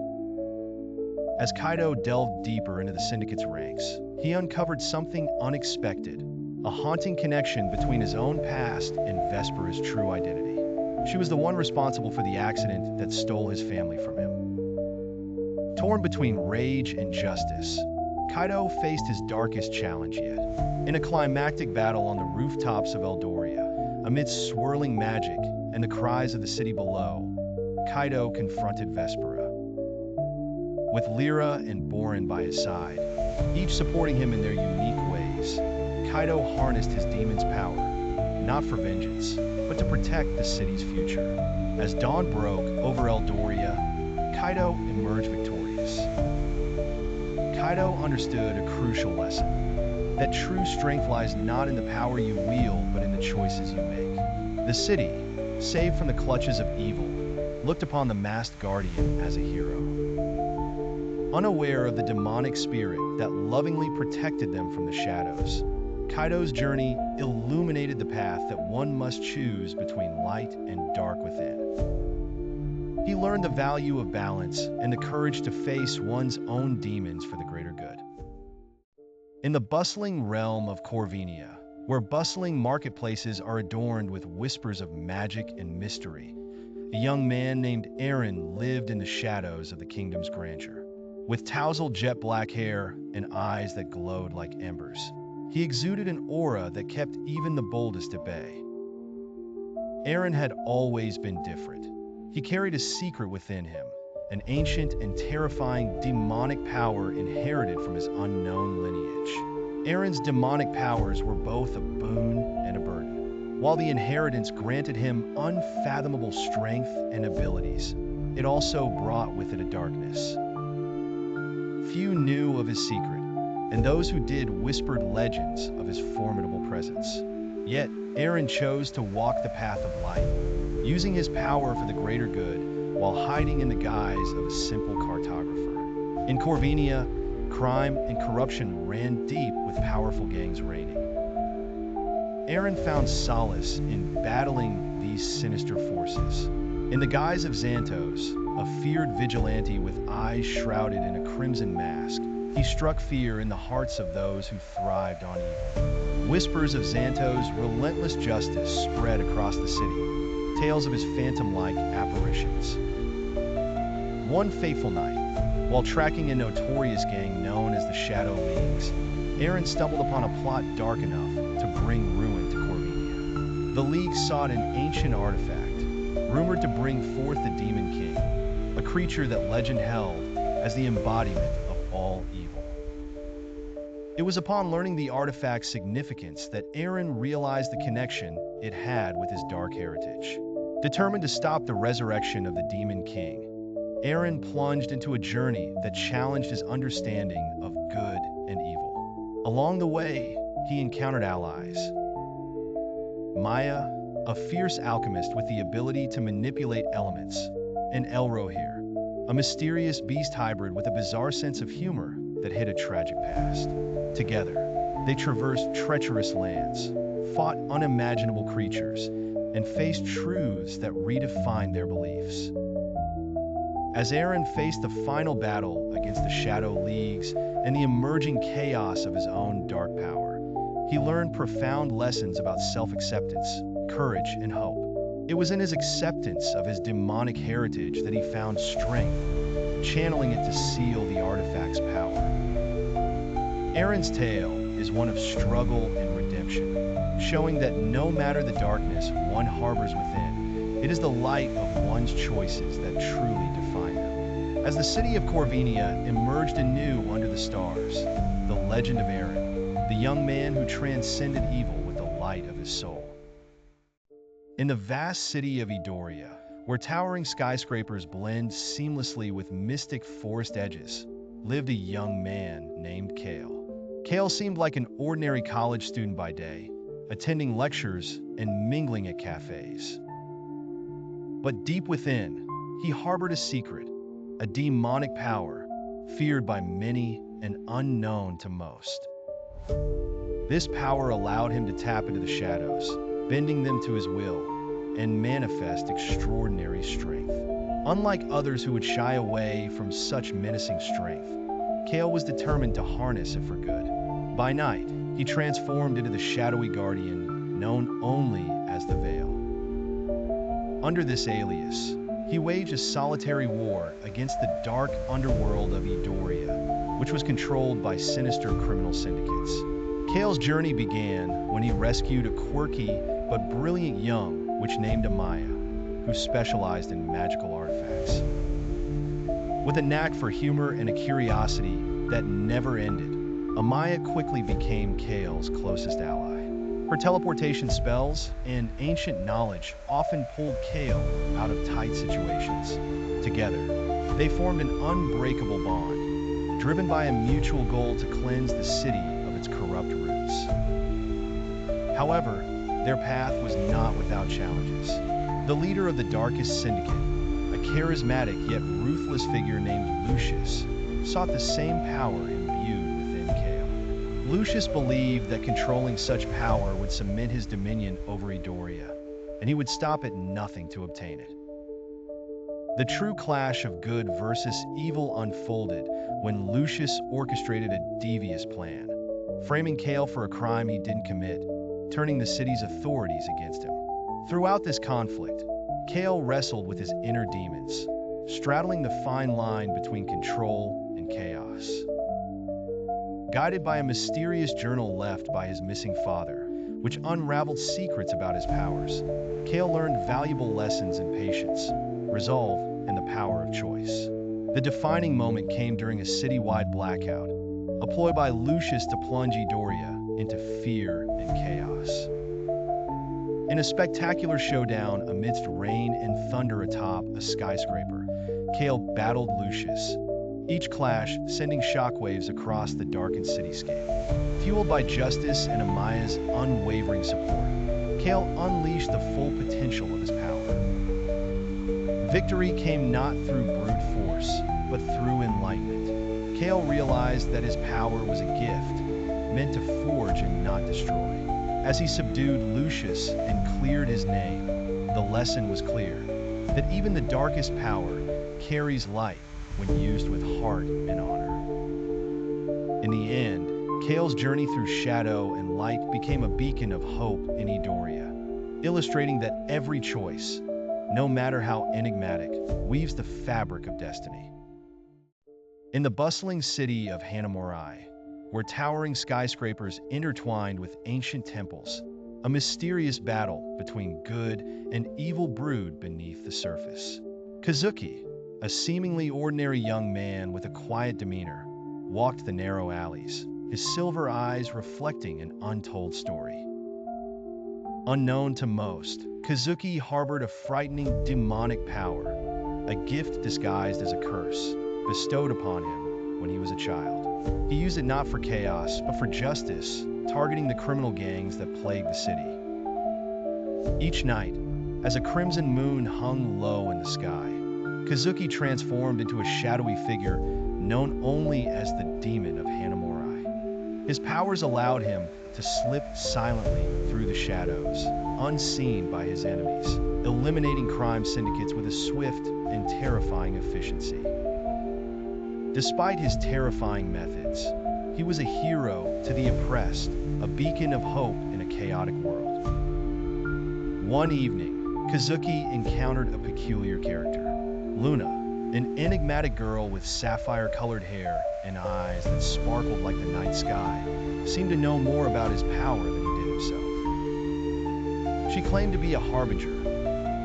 As Kaido delved deeper into the Syndicate's ranks, he uncovered something unexpected, a haunting connection between his own past and Vespera's true identity. She was the one responsible for the accident that stole his family from him. Torn between rage and justice, Kaido faced his darkest challenge yet. In a climactic battle on the rooftops of Eldoria, amidst swirling magic and the cries of the city below, Kaido confronted Vespera. With Lyra and Borin by his side, each supporting him in their unique ways, Kaido harnessed his demon's power, not for vengeance, but to protect the city's future. As dawn broke over Eldoria, Kaido emerged victorious. Kaido understood a crucial lesson, that true strength lies not in the power you wield, but in the choices you make. The city, saved from the clutches of evil, looked upon the masked guardian as a hero. Unaware of the demonic spirit that lovingly protected them from the shadows, Kaido's journey illuminated the path that one must choose between light and dark within. He learned the value of balance and the courage to face one's own demons for the greater good. In the bustling realm of Corvinia, where bustling marketplaces are adorned with whispers of magic and mystery, a young man named Eren lived in the shadows of the kingdom's grandeur. With tousled jet black hair and eyes that glowed like embers, he exuded an aura that kept even the boldest at bay. Eren had always been different. He carried a secret within him, an ancient and terrifying demonic power inherited from his unknown lineage. Eren's demonic powers were both a boon and a burden. While the inheritance granted him unfathomable strength and abilities, it also brought with it a darkness. Few knew of his secret, and those who did whispered legends of his formidable presence. Yet, Eren chose to walk the path of light, using his power for the greater good while hiding in the guise of a simple cartographer. In Corvinia, crime and corruption ran deep with powerful gangs reigning. Eren found solace in battling these sinister forces. In the guise of Xantos, a feared vigilante with eyes shrouded in a crimson mask, he struck fear in the hearts of those who thrived on evil. Whispers of Xantos' relentless justice spread across the city, tales of his phantom-like apparitions. One fateful night, while tracking a notorious gang known as the Shadow Leagues, Eren stumbled upon a plot dark enough to bring ruin to Corvinia. The League sought an ancient artifact, rumored to bring forth the Demon King, a creature that legend held as the embodiment of all evil. It was upon learning the artifact's significance that Eren realized the connection it had with his dark heritage. Determined to stop the resurrection of the Demon King, Eren plunged into a journey that challenged his understanding of good and evil. Along the way, he encountered allies. Maya, a fierce alchemist with the ability to manipulate elements, and Elrohir, a mysterious beast hybrid with a bizarre sense of humor that hid a tragic past. Together, they traversed treacherous lands, fought unimaginable creatures, and faced truths that redefined their beliefs. As Eren faced the final battle against the Shadow Leagues and the emerging chaos of his own dark power, he learned profound lessons about self-acceptance, courage, and hope. It was in his acceptance of his demonic heritage that he found strength, channeling it to seal the artifact's power. Eren's tale is one of struggle and redemption, showing that no matter the darkness one harbors within, it is the light of one's choices that truly define them. As the city of Corvinia emerged anew under the stars, the legend of Eren, the young man who transcended evil with the light of his soul. In the vast city of Edoria, where towering skyscrapers blend seamlessly with mystic forest edges, lived a young man named Kale. Kale seemed like an ordinary college student by day, attending lectures and mingling at cafes. But deep within, he harbored a secret, a demonic power, feared by many and unknown to most. This power allowed him to tap into the shadows, bending them to his will, and manifest extraordinary strength. Unlike others who would shy away from such menacing strength, Kale was determined to harness it for good. By night, he transformed into the shadowy guardian known only as the Veil. Under this alias, he waged a solitary war against the dark underworld of Edoria, which was controlled by sinister criminal syndicates. Kale's journey began when he rescued a quirky but brilliant young witch named Amaya, who specialized in magical artifacts. With a knack for humor and a curiosity that never ended, Amaya quickly became Kale's closest ally. Her teleportation spells and ancient knowledge often pulled Kale out of tight situations. Together, they formed an unbreakable bond, driven by a mutual goal to cleanse the city of its corrupt roots. However, their path was not without challenges. The leader of the Darkest Syndicate, a charismatic yet ruthless figure named Lucius, sought the same power imbued within Kale. Lucius believed that controlling such power would cement his dominion over Edoria, and he would stop at nothing to obtain it. The true clash of good versus evil unfolded when Lucius orchestrated a devious plan, framing Kale for a crime he didn't commit, turning the city's authorities against him. Throughout this conflict, Kale wrestled with his inner demons, straddling the fine line between control and chaos. Guided by a mysterious journal left by his missing father, which unraveled secrets about his powers, Kale learned valuable lessons in patience, resolve, and the power of choice. The defining moment came during a citywide blackout, a ploy by Lucius to plunge Edoria into fear and chaos. In a spectacular showdown amidst rain and thunder atop a skyscraper, Kale battled Lucius, each clash sending shockwaves across the darkened cityscape. Fueled by justice and Amaya's unwavering support, Kale unleashed the full potential of his power. Victory came not through brute force, but through enlightenment. Kale realized that his power was a gift, meant to forge and not destroy. As he subdued Lucius and cleared his name, the lesson was clear, that even the darkest power carries light when used with heart and honor. In the end, Kale's journey through shadow and light became a beacon of hope in Edoria, illustrating that every choice, no matter how enigmatic, weaves the fabric of destiny. In the bustling city of Hanamori, where towering skyscrapers intertwined with ancient temples, a mysterious battle between good and evil brewed beneath the surface. Kazuki, a seemingly ordinary young man with a quiet demeanor, walked the narrow alleys, his silver eyes reflecting an untold story. Unknown to most, Kazuki harbored a frightening demonic power, a gift disguised as a curse, bestowed upon him when he was a child. He used it not for chaos, but for justice, targeting the criminal gangs that plagued the city. Each night, as a crimson moon hung low in the sky, Kazuki transformed into a shadowy figure known only as the Demon of Hanamori. His powers allowed him to slip silently through the shadows, unseen by his enemies, eliminating crime syndicates with a swift and terrifying efficiency. Despite his terrifying methods, he was a hero to the oppressed, a beacon of hope in a chaotic world. One evening, Kazuki encountered a peculiar character, Luna, an enigmatic girl with sapphire-colored hair and eyes that sparkled like the night sky, seemed to know more about his power than he did himself. She claimed to be a harbinger,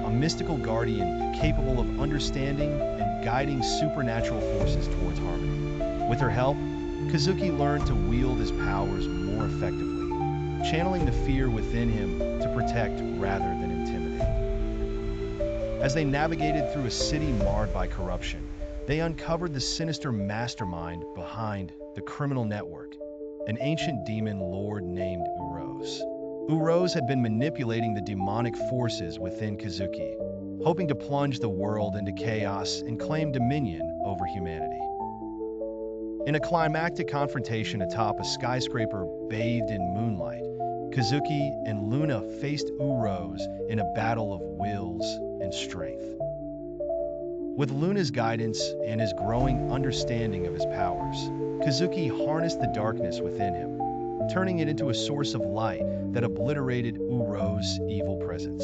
a mystical guardian capable of understanding and guiding supernatural forces towards harmony. With her help, Kazuki learned to wield his powers more effectively, channeling the fear within him to protect rather than intimidate. As they navigated through a city marred by corruption, they uncovered the sinister mastermind behind the criminal network, an ancient demon lord named Uroz. Uroz had been manipulating the demonic forces within Kazuki, hoping to plunge the world into chaos and claim dominion over humanity. In a climactic confrontation atop a skyscraper bathed in moonlight, Kazuki and Luna faced Uroz in a battle of wills and strength. With Luna's guidance and his growing understanding of his powers, Kazuki harnessed the darkness within him, turning it into a source of light that obliterated Uroz's evil presence.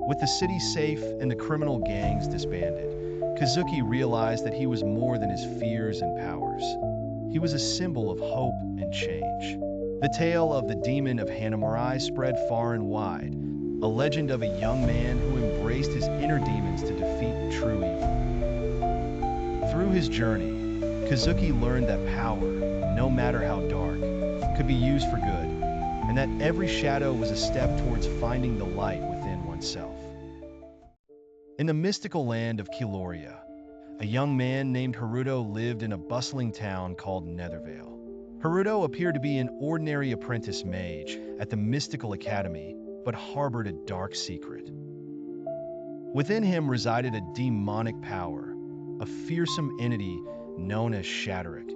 With the city safe and the criminal gangs disbanded, Kazuki realized that he was more than his fears and powers. He was a symbol of hope and change. The tale of the Demon of Hanamori spread far and wide, a legend of a young man who embraced his inner demons to defeat true evil. Through his journey, Kazuki learned that power, no matter how dark, could be used for good, and that every shadow was a step towards finding the light within oneself. In the mystical land of Kiloria, a young man named Haruto lived in a bustling town called Nethervale. Haruto appeared to be an ordinary apprentice mage at the mystical academy, but harbored a dark secret. Within him resided a demonic power, a fearsome entity known as Shatterick,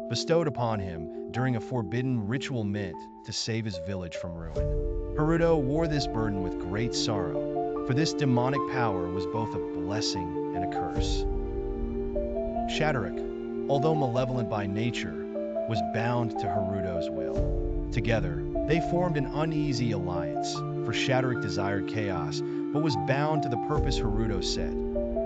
bestowed upon him during a forbidden ritual meant to save his village from ruin. Haruto wore this burden with great sorrow, for this demonic power was both a blessing and a curse. Shatterick, although malevolent by nature, was bound to Haruto's will. Together, they formed an uneasy alliance, for Shatterick desired chaos, but was bound to the purpose Haruto set,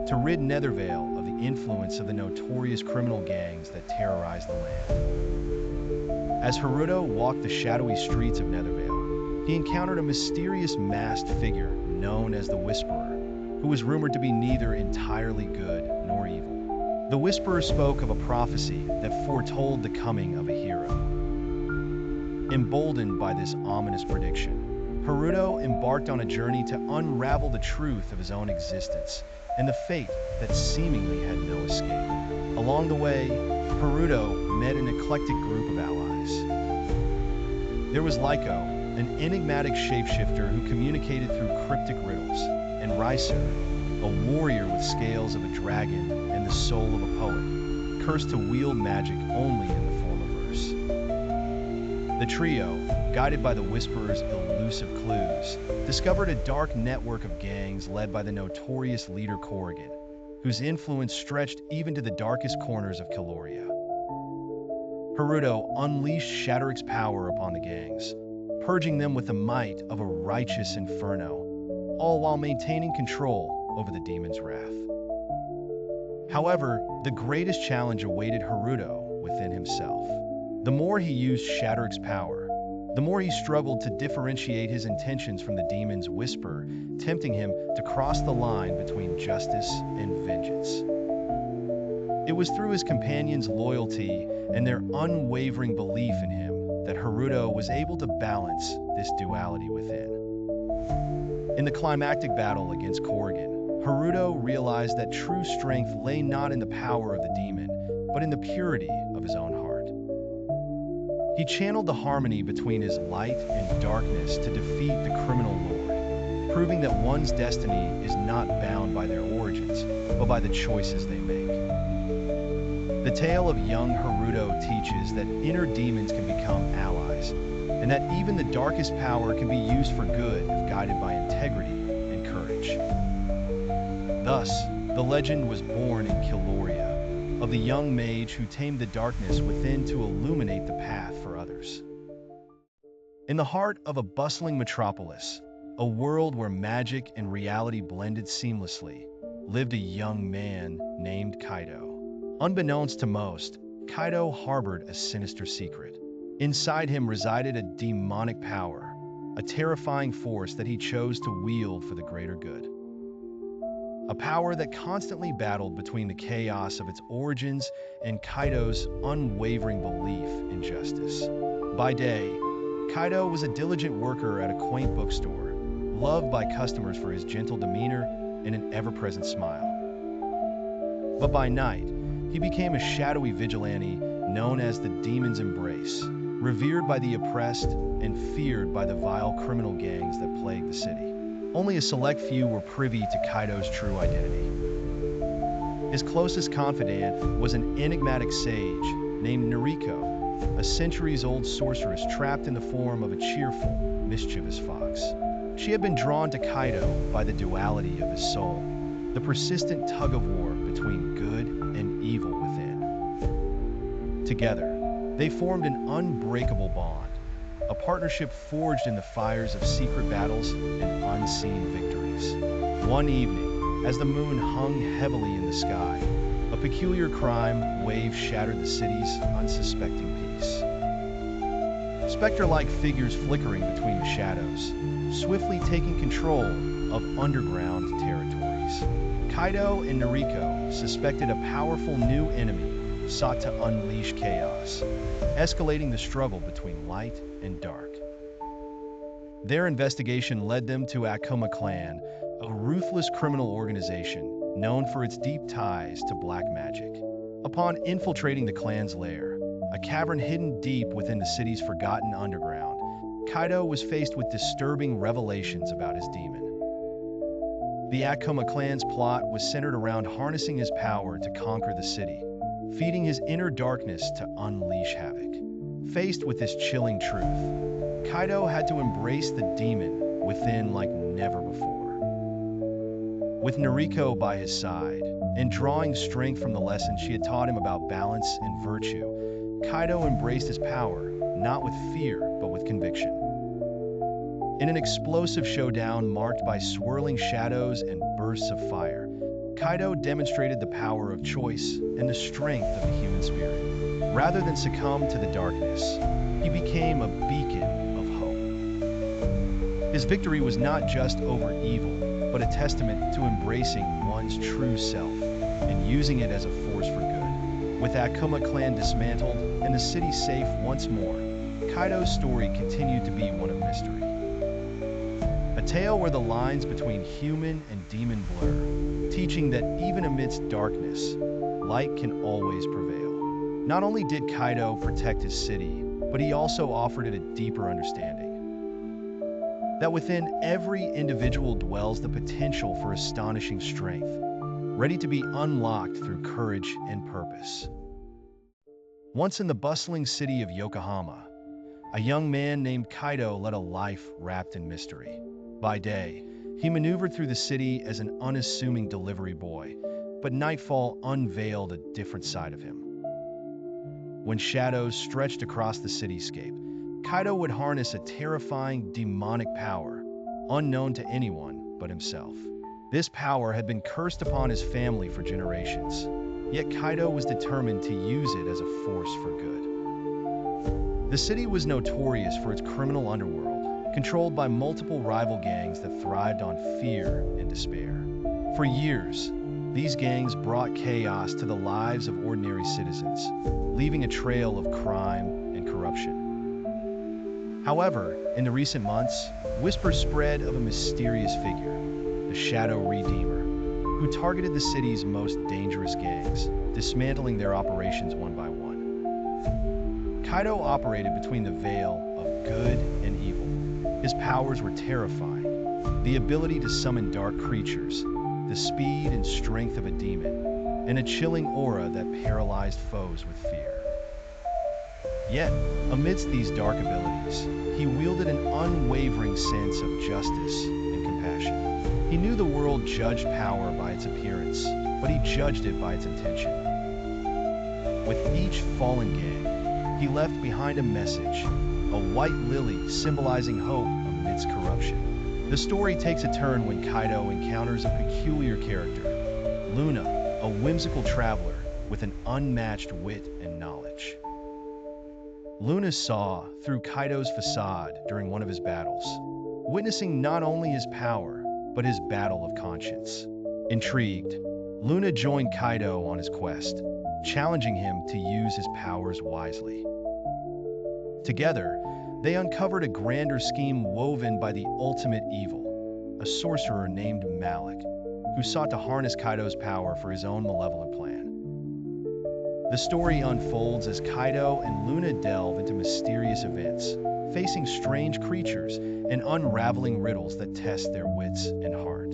to rid Nethervale of the influence of the notorious criminal gangs that terrorized the land. As Haruto walked the shadowy streets of Nethervale, he encountered a mysterious masked figure known as the Whisperer, who was rumored to be neither entirely good nor evil. The Whisperer spoke of a prophecy that foretold the coming of a hero. Emboldened by this ominous prediction, Haruto embarked on a journey to unravel the truth of his own existence and the fate that seemingly had no escape. Along the way, Haruto met an eclectic group of allies. There was Lyko, an enigmatic shapeshifter who communicated through cryptic riddles, and Raiser, a warrior with scales of a dragon and the soul of a poet, cursed to wield magic only in the form of verse. The trio, guided by the Whisperer's elusive clues, discovered a dark network of gangs led by the notorious leader Corrigan, whose influence stretched even to the darkest corners of Kiloria. Haruto unleashed Shatterick's power upon the gangs, purging them with the might of a righteous inferno, all while maintaining control over the demon's wrath. However, the greatest challenge awaited Haruto within himself. The more he used Shatterick's power, the more he struggled to differentiate his intentions from the demon's whisper, tempting him to cross the line between justice and vengeance. It was through his companions' loyalty and their unwavering belief in him that Haruto was able to balance this duality within. In the climactic battle against Corrigan, Haruto realized that true strength lay not in the power of the demon, but in the purity of his own heart. He channeled the harmony between his light and darkness to defeat the criminal lord, proving that one's destiny is not bound by their origins, but by the choices they make. The tale of young Haruto teaches that inner demons can become allies, and that even the darkest power can be used for good if guided by integrity and courage. Thus, the legend was born in Killoria, of the young mage who tamed the darkness within to illuminate the path for others. In the heart of a bustling metropolis, a world where magic and reality blended seamlessly, lived a young man named Kaido. Unbeknownst to most, Kaido harbored a sinister secret. Inside him resided a demonic power, a terrifying force that he chose to wield for the greater good. A power that constantly battled between the chaos of its origins and Kaido's unwavering belief in justice. By day, Kaido was a diligent worker at a quaint bookstore, loved by customers for his gentle demeanor and an ever-present smile. But by night, he became a shadowy vigilante known as the Demon's Embrace, revered by the oppressed and feared by the vile criminal gangs that plagued the city. Only a select few were privy to Kaido's true identity. His closest confidant was an enigmatic sage named Noriko, a centuries-old sorceress trapped in the form of a cheerful, mischievous fox. She had been drawn to Kaido by the duality of his soul, the persistent tug-of-war between good and evil within. Together, they formed an unbreakable bond, a partnership forged in the fires of secret battles and unseen victories. One evening, as the moon hung heavily in the sky, a peculiar crime wave shattered the city's unsuspecting peace. Spectre-like figures flickering between the shadows, swiftly taking control of underground territories. Kaido and Noriko suspected a powerful new enemy sought to unleash chaos, escalating the struggle between light and dark. Their investigation led them to Akuma Clan, a ruthless criminal organization known for its deep ties to black magic. Upon infiltrating the clan's lair, a cavern hidden deep within the city's forgotten underground, Kaido was faced with disturbing revelations about his demon. The Akuma clan's plot was centered around harnessing his power to conquer the city, feeding his inner darkness to unleash havoc. Faced with this chilling truth, Kaido had to embrace the demon within like never before. With Noriko by his side, and drawing strength from the lessons she had taught him about balance and virtue, Kaido embraced his power, not with fear, but with conviction. In an explosive showdown marked by swirling shadows and bursts of fire, Kaido demonstrated the power of choice and the strength of the human spirit. Rather than succumb to the darkness, he became a beacon of hope. His victory was not just over evil, but a testament to embracing one's true self and using it as a force for good. With Akuma clan dismantled and the city safe once more, Kaido's story continued to be one of mystery. A tale where the lines between human and demon blur, teaching that even amidst darkness, light can always prevail. Not only did Kaido protect his city, but he also offered it a deeper understanding. That within every individual dwells the potential for astonishing strength, ready to be unlocked through courage and purpose. Once in the bustling city of Yokohama, a young man named Kaido led a life wrapped in mystery. By day, he maneuvered through the city as an unassuming delivery boy, but nightfall unveiled a different side of him. When shadows stretched across the cityscape, Kaido would harness a terrifying demonic power, unknown to anyone but himself. This power had been cursed upon his family for generations, yet Kaido was determined to use it as a force for good. The city was notorious for its criminal underworld, controlled by multiple rival gangs that thrived on fear and despair. For years, these gangs brought chaos to the lives of ordinary citizens, leaving a trail of crime and corruption. However, in the recent months, whispers spread of a mysterious figure, the Shadow Redeemer, who targeted the city's most dangerous gangs, dismantling their operations one by one. Kaido operated between the veil of good and evil. His powers were terrifying, the ability to summon dark creatures, the speed and strength of a demon, and a chilling aura that paralyzed foes with fear. Yet, amidst these dark abilities, he wielded an unwavering sense of justice and compassion. He knew the world judged power by its appearance, but he judged it by its intention. With each fallen gang, he left behind a message, a white lily symbolizing hope amidst corruption. The story takes a turn when Kaido encounters a peculiar character, Luna, a whimsical traveler with an unmatched wit and knowledge. Luna saw through Kaido's facade during one of his battles, witnessing not only his power, but his battle of conscience. Intrigued, Luna joined Kaido on his quest, challenging him to use his powers wisely. Together, they uncovered a grander scheme woven by the ultimate evil, a sorcerer named Malik, who sought to harness Kaido's power for his own malevolent plan. The story unfolds as Kaido and Luna delve into mysterious events, facing strange creatures and unraveling riddles that test their wits and heart.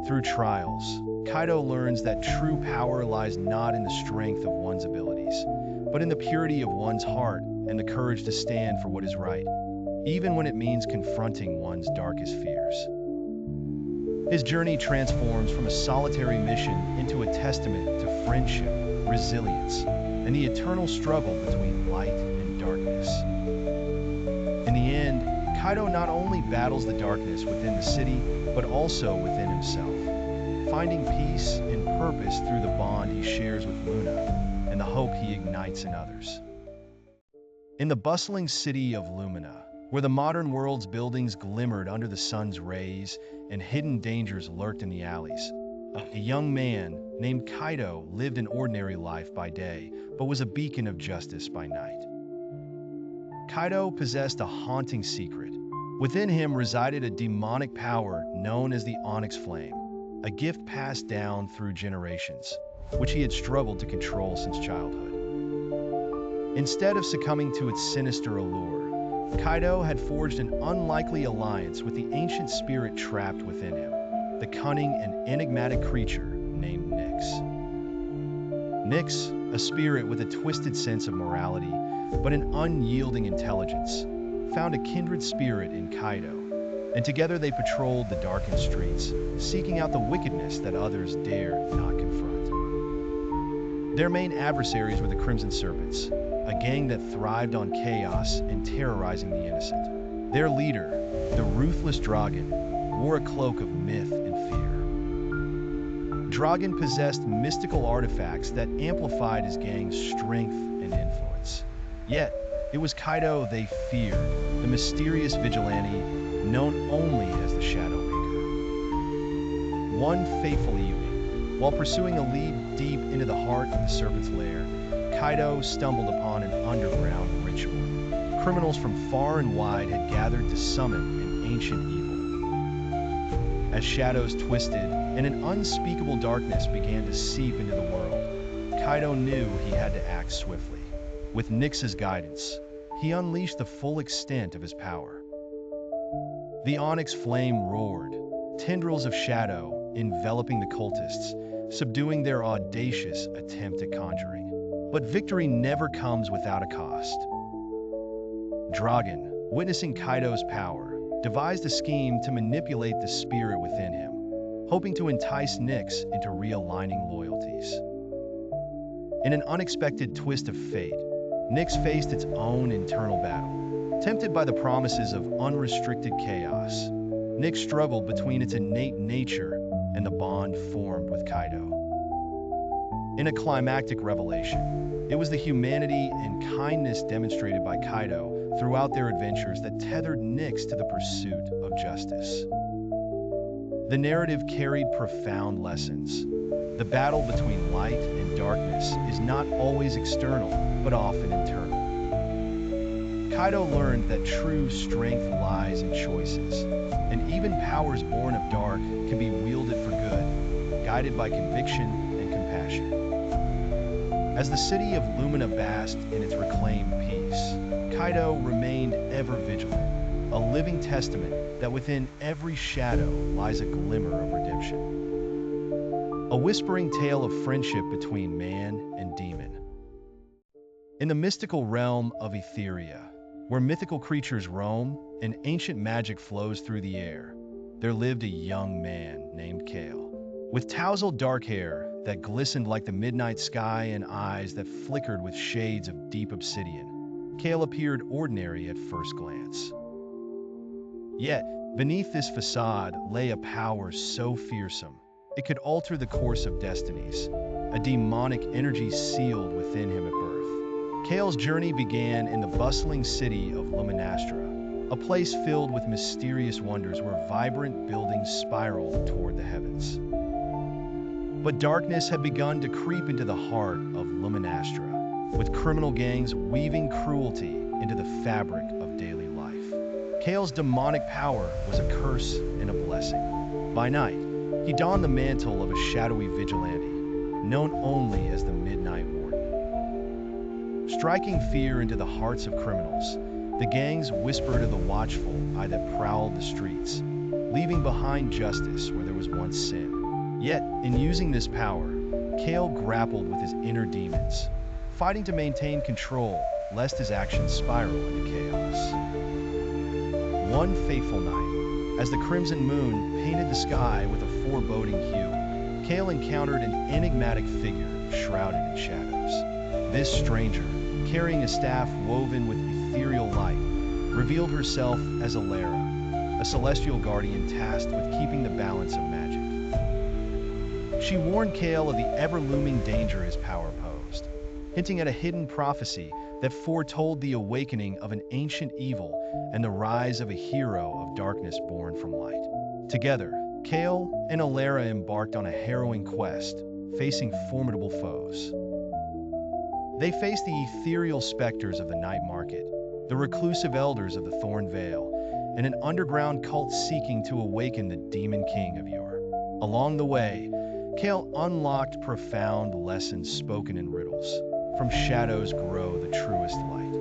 Through trials, Kaido learns that true power lies not in the strength of one's abilities, but in the purity of one's heart and the courage to stand for what is right, even when it means confronting one's darkest fears. His journey transforms from a solitary mission into a testament to friendship, resilience, and the eternal struggle between light and darkness. In the end, Kaido not only battles the darkness within the city, but also within himself, finding peace and purpose through the bond he shares with Luna and the hope he ignites in others. In the bustling city of Lumina, where the modern world's buildings glimmered under the sun's rays and hidden dangers lurked in the alleys, a young man named Kaido lived an ordinary life by day, but was a beacon of justice by night. Kaido possessed a haunting secret. Within him resided a demonic power known as the Onyx Flame, a gift passed down through generations, which he had struggled to control since childhood. Instead of succumbing to its sinister allure, Kaido had forged an unlikely alliance with the ancient spirit trapped within him, the cunning and enigmatic creature named Nyx. Nyx, a spirit with a twisted sense of morality, but an unyielding intelligence, found a kindred spirit in Kaido, and together they patrolled the darkened streets, seeking out the wickedness that others dared not confront. Their main adversaries were the Crimson Serpents, a gang that thrived on chaos and terrorizing the innocent. Their leader, the ruthless Dragon, wore a cloak of myth and fear. Dragon possessed mystical artifacts that amplified his gang's strength and influence. Yet, it was Kaido they feared, the mysterious vigilante known only as the Shadowmaker. One fateful evening, while pursuing a lead deep into the heart of the Serpent's lair, Kaido stumbled upon an underground ritual. Criminals from far and wide had gathered to summon an ancient evil. As shadows twisted and an unspeakable darkness began to seep into the world, Kaido knew he had to act swiftly. With Nyx's guidance, he unleashed the full extent of his power. The Onyx Flame roared, tendrils of shadow enveloping the cultists, subduing their audacious attempt at conjuring. But victory never comes without a cost. Dragon, witnessing Kaido's power, devised a scheme to manipulate the spirit within him, hoping to entice Nyx into realigning loyalties. In an unexpected twist of fate, Nyx faced its own internal battle. Tempted by the promises of unrestricted chaos, Nyx struggled between its innate nature and the bond formed with Kaido. In a climactic revelation, it was the humanity and kindness demonstrated by Kaido throughout their adventures that tethered Nyx to the pursuit of justice. The narrative carried profound lessons. The battle between light and darkness is not always external, but often internal. Kaido learned that true strength lies in choices, and even powers born of dark can be wielded for good, guided by conviction and compassion. As the city of Lumina basked in its reclaimed peace, Kaido remained ever vigilant, a living testament that within every shadow lies a glimmer of redemption. A whispering tale of friendship between man and demon. In the mystical realm of Etheria, where mythical creatures roam and ancient magic flows through the air, there lived a young man named Kale. With tousled dark hair that glistened like the midnight sky and eyes that flickered with shades of deep obsidian, Kale appeared ordinary at first glance. Yet, beneath this facade lay a power so fearsome, it could alter the course of destinies, a demonic energy sealed within him at birth. Kale's journey began in the bustling city of Luminastra, a place filled with mysterious wonders where vibrant buildings spiraled toward the heavens. But darkness had begun to creep into the heart of Luminastra, with criminal gangs weaving cruelty into the fabric of daily life. Kale's demonic power was a curse and a blessing. By night, he donned the mantle of a shadowy vigilante, known only as the Midnight Warden. Striking fear into the hearts of criminals, the gangs whispered of the watchful eye that prowled the streets, leaving behind justice where there was once sin. Yet, in using this power, Kale grappled with his inner demons, fighting to maintain control lest his actions spiral into chaos. One fateful night, as the crimson moon painted the sky with a foreboding hue, Kale encountered an enigmatic figure shrouded in shadows. This stranger, carrying a staff woven with ethereal light, revealed herself as Alara, a celestial guardian tasked with keeping the balance of magic. She warned Kale of the ever-looming danger his power posed, hinting at a hidden prophecy that foretold the awakening of an ancient evil and the rise of a hero of darkness born from light. Together, Kale and Alara embarked on a harrowing quest, facing formidable foes. They faced the ethereal specters of the night market, the reclusive elders of the Thorn Vale, and an underground cult seeking to awaken the Demon King of yore. Along the way, Kale unlocked profound lessons spoken in riddles. From shadows grow the truest light.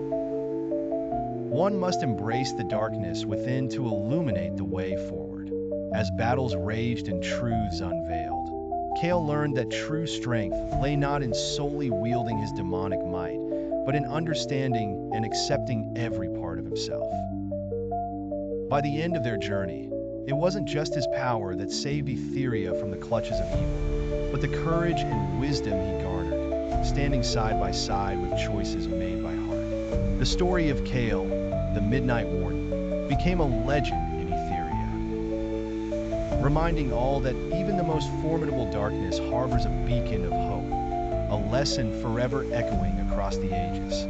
One must embrace the darkness within to illuminate the way forward. As battles raged and truths unveiled, Kale learned that true strength lay not in solely wielding his demonic might, but in understanding and accepting every part of himself. By the end of their journey, it wasn't just his power that saved Etheria from the clutches of evil, but the courage and wisdom he garnered, standing side by side with choices made by heart. The story of Kale, the Midnight Warden, became a legend in Etheria, reminding all that even the most formidable darkness harbors a beacon of hope, a lesson forever echoing across the ages.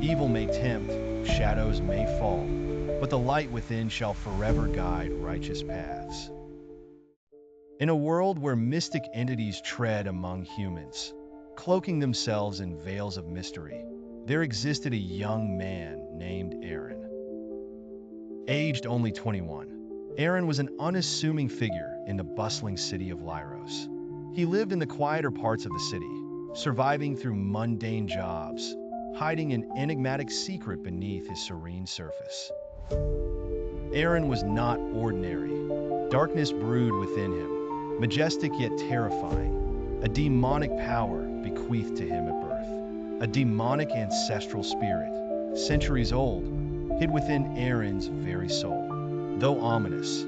Evil may tempt, shadows may fall, but the light within shall forever guide righteous paths. In a world where mystic entities tread among humans, cloaking themselves in veils of mystery, there existed a young man named Aaron. Aged only 21, Aaron was an unassuming figure in the bustling city of Lyros. He lived in the quieter parts of the city, surviving through mundane jobs, hiding an enigmatic secret beneath his serene surface. Aaron was not ordinary. Darkness brewed within him, majestic yet terrifying, a demonic power bequeathed to him at birth. A demonic ancestral spirit, centuries old, hid within Aaron's very soul. Though ominous,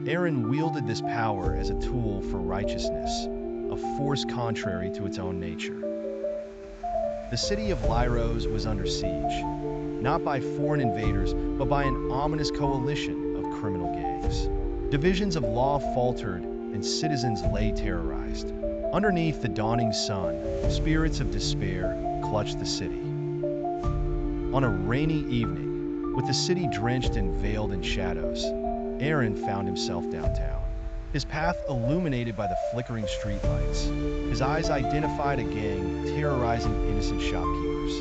Aaron wielded this power as a tool for righteousness, a force contrary to its own nature. The city of Lyros was under siege, not by foreign invaders, but by an ominous coalition of criminal gangs. Divisions of law faltered, and citizens lay terrorized. Underneath the dawning sun, spirits of despair clutched the city. On a rainy evening, with the city drenched and veiled in shadows, Aaron found himself downtown. His path illuminated by the flickering streetlights, his eyes identified a gang terrorizing innocent shopkeepers,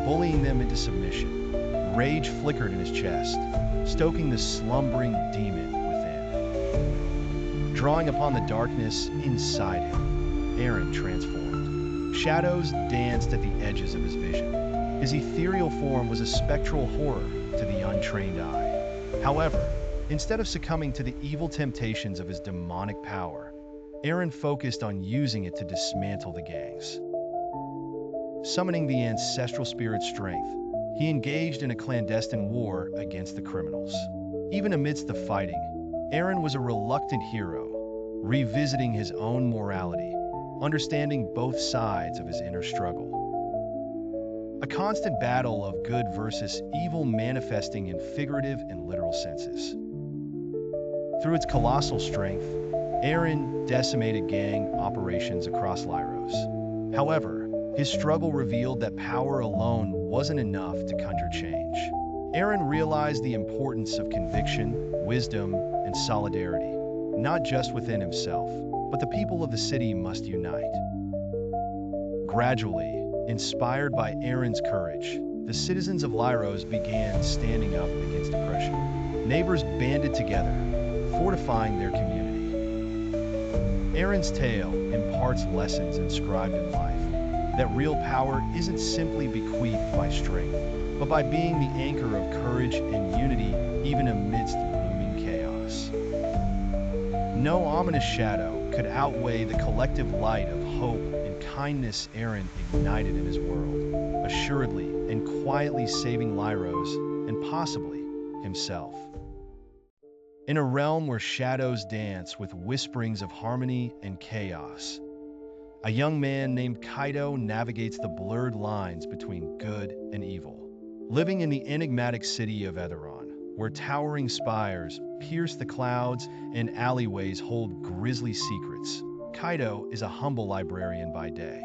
bullying them into submission. Rage flickered in his chest, stoking the slumbering demon within. Drawing upon the darkness inside him, Aaron transformed. Shadows danced at the edges of his vision, His ethereal form was a spectral horror to the untrained eye. However, instead of succumbing to the evil temptations of his demonic power, Aaron focused on using it to dismantle the gangs. Summoning the ancestral spirit's strength, he engaged in a clandestine war against the criminals. Even amidst the fighting, Aaron was a reluctant hero, revisiting his own morality, understanding both sides of his inner struggle. A constant battle of good versus evil manifesting in figurative and literal senses. Through its colossal strength, Aaron decimated gang operations across Lyros. However, his struggle revealed that power alone wasn't enough to conjure change. Aaron realized the importance of conviction, wisdom, and solidarity, not just within himself, but the people of the city must unite. Gradually, inspired by Aaron's courage, the citizens of Lyros began standing up against oppression. Neighbors banded together, fortifying their community. Aaron's tale imparts lessons inscribed in life, that real power isn't simply bequeathed by strength, but by being the anchor of courage and unity even amidst looming chaos. No ominous shadow could outweigh the collective light of hope and kindness Aaron ignited in his world, assuredly and quietly saving Lyros and possibly himself. In a realm where shadows dance with whisperings of harmony and chaos, a young man named Kaido navigates the blurred lines between good and evil. Living in the enigmatic city of Etheron, where towering spires pierce the clouds and alleyways hold grisly secrets, Kaido is a humble librarian by day.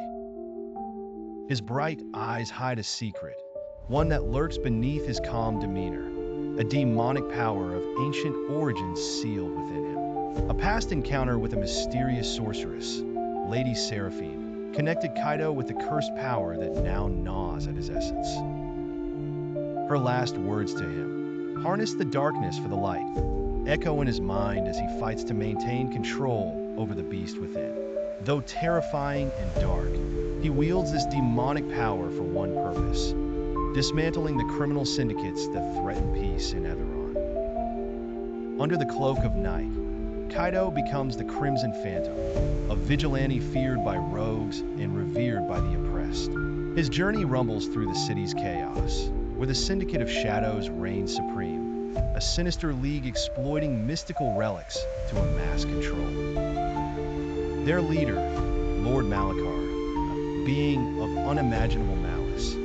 His bright eyes hide a secret, one that lurks beneath his calm demeanor, a demonic power of ancient origins sealed within him. A past encounter with a mysterious sorceress, Lady Seraphine, connected Kaido with the cursed power that now gnaws at his essence. Her last words to him, "Harness the darkness for the light," echo in his mind as he fights to maintain control over the beast within. Though terrifying and dark, he wields this demonic power for one purpose: dismantling the criminal syndicates that threaten peace in Etheron. Under the cloak of night, Kaido becomes the Crimson Phantom, a vigilante feared by rogues and revered by the oppressed. His journey rumbles through the city's chaos, where the Syndicate of Shadows reigns supreme, a sinister league exploiting mystical relics to amass control. Their leader, Lord Malachar, a being of unimaginable malice,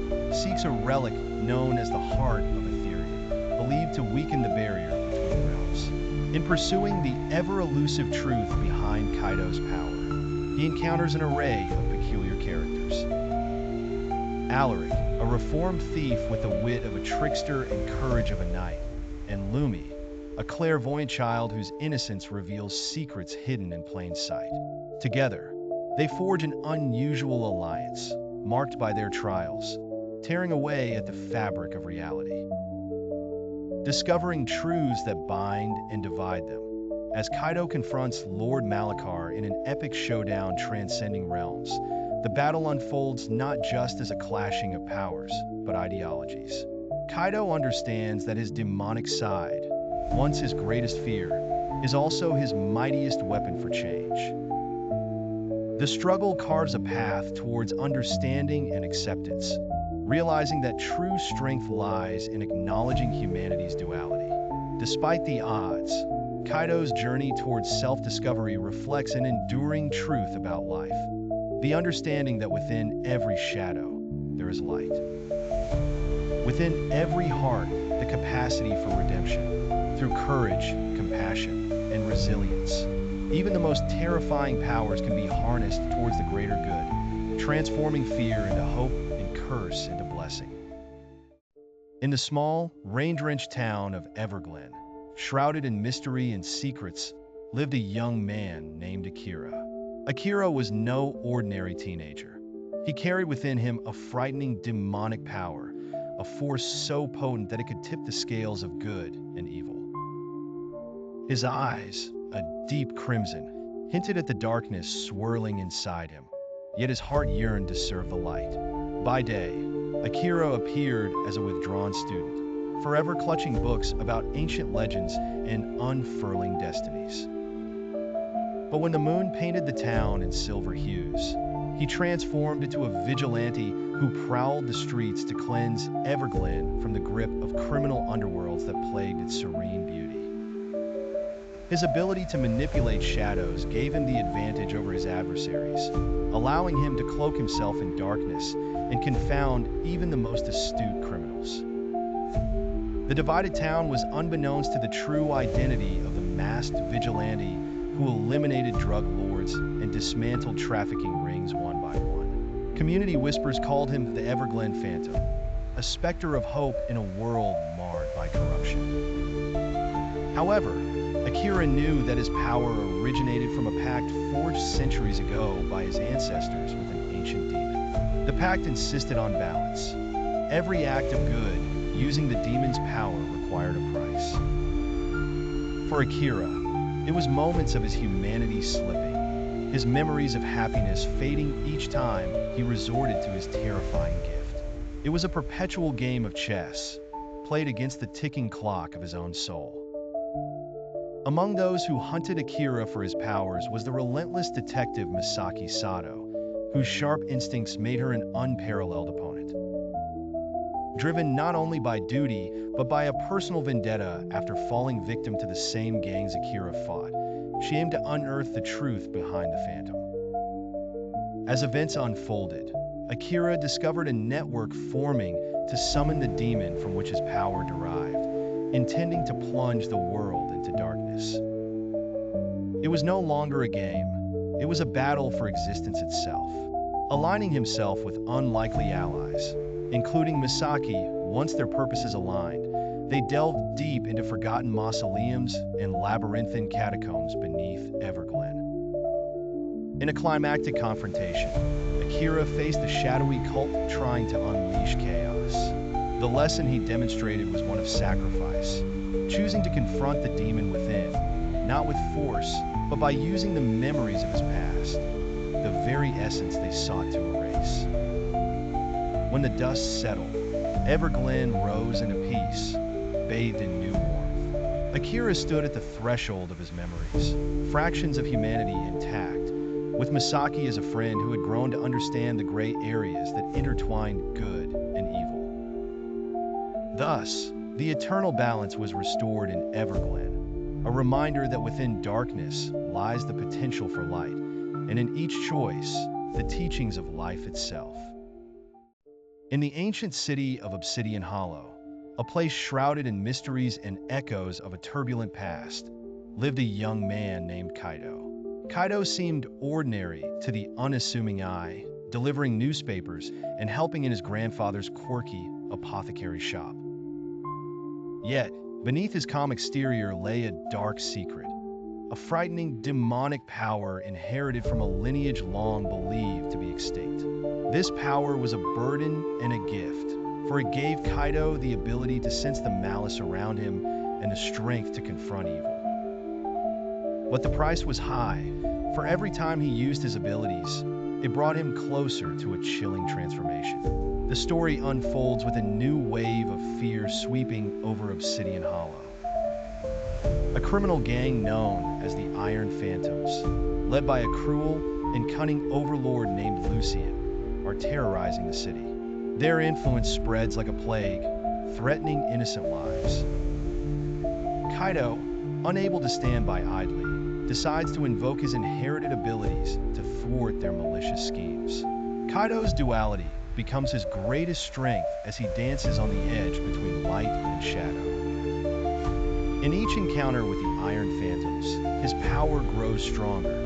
seeks a relic known as the Heart of Ethereum, believed to weaken the barrier between realms. In pursuing the ever-elusive truth behind Kaido's power, he encounters an array of peculiar characters. Alaric, a reformed thief with the wit of a trickster and courage of a knight, and Lumi, a clairvoyant child whose innocence reveals secrets hidden in plain sight. Together, they forge an unusual alliance, marked by their trials, tearing away at the fabric of reality. Discovering truths that bind and divide them, as Kaido confronts Lord Malachar in an epic showdown transcending realms, the battle unfolds not just as a clashing of powers, but ideologies. Kaido understands that his demonic side, once his greatest fear, is also his mightiest weapon for change. The struggle carves a path towards understanding and acceptance, realizing that true strength lies in acknowledging humanity's duality. Despite the odds, Kaido's journey towards self-discovery reflects an enduring truth about life: the understanding that within every shadow, there is light. Within every heart, the capacity for redemption, through courage, compassion, and resilience. Even the most terrifying powers can be harnessed towards the greater good, transforming fear into hope and curse into blessing. In the small, rain-drenched town of Everglen, shrouded in mystery and secrets, lived a young man named Akira. Akira was no ordinary teenager. He carried within him a frightening demonic power, a force so potent that it could tip the scales of good and evil. His eyes, a deep crimson, hinted at the darkness swirling inside him, yet his heart yearned to serve the light. By day, Akira appeared as a withdrawn student, forever clutching books about ancient legends and unfurling destinies. But when the moon painted the town in silver hues, he transformed into a vigilante who prowled the streets to cleanse Everglen from the grip of criminal underworlds that plagued its serene beauty. His ability to manipulate shadows gave him the advantage over his adversaries, allowing him to cloak himself in darkness and confound even the most astute criminals. The divided town was unbeknownst to the true identity of the masked vigilante who eliminated drug lords and dismantled trafficking rings one by one. Community whispers called him the Everglen Phantom, a specter of hope in a world marred by corruption. However, Akira knew that his power originated from a pact forged centuries ago by his ancestors with an ancient demon. The pact insisted on balance. Every act of good using the demon's power required a price. For Akira, it was moments of his humanity slipping, his memories of happiness fading each time he resorted to his terrifying gift. It was a perpetual game of chess, played against the ticking clock of his own soul. Among those who hunted Akira for his powers was the relentless detective Misaki Sato, whose sharp instincts made her an unparalleled opponent. Driven not only by duty, but by a personal vendetta after falling victim to the same gangs Akira fought, she aimed to unearth the truth behind the Phantom. As events unfolded, Akira discovered a network forming to summon the demon from which his power derived, intending to plunge the world into darkness. It was no longer a game, it was a battle for existence itself. Aligning himself with unlikely allies, including Misaki, once their purposes aligned, they delved deep into forgotten mausoleums and labyrinthine catacombs beneath Everglen. In a climactic confrontation, Akira faced a shadowy cult trying to unleash chaos. The lesson he demonstrated was one of sacrifice, choosing to confront the demon within, not with force, but by using the memories of his past, the very essence they sought to erase. When the dust settled, Everglen rose into peace, bathed in new warmth. Akira stood at the threshold of his memories, fractions of humanity intact, with Misaki as a friend who had grown to understand the gray areas that intertwined good and evil. Thus, the eternal balance was restored in Everglen, a reminder that within darkness lies the potential for light, and in each choice, the teachings of life itself. In the ancient city of Obsidian Hollow, a place shrouded in mysteries and echoes of a turbulent past, lived a young man named Kaido. Kaido seemed ordinary to the unassuming eye, delivering newspapers and helping in his grandfather's quirky apothecary shop. Yet, beneath his calm exterior lay a dark secret, a frightening demonic power inherited from a lineage long believed to be extinct. This power was a burden and a gift, for it gave Kaido the ability to sense the malice around him and the strength to confront evil. But the price was high, for every time he used his abilities, it brought him closer to a chilling transformation. The story unfolds with a new wave of fear sweeping over Obsidian Hollow. A criminal gang known as the Iron Phantoms, led by a cruel and cunning overlord named Lucian, are terrorizing the city. Their influence spreads like a plague, threatening innocent lives. Kaido, unable to stand by idly, decides to invoke his inherited abilities to thwart their malicious schemes. Kaido's duality becomes his greatest strength as he dances on the edge between light and shadow. In each encounter with the Iron Phantoms, his power grows stronger,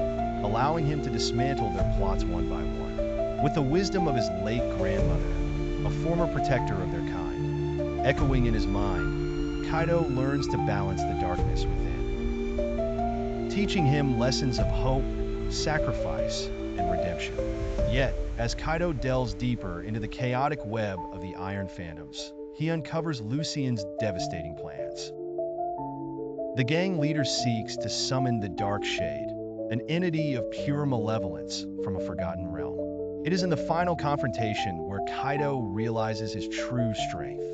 allowing him to dismantle their plots one by one. With the wisdom of his late grandmother, a former protector of their kind, echoing in his mind, Kaido learns to balance the darkness within, teaching him lessons of hope, sacrifice, and redemption. Yet, as Kaido delves deeper into the chaotic web of the Iron Phantoms, he uncovers Lucian's devastating plans. The gang leader seeks to summon the Dark Shade, an entity of pure malevolence from a forgotten realm. It is in the final confrontation where Kaido realizes his true strength.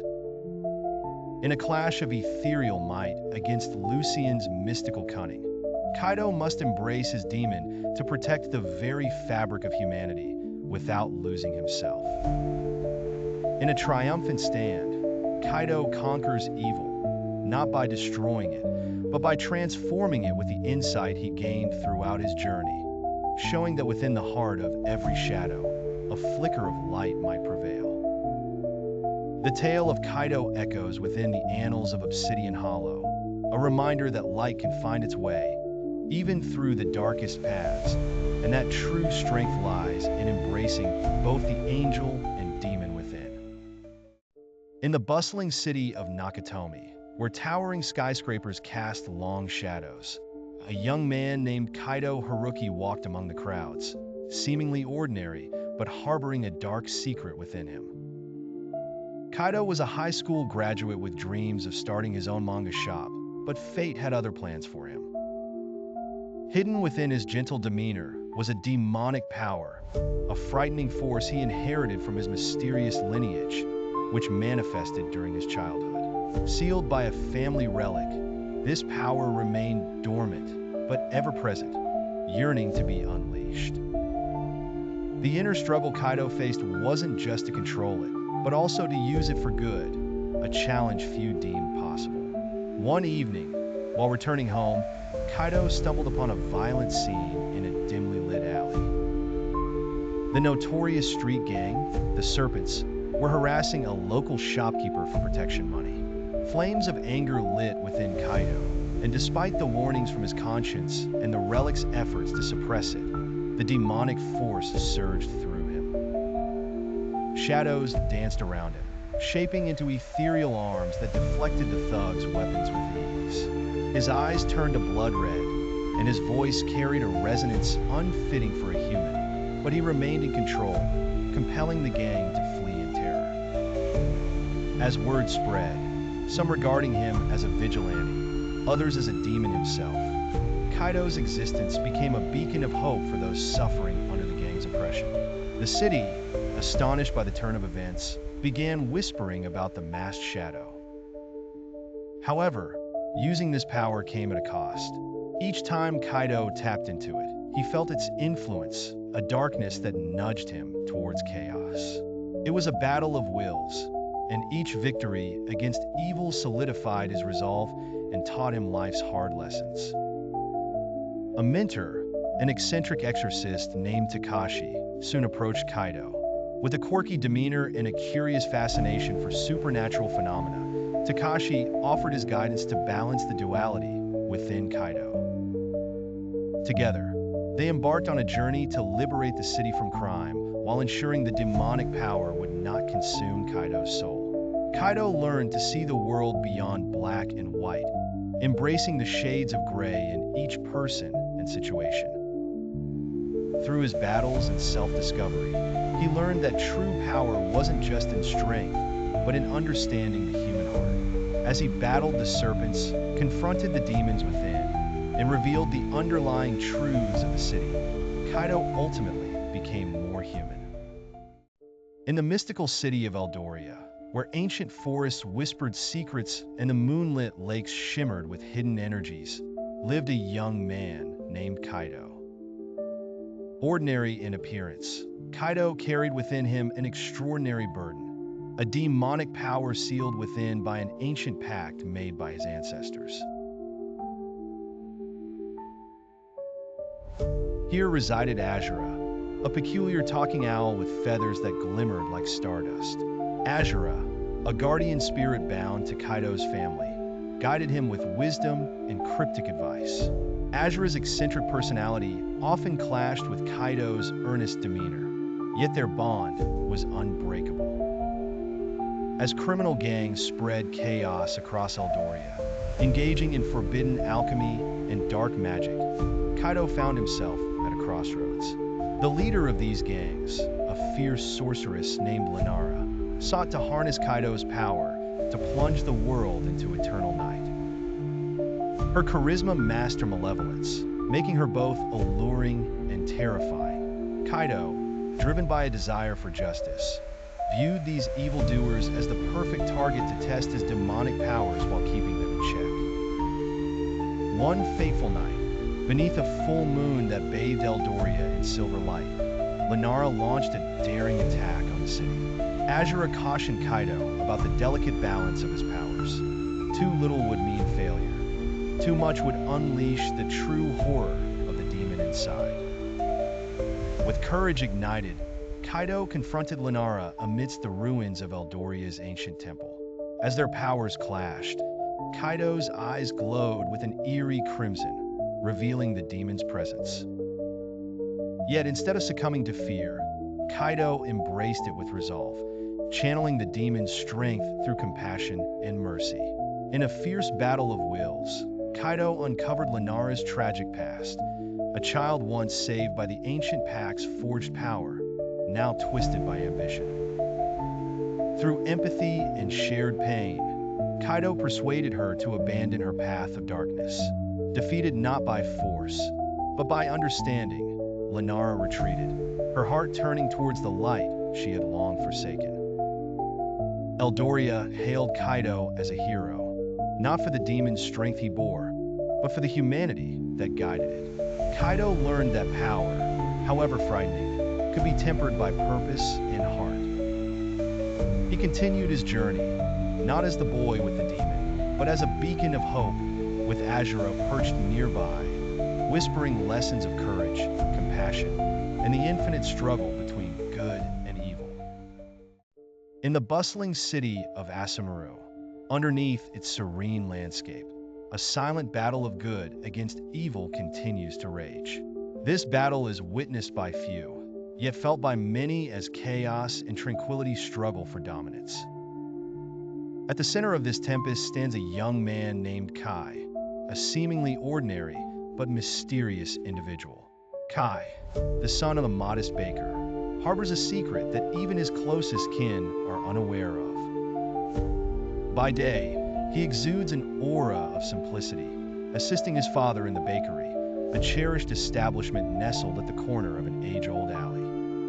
In a clash of ethereal might against Lucian's mystical cunning, Kaido must embrace his demon to protect the very fabric of humanity without losing himself. In a triumphant stand, Kaido conquers evil, not by destroying it, but by transforming it with the insight he gained throughout his journey, showing that within the heart of every shadow, a flicker of light might prevail. The tale of Kaido echoes within the annals of Obsidian Hollow, a reminder that light can find its way, even through the darkest paths, and that true strength lies in embracing both the angel and demon within. In the bustling city of Nakatomi, where towering skyscrapers cast long shadows, a young man named Kaido Haruki walked among the crowds, seemingly ordinary, but harboring a dark secret within him. Kaido was a high school graduate with dreams of starting his own manga shop, but fate had other plans for him. Hidden within his gentle demeanor was a demonic power, a frightening force he inherited from his mysterious lineage, which manifested during his childhood. Sealed by a family relic, this power remained dormant, but ever-present, yearning to be unleashed. The inner struggle Kaido faced wasn't just to control it, but also to use it for good, a challenge few deemed possible. One evening, while returning home, Kaido stumbled upon a violent scene in a dimly lit alley. The notorious street gang, the Serpents, were harassing a local shopkeeper for protection money. Flames of anger lit within Kaido, and despite the warnings from his conscience and the relic's efforts to suppress it, the demonic force surged through him. Shadows danced around him, shaping into ethereal arms that deflected the thug's weapons with ease. His eyes turned a blood red, and his voice carried a resonance unfitting for a human, but he remained in control, compelling the gang to flee in terror. As word spread, some regarding him as a vigilante, others as a demon himself, Kaido's existence became a beacon of hope for those suffering under the gang's oppression. The city, astonished by the turn of events, began whispering about the masked shadow. However, using this power came at a cost. Each time Kaido tapped into it, he felt its influence, a darkness that nudged him towards chaos. It was a battle of wills, and each victory against evil solidified his resolve and taught him life's hard lessons. A mentor, an eccentric exorcist named Takashi, soon approached Kaido. With a quirky demeanor and a curious fascination for supernatural phenomena, Takashi offered his guidance to balance the duality within Kaido. Together, they embarked on a journey to liberate the city from crime while ensuring the demonic power would not consume Kaido's soul. Kaido learned to see the world beyond black and white, embracing the shades of gray in each person and situation. Through his battles and self-discovery, he learned that true power wasn't just in strength, but in understanding the human heart. As he battled the serpents, confronted the demons within, and revealed the underlying truths of the city, Kaido ultimately became more human. In the mystical city of Eldoria, where ancient forests whispered secrets and the moonlit lakes shimmered with hidden energies, lived a young man named Kaido. Ordinary in appearance, Kaido carried within him an extraordinary burden, a demonic power sealed within by an ancient pact made by his ancestors. Here resided Azura, a peculiar talking owl with feathers that glimmered like stardust. Azura, a guardian spirit bound to Kaido's family, guided him with wisdom and cryptic advice. Azura's eccentric personality often clashed with Kaido's earnest demeanor, yet their bond was unbreakable. As criminal gangs spread chaos across Eldoria, engaging in forbidden alchemy and dark magic, Kaido found himself at a crossroads. The leader of these gangs, a fierce sorceress named Linara, sought to harness Kaido's power to plunge the world into eternal night. Her charisma masked her malevolence, making her both alluring and terrifying. Kaido, driven by a desire for justice, viewed these evildoers as the perfect target to test his demonic powers while keeping them in check. One fateful night, beneath a full moon that bathed Eldoria in silver light, Lenara launched a daring attack on the city. Azura cautioned Kaido about the delicate balance of his powers. Too little would mean failure. Too much would unleash the true horror of the demon inside. With courage ignited, Kaido confronted Lenara amidst the ruins of Eldoria's ancient temple. As their powers clashed, Kaido's eyes glowed with an eerie crimson, revealing the demon's presence. Yet instead of succumbing to fear, Kaido embraced it with resolve, channeling the demon's strength through compassion and mercy. In a fierce battle of wills, Kaido uncovered Lenara's tragic past, a child once saved by the ancient Pack's forged power, now twisted by ambition. Through empathy and shared pain, Kaido persuaded her to abandon her path of darkness. Defeated not by force, but by understanding, Lenara retreated, her heart turning towards the light she had long forsaken. Eldoria hailed Kaido as a hero, not for the demon's strength he bore, but for the humanity that guided it. Kaido learned that power, however frightening, could be tempered by purpose and heart. He continued his journey, not as the boy with the demon, but as a beacon of hope, with Azura perched nearby, whispering lessons of courage, compassion, and the infinite struggle between good and evil. In the bustling city of Asamaru, underneath its serene landscape, a silent battle of good against evil continues to rage. This battle is witnessed by few, yet felt by many as chaos and tranquility struggle for dominance. At the center of this tempest stands a young man named Kai, a seemingly ordinary but mysterious individual. Kai, the son of a modest baker, harbors a secret that even his closest kin are unaware of. By day, he exudes an aura of simplicity, assisting his father in the bakery, a cherished establishment nestled at the corner of an age-old alley.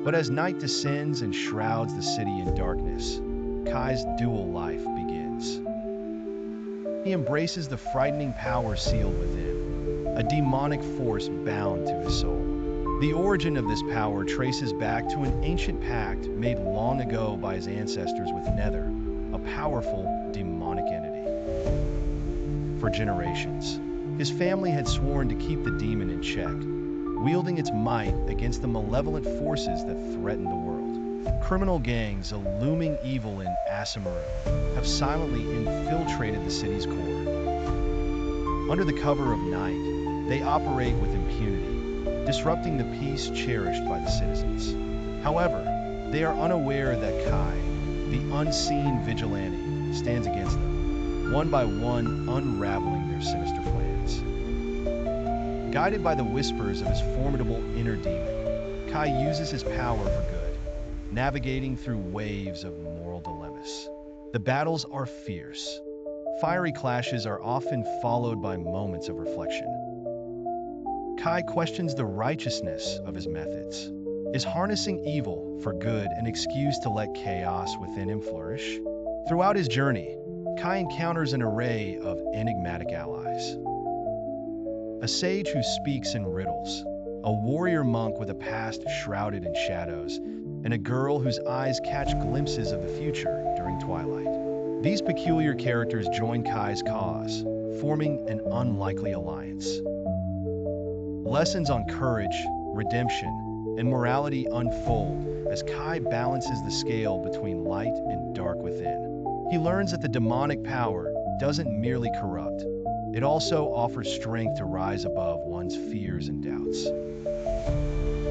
But as night descends and shrouds the city in darkness, Kai's dual life begins. He embraces the frightening power sealed within, a demonic force bound to his soul. The origin of this power traces back to an ancient pact made long ago by his ancestors with Nether, a powerful demonic entity. For generations, his family had sworn to keep the demon in check, wielding its might against the malevolent forces that threatened the world. Criminal gangs, a looming evil in Asamaru, have silently infiltrated the city's core. Under the cover of night, they operate with impunity, disrupting the peace cherished by the citizens. However, they are unaware that Kai, the unseen vigilante, stands against them, one by one unraveling their sinister plans. Guided by the whispers of his formidable inner demon, Kai uses his power for good, navigating through waves of moral dilemmas. The battles are fierce. Fiery clashes are often followed by moments of reflection. Kai questions the righteousness of his methods. Is harnessing evil for good an excuse to let chaos within him flourish? Throughout his journey, Kai encounters an array of enigmatic allies. A sage who speaks in riddles, a warrior monk with a past shrouded in shadows, and a girl whose eyes catch glimpses of the future during twilight. These peculiar characters join Kai's cause, forming an unlikely alliance. Lessons on courage, redemption, and morality unfold as Kai balances the scale between light and dark within. He learns that the demonic power doesn't merely corrupt, it also offers strength to rise above one's fears and doubts.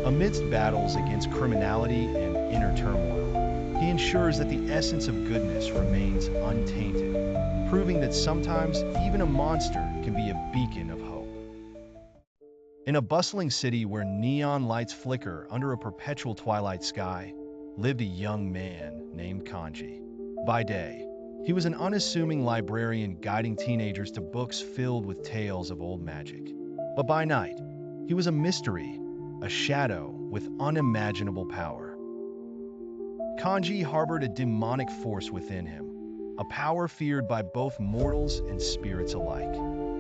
Amidst battles against criminality and inner turmoil, he ensures that the essence of goodness remains untainted, proving that sometimes even a monster can be a beacon of hope. In a bustling city where neon lights flicker under a perpetual twilight sky, lived a young man named Kanji. By day, he was an unassuming librarian guiding teenagers to books filled with tales of old magic. But by night, he was a mystery, a shadow with unimaginable power. Kanji harbored a demonic force within him, a power feared by both mortals and spirits alike.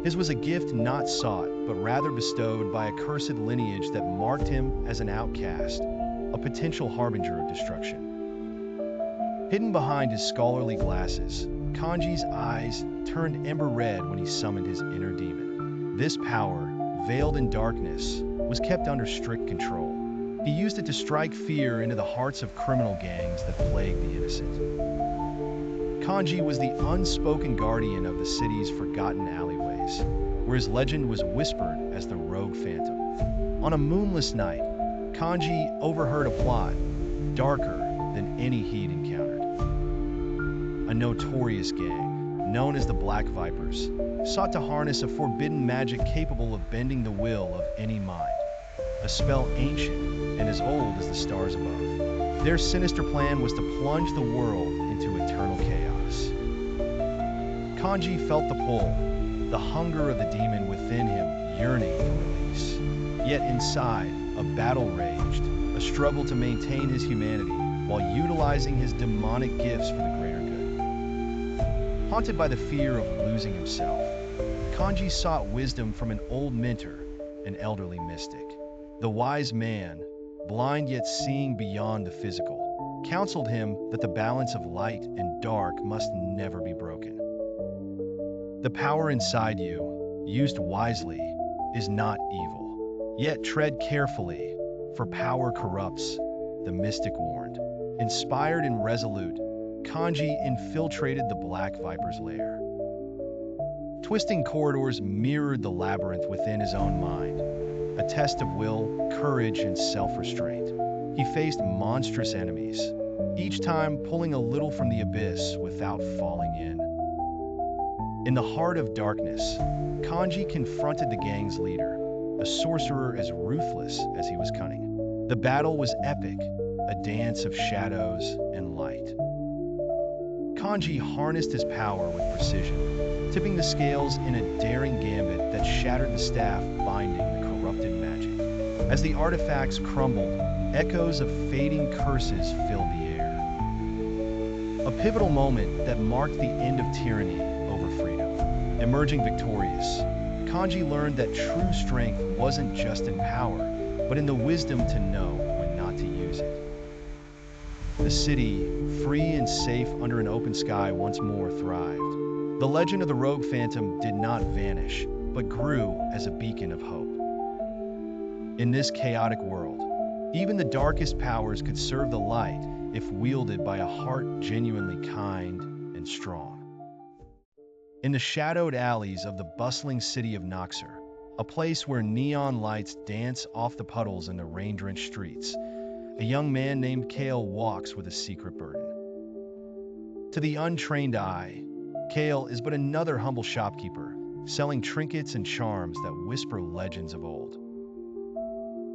His was a gift not sought, but rather bestowed by a cursed lineage that marked him as an outcast, a potential harbinger of destruction. Hidden behind his scholarly glasses, Kanji's eyes turned ember red when he summoned his inner demon. This power, veiled in darkness, was kept under strict control. He used it to strike fear into the hearts of criminal gangs that plagued the innocent. Kanji was the unspoken guardian of the city's forgotten alleyways, where his legend was whispered as the Rogue Phantom. On a moonless night, Kanji overheard a plot darker than any he'd encountered. A notorious gang, known as the Black Vipers, sought to harness a forbidden magic capable of bending the will of any mind, a spell ancient and as old as the stars above. Their sinister plan was to plunge the world into eternal chaos. Kanji felt the pull, the hunger of the demon within him yearning for release. Yet inside, a battle raged, a struggle to maintain his humanity while utilizing his demonic gifts for the greater good. Haunted by the fear of losing himself, Kanji sought wisdom from an old mentor, an elderly mystic. The wise man, blind yet seeing beyond the physical, counseled him that the balance of light and dark must never be broken. The power inside you, used wisely, is not evil. Yet tread carefully, for power corrupts, the mystic warned. Inspired and resolute, Kanji infiltrated the Black Viper's lair. Twisting corridors mirrored the labyrinth within his own mind, a test of will, courage, and self-restraint. He faced monstrous enemies, each time pulling a little from the abyss without falling in. In the heart of darkness, Kanji confronted the gang's leader, a sorcerer as ruthless as he was cunning. The battle was epic, a dance of shadows and light. Kanji harnessed his power with precision, tipping the scales in a daring gambit that shattered the staff binding the corrupted magic. As the artifacts crumbled, echoes of fading curses filled the air. A pivotal moment that marked the end of tyranny over freedom. Emerging victorious, Kanji learned that true strength wasn't just in power, but in the wisdom to know when not to use it. The city, free and safe under an open sky, once more thrived. The legend of the Rogue Phantom did not vanish, but grew as a beacon of hope. In this chaotic world, even the darkest powers could serve the light if wielded by a heart genuinely kind and strong. In the shadowed alleys of the bustling city of Noxer, a place where neon lights dance off the puddles in the rain-drenched streets, a young man named Kale walks with a secret burden. To the untrained eye, Kale is but another humble shopkeeper, selling trinkets and charms that whisper legends of old.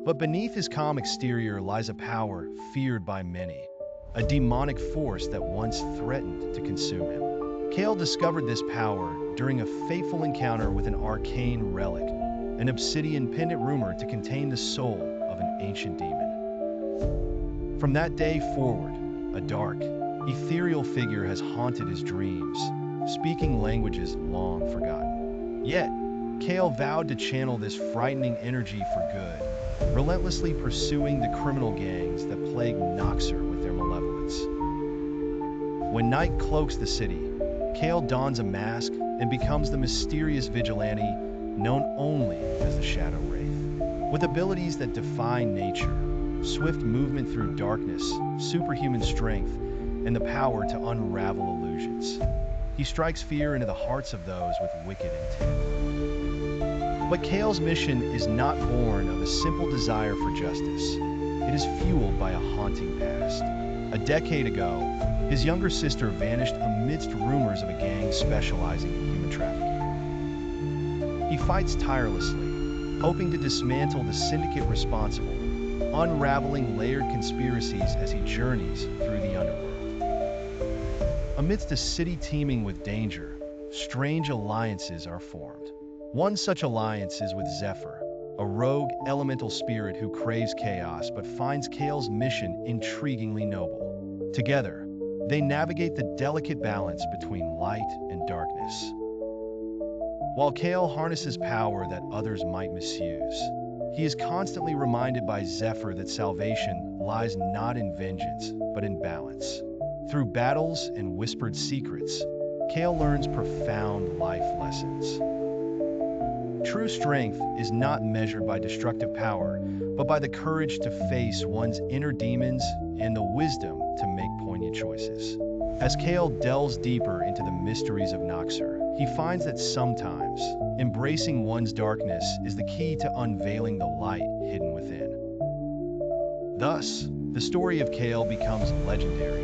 But beneath his calm exterior lies a power feared by many, a demonic force that once threatened to consume him. Kale discovered this power during a fateful encounter with an arcane relic, an obsidian pendant rumored to contain the soul of an ancient demon. From that day forward, a dark, ethereal figure has haunted his dreams, speaking languages long forgotten. Yet, Kale vowed to channel this frightening energy for good, relentlessly pursuing the criminal gangs that plague Noxer with their malevolence. When night cloaks the city, Kale dons a mask and becomes the mysterious vigilante known only as the Shadow Wraith. With abilities that defy nature, swift movement through darkness, superhuman strength, and the power to unravel illusions, he strikes fear into the hearts of those with wicked intent. But Kale's mission is not born of a simple desire for justice. It is fueled by a haunting past. A decade ago, his younger sister vanished amidst rumors of a gang specializing in human trafficking. He fights tirelessly, hoping to dismantle the syndicate responsible, unraveling layered conspiracies as he journeys through the underworld. Amidst a city teeming with danger, strange alliances are formed. One such alliance is with Zephyr, a rogue elemental spirit who craves chaos but finds Kale's mission intriguingly noble. Together, they navigate the delicate balance between light and darkness. While Kale harnesses power that others might misuse, he is constantly reminded by Zephyr that salvation lies not in vengeance, but in balance. Through battles and whispered secrets, Kale learns profound life lessons. True strength is not measured by destructive power, but by the courage to face one's inner demons and the wisdom to make poignant choices. As Kale delves deeper into the mysteries of Noxer, he finds that sometimes embracing one's darkness is the key to unveiling the light hidden within. Thus, the story of Kale becomes legendary,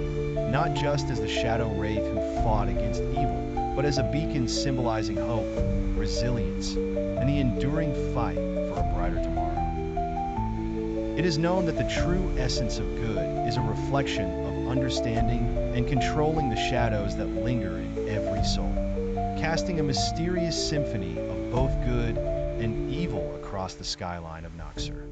not just as the Shadow Wraith who fought against evil, but as a beacon symbolizing hope, resilience, and the enduring fight for a brighter tomorrow. It is known that the true essence of good is a reflection of understanding and controlling the shadows that linger in every soul, casting a mysterious symphony of both good and evil across the skyline of Noxer.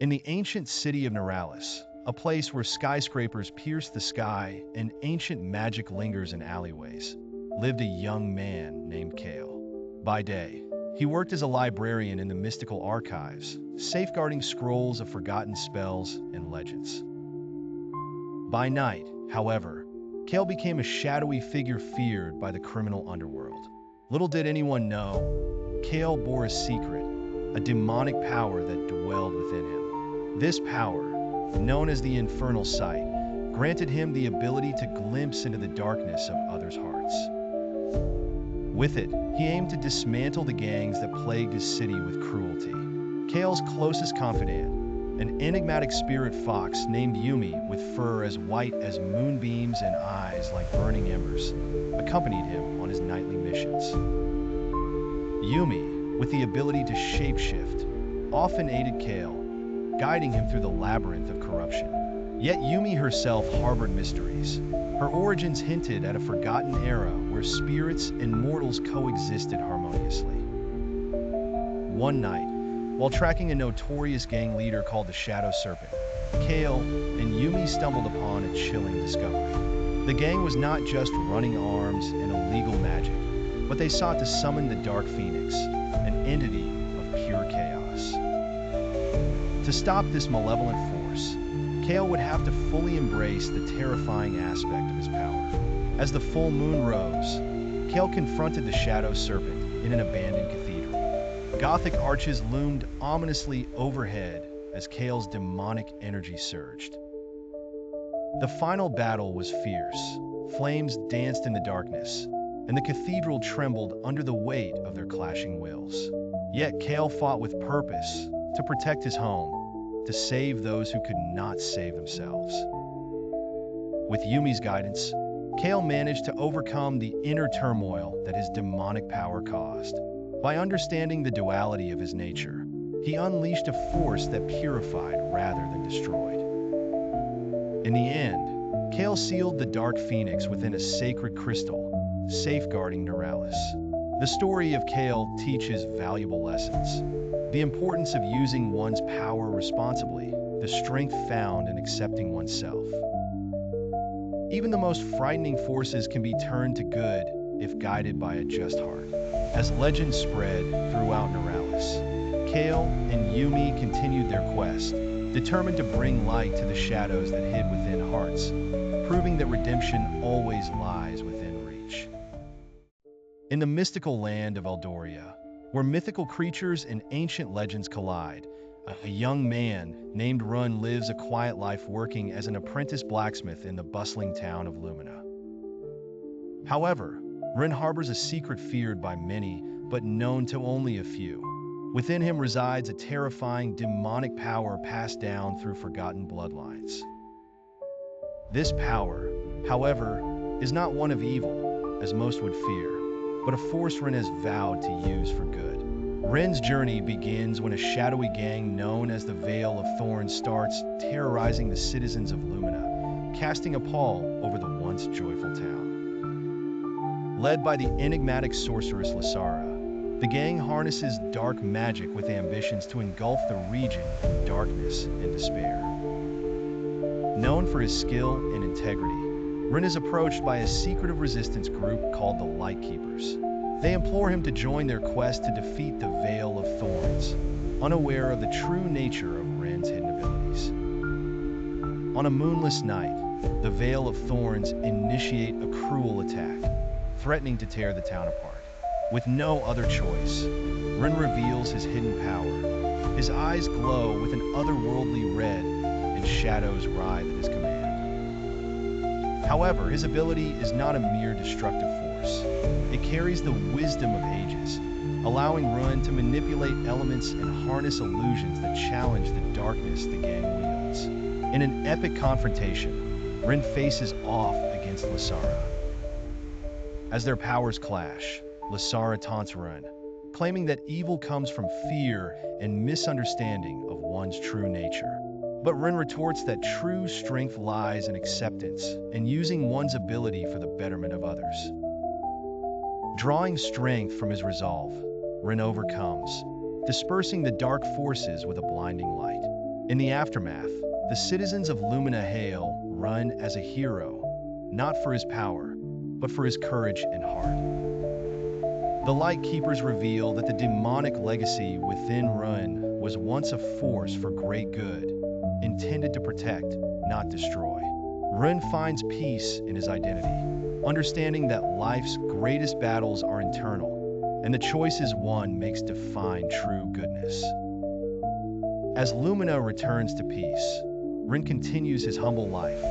In the ancient city of Neuralis, a place where skyscrapers pierce the sky and ancient magic lingers in alleyways, lived a young man named Kale. By day, he worked as a librarian in the mystical archives, safeguarding scrolls of forgotten spells and legends. By night, however, Kale became a shadowy figure feared by the criminal underworld. Little did anyone know, Kale bore a secret, a demonic power that dwelled within him. This power, known as the Infernal Sight, granted him the ability to glimpse into the darkness of others' hearts. With it, he aimed to dismantle the gangs that plagued his city with cruelty. Kale's closest confidant, an enigmatic spirit fox named Yumi with fur as white as moonbeams and eyes like burning embers, accompanied him on his nightly missions. Yumi, with the ability to shapeshift, often aided Kale, guiding him through the labyrinth of corruption. Yet Yumi herself harbored mysteries. Her origins hinted at a forgotten era where spirits and mortals coexisted harmoniously. One night, while tracking a notorious gang leader called the Shadow Serpent, Kale and Yumi stumbled upon a chilling discovery. The gang was not just running arms and illegal magic, but they sought to summon the Dark Phoenix, an entity of pure chaos. To stop this malevolent force, Kale would have to fully embrace the terrifying aspect of his power. As the full moon rose, Kale confronted the Shadow Serpent in an abandoned cathedral. Gothic arches loomed ominously overhead as Kale's demonic energy surged. The final battle was fierce. Flames danced in the darkness, and the cathedral trembled under the weight of their clashing wills. Yet Kale fought with purpose to protect his home, to save those who could not save themselves. With Yumi's guidance, Kale managed to overcome the inner turmoil that his demonic power caused. By understanding the duality of his nature, he unleashed a force that purified rather than destroyed. In the end, Kale sealed the Dark Phoenix within a sacred crystal, safeguarding Neuralis. The story of Kale teaches valuable lessons. The importance of using one's power responsibly, the strength found in accepting oneself. Even the most frightening forces can be turned to good if guided by a just heart. As legends spread throughout Neuralis, Kale and Yumi continued their quest, determined to bring light to the shadows that hid within hearts, proving that redemption always lies within reach. In the mystical land of Eldoria, where mythical creatures and ancient legends collide, a young man named Run lives a quiet life working as an apprentice blacksmith in the bustling town of Lumina. However, Run harbors a secret feared by many, but known to only a few. Within him resides a terrifying demonic power passed down through forgotten bloodlines. This power, however, is not one of evil, as most would fear, but a force Ren has vowed to use for good. Ren's journey begins when a shadowy gang known as the Veil of Thorns starts terrorizing the citizens of Lumina, casting a pall over the once joyful town. Led by the enigmatic sorceress Lasara, the gang harnesses dark magic with ambitions to engulf the region in darkness and despair. Known for his skill and integrity, Rin is approached by a secretive resistance group called the Lightkeepers. They implore him to join their quest to defeat the Veil of Thorns, unaware of the true nature of Rin's hidden abilities. On a moonless night, the Veil of Thorns initiate a cruel attack, threatening to tear the town apart. With no other choice, Rin reveals his hidden power. His eyes glow with an otherworldly red, and shadows writhe at his command. However, his ability is not a mere destructive force. It carries the wisdom of ages, allowing Rin to manipulate elements and harness illusions that challenge the darkness the gang wields. In an epic confrontation, Rin faces off against Lasara. As their powers clash, Lasara taunts Rin, claiming that evil comes from fear and misunderstanding of one's true nature. But Rin retorts that true strength lies in acceptance and using one's ability for the betterment of others. Drawing strength from his resolve, Rin overcomes, dispersing the dark forces with a blinding light. In the aftermath, the citizens of Lumina hail Rin as a hero, not for his power, but for his courage and heart. The Lightkeepers reveal that the demonic legacy within Rin was once a force for great good, intended to protect, not destroy. Rin finds peace in his identity, understanding that life's greatest battles are internal, and the choices one makes define true goodness. As Lumina returns to peace, Rin continues his humble life,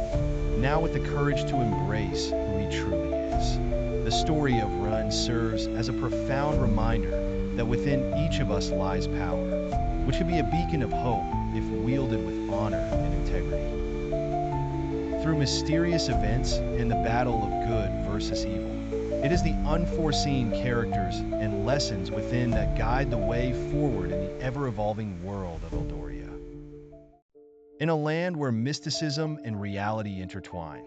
now with the courage to embrace who he truly is. The story of Rin serves as a profound reminder that within each of us lies power, which can be a beacon of hope if wielded with honor and integrity. Through mysterious events and the battle of good versus evil, it is the unforeseen characters and lessons within that guide the way forward in the ever-evolving world of Eldoria. In a land where mysticism and reality intertwine,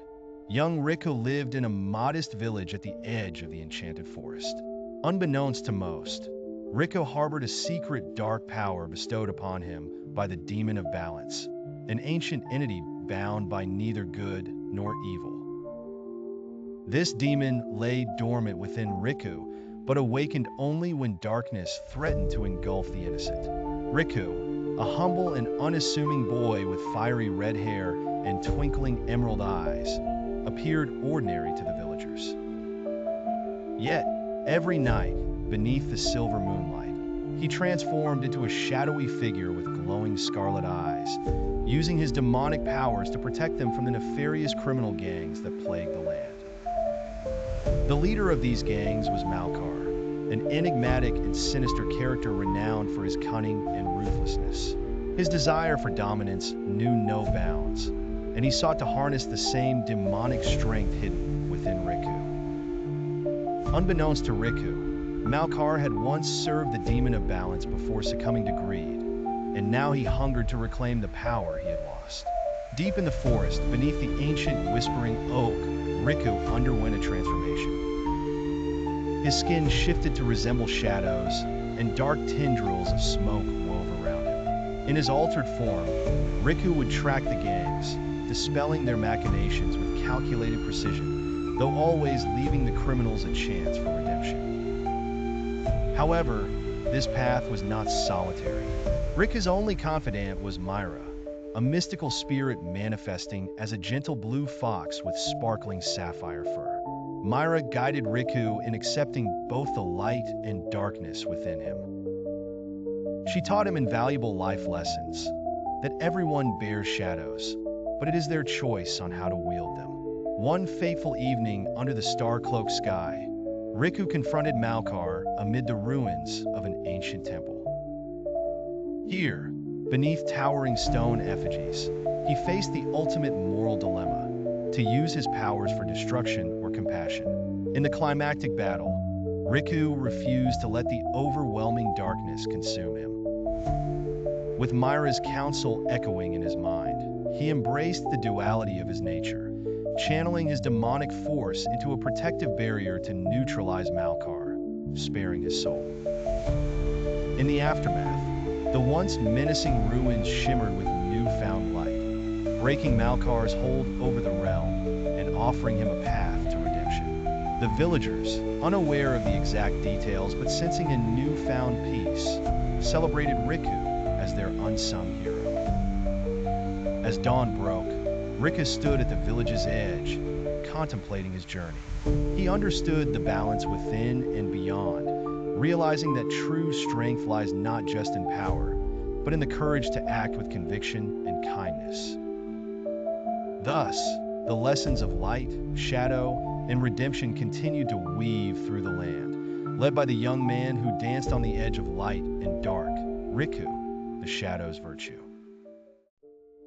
young Riku lived in a modest village at the edge of the Enchanted Forest. Unbeknownst to most, Riku harbored a secret dark power bestowed upon him by the Demon of Balance, an ancient entity bound by neither good nor evil. This demon lay dormant within Riku, but awakened only when darkness threatened to engulf the innocent. Riku, a humble and unassuming boy with fiery red hair and twinkling emerald eyes, appeared ordinary to the villagers. Yet, every night, beneath the silver moonlight, he transformed into a shadowy figure with glowing scarlet eyes, using his demonic powers to protect them from the nefarious criminal gangs that plagued the land. The leader of these gangs was Malkar, an enigmatic and sinister character renowned for his cunning and ruthlessness. His desire for dominance knew no bounds, and he sought to harness the same demonic strength hidden within Riku. Unbeknownst to Riku, Malkar had once served the Demon of Balance before succumbing to greed, and now he hungered to reclaim the power he had lost. Deep in the forest, beneath the ancient whispering oak, Riku underwent a transformation. His skin shifted to resemble shadows, and dark tendrils of smoke wove around him. In his altered form, Riku would track the gangs, dispelling their machinations with calculated precision, though always leaving the criminals a chance for redemption. However, this path was not solitary. Riku's only confidant was Myra, a mystical spirit manifesting as a gentle blue fox with sparkling sapphire fur. Myra guided Riku in accepting both the light and darkness within him. She taught him invaluable life lessons, that everyone bears shadows, but it is their choice on how to wield them. One fateful evening under the star-cloaked sky, Riku confronted Malkar amid the ruins of an ancient temple. Here, beneath towering stone effigies, he faced the ultimate moral dilemma: to use his powers for destruction or compassion. In the climactic battle, Riku refused to let the overwhelming darkness consume him. With Myra's counsel echoing in his mind, he embraced the duality of his nature, channeling his demonic force into a protective barrier to neutralize Malkar, sparing his soul. In the aftermath, the once menacing ruins shimmered with newfound light, breaking Malkar's hold over the realm and offering him a path to redemption. The villagers, unaware of the exact details but sensing a newfound peace, celebrated Riku as their unsung hero. As dawn broke, Riku stood at the village's edge, contemplating his journey. He understood the balance within and beyond, realizing that true strength lies not just in power, but in the courage to act with conviction and kindness. Thus, the lessons of light, shadow, and redemption continued to weave through the land, led by the young man who danced on the edge of light and dark, Riku, the shadow's virtue.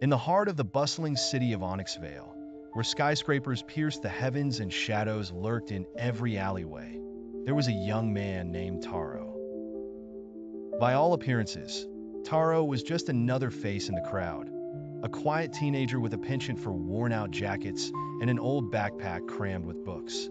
In the heart of the bustling city of Onyx Vale, where skyscrapers pierced the heavens and shadows lurked in every alleyway, there was a young man named Taro. By all appearances, Taro was just another face in the crowd, a quiet teenager with a penchant for worn-out jackets and an old backpack crammed with books.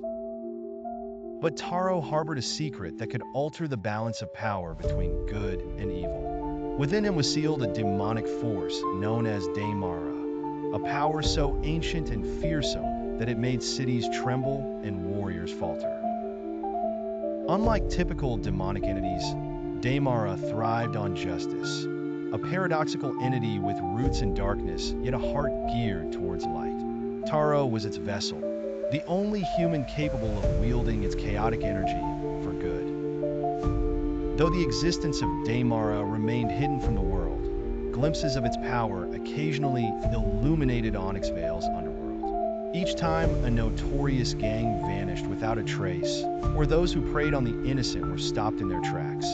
But Taro harbored a secret that could alter the balance of power between good and evil. Within him was sealed a demonic force known as Daimara, a power so ancient and fearsome that it made cities tremble and warriors falter. Unlike typical demonic entities, Daimara thrived on justice, a paradoxical entity with roots in darkness, yet a heart geared towards light. Taro was its vessel, the only human capable of wielding its chaotic energy for good. Though the existence of Daimara remained hidden from the world, glimpses of its power occasionally illuminated Onyx Vale's underworld. Each time a notorious gang vanished without a trace, or those who preyed on the innocent were stopped in their tracks,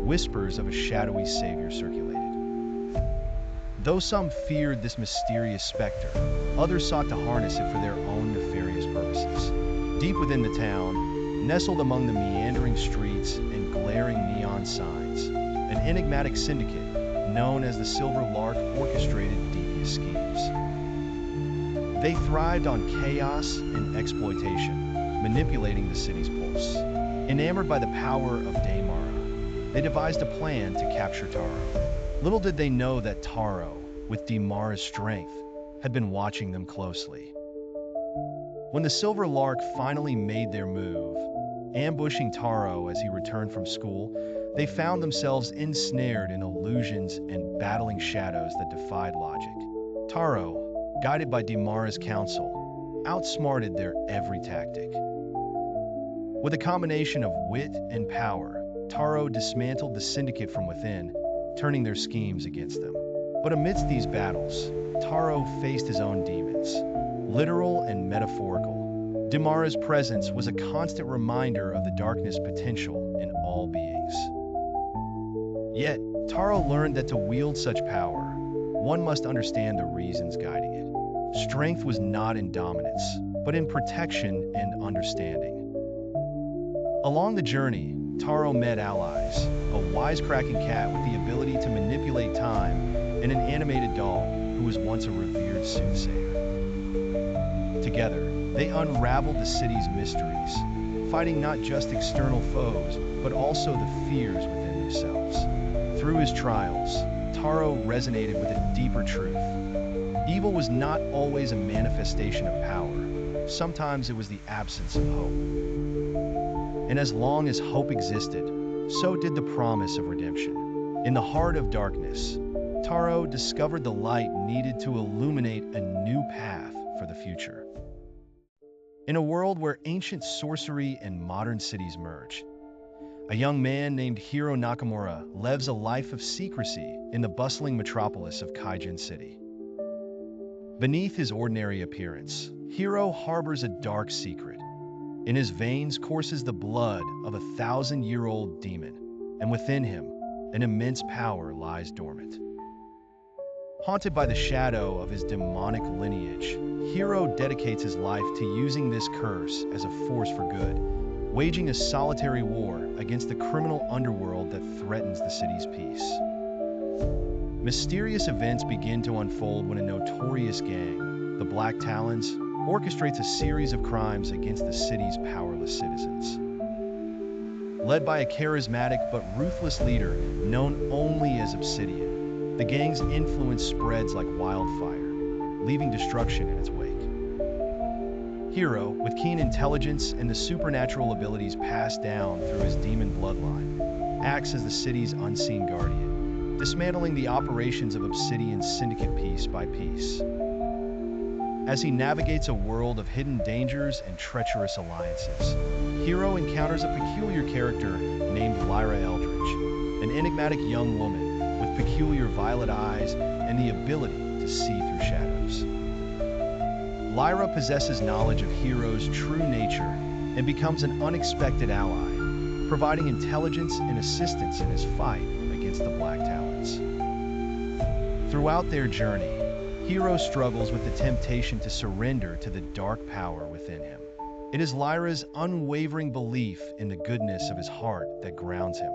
whispers of a shadowy savior circulated. Though some feared this mysterious specter, others sought to harness it for their own nefarious purposes. Deep within the town, nestled among the meandering streets and glaring neon signs, an enigmatic syndicate known as the Silver Lark orchestrated devious schemes. They thrived on chaos and exploitation, manipulating the city's pulse. Enamored by the power of Daimara, they devised a plan to capture Taro. Little did they know that Taro, with Daimara's strength, had been watching them closely. When the Silver Lark finally made their move, ambushing Taro as he returned from school, they found themselves ensnared in illusions and battling shadows that defied logic. Taro, guided by Daimara's counsel, outsmarted their every tactic. With a combination of wit and power, Taro dismantled the syndicate from within, turning their schemes against them. But amidst these battles, Taro faced his own demons, literal and metaphorical. Daimara's presence was a constant reminder of the darkness potential in all beings. Yet, Taro learned that to wield such power, one must understand the reasons guiding it. Strength was not in dominance, but in protection and understanding. Along the journey, Taro met allies, a wisecracking cat with the ability to manipulate time, and an animated dog who was once a revered soothsayer. Together, they unraveled the city's mysteries, fighting not just external foes, but also the fears within themselves. Through his trials, Taro resonated with a deeper truth. Evil was not always a manifestation of power. Sometimes it was the absence of hope. And as long as hope existed, so did the promise of redemption. In the heart of darkness, Taro discovered the light needed to illuminate a new path for the future. In a world where ancient sorcery and modern cities merge, a young man named Hiro Nakamura lives a life of secrecy in the bustling metropolis of Kaijin City. Beneath his ordinary appearance, Hiro harbors a dark secret. In his veins courses the blood of a 1,000-year-old demon, and within him, an immense power lies dormant. Haunted by the shadow of his demonic lineage, Hiro dedicates his life to using this curse as a force for good, waging a solitary war against the criminal underworld that threatens the city's peace. Mysterious events begin to unfold when a notorious gang, the Black Talons, orchestrates a series of crimes against the city's powerless citizens. Led by a charismatic but ruthless leader known only as Obsidian, the gang's influence spreads like wildfire, leaving destruction in its wake. Hiro, with keen intelligence and the supernatural abilities passed down through his demon bloodline, acts as the city's unseen guardian, dismantling the operations of Obsidian's syndicate piece by piece. As he navigates a world of hidden dangers and treacherous alliances, Hiro encounters a peculiar character named Lyra Eldridge, an enigmatic young woman with peculiar violet eyes and the ability to see through shadows. Lyra possesses knowledge of Hiro's true nature and becomes an unexpected ally, providing intelligence and assistance in his fight against the Black Talons. Throughout their journey, Hiro struggles with the temptation to surrender to the dark power within him. It is Lyra's unwavering belief in the goodness of his heart that grounds him,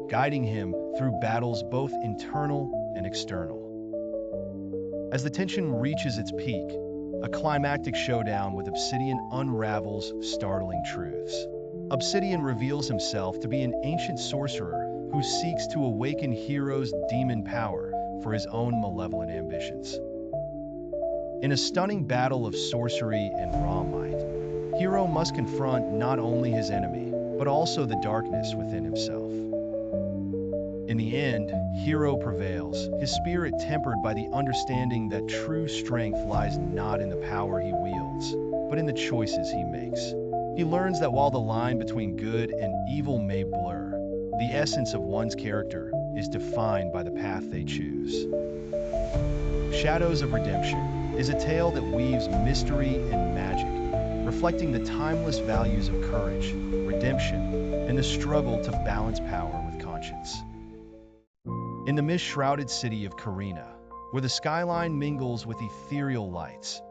guiding him through battles both internal and external. As the tension reaches its peak, a climactic showdown with Obsidian unravels startling truths. Obsidian reveals himself to be an ancient sorcerer who seeks to awaken Hiro's demon power for his own malevolent ambitions. In a stunning battle of sorcery and raw might, Hiro must confront not only his enemy, but also the darkness within himself. In the end, Hiro prevails, his spirit tempered by the understanding that true strength lies not in the power he wields, but in the choices he makes. He learns that while the line between good and evil may blur, the essence of one's character is defined by the path they choose. Shadows of Redemption is a tale that weaves mystery and magic, reflecting the timeless values of courage, redemption, and the struggle to balance power with conscience. In the mist-shrouded city of Karina, where the skyline mingles with ethereal lights,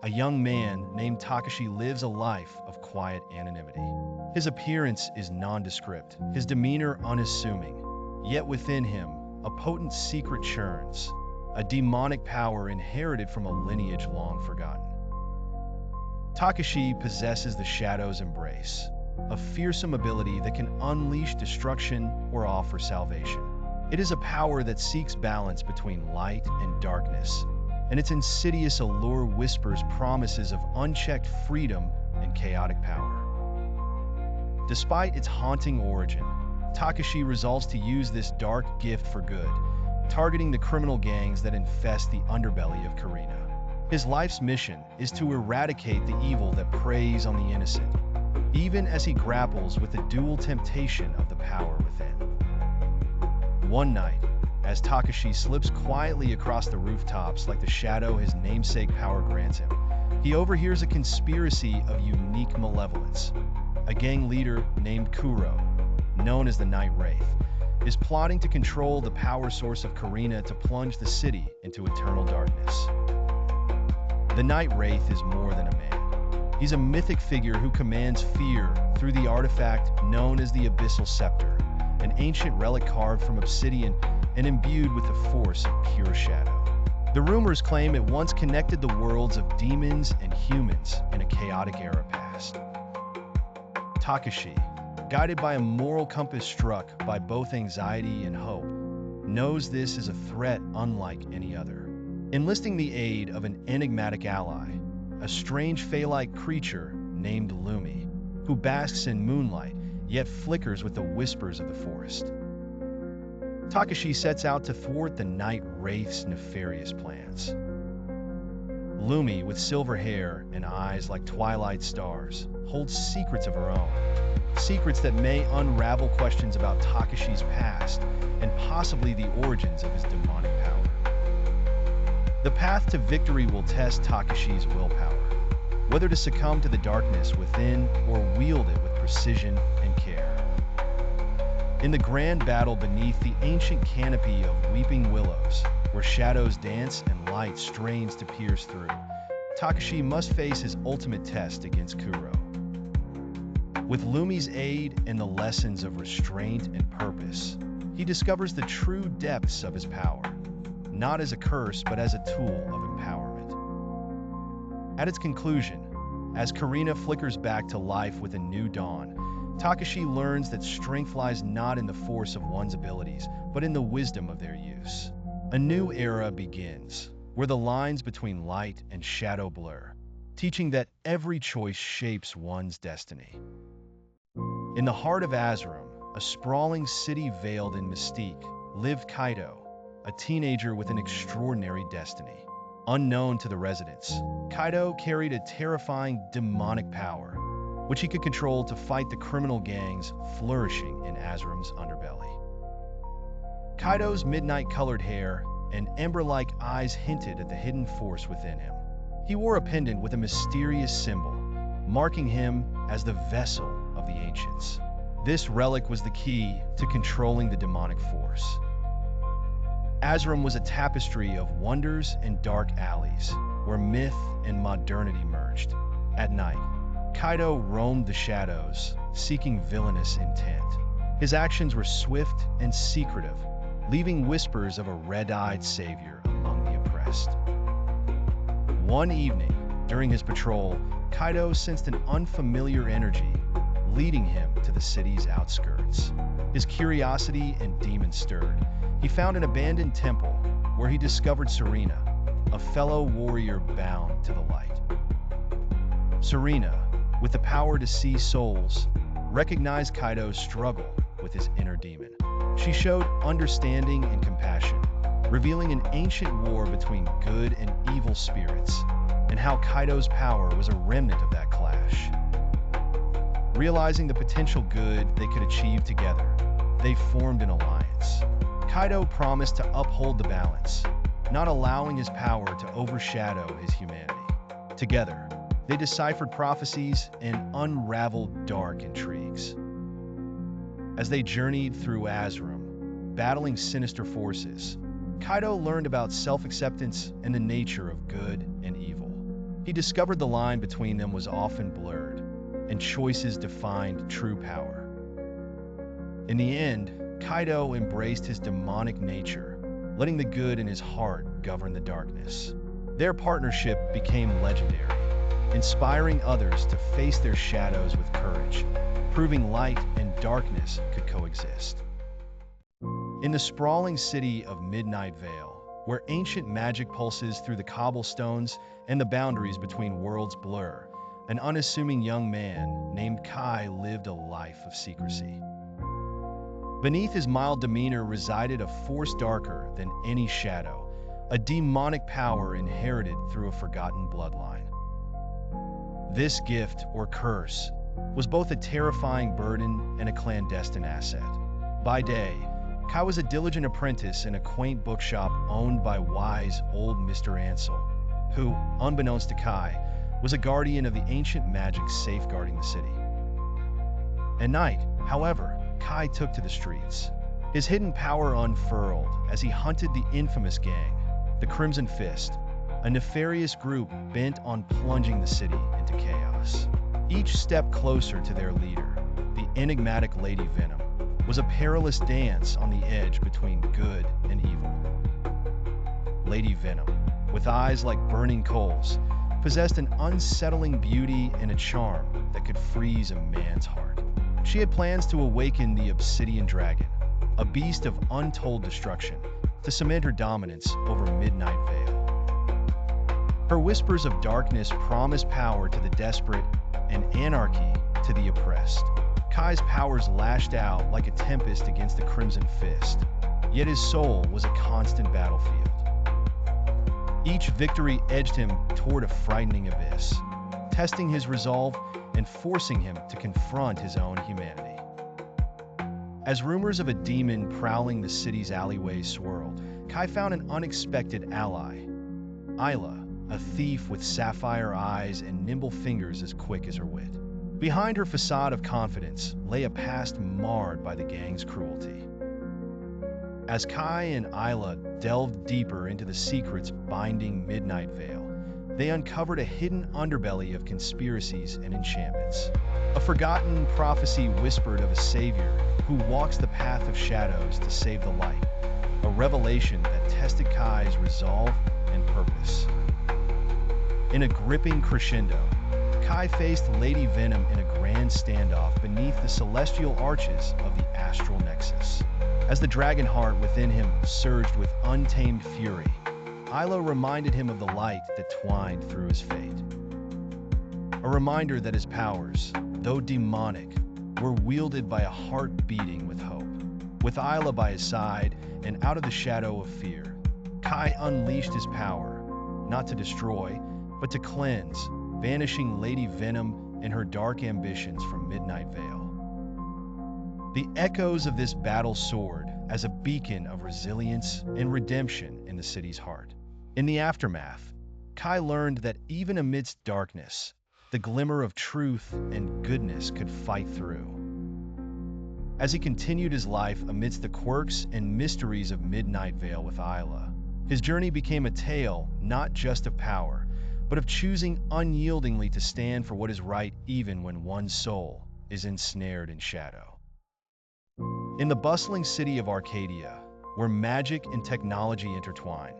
a young man named Takashi lives a life of quiet anonymity. His appearance is nondescript, his demeanor unassuming, yet within him, a potent secret churns, a demonic power inherited from a lineage long forgotten. Takashi possesses the Shadow's Embrace, a fearsome ability that can unleash destruction or offer salvation. It is a power that seeks balance between light and darkness, and its insidious allure whispers promises of unchecked freedom and chaotic power. Despite its haunting origin, Takashi resolves to use this dark gift for good, targeting the criminal gangs that infest the underbelly of Karina. His life's mission is to eradicate the evil that preys on the innocent, even as he grapples with the dual temptation of the power within. One night, as Takashi slips quietly across the rooftops like the shadow his namesake power grants him, he overhears a conspiracy of unique malevolence. A gang leader named Kuro, known as the Night Wraith, is plotting to control the power source of Karina to plunge the city into eternal darkness. The Night Wraith is more than a man. He's a mythic figure who commands fear through the artifact known as the Abyssal Scepter, an ancient relic carved from obsidian and imbued with the force of pure shadow. The rumors claim it once connected the worlds of demons and humans in a chaotic era past. Takashi, guided by a moral compass struck by both anxiety and hope, knows this is a threat unlike any other. Enlisting the aid of an enigmatic ally, a strange fey-like creature named Lumi, who basks in moonlight yet flickers with the whispers of the forest. Takashi sets out to thwart the Night Wraith's nefarious plans. Lumi, with silver hair and eyes like twilight stars, holds secrets of her own. Secrets that may unravel questions about Takashi's past and possibly the origins of his demonic power. The path to victory will test Takashi's willpower, whether to succumb to the darkness within or wield it with precision and care. In the grand battle beneath the ancient canopy of weeping willows, where shadows dance and light strains to pierce through, Takashi must face his ultimate test against Kuro. With Lumi's aid and the lessons of restraint and purpose, he discovers the true depths of his power, not as a curse but as a tool of empowerment. At its conclusion, as Karina flickers back to life with a new dawn, Takashi learns that strength lies not in the force of one's abilities, but in the wisdom of their use. A new era begins, where the lines between light and shadow blur, teaching that every choice shapes one's destiny. In the heart of Azram, a sprawling city veiled in mystique, lived Kaido, a teenager with an extraordinary destiny. Unknown to the residents, Kaido carried a terrifying demonic power, which he could control to fight the criminal gangs flourishing in Azram's underbelly. Kaido's midnight-colored hair and ember-like eyes hinted at the hidden force within him. He wore a pendant with a mysterious symbol, marking him as the vessel of the ancients. This relic was the key to controlling the demonic force. Azram was a tapestry of wonders and dark alleys, where myth and modernity merged. At night, Kaido roamed the shadows, seeking villainous intent. His actions were swift and secretive, leaving whispers of a red-eyed savior among the oppressed. One evening, during his patrol, Kaido sensed an unfamiliar energy, leading him to the city's outskirts. His curiosity and demon stirred. He found an abandoned temple, where he discovered Serena, a fellow warrior bound to the light. Serena, with the power to see souls, recognized Kaido's struggle with his inner demon. She showed understanding and compassion, revealing an ancient war between good and evil spirits, and how Kaido's power was a remnant of that clash. Realizing the potential good they could achieve together, they formed an alliance. Kaido promised to uphold the balance, not allowing his power to overshadow his humanity. Together, they deciphered prophecies and unraveled dark intrigues. As they journeyed through Azram, battling sinister forces, Kaido learned about self-acceptance and the nature of good and evil. He discovered the line between them was often blurred, and choices defined true power. In the end, Kaido embraced his demonic nature, letting the good in his heart govern the darkness. Their partnership became legendary, inspiring others to face their shadows with courage, proving light and darkness could coexist. In the sprawling city of Midnight Vale, where ancient magic pulses through the cobblestones and the boundaries between worlds blur, an unassuming young man named Kai lived a life of secrecy. Beneath his mild demeanor resided a force darker than any shadow, a demonic power inherited through a forgotten bloodline. This gift, or curse, was both a terrifying burden and a clandestine asset. By day, Kai was a diligent apprentice in a quaint bookshop owned by wise old Mr. Ansel, who, unbeknownst to Kai, was a guardian of the ancient magic safeguarding the city. At night, however, Kai took to the streets. His hidden power unfurled as he hunted the infamous gang, the Crimson Fist, a nefarious group bent on plunging the city into chaos. Each step closer to their leader, the enigmatic Lady Venom, was a perilous dance on the edge between good and evil. Lady Venom, with eyes like burning coals, possessed an unsettling beauty and a charm that could freeze a man's heart. She had plans to awaken the Obsidian Dragon, a beast of untold destruction, to cement her dominance over Midnight Vale. Her whispers of darkness promised power to the desperate and anarchy to the oppressed. Kai's powers lashed out like a tempest against the Crimson Fist, yet his soul was a constant battlefield. Each victory edged him toward a frightening abyss, testing his resolve and forcing him to confront his own humanity. As rumors of a demon prowling the city's alleyways swirled, Kai found an unexpected ally, Ayla, a thief with sapphire eyes and nimble fingers as quick as her wit. Behind her facade of confidence lay a past marred by the gang's cruelty. As Kai and Ayla delved deeper into the secrets binding Midnight Vale, they uncovered a hidden underbelly of conspiracies and enchantments. A forgotten prophecy whispered of a savior who walks the path of shadows to save the light, a revelation that tested Kai's resolve and purpose. In a gripping crescendo, Kai faced Lady Venom in a grand standoff beneath the celestial arches of the Astral Nexus. As the dragon heart within him surged with untamed fury, Isla reminded him of the light that twined through his fate. A reminder that his powers, though demonic, were wielded by a heart beating with hope. With Isla by his side and out of the shadow of fear, Kai unleashed his power, not to destroy, but to cleanse, banishing Lady Venom and her dark ambitions from Midnight Vale. The echoes of this battle soared as a beacon of resilience and redemption in the city's heart. In the aftermath, Kai learned that even amidst darkness, the glimmer of truth and goodness could fight through. As he continued his life amidst the quirks and mysteries of Midnight Vale with Isla, his journey became a tale not just of power, but of choosing unyieldingly to stand for what is right even when one's soul is ensnared in shadow. In the bustling city of Arcadia, where magic and technology intertwine,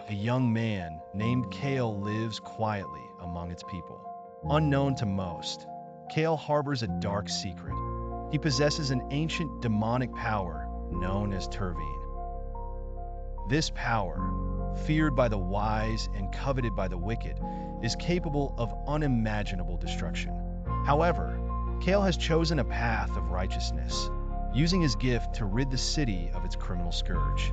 a young man named Kale lives quietly among its people. Unknown to most, Kale harbors a dark secret. He possesses an ancient demonic power known as Tervine. This power, feared by the wise and coveted by the wicked, is capable of unimaginable destruction. However, Kale has chosen a path of righteousness, using his gift to rid the city of its criminal scourge.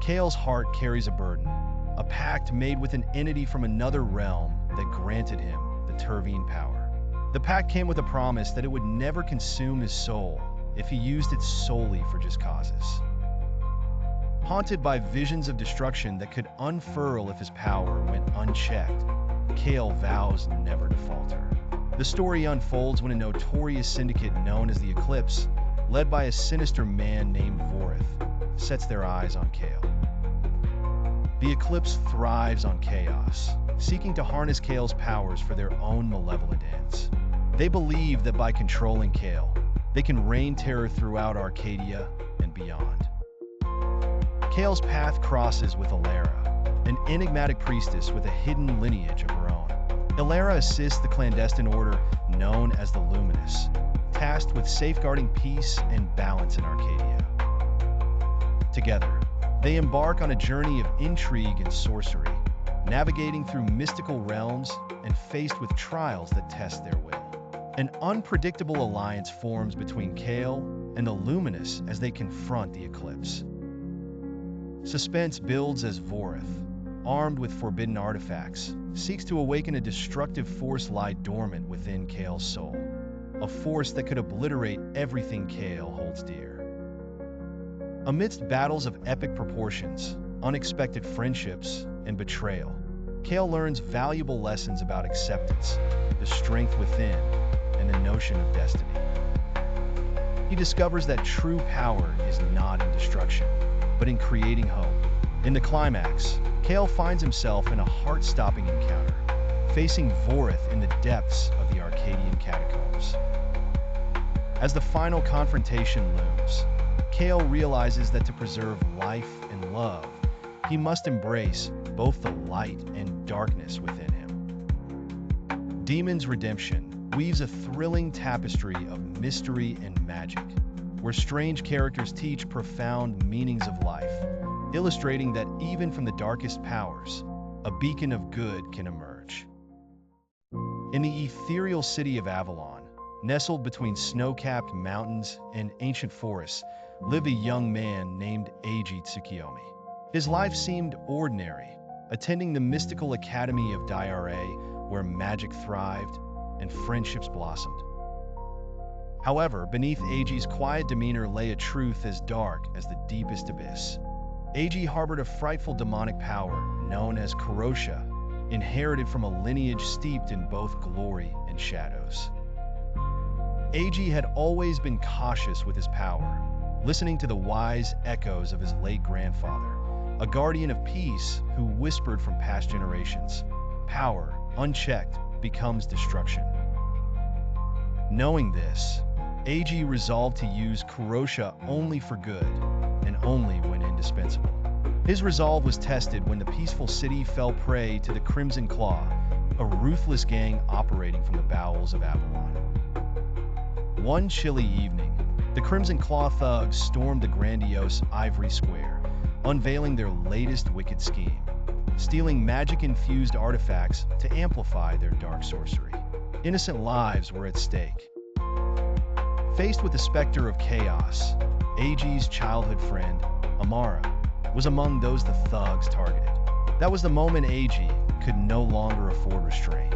Kale's heart carries a burden, a pact made with an entity from another realm that granted him the Tervine power. The pact came with a promise that it would never consume his soul if he used it solely for just causes. Haunted by visions of destruction that could unfurl if his power went unchecked, Kale vows never to falter. The story unfolds when a notorious syndicate known as the Eclipse, led by a sinister man named Vorith, sets their eyes on Kale. The Eclipse thrives on chaos, seeking to harness Kale's powers for their own malevolent ends. They believe that by controlling Kale, they can rain terror throughout Arcadia and beyond. Kale's path crosses with Ilara, an enigmatic priestess with a hidden lineage of her own. Ilara assists the clandestine order known as the Luminous, tasked with safeguarding peace and balance in Arcadia. Together, they embark on a journey of intrigue and sorcery, navigating through mystical realms and faced with trials that test their will. An unpredictable alliance forms between Kale and the Luminous as they confront the Eclipse. Suspense builds as Vorith, armed with forbidden artifacts, seeks to awaken a destructive force lie dormant within Kale's soul, a force that could obliterate everything Kale holds dear. Amidst battles of epic proportions, unexpected friendships, and betrayal, Kale learns valuable lessons about acceptance, the strength within, and the notion of destiny. He discovers that true power is not in destruction, but in creating hope. In the climax, Kale finds himself in a heart-stopping encounter, facing Vorith in the depths of the Arcadian catacombs. As the final confrontation looms, Kale realizes that to preserve life and love, he must embrace both the light and darkness within him. Demon's Redemption weaves a thrilling tapestry of mystery and magic, where strange characters teach profound meanings of life, illustrating that even from the darkest powers, a beacon of good can emerge. In the ethereal city of Avalon, nestled between snow-capped mountains and ancient forests, lived a young man named Eiji Tsukiyomi. His life seemed ordinary, attending the mystical academy of Daiare, where magic thrived and friendships blossomed. However, beneath Eiji's quiet demeanor lay a truth as dark as the deepest abyss. Eiji harbored a frightful demonic power known as Kurosha, inherited from a lineage steeped in both glory and shadows. Eiji had always been cautious with his power, listening to the wise echoes of his late grandfather, a guardian of peace who whispered from past generations, "Power, unchecked, becomes destruction." Knowing this, Eiji resolved to use Kurosha only for good, and only when indispensable. His resolve was tested when the peaceful city fell prey to the Crimson Claw, a ruthless gang operating from the bowels of Avalon. One chilly evening, the Crimson Claw thugs stormed the grandiose Ivory Square, unveiling their latest wicked scheme, stealing magic-infused artifacts to amplify their dark sorcery. Innocent lives were at stake. Faced with the specter of chaos, Eiji's childhood friend, Amara, was among those the thugs targeted. That was the moment Eiji could no longer afford restraint.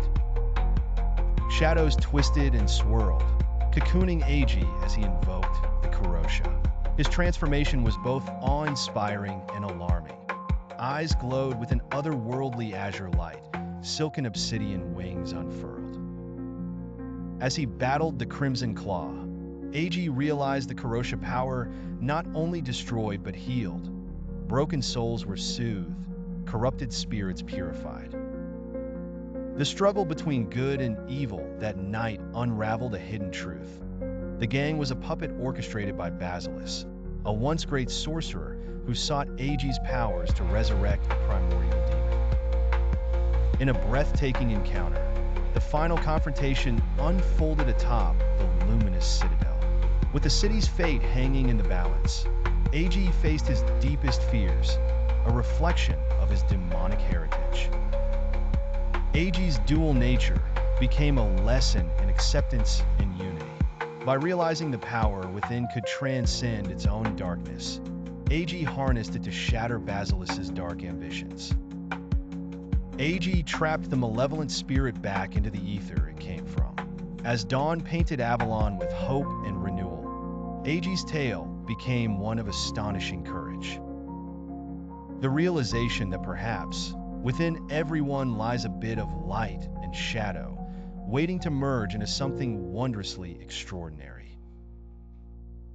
Shadows twisted and swirled, cocooning Eiji as he invoked the Kurosha. His transformation was both awe-inspiring and alarming. Eyes glowed with an otherworldly azure light, silken obsidian wings unfurled. As he battled the Crimson Claw, Eiji realized the Kurosha power not only destroyed but healed. Broken souls were soothed, corrupted spirits purified. The struggle between good and evil that night unraveled a hidden truth. The gang was a puppet orchestrated by Basilisk, a once great sorcerer who sought Eiji's powers to resurrect a primordial demon. In a breathtaking encounter, the final confrontation unfolded atop the luminous citadel. With the city's fate hanging in the balance, Eiji faced his deepest fears, a reflection of his demonic heritage. Eiji's dual nature became a lesson in acceptance and unity. By realizing the power within could transcend its own darkness, Eiji harnessed it to shatter Basilisk's dark ambitions. Eiji trapped the malevolent spirit back into the ether it came from. As dawn painted Avalon with hope and renewal, Eiji's tale became one of astonishing courage. The realization that perhaps within everyone lies a bit of light and shadow, waiting to merge into something wondrously extraordinary.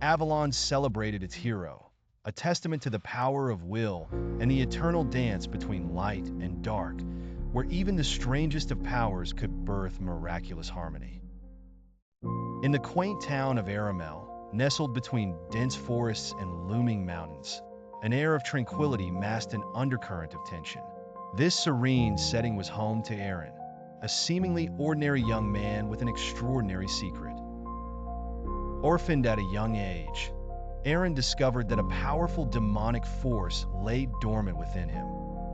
Avalon celebrated its hero, a testament to the power of will and the eternal dance between light and dark, where even the strangest of powers could birth miraculous harmony. In the quaint town of Aramel, nestled between dense forests and looming mountains, an air of tranquility masked an undercurrent of tension. This serene setting was home to Eren, a seemingly ordinary young man with an extraordinary secret. Orphaned at a young age, Eren discovered that a powerful demonic force lay dormant within him,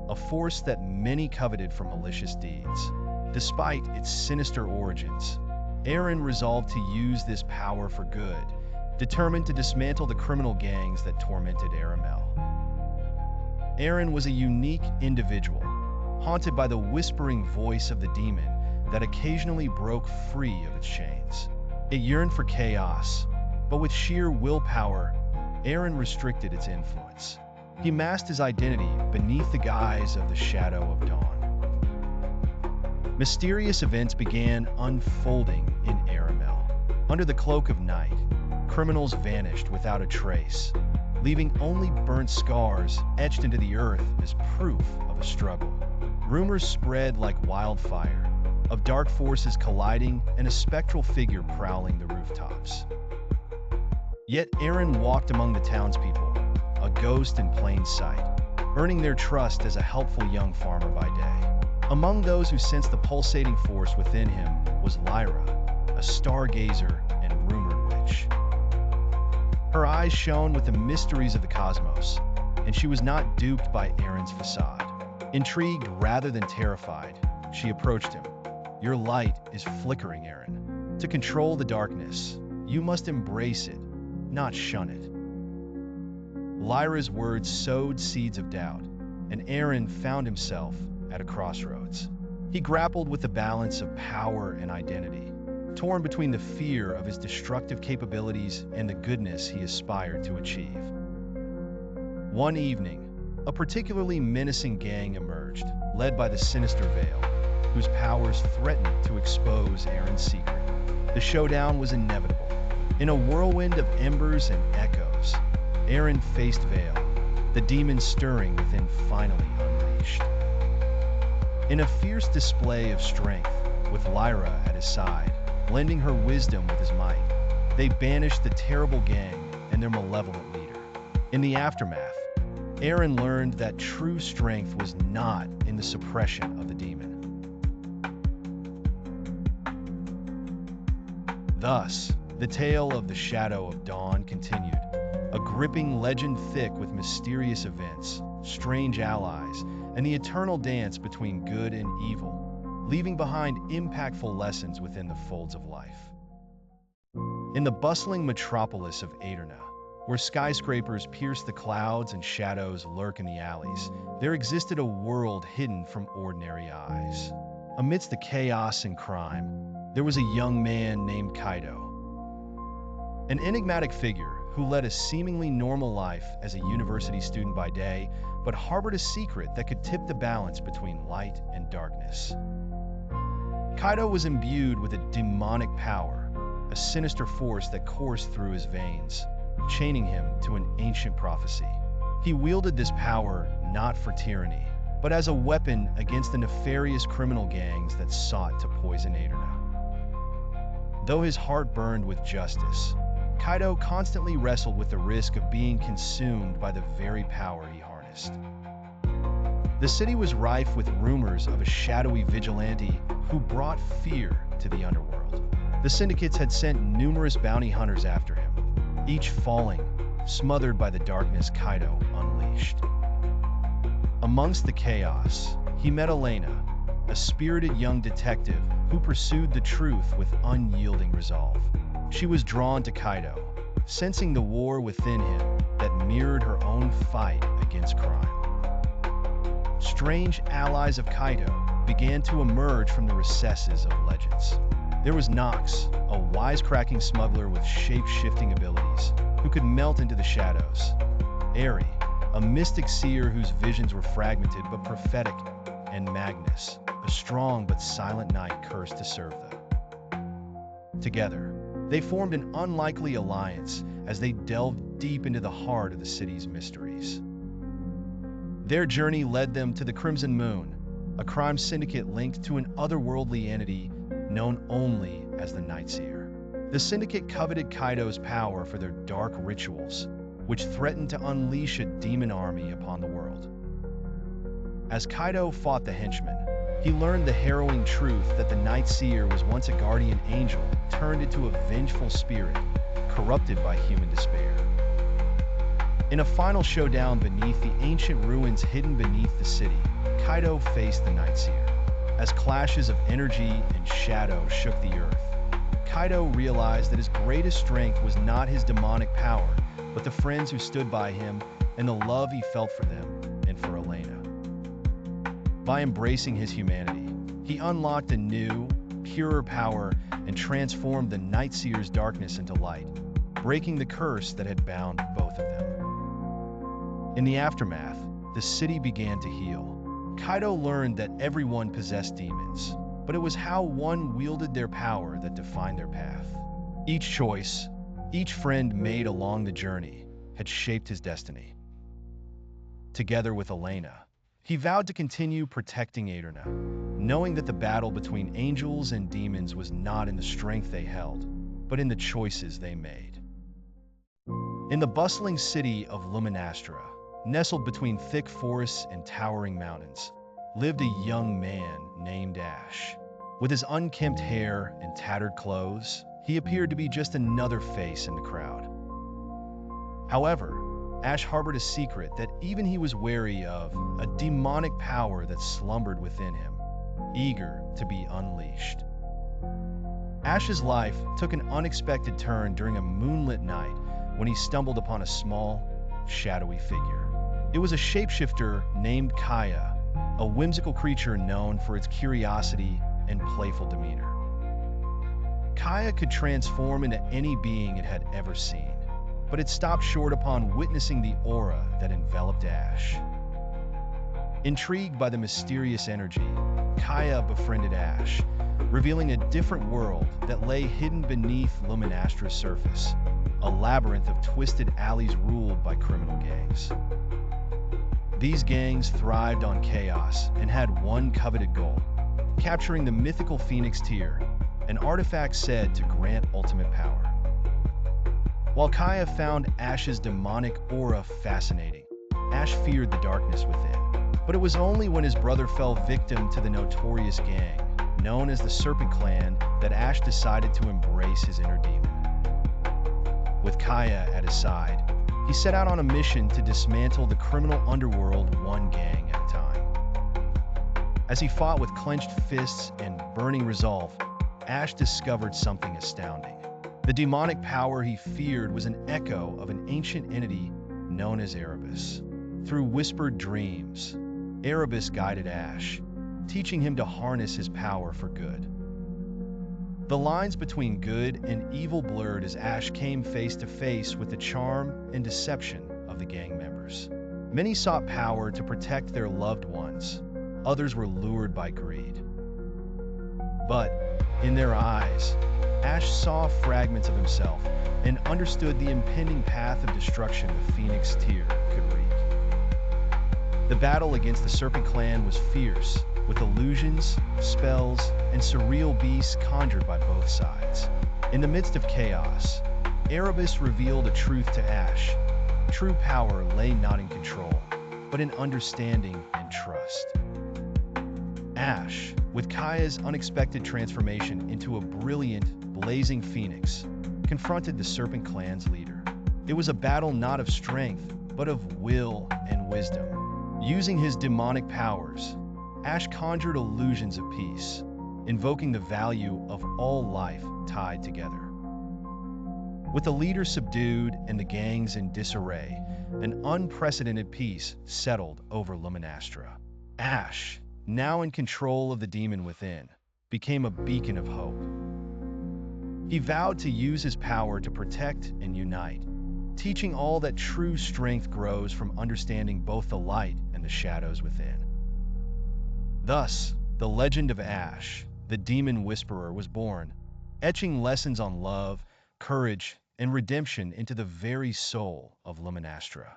a force that many coveted for malicious deeds. Despite its sinister origins, Eren resolved to use this power for good, determined to dismantle the criminal gangs that tormented Aramel. Eren was a unique individual, haunted by the whispering voice of the demon that occasionally broke free of its chains. It yearned for chaos, but with sheer willpower, Eren restricted its influence. He masked his identity beneath the guise of the Shadow of Dawn. Mysterious events began unfolding in Aramel. Under the cloak of night, criminals vanished without a trace, leaving only burnt scars etched into the earth as proof of a struggle. Rumors spread like wildfire of dark forces colliding and a spectral figure prowling the rooftops. Yet Eren walked among the townspeople, a ghost in plain sight, earning their trust as a helpful young farmer by day. Among those who sensed the pulsating force within him was Lyra, a stargazer and rumored witch. Her eyes shone with the mysteries of the cosmos, and she was not duped by Eren's facade. Intrigued rather than terrified, she approached him. "Your light is flickering, Eren. To control the darkness, you must embrace it, not shun it." Lyra's words sowed seeds of doubt, and Eren found himself at a crossroads. He grappled with the balance of power and identity, torn between the fear of his destructive capabilities and the goodness he aspired to achieve. One evening, a particularly menacing gang emerged, led by the Sinister Veil, whose powers threatened to expose Eren's secret. The showdown was inevitable. In a whirlwind of embers and echoes, Eren faced Veil, the demon stirring within finally unleashed. In a fierce display of strength, with Lyra at his side, blending her wisdom with his might, they banished the terrible gang and their malevolent leader. In the aftermath, Eren learned that true strength was not in the suppression of the demon. Thus, the tale of the Shadow of Dawn continued, a gripping legend thick with mysterious events, strange allies, and the eternal dance between good and evil, leaving behind impactful lessons within the folds of life. In the bustling metropolis of Aeterna, where skyscrapers pierce the clouds and shadows lurk in the alleys, there existed a world hidden from ordinary eyes. Amidst the chaos and crime, there was a young man named Kaido, an enigmatic figure who led a seemingly normal life as a university student by day, but harbored a secret that could tip the balance between light and darkness. Kaido was imbued with a demonic power, a sinister force that coursed through his veins, chaining him to an ancient prophecy. He wielded this power not for tyranny, but as a weapon against the nefarious criminal gangs that sought to poison Aeterna. Though his heart burned with justice, Kaido constantly wrestled with the risk of being consumed by the very power he harnessed. The city was rife with rumors of a shadowy vigilante who brought fear to the underworld. The syndicates had sent numerous bounty hunters after him, each falling, smothered by the darkness Kaido unleashed. Amongst the chaos, he met Elena, a spirited young detective who pursued the truth with unyielding resolve. She was drawn to Kaido, sensing the war within him that mirrored her own fight against crime. Strange allies of Kaido began to emerge from the recesses of legends. There was Nox, a wisecracking smuggler with shape-shifting abilities, who could melt into the shadows. Eri, a mystic seer whose visions were fragmented but prophetic, and Magnus, a strong but silent knight cursed to serve them. Together, they formed an unlikely alliance as they delved deep into the heart of the city's mysteries. Their journey led them to the Crimson Moon, a crime syndicate linked to an otherworldly entity known only as the Nightseer. The syndicate coveted Kaido's power for their dark rituals, which threatened to unleash a demon army upon the world. As Kaido fought the henchmen, he learned the harrowing truth that the Nightseer was once a guardian angel turned into a vengeful spirit, corrupted by human despair. In a final showdown beneath the ancient ruins hidden beneath the city, Kaido faced the Nightseer. As clashes of energy and shadow shook the earth, Kaido realized that his greatest strength was not his demonic power, but the friends who stood by him and the love he felt for them and for Elena. By embracing his humanity, he unlocked a new, purer power and transformed the Nightseer's darkness into light, breaking the curse that had bound both of them. In the aftermath, the city began to heal. Kaido learned that everyone possessed demons, but it was how one wielded their power that defined their path. Each choice, each friend made along the journey, had shaped his destiny. Together with Elena, he vowed to continue protecting Aeterna, knowing that the battle between angels and demons was not in the strength they held, but in the choices they made. In the bustling city of Luminastra, nestled between thick forests and towering mountains, lived a young man named Ash. With his unkempt hair and tattered clothes, he appeared to be just another face in the crowd. However, Ash harbored a secret that even he was wary of, a demonic power that slumbered within him, eager to be unleashed. Ash's life took an unexpected turn during a moonlit night when he stumbled upon a small, shadowy figure. It was a shapeshifter named Kaya, a whimsical creature known for its curiosity and playful demeanor. Kaya could transform into any being it had ever seen, but it stopped short upon witnessing the aura that enveloped Ash. Intrigued by the mysterious energy, Kaya befriended Ash, revealing a different world that lay hidden beneath Luminastra's surface, a labyrinth of twisted alleys ruled by criminal gangs. These gangs thrived on chaos and had one coveted goal: capturing the mythical Phoenix Tear, an artifact said to grant ultimate power. While Kaya found Ash's demonic aura fascinating, Ash feared the darkness within. But it was only when his brother fell victim to the notorious gang, known as the Serpent Clan, that Ash decided to embrace his inner demon. With Kaya at his side, He set out on a mission to dismantle the criminal underworld one gang at a time. As he fought with clenched fists and burning resolve, Ash discovered something astounding. The demonic power he feared was an echo of an ancient entity known as Erebus. Through whispered dreams, Erebus guided Ash, teaching him to harness his power for good. The lines between good and evil blurred as Ash came face to face with the charm and deception of the gang members. Many sought power to protect their loved ones. Others were lured by greed. But, in their eyes, Ash saw fragments of himself and understood the impending path of destruction the Phoenix Tear could wreak. The battle against the Serpent Clan was fierce, with illusions, spells, and surreal beasts conjured by both sides. In the midst of chaos, Erebus revealed a truth to Ash. True power lay not in control, but in understanding and trust. Ash, with Kaya's unexpected transformation into a brilliant, blazing phoenix, confronted the Serpent Clan's leader. It was a battle not of strength, but of will and wisdom. Using his demonic powers, Ash conjured illusions of peace, invoking the value of all life tied together. With the leader subdued and the gangs in disarray, an unprecedented peace settled over Luminastra. Ash, now in control of the demon within, became a beacon of hope. He vowed to use his power to protect and unite, teaching all that true strength grows from understanding both the light and the shadows within. Thus, the legend of Ash, the Demon Whisperer, was born, etching lessons on love, courage, and redemption into the very soul of Luminastra.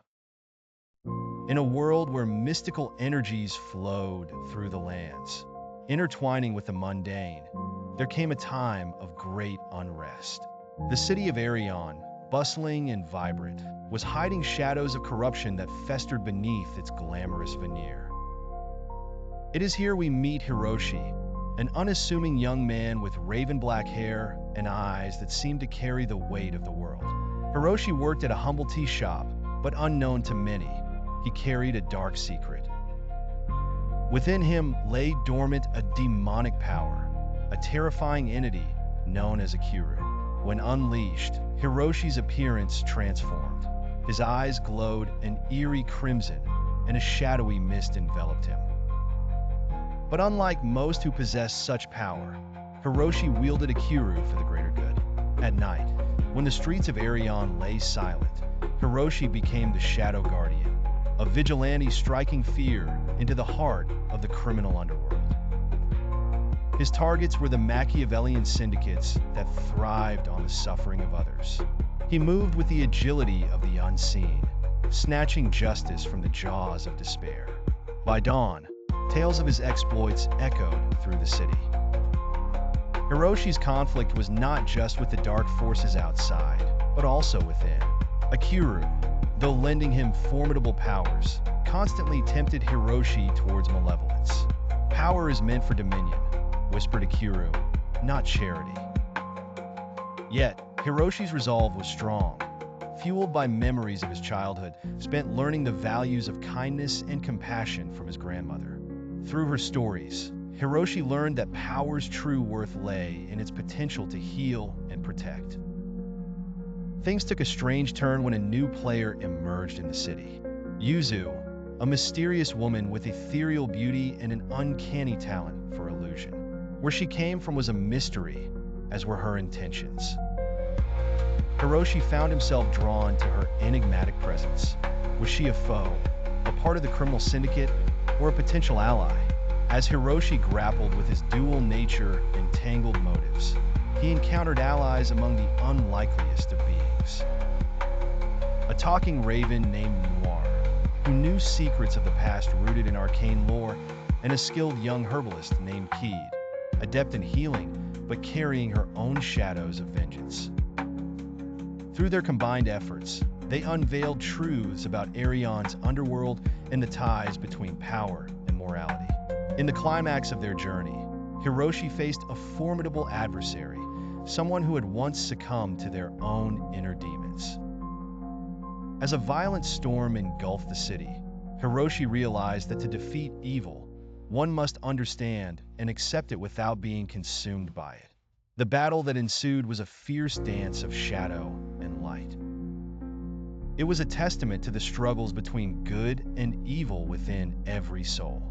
In a world where mystical energies flowed through the lands, intertwining with the mundane, there came a time of great unrest. The city of Arion, bustling and vibrant, was hiding shadows of corruption that festered beneath its glamorous veneer. It is here we meet Hiroshi, an unassuming young man with raven-black hair and eyes that seemed to carry the weight of the world. Hiroshi worked at a humble tea shop, but unknown to many, he carried a dark secret. Within him lay dormant a demonic power, a terrifying entity known as Akiru. When unleashed, Hiroshi's appearance transformed. His eyes glowed an eerie crimson, and a shadowy mist enveloped him. But unlike most who possess such power, Hiroshi wielded Akiru for the greater good. At night, when the streets of Arion lay silent, Hiroshi became the Shadow Guardian, a vigilante striking fear into the heart of the criminal underworld. His targets were the Machiavellian syndicates that thrived on the suffering of others. He moved with the agility of the unseen, snatching justice from the jaws of despair. By dawn, tales of his exploits echoed through the city. Hiroshi's conflict was not just with the dark forces outside, but also within. Akiru, though lending him formidable powers, constantly tempted Hiroshi towards malevolence. Power is meant for dominion, whispered Akiru, not charity. Yet, Hiroshi's resolve was strong, fueled by memories of his childhood, spent learning the values of kindness and compassion from his grandmother. Through her stories, Hiroshi learned that power's true worth lay in its potential to heal and protect. Things took a strange turn when a new player emerged in the city. Yuzu, a mysterious woman with ethereal beauty and an uncanny talent for illusion. Where she came from was a mystery, as were her intentions. Hiroshi found himself drawn to her enigmatic presence. Was she a foe, a part of the criminal syndicate, or a potential ally? As Hiroshi grappled with his dual nature and tangled motives, he encountered allies among the unlikeliest of beings. A talking raven named Noir, who knew secrets of the past rooted in arcane lore, and a skilled young herbalist named Keed, adept in healing, but carrying her own shadows of vengeance. Through their combined efforts, they unveiled truths about Arion's underworld and the ties between power and morality. In the climax of their journey, Hiroshi faced a formidable adversary, someone who had once succumbed to their own inner demons. As a violent storm engulfed the city, Hiroshi realized that to defeat evil, one must understand and accept it without being consumed by it. The battle that ensued was a fierce dance of shadow and light. It was a testament to the struggles between good and evil within every soul.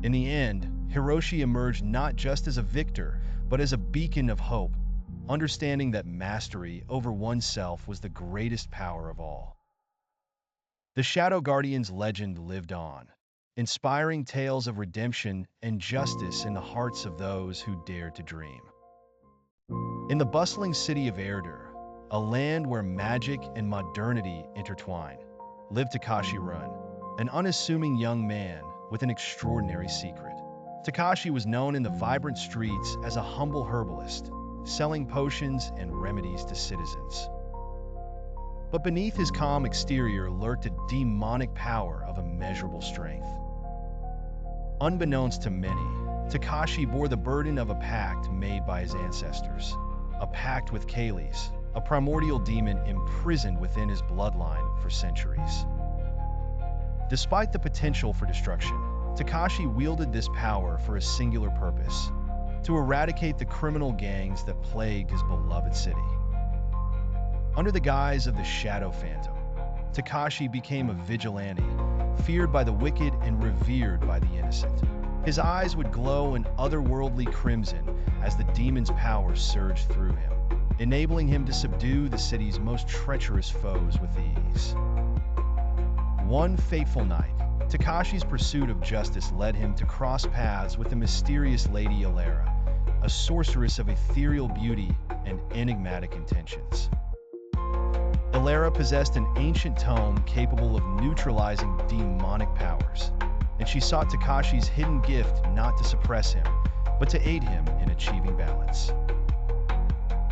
In the end, Hiroshi emerged not just as a victor, but as a beacon of hope, understanding that mastery over oneself was the greatest power of all. The Shadow Guardian's legend lived on, inspiring tales of redemption and justice in the hearts of those who dared to dream. In the bustling city of Erdir, a land where magic and modernity intertwine, lived Takashi Run, an unassuming young man with an extraordinary secret. Takashi was known in the vibrant streets as a humble herbalist, selling potions and remedies to citizens. But beneath his calm exterior lurked a demonic power of immeasurable strength. Unbeknownst to many, Takashi bore the burden of a pact made by his ancestors, a pact with Kales, a primordial demon imprisoned within his bloodline for centuries. Despite the potential for destruction, Takashi wielded this power for a singular purpose: to eradicate the criminal gangs that plagued his beloved city. Under the guise of the Shadow Phantom, Takashi became a vigilante, feared by the wicked and revered by the innocent. His eyes would glow an otherworldly crimson as the demon's power surged through him, enabling him to subdue the city's most treacherous foes with ease. One fateful night, Takashi's pursuit of justice led him to cross paths with the mysterious Lady Alara, a sorceress of ethereal beauty and enigmatic intentions. Alara possessed an ancient tome capable of neutralizing demonic powers, and she sought Takashi's hidden gift not to suppress him, but to aid him in achieving balance.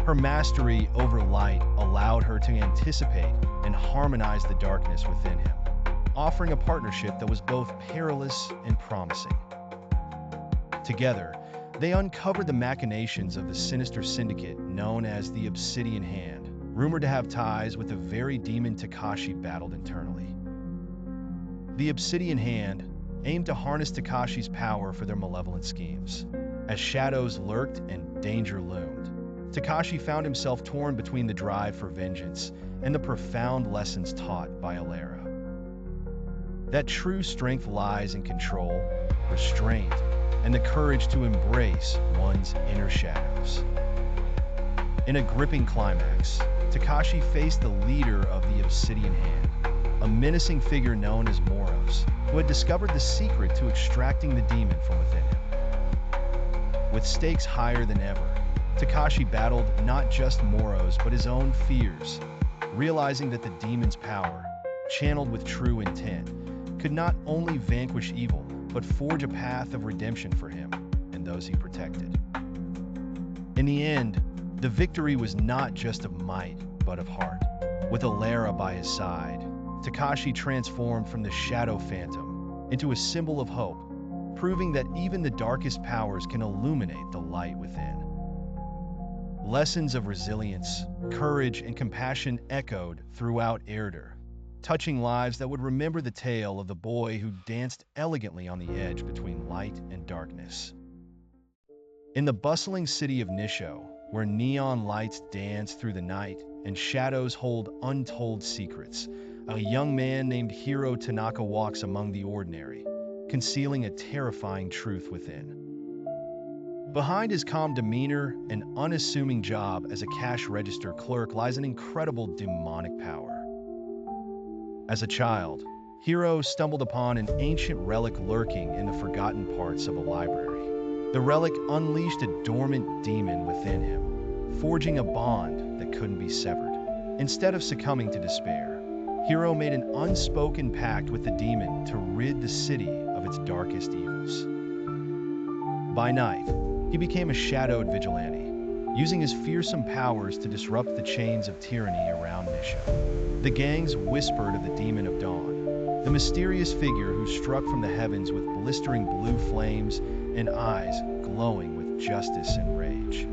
Her mastery over light allowed her to anticipate and harmonize the darkness within him, offering a partnership that was both perilous and promising. Together, they uncovered the machinations of the sinister syndicate known as the Obsidian Hand, rumored to have ties with the very demon Takashi battled internally. The Obsidian Hand aimed to harness Takashi's power for their malevolent schemes. As shadows lurked and danger loomed, Takashi found himself torn between the drive for vengeance and the profound lessons taught by Alara. That true strength lies in control, restraint, and the courage to embrace one's inner shadows. In a gripping climax, Takashi faced the leader of the Obsidian Hand, a menacing figure known as Moros, who had discovered the secret to extracting the demon from within him. With stakes higher than ever, Takashi battled not just Moros but his own fears, realizing that the demon's power, channeled with true intent, could not only vanquish evil, but forge a path of redemption for him and those he protected. In the end, the victory was not just of might, but of heart. With Alara by his side, Takashi transformed from the Shadow Phantom into a symbol of hope, proving that even the darkest powers can illuminate the light within. Lessons of resilience, courage, and compassion echoed throughout Erdir, touching lives that would remember the tale of the boy who danced elegantly on the edge between light and darkness. In the bustling city of Nisho, where neon lights dance through the night and shadows hold untold secrets, a young man named Hiro Tanaka walks among the ordinary, concealing a terrifying truth within. Behind his calm demeanor and unassuming job as a cash register clerk lies an incredible demonic power. As a child, Hiro stumbled upon an ancient relic lurking in the forgotten parts of a library. The relic unleashed a dormant demon within him, forging a bond that couldn't be severed. Instead of succumbing to despair, Hiro made an unspoken pact with the demon to rid the city of its darkest evils. By night, he became a shadowed vigilante, using his fearsome powers to disrupt the chains of tyranny around Nisho. The gangs whispered of the Demon of Dawn, the mysterious figure who struck from the heavens with blistering blue flames and eyes glowing with justice and rage.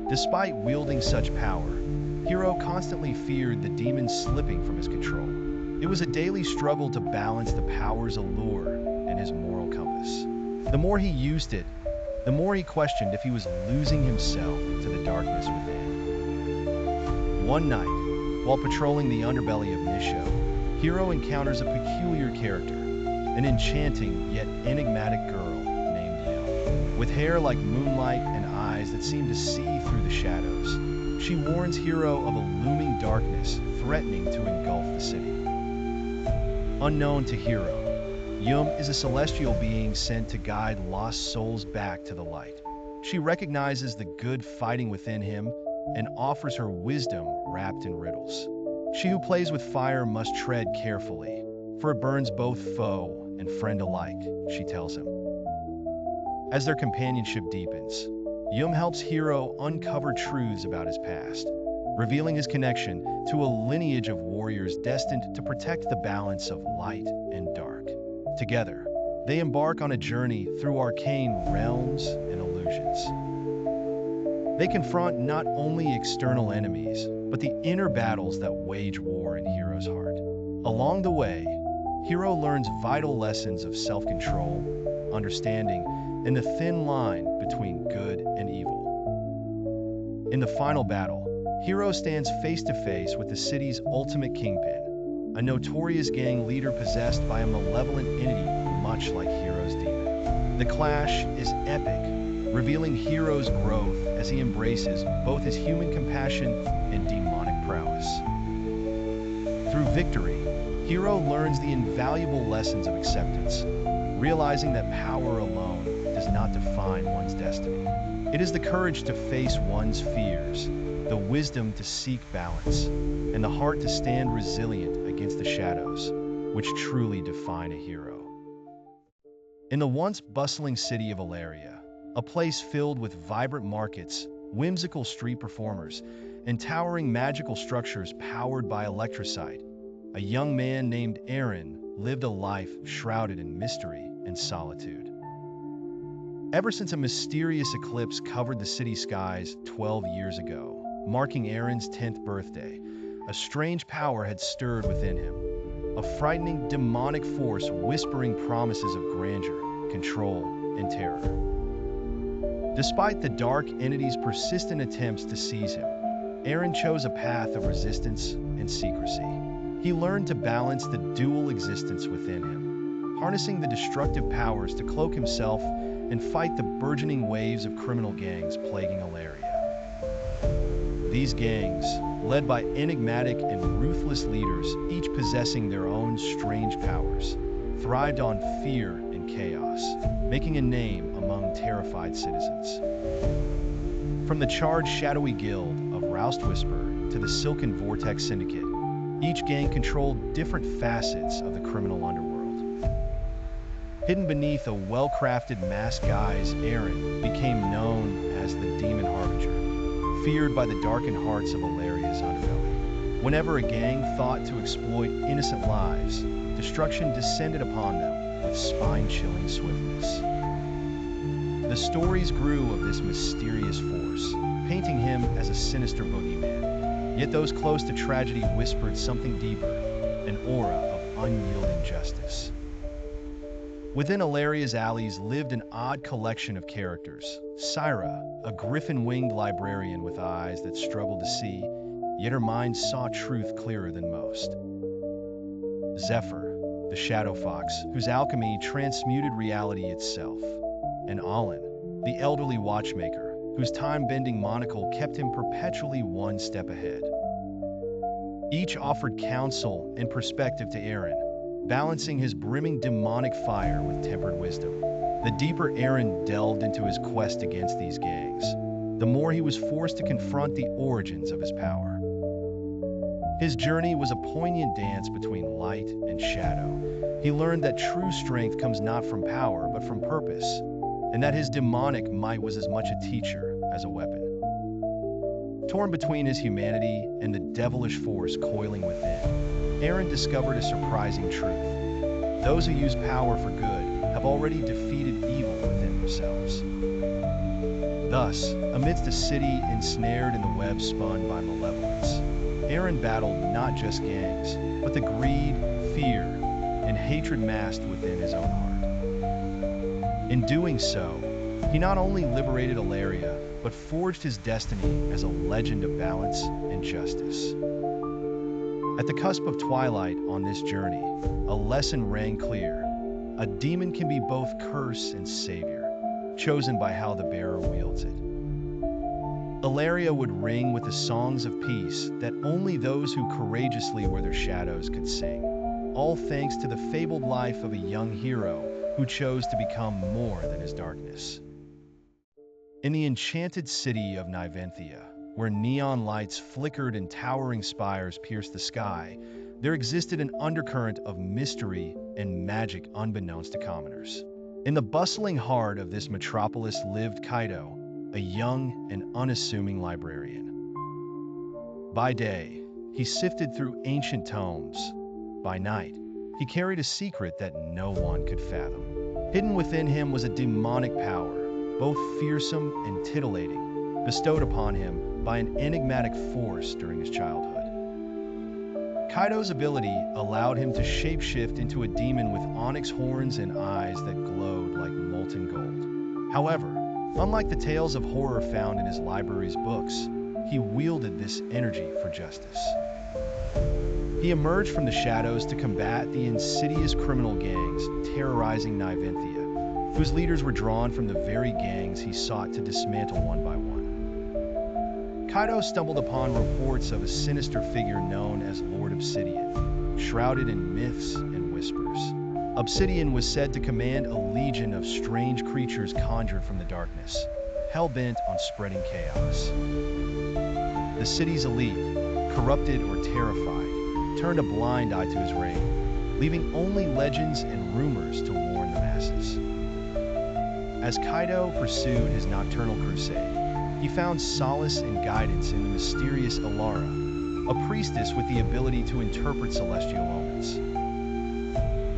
Despite wielding such power, Hiro constantly feared the demons slipping from his control. It was a daily struggle to balance the power's allure and his moral compass. The more he used it, the more he questioned if he was losing himself to the darkness within. One night, while patrolling the underbelly of Nisho, Hiro encounters a peculiar character, an enchanting yet enigmatic girl named Yum. With hair like moonlight and eyes that seem to see through the shadows, she warns Hiro of a looming darkness threatening to engulf the city. Unknown to Hiro, Yum is a celestial being sent to guide lost souls back to the light. She recognizes the good fighting within him and offers her wisdom wrapped in riddles. She who plays with fire must tread carefully, for it burns both foe and friend alike, she tells him. As their companionship deepens, Yum helps Hiro uncover truths about his past, revealing his connection to a lineage of warriors destined to protect the balance of light and dark. Together, they embark on a journey through arcane realms and illusions. They confront not only external enemies, but the inner battles that wage war in Hiro's heart. Along the way, Hiro learns vital lessons of self-control, understanding, and the thin line between good and evil. In the final battle, Hiro stands face to face with the city's ultimate kingpin, a notorious gang leader possessed by a malevolent entity much like Hiro's demon. The clash is epic, revealing Hiro's growth as he embraces both his human compassion and demonic prowess. Through victory, Hiro learns the invaluable lessons of acceptance, realizing that power alone does not define one's destiny. It is the courage to face one's fears, the wisdom to seek balance, and the heart to stand resilient against the shadows, which truly define a hero. In the once bustling city of Aleria, a place filled with vibrant markets, whimsical street performers, and towering magical structures powered by electricite, a young man named Eren lived a life shrouded in mystery and solitude. Ever since a mysterious eclipse covered the city skies 12 years ago, marking Eren's 10th birthday, a strange power had stirred within him, a frightening demonic force whispering promises of grandeur, control, and terror. Despite the dark entity's persistent attempts to seize him, Eren chose a path of resistance and secrecy. He learned to balance the dual existence within him, harnessing the destructive powers to cloak himself and fight the burgeoning waves of criminal gangs plaguing Aleria. These gangs, led by enigmatic and ruthless leaders, each possessing their own strange powers, thrived on fear and chaos, making a name among terrified citizens. From the charred shadowy guild of Roust Whisper to the Silken Vortex Syndicate, each gang controlled different facets of the criminal underworld. Hidden beneath a well-crafted mask guise, Eren became known as the Demon Harbinger, feared by the darkened hearts of Aleria's underbelly. Whenever a gang thought to exploit innocent lives, destruction descended upon them with spine-chilling swiftness. The stories grew of this mysterious force, painting him as a sinister boogeyman. Yet those close to tragedy whispered something deeper, an aura of unyielding justice. Within Aleria's alleys lived an odd collection of characters. Syra, a griffin-winged librarian with eyes that struggled to see, yet her mind saw truth clearer than most. Zephyr, the shadow fox, whose alchemy transmuted reality itself. And Alin, the elderly watchmaker, whose time-bending monocle kept him perpetually one step ahead. Each offered counsel and perspective to Eren, balancing his brimming demonic fire with tempered wisdom. The deeper Eren delved into his quest against these gangs, the more he was forced to confront the origins of his power. His journey was a poignant dance between light and shadow. He learned that true strength comes not from power, but from purpose, and that his demonic might was as much a teacher as a weapon. Torn between his humanity and the devilish force coiling within, Eren discovered a surprising truth. Those who use power for good have already defeated evil within themselves. Thus, amidst a city ensnared in the web spun by malevolence, Aaron battled not just gangs, but the greed, fear, and hatred masked within his own heart. In doing so, he not only liberated Aleria, but forged his destiny as a legend of balance and justice. At the cusp of twilight on this journey, a lesson rang clear. A demon can be both curse and savior, chosen by how the bearer wields it. Aleria would ring with the songs of peace that only those who courageously wear their shadows could sing, all thanks to the fabled life of a young hero who chose to become more than his darkness. In the enchanted city of Niventhia, where neon lights flickered and towering spires pierced the sky, there existed an undercurrent of mystery and magic unbeknownst to commoners. In the bustling heart of this metropolis lived Kaido, a young and unassuming librarian. By day, he sifted through ancient tomes. By night, he carried a secret that no one could fathom. Hidden within him was a demonic power, both fearsome and titillating, bestowed upon him by an enigmatic force during his childhood. Kaido's ability allowed him to shapeshift into a demon with onyx horns and eyes that glowed like molten gold. However, unlike the tales of horror found in his library's books, he wielded this energy for justice. He emerged from the shadows to combat the insidious criminal gangs terrorizing Niventhia, whose leaders were drawn from the very gangs he sought to dismantle one by one. Kaido stumbled upon reports of a sinister figure known as Lord Obsidian, shrouded in myths and whispers. Obsidian was said to command a legion of strange creatures conjured from the darkness, hell-bent on spreading chaos. The city's elite, corrupted or terrified, turned a blind eye to his reign, leaving only legends and rumors to warn the masses. As Kaido pursued his nocturnal crusade, he found solace and guidance in the mysterious Alara, a priestess with the ability to interpret celestial omens.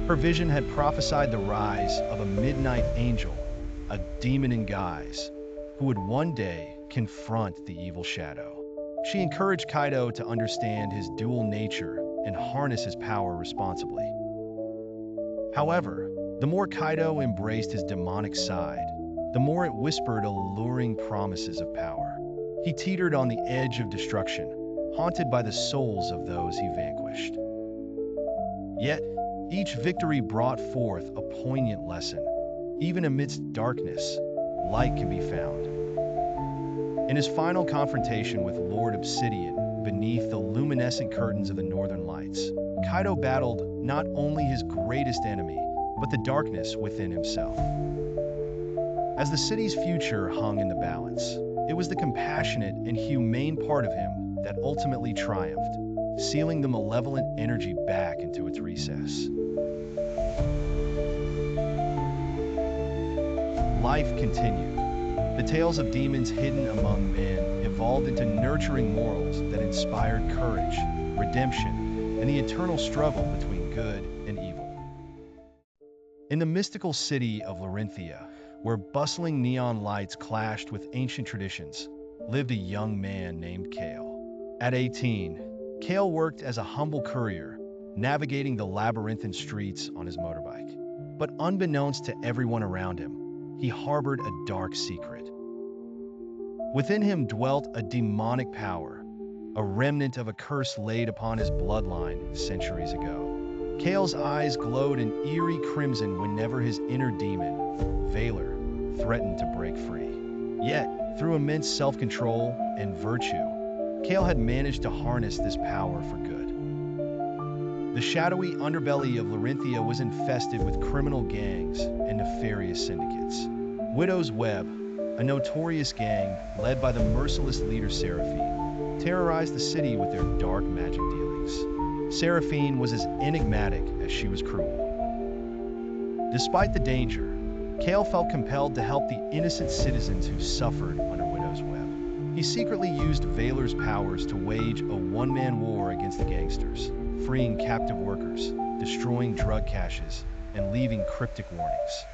Her vision had prophesied the rise of a midnight angel, a demon in guise, who would one day confront the evil shadow. She encouraged Kaido to understand his dual nature and harness his power responsibly. However, the more Kaido embraced his demonic side, the more it whispered alluring promises of power. He teetered on the edge of destruction, haunted by the souls of those he vanquished. Yet, each victory brought forth a poignant lesson. Even amidst darkness, light can be found. In his final confrontation with Lord Obsidian, beneath the luminescent curtains of the Northern Lights, Kaido battled not only his greatest enemy, but the darkness within himself. As the city's future hung in the balance, it was the compassionate and humane part of him that ultimately triumphed, sealing the malevolent energy back into its recess. Life continued. The tales of demons hidden among men evolved into nurturing morals that inspired courage, redemption, and the eternal struggle between good and evil. In the mystical city of Larinthia, where bustling neon lights clashed with ancient traditions, lived a young man named Kale. At 18, Kale worked as a humble courier, navigating the labyrinthine streets on his motorbike. But unbeknownst to everyone around him, he harbored a dark secret. Within him dwelt a demonic power, a remnant of a curse laid upon his bloodline centuries ago. Kale's eyes glowed an eerie crimson whenever his inner demon, Valor, threatened to break free. Yet, through immense self-control and virtue, Kale had managed to harness this power for good. The shadowy underbelly of Larinthia was infested with criminal gangs and nefarious syndicates. Widow's Web, a notorious gang led by the merciless leader Seraphine, terrorized the city with their dark magic dealings. Seraphine was as enigmatic as she was cruel. Despite the danger, Kale felt compelled to help the innocent citizens who suffered under Widow's Web. He secretly used Valor's powers to wage a one-man war against the gangsters, freeing captive workers, destroying drug caches, and leaving cryptic warnings.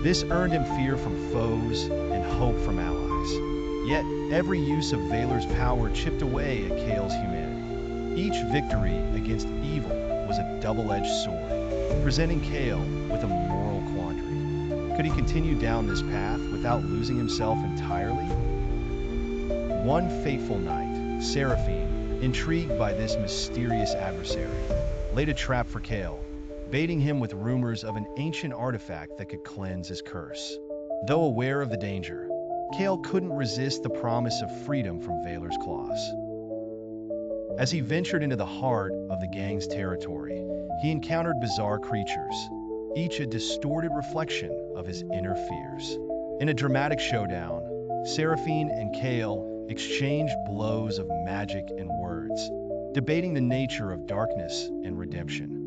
This earned him fear from foes and hope from allies. Yet, every use of Valar's power chipped away at Chaol's humanity. Each victory against evil was a double-edged sword, presenting Chaol with a moral quandary. Could he continue down this path without losing himself entirely? One fateful night, Seraphine, intrigued by this mysterious adversary, laid a trap for Chaol, baiting him with rumors of an ancient artifact that could cleanse his curse. Though aware of the danger, Chaol couldn't resist the promise of freedom from Valar's claws. As he ventured into the heart of the gang's territory, he encountered bizarre creatures, each a distorted reflection of his inner fears. In a dramatic showdown, Seraphine and Chaol exchanged blows of magic and words, debating the nature of darkness and redemption.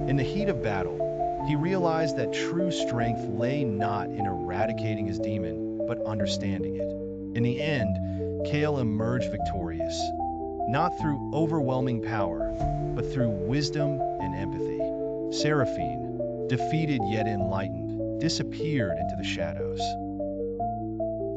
In the heat of battle, he realized that true strength lay not in eradicating his demon, but understanding it. In the end, Chaol emerged victorious, not through overwhelming power, but through wisdom and empathy. Seraphine, defeated yet enlightened, disappeared into the shadows.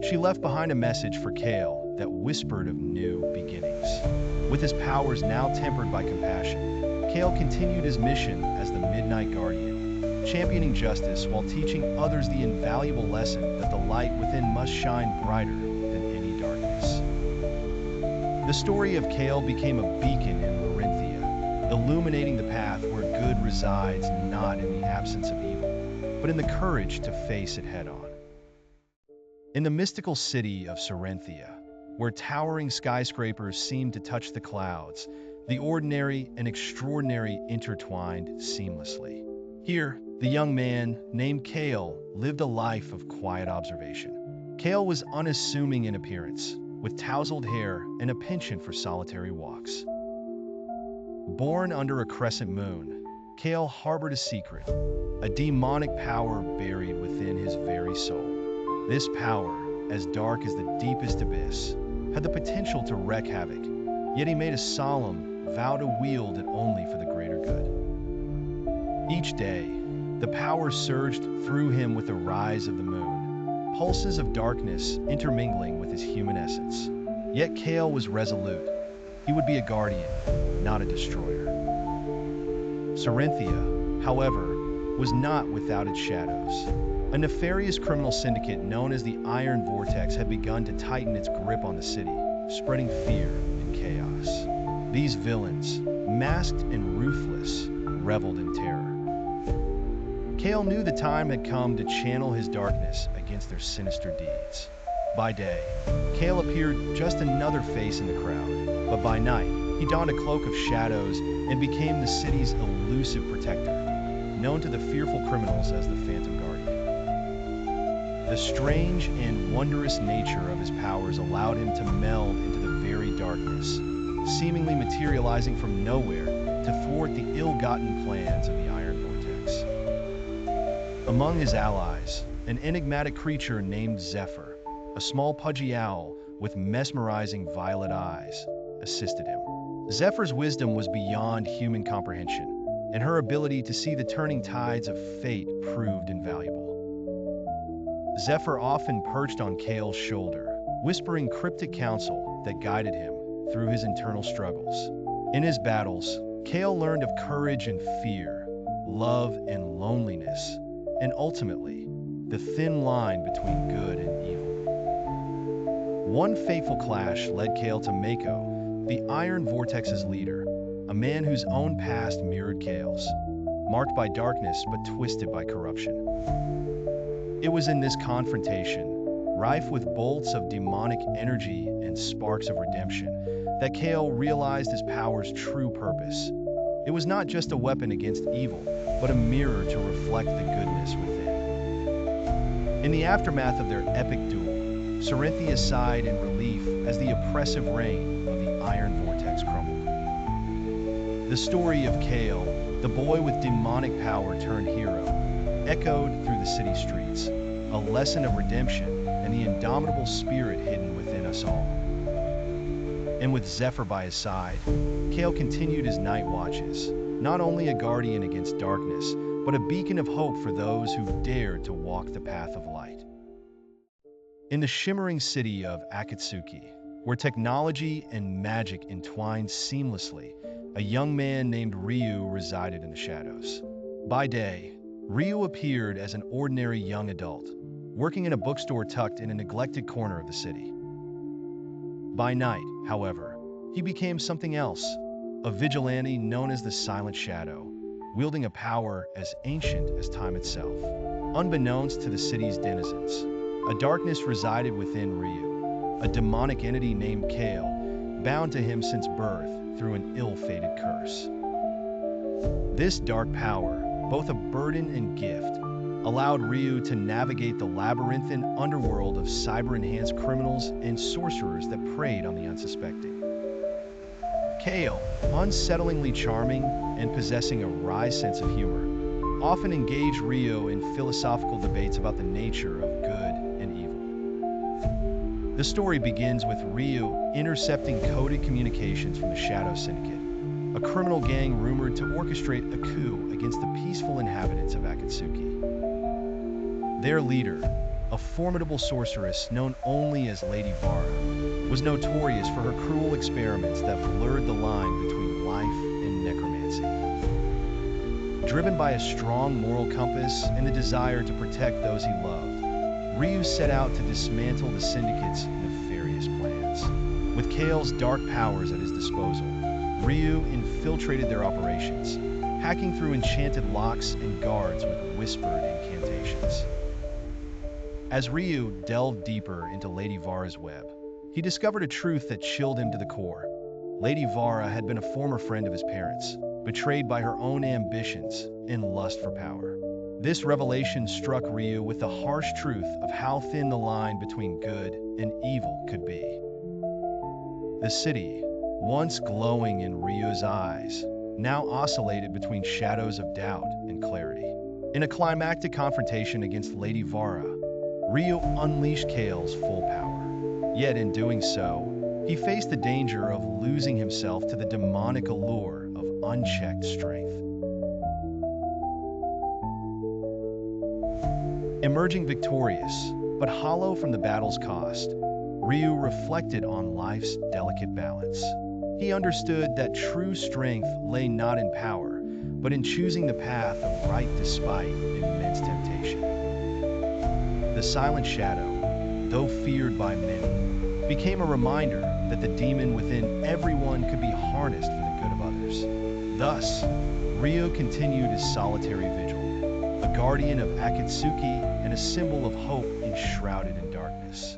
She left behind a message for Chaol that whispered of new beginnings. With his powers now tempered by compassion, Chaol continued his mission as the Midnight Guardian, championing justice while teaching others the invaluable lesson that the light within must shine brighter than any darkness. The story of Chaol became a beacon in Larenthia, illuminating the path where good resides not in the absence of evil, but in the courage to face it head-on. In the mystical city of Sarenthia, where towering skyscrapers seemed to touch the clouds, the ordinary and extraordinary intertwined seamlessly. Here, the young man, named Chaol, lived a life of quiet observation. Chaol was unassuming in appearance, with tousled hair and a penchant for solitary walks. Born under a crescent moon, Chaol harbored a secret, a demonic power buried within his very soul. This power, as dark as the deepest abyss, had the potential to wreak havoc, yet he made a solemn vow to wield it only for the greater good. Each day, the power surged through him with the rise of the moon, pulses of darkness intermingling with his human essence. Yet Chaol was resolute. He would be a guardian, not a destroyer. Sarenthia, however, was not without its shadows. A nefarious criminal syndicate known as the Iron Vortex had begun to tighten its grip on the city, spreading fear and chaos. These villains, masked and ruthless, reveled in terror. Chaol knew the time had come to channel his darkness against their sinister deeds. By day, Chaol appeared just another face in the crowd, but by night, he donned a cloak of shadows and became the city's elusive protector, known to the fearful criminals as the Phantom Guardian. The strange and wondrous nature of his powers allowed him to meld into the very darkness, seemingly materializing from nowhere to thwart the ill-gotten plans of the Iron Vortex. Among his allies, an enigmatic creature named Zephyr, a small pudgy owl with mesmerizing violet eyes, assisted him. Zephyr's wisdom was beyond human comprehension, and her ability to see the turning tides of fate proved invaluable. Zephyr often perched on Chaol's shoulder, whispering cryptic counsel that guided him through his internal struggles. In his battles, Chaol learned of courage and fear, love and loneliness, and ultimately, the thin line between good and evil. One fateful clash led Chaol to Mako, the Iron Vortex's leader, a man whose own past mirrored Chaol's, marked by darkness but twisted by corruption. It was in this confrontation, rife with bolts of demonic energy and sparks of redemption, that Chaol realized his power's true purpose. It was not just a weapon against evil, but a mirror to reflect the goodness within. In the aftermath of their epic duel, Sarenthia sighed in relief as the oppressive reign of the Iron Vortex crumbled. The story of Chaol, the boy with demonic power turned hero, echoed through the city streets, a lesson of redemption and the indomitable spirit hidden within us all. And with Zephyr by his side, Chaol continued his night watches, not only a guardian against darkness, but but a beacon of hope for those who dared to walk the path of light. In the shimmering city of Akatsuki, where technology and magic entwined seamlessly, a young man named Ryu resided in the shadows. By day, Ryu appeared as an ordinary young adult, working in a bookstore tucked in a neglected corner of the city. By night, however, he became something else, a vigilante known as the Silent Shadow, wielding a power as ancient as time itself. Unbeknownst to the city's denizens, a darkness resided within Ryu, a demonic entity named Kale, bound to him since birth through an ill-fated curse. This dark power, both a burden and gift, allowed Ryu to navigate the labyrinthine underworld of cyber-enhanced criminals and sorcerers that preyed on the unsuspecting. Kale, unsettlingly charming and possessing a wry sense of humor, often engaged Ryu in philosophical debates about the nature of good and evil. The story begins with Ryu intercepting coded communications from the Shadow Syndicate, a criminal gang rumored to orchestrate a coup against the peaceful inhabitants of Akatsuki. Their leader, a formidable sorceress known only as Lady Vara, was notorious for her cruel experiments that blurred the line between life and necromancy. Driven by a strong moral compass and the desire to protect those he loved, Ryu set out to dismantle the Syndicate's nefarious plans. With Kale's dark powers at his disposal, Ryu infiltrated their operations, hacking through enchanted locks and guards with whispered incantations. As Ryu delved deeper into Lady Vara's web, he discovered a truth that chilled him to the core. Lady Vara had been a former friend of his parents, betrayed by her own ambitions and lust for power. This revelation struck Ryu with the harsh truth of how thin the line between good and evil could be. The city, once glowing in Ryu's eyes, now oscillated between shadows of doubt and clarity. In a climactic confrontation against Lady Vara, Ryu unleashed Kale's full power. Yet in doing so, he faced the danger of losing himself to the demonic allure of unchecked strength. Emerging victorious, but hollow from the battle's cost, Ryu reflected on life's delicate balance. He understood that true strength lay not in power, but in choosing the path of right despite immense temptation. The Silent Shadow, though feared by many, became a reminder that the demon within everyone could be harnessed for the good of others. Thus, Ryu continued his solitary vigil, a guardian of Akatsuki and a symbol of hope enshrouded in darkness.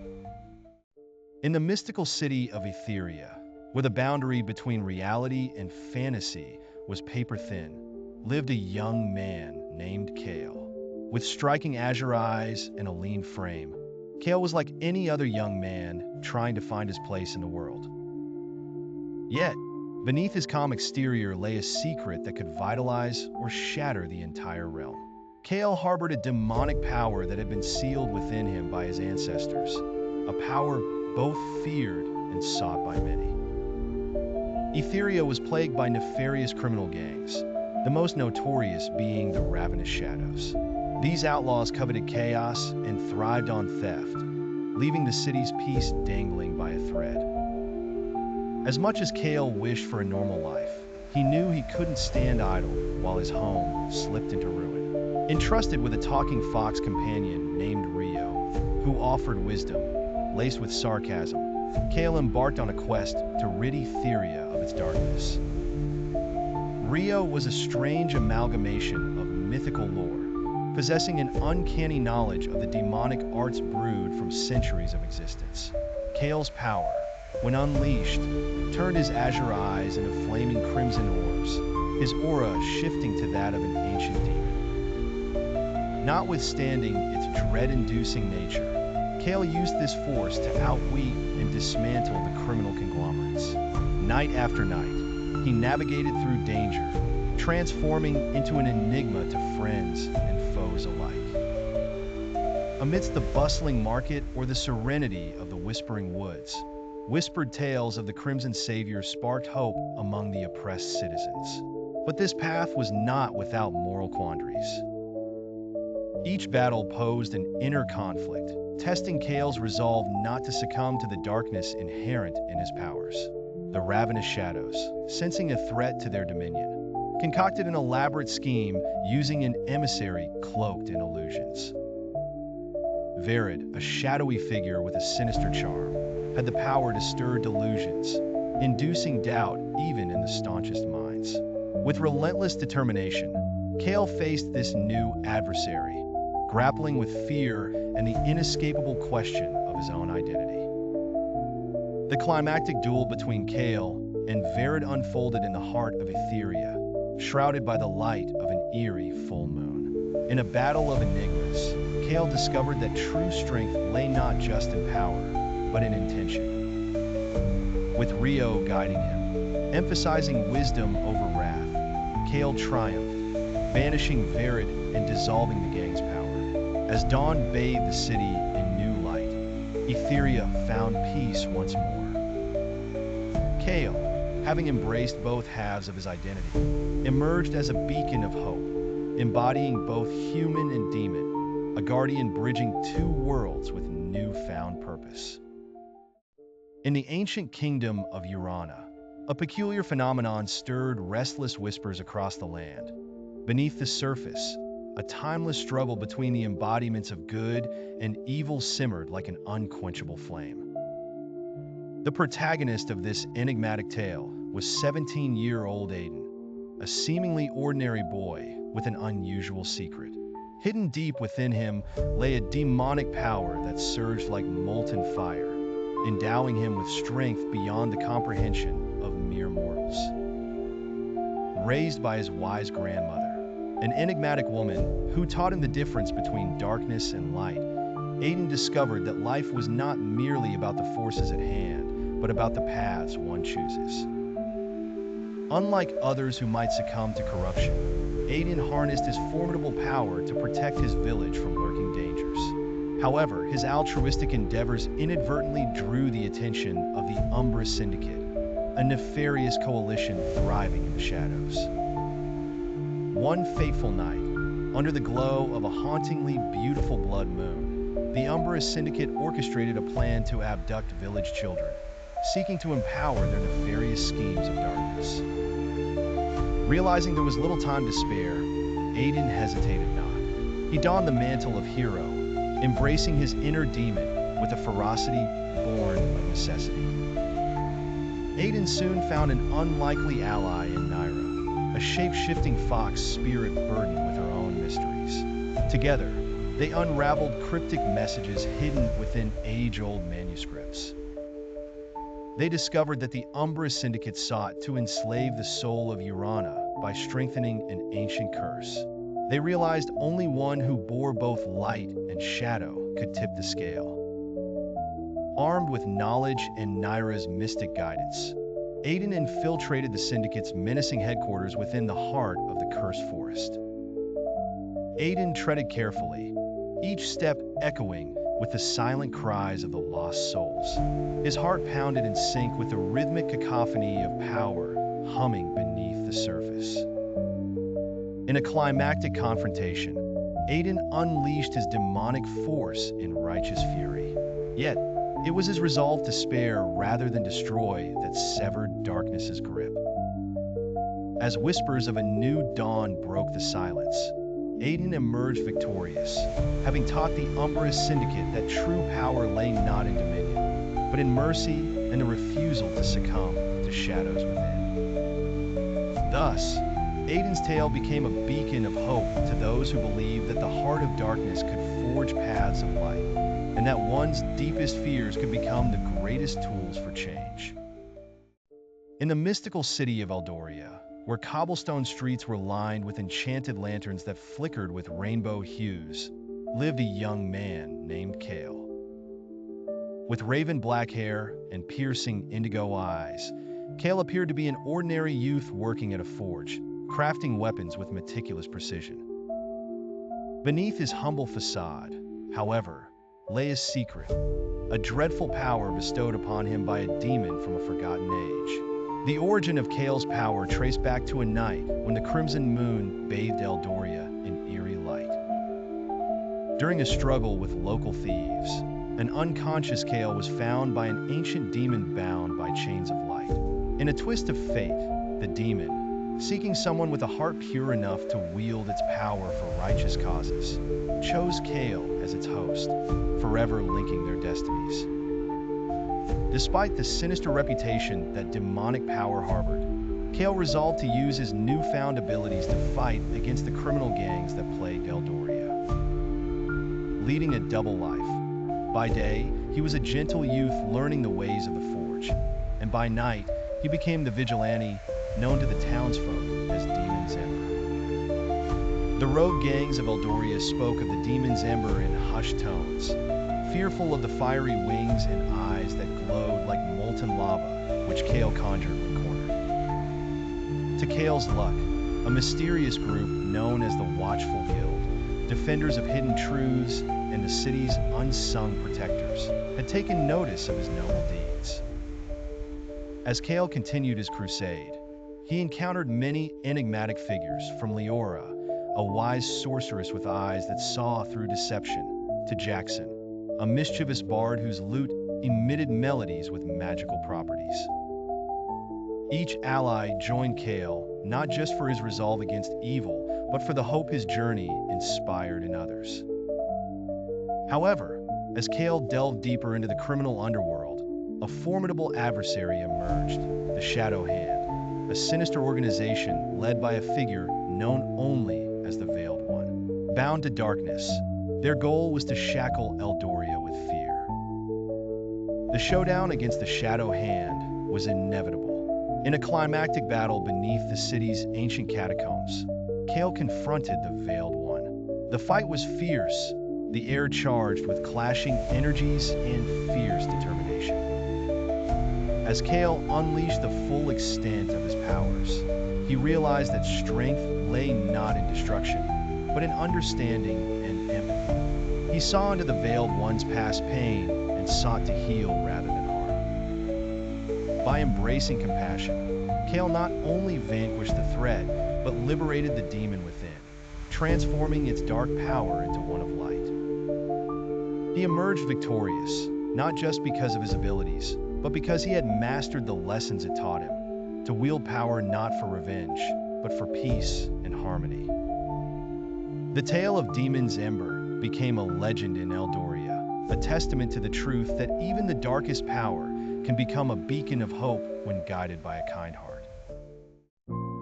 In the mystical city of Etheria, where the boundary between reality and fantasy was paper-thin, lived a young man named Kale. With striking azure eyes and a lean frame, Kale was like any other young man trying to find his place in the world. Yet, beneath his calm exterior lay a secret that could vitalize or shatter the entire realm. Kale harbored a demonic power that had been sealed within him by his ancestors, a power both feared and sought by many. Etheria was plagued by nefarious criminal gangs, the most notorious being the Ravenous Shadows. These outlaws coveted chaos and thrived on theft, leaving the city's peace dangling by a thread. As much as Kale wished for a normal life, he knew he couldn't stand idle while his home slipped into ruin. Entrusted with a talking fox companion named Ryo, who offered wisdom, laced with sarcasm, Kale embarked on a quest to rid Etheria of its darkness. Ryo was a strange amalgamation of mythical lore, possessing an uncanny knowledge of the demonic arts brewed from centuries of existence. Kale's power, when unleashed, turned his azure eyes into flaming crimson orbs, his aura shifting to that of an ancient demon. Notwithstanding its dread-inducing nature, Kale used this force to outwit and dismantle the criminal conglomerates. Night after night, he navigated through danger, transforming into an enigma to friends and foes alike. Amidst the bustling market or the serenity of the whispering woods, whispered tales of the Crimson Savior sparked hope among the oppressed citizens. But this path was not without moral quandaries. Each battle posed an inner conflict, testing Kale's resolve not to succumb to the darkness inherent in his powers. The ravenous shadows, sensing a threat to their dominion, concocted an elaborate scheme using an emissary cloaked in illusions. Verid, a shadowy figure with a sinister charm, had the power to stir delusions, inducing doubt even in the staunchest minds. With relentless determination, Kale faced this new adversary, grappling with fear and the inescapable question of his own identity. The climactic duel between Kale and Verid unfolded in the heart of Etheria, shrouded by the light of an eerie full moon. In a battle of enigmas, Kale discovered that true strength lay not just in power, but in intention. With Rio guiding him, emphasizing wisdom over wrath, Kale triumphed, banishing Verid and dissolving the gang's power. As dawn bathed the city in new light, Etheria found peace once more. Kale, having embraced both halves of his identity, emerged as a beacon of hope, embodying both human and demon, a guardian bridging two worlds with newfound purpose. In the ancient kingdom of Urana, a peculiar phenomenon stirred restless whispers across the land. Beneath the surface, a timeless struggle between the embodiments of good and evil simmered like an unquenchable flame. The protagonist of this enigmatic tale was 17-year-old Aiden, a seemingly ordinary boy with an unusual secret. Hidden deep within him lay a demonic power that surged like molten fire, endowing him with strength beyond the comprehension of mere mortals. Raised by his wise grandmother, an enigmatic woman who taught him the difference between darkness and light, Aiden discovered that life was not merely about the forces at hand, but about the paths one chooses. Unlike others who might succumb to corruption, Aiden harnessed his formidable power to protect his village from lurking dangers. However, his altruistic endeavors inadvertently drew the attention of the Umbra Syndicate, a nefarious coalition thriving in the shadows. One fateful night, under the glow of a hauntingly beautiful blood moon, the Umbra Syndicate orchestrated a plan to abduct village children, seeking to empower their nefarious schemes of darkness. Realizing there was little time to spare, Aiden hesitated not. He donned the mantle of hero, embracing his inner demon with a ferocity born of necessity. Aiden soon found an unlikely ally in Naira, a shape-shifting fox spirit burdened with her own mysteries. Together, they unraveled cryptic messages hidden within age-old manuscripts. They discovered that the Umbra Syndicate sought to enslave the soul of Urana by strengthening an ancient curse. They realized only one who bore both light and shadow could tip the scale. Armed with knowledge and Naira's mystic guidance, Aiden infiltrated the Syndicate's menacing headquarters within the heart of the Cursed Forest. Aiden treaded carefully, each step echoing with the silent cries of the lost souls. His heart pounded in sync with the rhythmic cacophony of power humming beneath the surface. In a climactic confrontation, Aiden unleashed his demonic force in righteous fury. Yet, it was his resolve to spare rather than destroy that severed darkness's grip. As whispers of a new dawn broke the silence, Aiden emerged victorious, having taught the Umbra Syndicate that true power lay not in dominion, but in mercy and the refusal to succumb to shadows within. Thus, Aiden's tale became a beacon of hope to those who believed that the heart of darkness could forge paths of light, and that one's deepest fears could become the greatest tools for change. In the mystical city of Eldoria, where cobblestone streets were lined with enchanted lanterns that flickered with rainbow hues, lived a young man named Kale. With raven black hair and piercing indigo eyes, Kale appeared to be an ordinary youth working at a forge, crafting weapons with meticulous precision. Beneath his humble facade, however, lay a secret, a dreadful power bestowed upon him by a demon from a forgotten age. The origin of Kale's power traced back to a night when the crimson moon bathed Eldoria in eerie light. During a struggle with local thieves, an unconscious Kale was found by an ancient demon bound by chains of light. In a twist of fate, the demon, seeking someone with a heart pure enough to wield its power for righteous causes, chose Kale as its host, forever linking their destinies. Despite the sinister reputation that demonic power harbored, Kale resolved to use his newfound abilities to fight against the criminal gangs that plagued Eldoria. Leading a double life. By day, he was a gentle youth learning the ways of the Forge, and by night, he became the vigilante known to the townsfolk as Demon's Ember. The rogue gangs of Eldoria spoke of the Demon's Ember in hushed tones, fearful of the fiery wings and eyes that glowed like molten lava, which Kale conjured when cornered. To Kale's luck, a mysterious group known as the Watchful Guild, defenders of hidden truths and the city's unsung protectors, had taken notice of his noble deeds. As Kale continued his crusade, he encountered many enigmatic figures, from Leora, a wise sorceress with eyes that saw through deception, to Jackson, a mischievous bard whose lute emitted melodies with magical properties. Each ally joined Kale not just for his resolve against evil, but for the hope his journey inspired in others. However, as Kale delved deeper into the criminal underworld, a formidable adversary emerged, the Shadow Hand, a sinister organization led by a figure known only as the Veiled One. Bound to darkness, their goal was to shackle Eldoria with fear. The showdown against the Shadow Hand was inevitable. In a climactic battle beneath the city's ancient catacombs, Kale confronted the Veiled One. The fight was fierce, the air charged with clashing energies and fierce determination. As Kale unleashed the full extent of his powers, he realized that strength lay not in destruction, but in understanding and empathy. He saw into the Veiled One's past pain and sought to heal rather than harm. By embracing compassion, Kale not only vanquished the threat, but liberated the demon within, transforming its dark power into one of light. He emerged victorious, not just because of his abilities, but because he had mastered the lessons it taught him, to wield power not for revenge, but for peace and harmony. The tale of Demon's Ember became a legend in Eldoria, a testament to the truth that even the darkest power can become a beacon of hope when guided by a kind heart.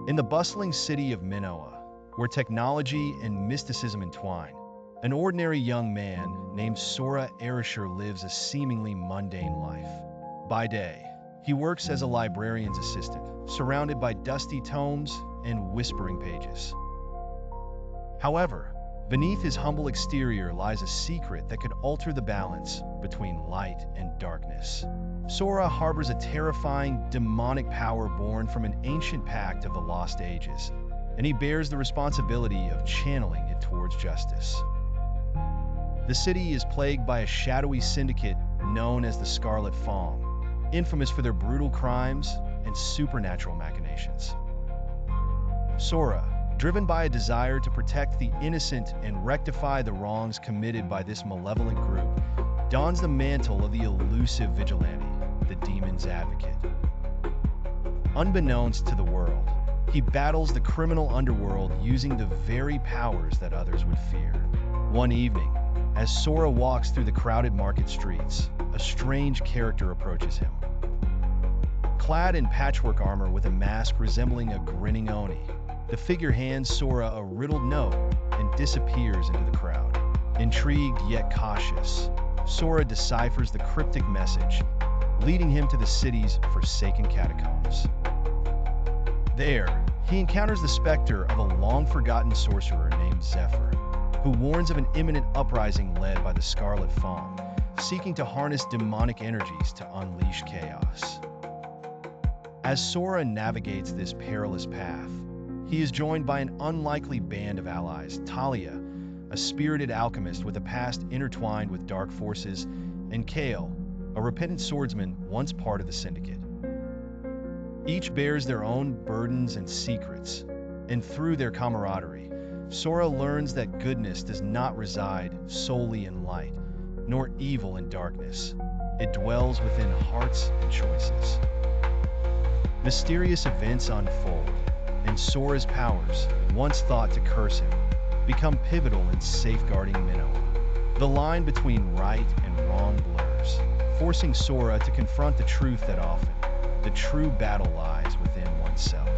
In the bustling city of Minoa, where technology and mysticism entwine, an ordinary young man named Sora Erisher lives a seemingly mundane life. By day, he works as a librarian's assistant, surrounded by dusty tomes and whispering pages. However, beneath his humble exterior lies a secret that could alter the balance between light and darkness. Sora harbors a terrifying, demonic power born from an ancient pact of the Lost Ages, and he bears the responsibility of channeling it towards justice. The city is plagued by a shadowy syndicate known as the Scarlet Fawn, infamous for their brutal crimes and supernatural machinations. Sora, driven by a desire to protect the innocent and rectify the wrongs committed by this malevolent group, dons the mantle of the elusive vigilante, the Demon's Advocate. Unbeknownst to the world, he battles the criminal underworld using the very powers that others would fear. One evening, as Sora walks through the crowded market streets, a strange character approaches him. Clad in patchwork armor with a mask resembling a grinning Oni, the figure hands Sora a riddled note and disappears into the crowd. Intrigued yet cautious, Sora deciphers the cryptic message, leading him to the city's forsaken catacombs. There, he encounters the specter of a long-forgotten sorcerer named Zephyr, who warns of an imminent uprising led by the Scarlet Fawn, seeking to harness demonic energies to unleash chaos. As Sora navigates this perilous path, he is joined by an unlikely band of allies, Talia, a spirited alchemist with a past intertwined with dark forces, and Kale, a repentant swordsman once part of the Syndicate. Each bears their own burdens and secrets, and through their camaraderie, Sora learns that goodness does not reside solely in light, nor evil in darkness. It dwells within hearts and choices. Mysterious events unfold, and Sora's powers, once thought to curse him, become pivotal in safeguarding Minoa. The line between right and wrong blurs, forcing Sora to confront the truth that often the true battle lies within oneself.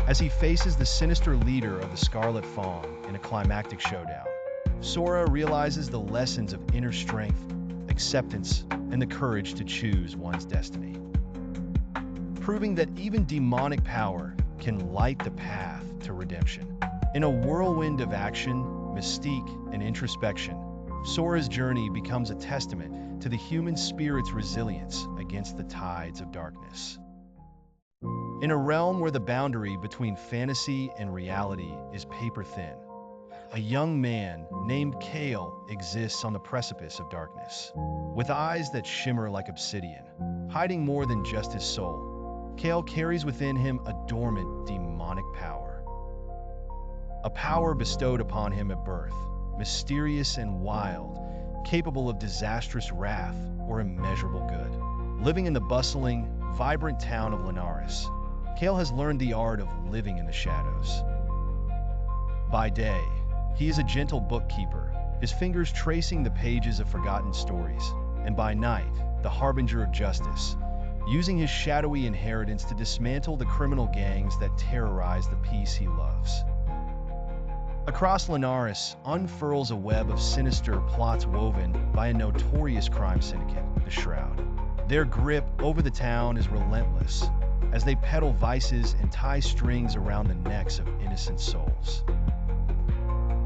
As he faces the sinister leader of the Scarlet Fawn in a climactic showdown, Sora realizes the lessons of inner strength, acceptance, and the courage to choose one's destiny, proving that even demonic power can light the path to redemption. In a whirlwind of action, mystique, and introspection, Sora's journey becomes a testament to the human spirit's resilience against the tides of darkness. In a realm where the boundary between fantasy and reality is paper-thin, a young man named Kale exists on the precipice of darkness. With eyes that shimmer like obsidian, hiding more than just his soul, Kale carries within him a dormant demonic power. A power bestowed upon him at birth, mysterious and wild, capable of disastrous wrath or immeasurable good. Living in the bustling, vibrant town of Linares, Kale has learned the art of living in the shadows. By day, he is a gentle bookkeeper, his fingers tracing the pages of forgotten stories, and by night, the harbinger of justice, using his shadowy inheritance to dismantle the criminal gangs that terrorize the peace he loves. Across Linares unfurls a web of sinister plots woven by a notorious crime syndicate, the Shroud. Their grip over the town is relentless, as they peddle vices and tie strings around the necks of innocent souls.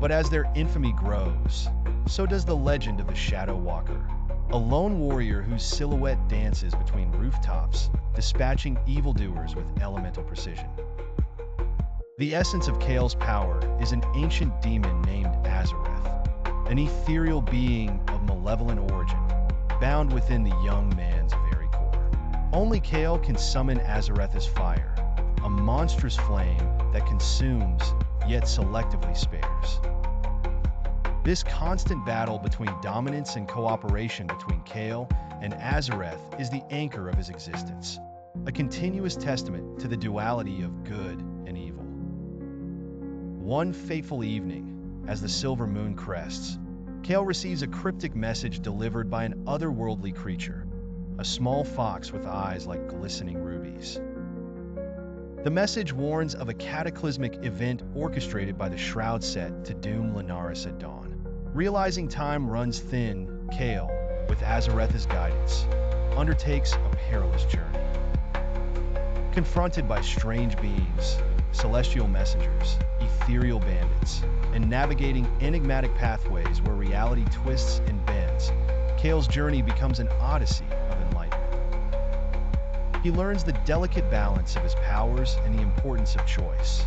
But as their infamy grows, so does the legend of the Shadow Walker, a lone warrior whose silhouette dances between rooftops, dispatching evildoers with elemental precision. The essence of Kale's power is an ancient demon named Azareth, an ethereal being of malevolent origin, bound within the young man's very core. Only Kale can summon Azareth's fire, a monstrous flame that consumes, yet selectively spares. This constant battle between dominance and cooperation between Kale and Azareth is the anchor of his existence, a continuous testament to the duality of good and evil. One fateful evening, as the silver moon crests, Kale receives a cryptic message delivered by an otherworldly creature, a small fox with eyes like glistening rubies. The message warns of a cataclysmic event orchestrated by the Shroud set to doom Linares at dawn. Realizing time runs thin, Kale, with Azareth's guidance, undertakes a perilous journey. Confronted by strange beings, celestial messengers, ethereal bandits, and navigating enigmatic pathways where reality twists and bends, Kale's journey becomes an odyssey of enlightenment. He learns the delicate balance of his powers and the importance of choice,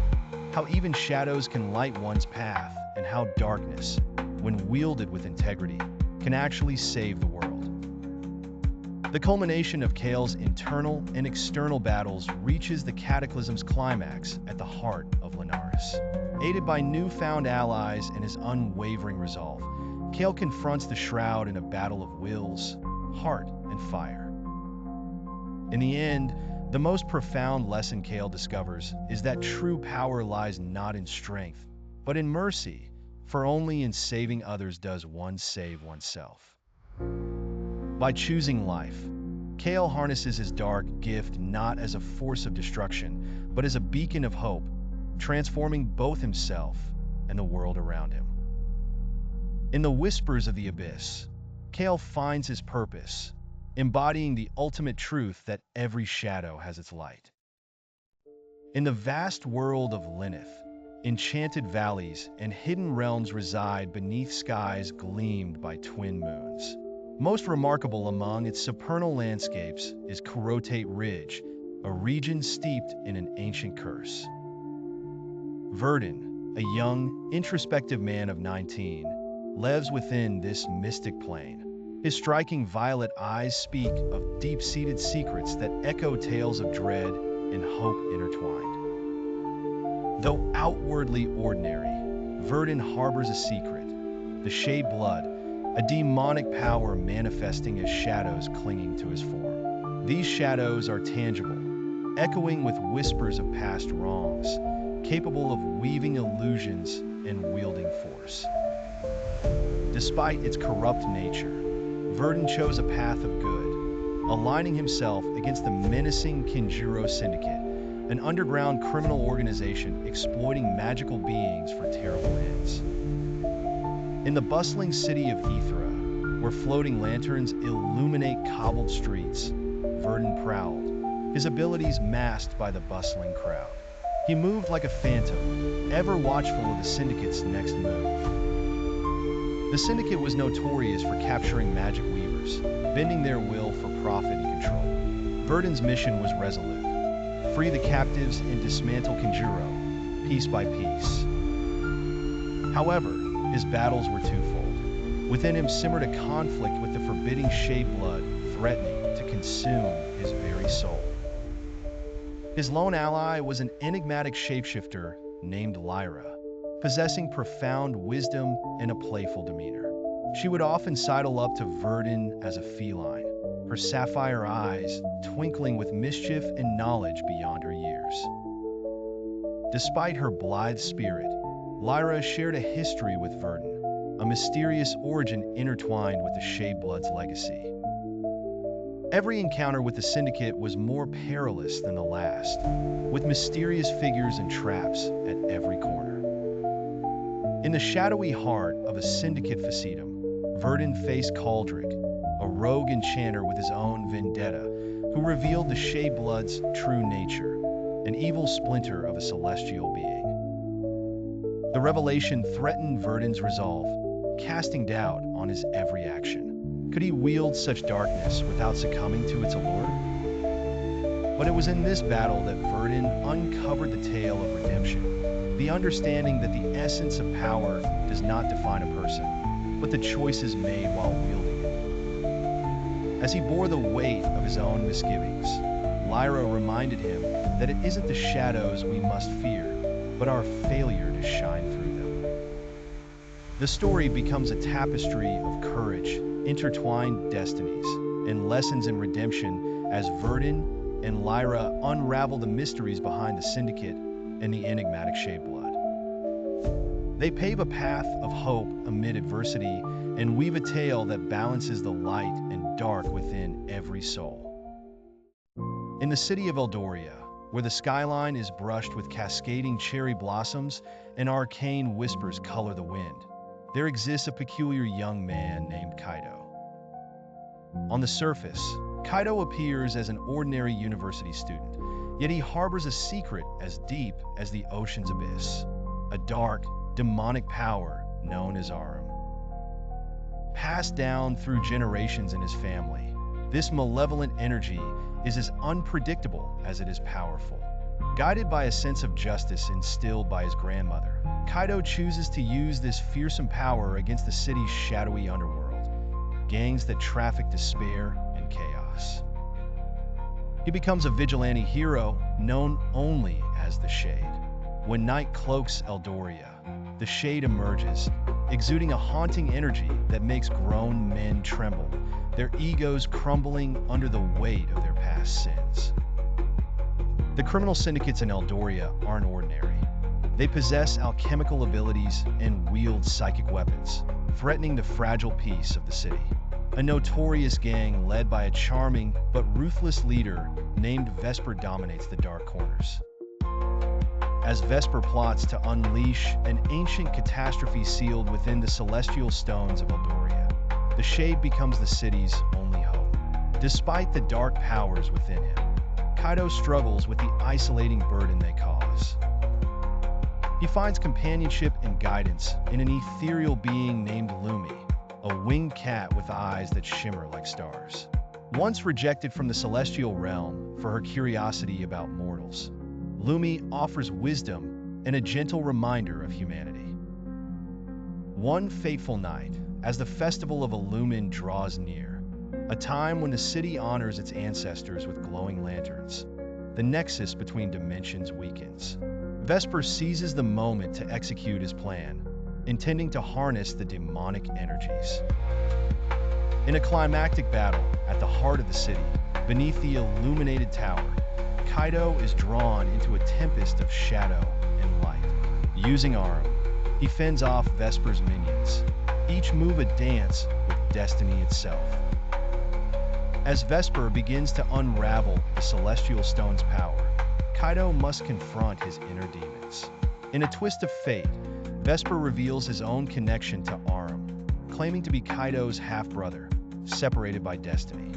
how even shadows can light one's path, and how darkness, when wielded with integrity, can actually save the world. The culmination of Kale's internal and external battles reaches the Cataclysm's climax at the heart of Linares. Aided by newfound allies and his unwavering resolve, Kale confronts the Shroud in a battle of wills, heart, and fire. In the end, the most profound lesson Kale discovers is that true power lies not in strength, but in mercy, for only in saving others does one save oneself. By choosing life, Kale harnesses his dark gift not as a force of destruction, but as a beacon of hope, transforming both himself and the world around him. In the whispers of the abyss, Kale finds his purpose, embodying the ultimate truth that every shadow has its light. In the vast world of Lyneth, enchanted valleys and hidden realms reside beneath skies gleamed by twin moons. Most remarkable among its supernal landscapes is Kurotate Ridge, a region steeped in an ancient curse. Verdun, a young, introspective man of 19, lives within this mystic plain, His striking violet eyes speak of deep-seated secrets that echo tales of dread and hope intertwined. Though outwardly ordinary, Verdun harbors a secret, the Shade Blood, a demonic power manifesting as shadows clinging to his form. These shadows are tangible, echoing with whispers of past wrongs, capable of weaving illusions and wielding force. Despite its corrupt nature, Verdun chose a path of good, aligning himself against the menacing Kinjiro Syndicate, an underground criminal organization exploiting magical beings for terrible ends. In the bustling city of Ithra, where floating lanterns illuminate cobbled streets, Verdun prowled, his abilities masked by the bustling crowd. He moved like a phantom, ever watchful of the Syndicate's next move. The Syndicate was notorious for capturing magic weavers, bending their will for profit and control. Verdun's mission was resolute: free the captives and dismantle Kinjiro, piece by piece. However, his battles were twofold. Within him simmered a conflict with the forbidding Shade Blood, threatening to consume his very soul. His lone ally was an enigmatic shapeshifter named Lyra, possessing profound wisdom and a playful demeanor. She would often sidle up to Verdun as a feline, her sapphire eyes twinkling with mischief and knowledge beyond her years. Despite her blithe spirit, Lyra shared a history with Verdun, a mysterious origin intertwined with the Shade Blood's legacy. Every encounter with the Syndicate was more perilous than the last, with mysterious figures and traps at every corner. In the shadowy heart of a Syndicate facedom, Verdun faced Caldric, a rogue enchanter with his own vendetta, who revealed the Shade Blood's true nature, an evil splinter of a celestial being. The revelation threatened Verdun's resolve, casting doubt on his every action. Could he wield such darkness without succumbing to its allure? But it was in this battle that Verdun uncovered the tale of redemption. The understanding that the essence of power does not define a person, but the choices made while wielding it. As he bore the weight of his own misgivings, Lyra reminded him that it isn't the shadows we must fear, but our failure to shine through them. The story becomes a tapestry of courage, intertwined destinies, and lessons in redemption as Verdun and Lyra unravel the mysteries behind the Syndicate and the enigmatic Shade Blood. They pave a path of hope amid adversity and weave a tale that balances the light and dark within every soul. In the city of Eldoria, where the skyline is brushed with cascading cherry blossoms and arcane whispers color the wind, there exists a peculiar young man named Kaido. On the surface, Kaido appears as an ordinary university student, yet he harbors a secret as deep as the ocean's abyss, a dark, demonic power known as Arum. Passed down through generations in his family, this malevolent energy is as unpredictable as it is powerful. Guided by a sense of justice instilled by his grandmother, Kaido chooses to use this fearsome power against the city's shadowy underworld, gangs that traffic despair and chaos. He becomes a vigilante hero known only as the Shade. When night cloaks Eldoria, the Shade emerges, exuding a haunting energy that makes grown men tremble, their egos crumbling under the weight of their past sins. The criminal syndicates in Eldoria aren't ordinary. They possess alchemical abilities and wield psychic weapons, threatening the fragile peace of the city. A notorious gang led by a charming but ruthless leader named Vesper dominates the dark corners. As Vesper plots to unleash an ancient catastrophe sealed within the celestial stones of Eldoria, the Shade becomes the city's only hope. Despite the dark powers within him, Kaido struggles with the isolating burden they cause. He finds companionship and guidance in an ethereal being named Lumi, a winged cat with eyes that shimmer like stars. Once rejected from the celestial realm for her curiosity about mortals, Lumi offers wisdom and a gentle reminder of humanity. One fateful night, as the Festival of Illumin draws near, a time when the city honors its ancestors with glowing lanterns. The nexus between dimensions weakens. Vesper seizes the moment to execute his plan, intending to harness the demonic energies. In a climactic battle at the heart of the city, beneath the illuminated tower, Kaido is drawn into a tempest of shadow and light. Using Arum, he fends off Vesper's minions, each move a dance with destiny itself. As Vesper begins to unravel the Celestial Stone's power, Kaido must confront his inner demons. In a twist of fate, Vesper reveals his own connection to Arum, claiming to be Kaido's half-brother, separated by destiny.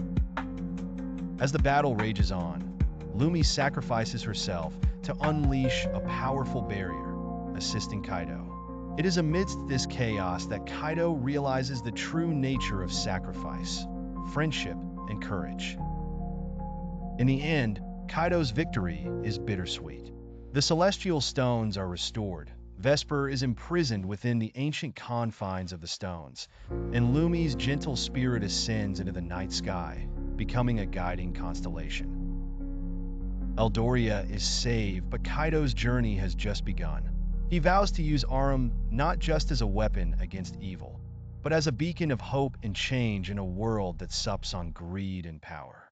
As the battle rages on, Lumi sacrifices herself to unleash a powerful barrier, assisting Kaido. It is amidst this chaos that Kaido realizes the true nature of sacrifice, friendship, and courage. In the end, Kaido's victory is bittersweet. The Celestial Stones are restored. Vesper is imprisoned within the ancient confines of the stones, and Lumi's gentle spirit ascends into the night sky, becoming a guiding constellation. Eldoria is saved, but Kaido's journey has just begun. He vows to use Arum not just as a weapon against evil, but as a beacon of hope and change in a world that sups on greed and power.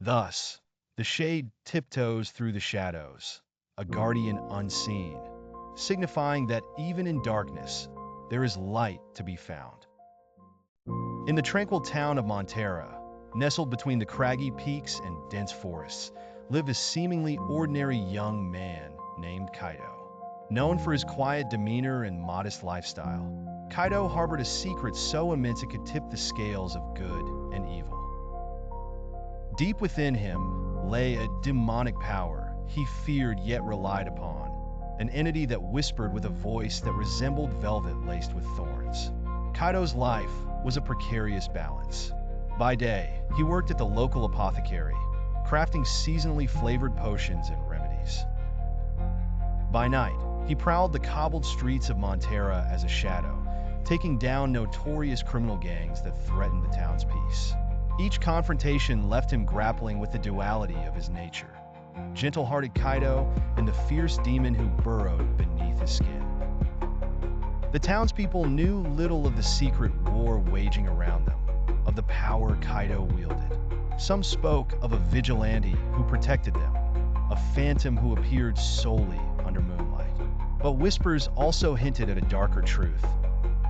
Thus, the Shade tiptoes through the shadows, a guardian unseen, signifying that even in darkness, there is light to be found. In the tranquil town of Montera, nestled between the craggy peaks and dense forests, lived a seemingly ordinary young man named Kaido. Known for his quiet demeanor and modest lifestyle, Kaido harbored a secret so immense it could tip the scales of good and evil. Deep within him lay a demonic power he feared yet relied upon, an entity that whispered with a voice that resembled velvet laced with thorns. Kaido's life was a precarious balance. By day, he worked at the local apothecary, crafting seasonally flavored potions and remedies. By night, he prowled the cobbled streets of Montera as a shadow, taking down notorious criminal gangs that threatened the town's peace. Each confrontation left him grappling with the duality of his nature, gentle-hearted Kaido and the fierce demon who burrowed beneath his skin. The townspeople knew little of the secret war waging around them, of the power Kaido wielded. Some spoke of a vigilante who protected them, a phantom who appeared solely under moonlight. But whispers also hinted at a darker truth,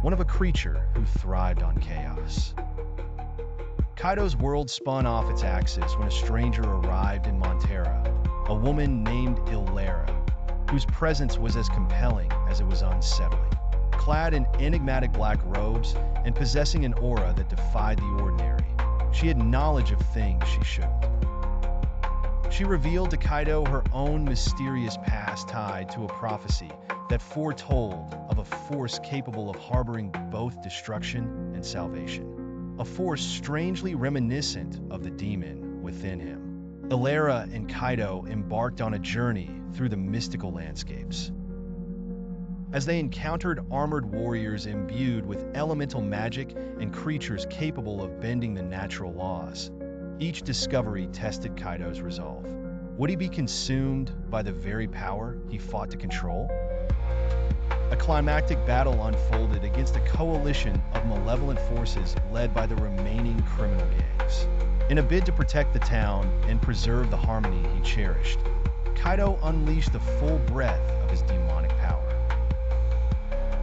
one of a creature who thrived on chaos. Kaido's world spun off its axis when a stranger arrived in Montera, a woman named Ilera, whose presence was as compelling as it was unsettling. Clad in enigmatic black robes and possessing an aura that defied the ordinary, she had knowledge of things she shouldn't. She revealed to Kaido her own mysterious past tied to a prophecy that foretold of a force capable of harboring both destruction and salvation, a force strangely reminiscent of the demon within him. Ilera and Kaido embarked on a journey through the mystical landscapes. As they encountered armored warriors imbued with elemental magic and creatures capable of bending the natural laws, each discovery tested Kaido's resolve. Would he be consumed by the very power he fought to control? A climactic battle unfolded against a coalition of malevolent forces led by the remaining criminal gangs. In a bid to protect the town and preserve the harmony he cherished, Kaido unleashed the full breadth of his demonic power.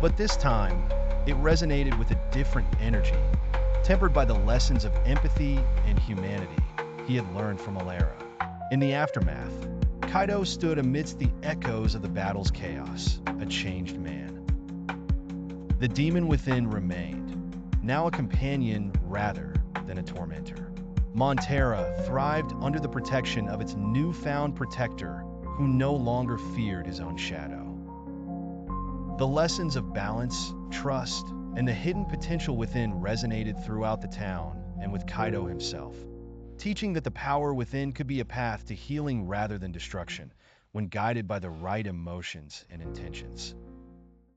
But this time, it resonated with a different energy, tempered by the lessons of empathy and humanity he had learned from Ilera. In the aftermath, Kaido stood amidst the echoes of the battle's chaos, a changed man. The demon within remained, now a companion rather than a tormentor. Montera thrived under the protection of its newfound protector, who no longer feared his own shadow. The lessons of balance, trust, and the hidden potential within resonated throughout the town and with Kaido himself, teaching that the power within could be a path to healing rather than destruction when guided by the right emotions and intentions.